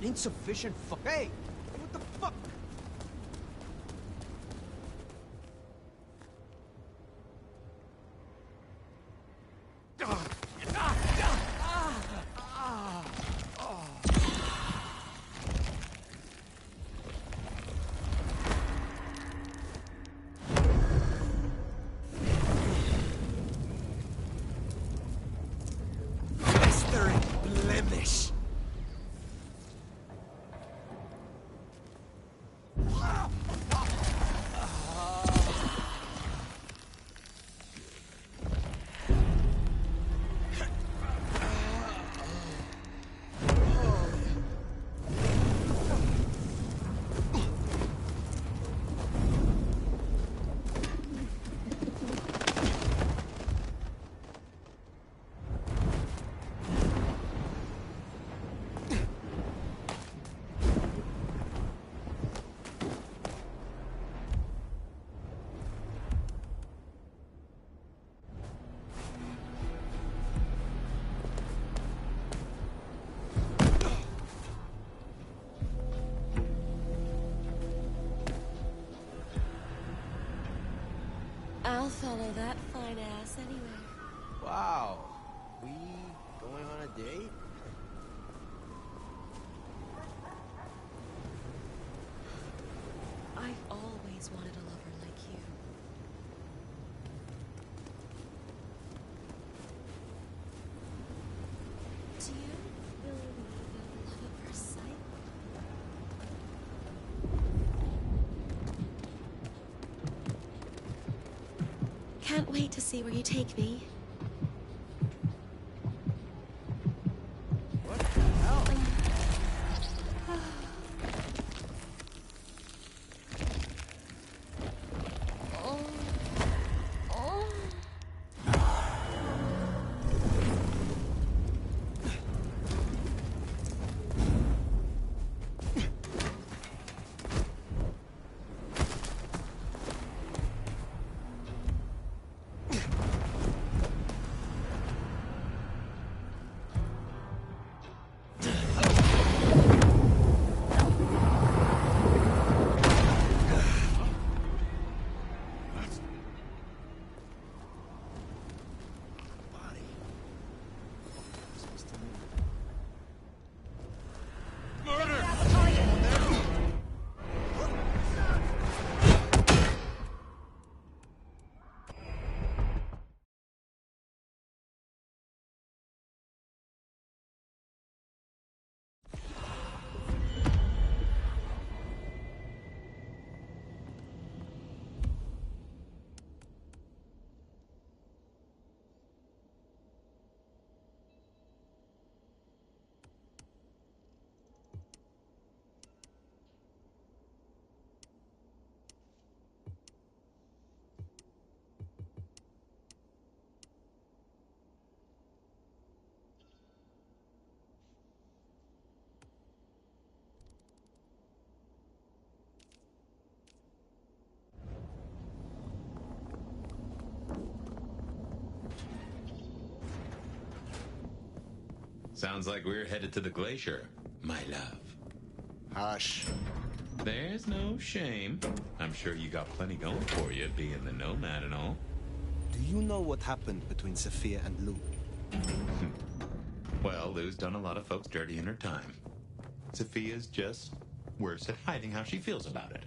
Insufficient Hey! What the fuck? Festering blemish! I'll follow that fine ass anyway. Wow. We going on a date? I've always wanted a lover like you. Do you believe in love at first sight? Can't wait to see where you take me. What the hell? Sounds like we're headed to the glacier. my love. Hush. There's no shame. I'm sure you got plenty going for you, being the nomad and all. Do you know what happened between Sophia and Lou? Well, Lou's done a lot of folks dirty in her time. Sophia's just worse at hiding how she feels about it.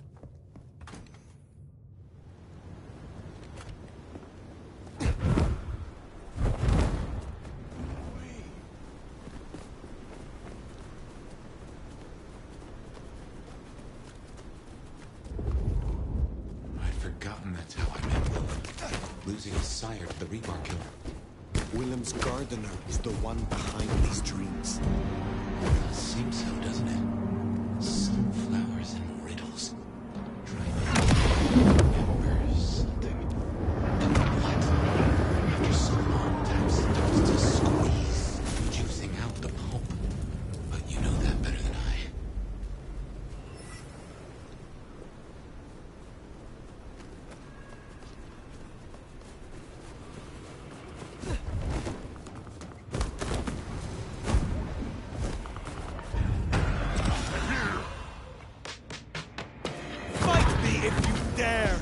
I'd forgotten that's how I met Willem. Losing his sire to the rebar killer. Willem's gardener is the one behind these dreams. It seems so, doesn't it? Sunflowers and riddles. Trying to remember something. But what? After so long, time starts to squeeze, juicing out the pulp. But you know that better than I. Fight me if you dare!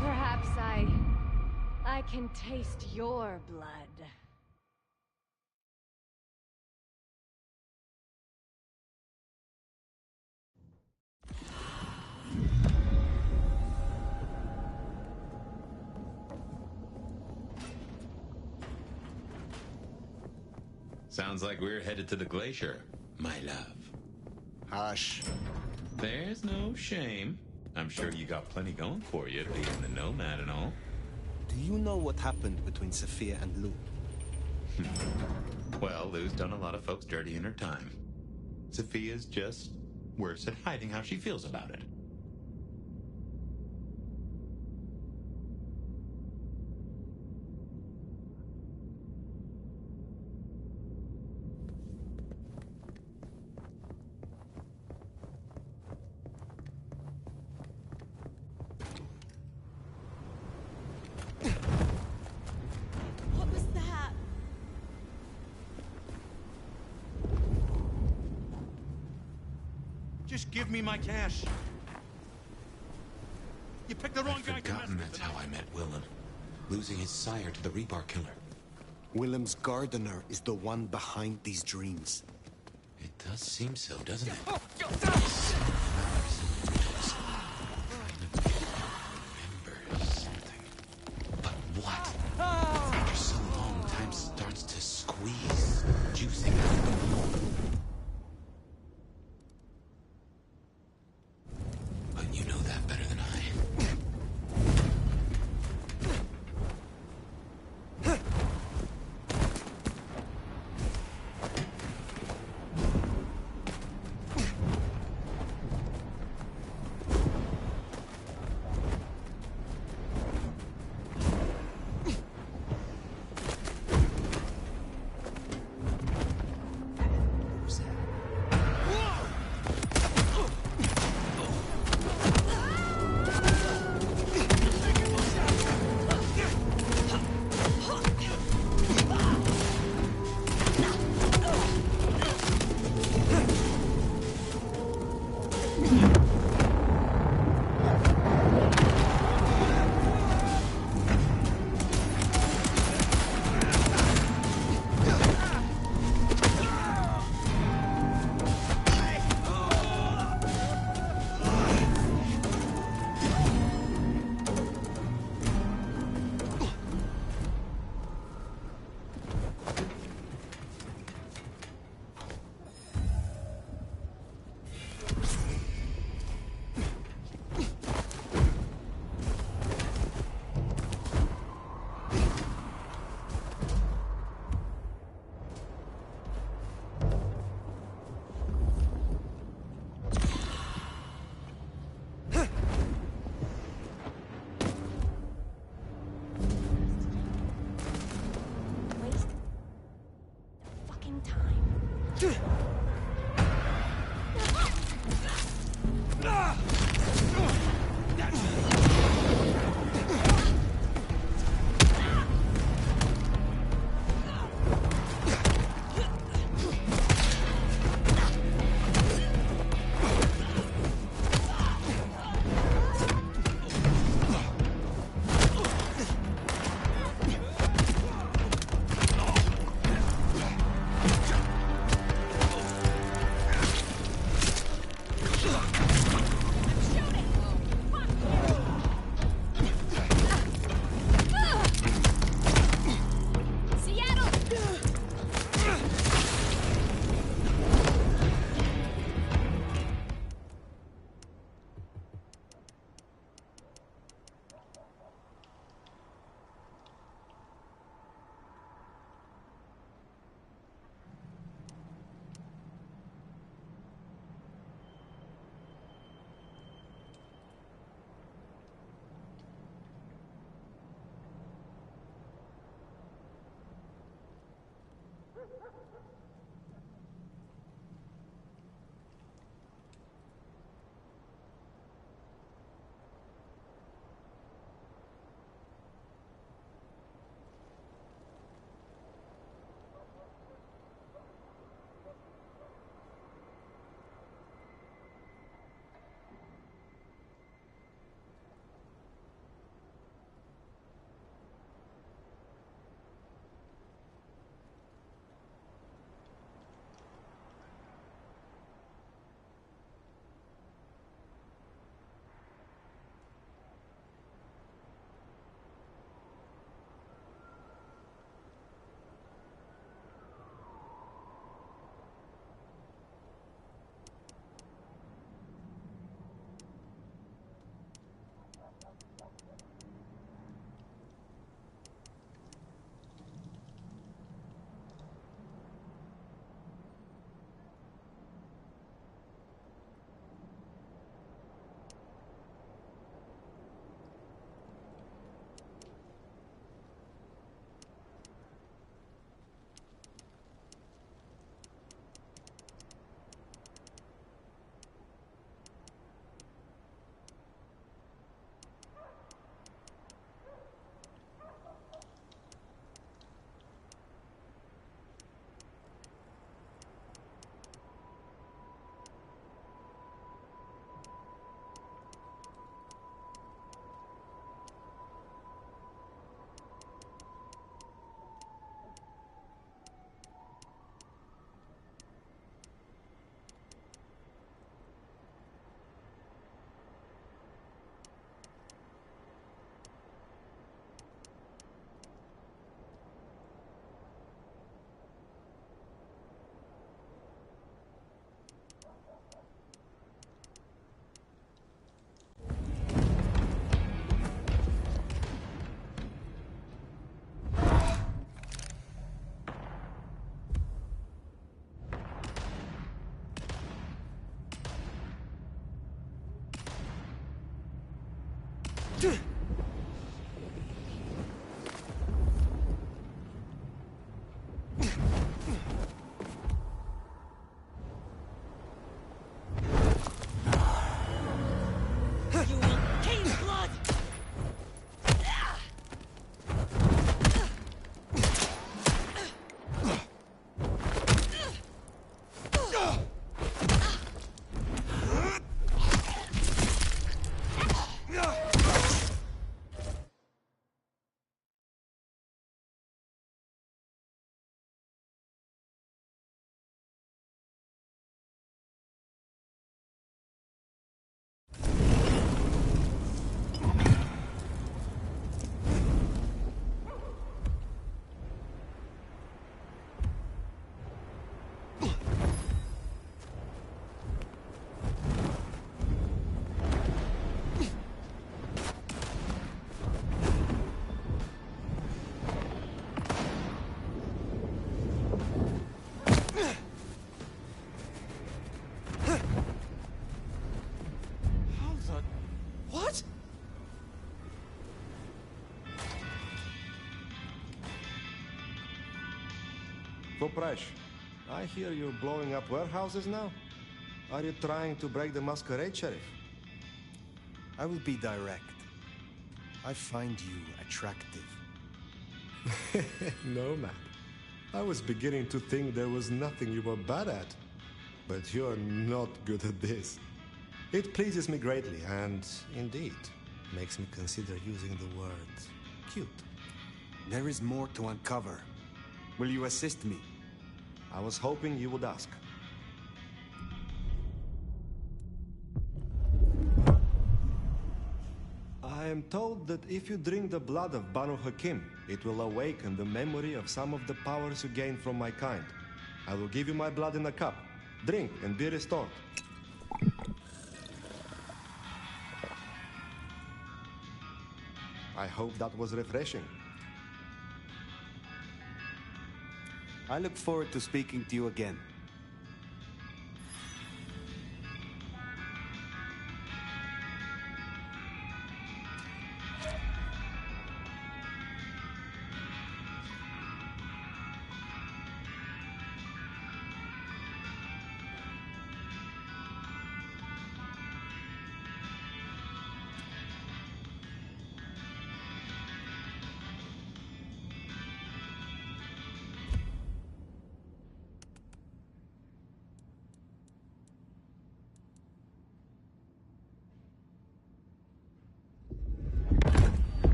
Perhaps I can taste your blood. Sounds like we're headed to the glacier, my love. Hush. There's no shame. I'm sure you got plenty going for you, being the nomad and all. Do you know what happened between Sophia and Lou? Well, Lou's done a lot of folks dirty in her time. Sophia's just worse at hiding how she feels about it. What was that? Just give me my cash. You picked the wrong I'd guy to mess forgotten with that's tonight. how I met Willem. Losing his sire to the rebar killer. Willem's gardener is the one behind these dreams. It does seem so, doesn't it? Remember something. But what? After so long, time starts to squeeze, juicing out the pulp. But you know that better than I. Popraš, I hear you're blowing up warehouses now? Are you trying to break the Masquerade, Sheriff? I will be direct. I find you attractive. No, Matt. I was beginning to think there was nothing you were bad at. But you're not good at this. It pleases me greatly, and indeed, makes me consider using the word cute. There is more to uncover. Will you assist me? I was hoping you would ask. I am told that if you drink the blood of Banu Hakim, it will awaken the memory of some of the powers you gained from my kind. I will give you my blood in a cup. Drink and be restored. I hope that was refreshing. I look forward to speaking to you again.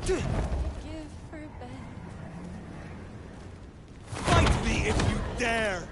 Give her back. Fight me if you dare!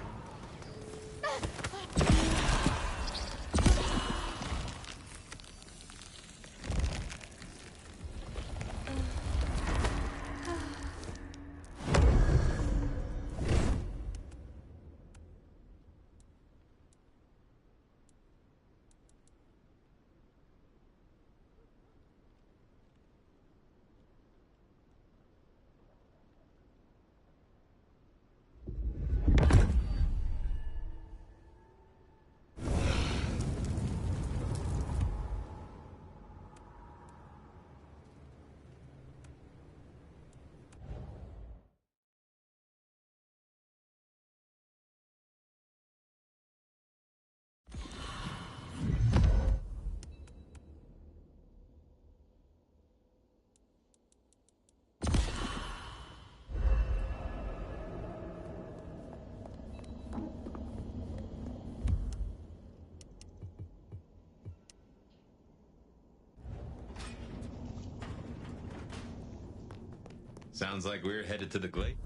Sounds like we're headed to the glade.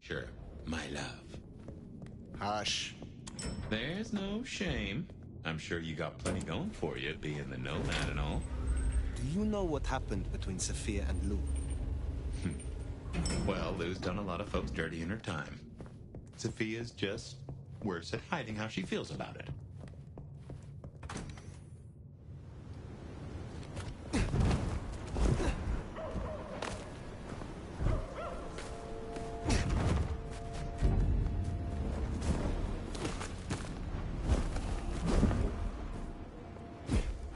Sure, my love. Hush. There's no shame. I'm sure you got plenty going for you, being the nomad and all. Do you know what happened between Sophia and Lou? Well, Lou's done a lot of folks dirty in her time. Sophia's just worse at hiding how she feels about it.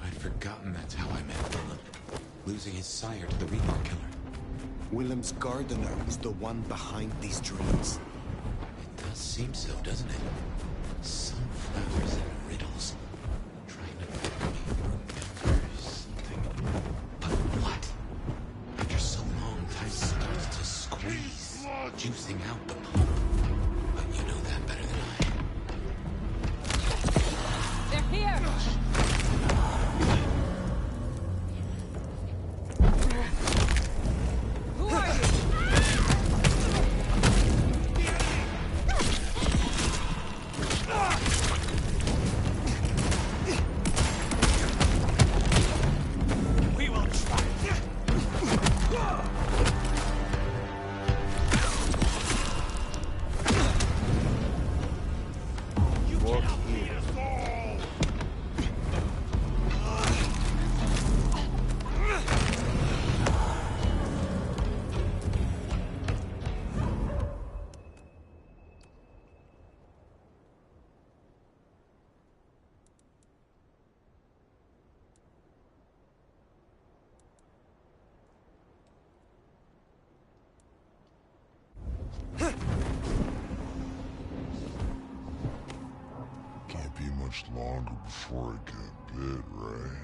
I'd forgotten that's how I met Willem. Losing his sire to the Reaper killer. Willem's gardener is the one behind these dreams. It does seem so, doesn't it? Sunflowers and riddles. Trying to make me remember something. But what? After so long, time starts to squeeze, juicing out the pulp. But you know that better than I. They're here! Who are you? We will try. Walk here. Can't be much longer before I get bit, right?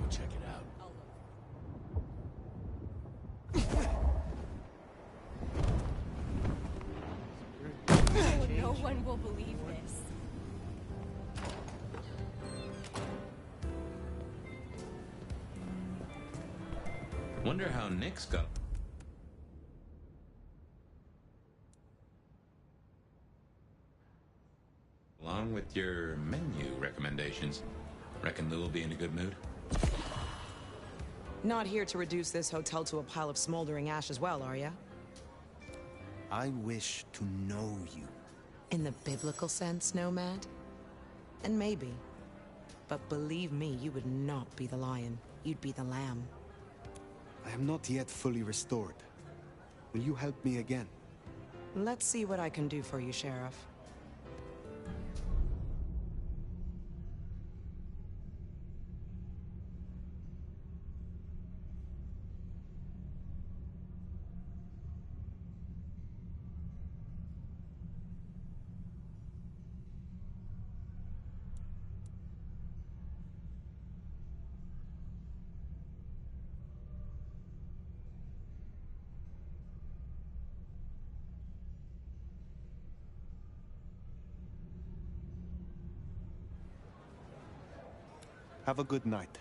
Go check it out. Oh, no one will believe this. Wonder how Nick's got. Along with your menu recommendations. Reckon Lou will be in a good mood? Not here to reduce this hotel to a pile of smoldering ash as well, are ya? I wish to know you. In the biblical sense, Nomad? And maybe. But believe me, you would not be the lion. You'd be the lamb. I am not yet fully restored. Will you help me again? Let's see what I can do for you, Sheriff. Have a good night.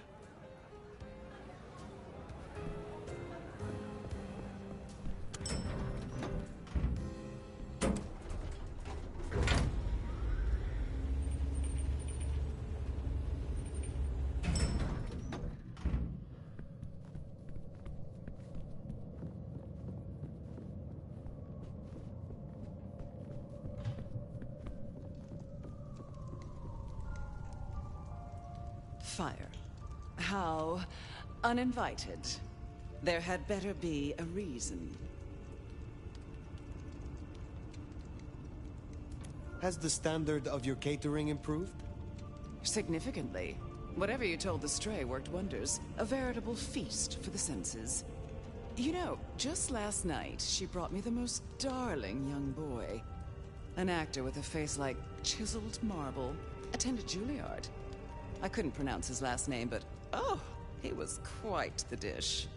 Fire. How uninvited. There had better be a reason. Has the standard of your catering improved? Significantly. Whatever you told the stray worked wonders. A veritable feast for the senses. You know, just last night, she brought me the most darling young boy. An actor with a face like chiseled marble. Attended Juilliard. I couldn't pronounce his last name, but oh, He was quite the dish.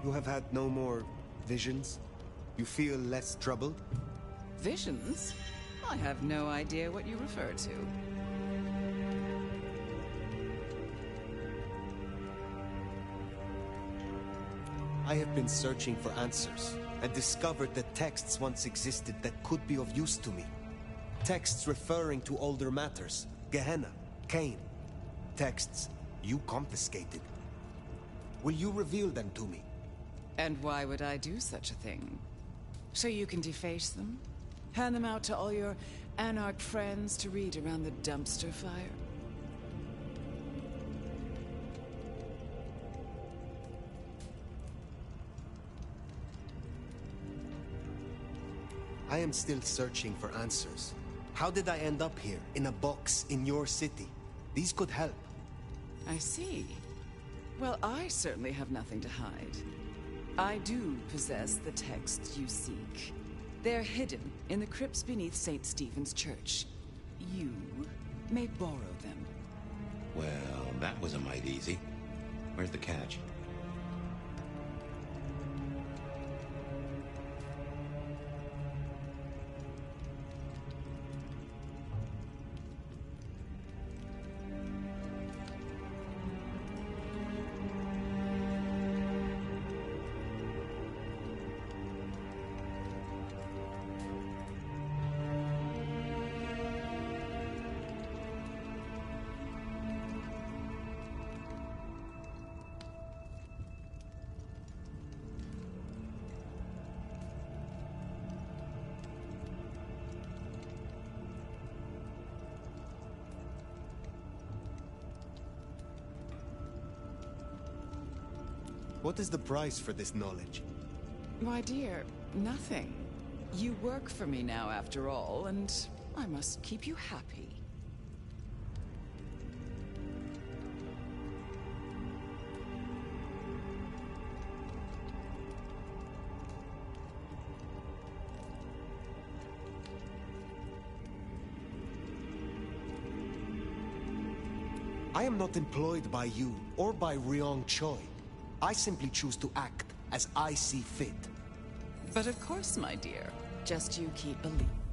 You have had no more visions? You feel less troubled? Visions? I have no idea what you refer to. I have been searching for answers, and discovered that texts once existed that could be of use to me. Texts referring to older matters, Gehenna, Cain. Texts you confiscated. Will you reveal them to me? And why would I do such a thing? So you can deface them? Hand them out to all your anarch friends to read around the dumpster fire? I am still searching for answers. How did I end up here, in a box in your city? These could help. I see. Well, I certainly have nothing to hide. I do possess the texts you seek. They're hidden in the crypts beneath St. Stephen's Church. You may borrow them. Well, that was a mite easy. Where's the catch? What is the price for this knowledge? My dear, nothing. You work for me now, after all, and I must keep you happy. I am not employed by you or by Ryong Choi. I simply choose to act as I see fit. But of course, my dear. Just you keep believing.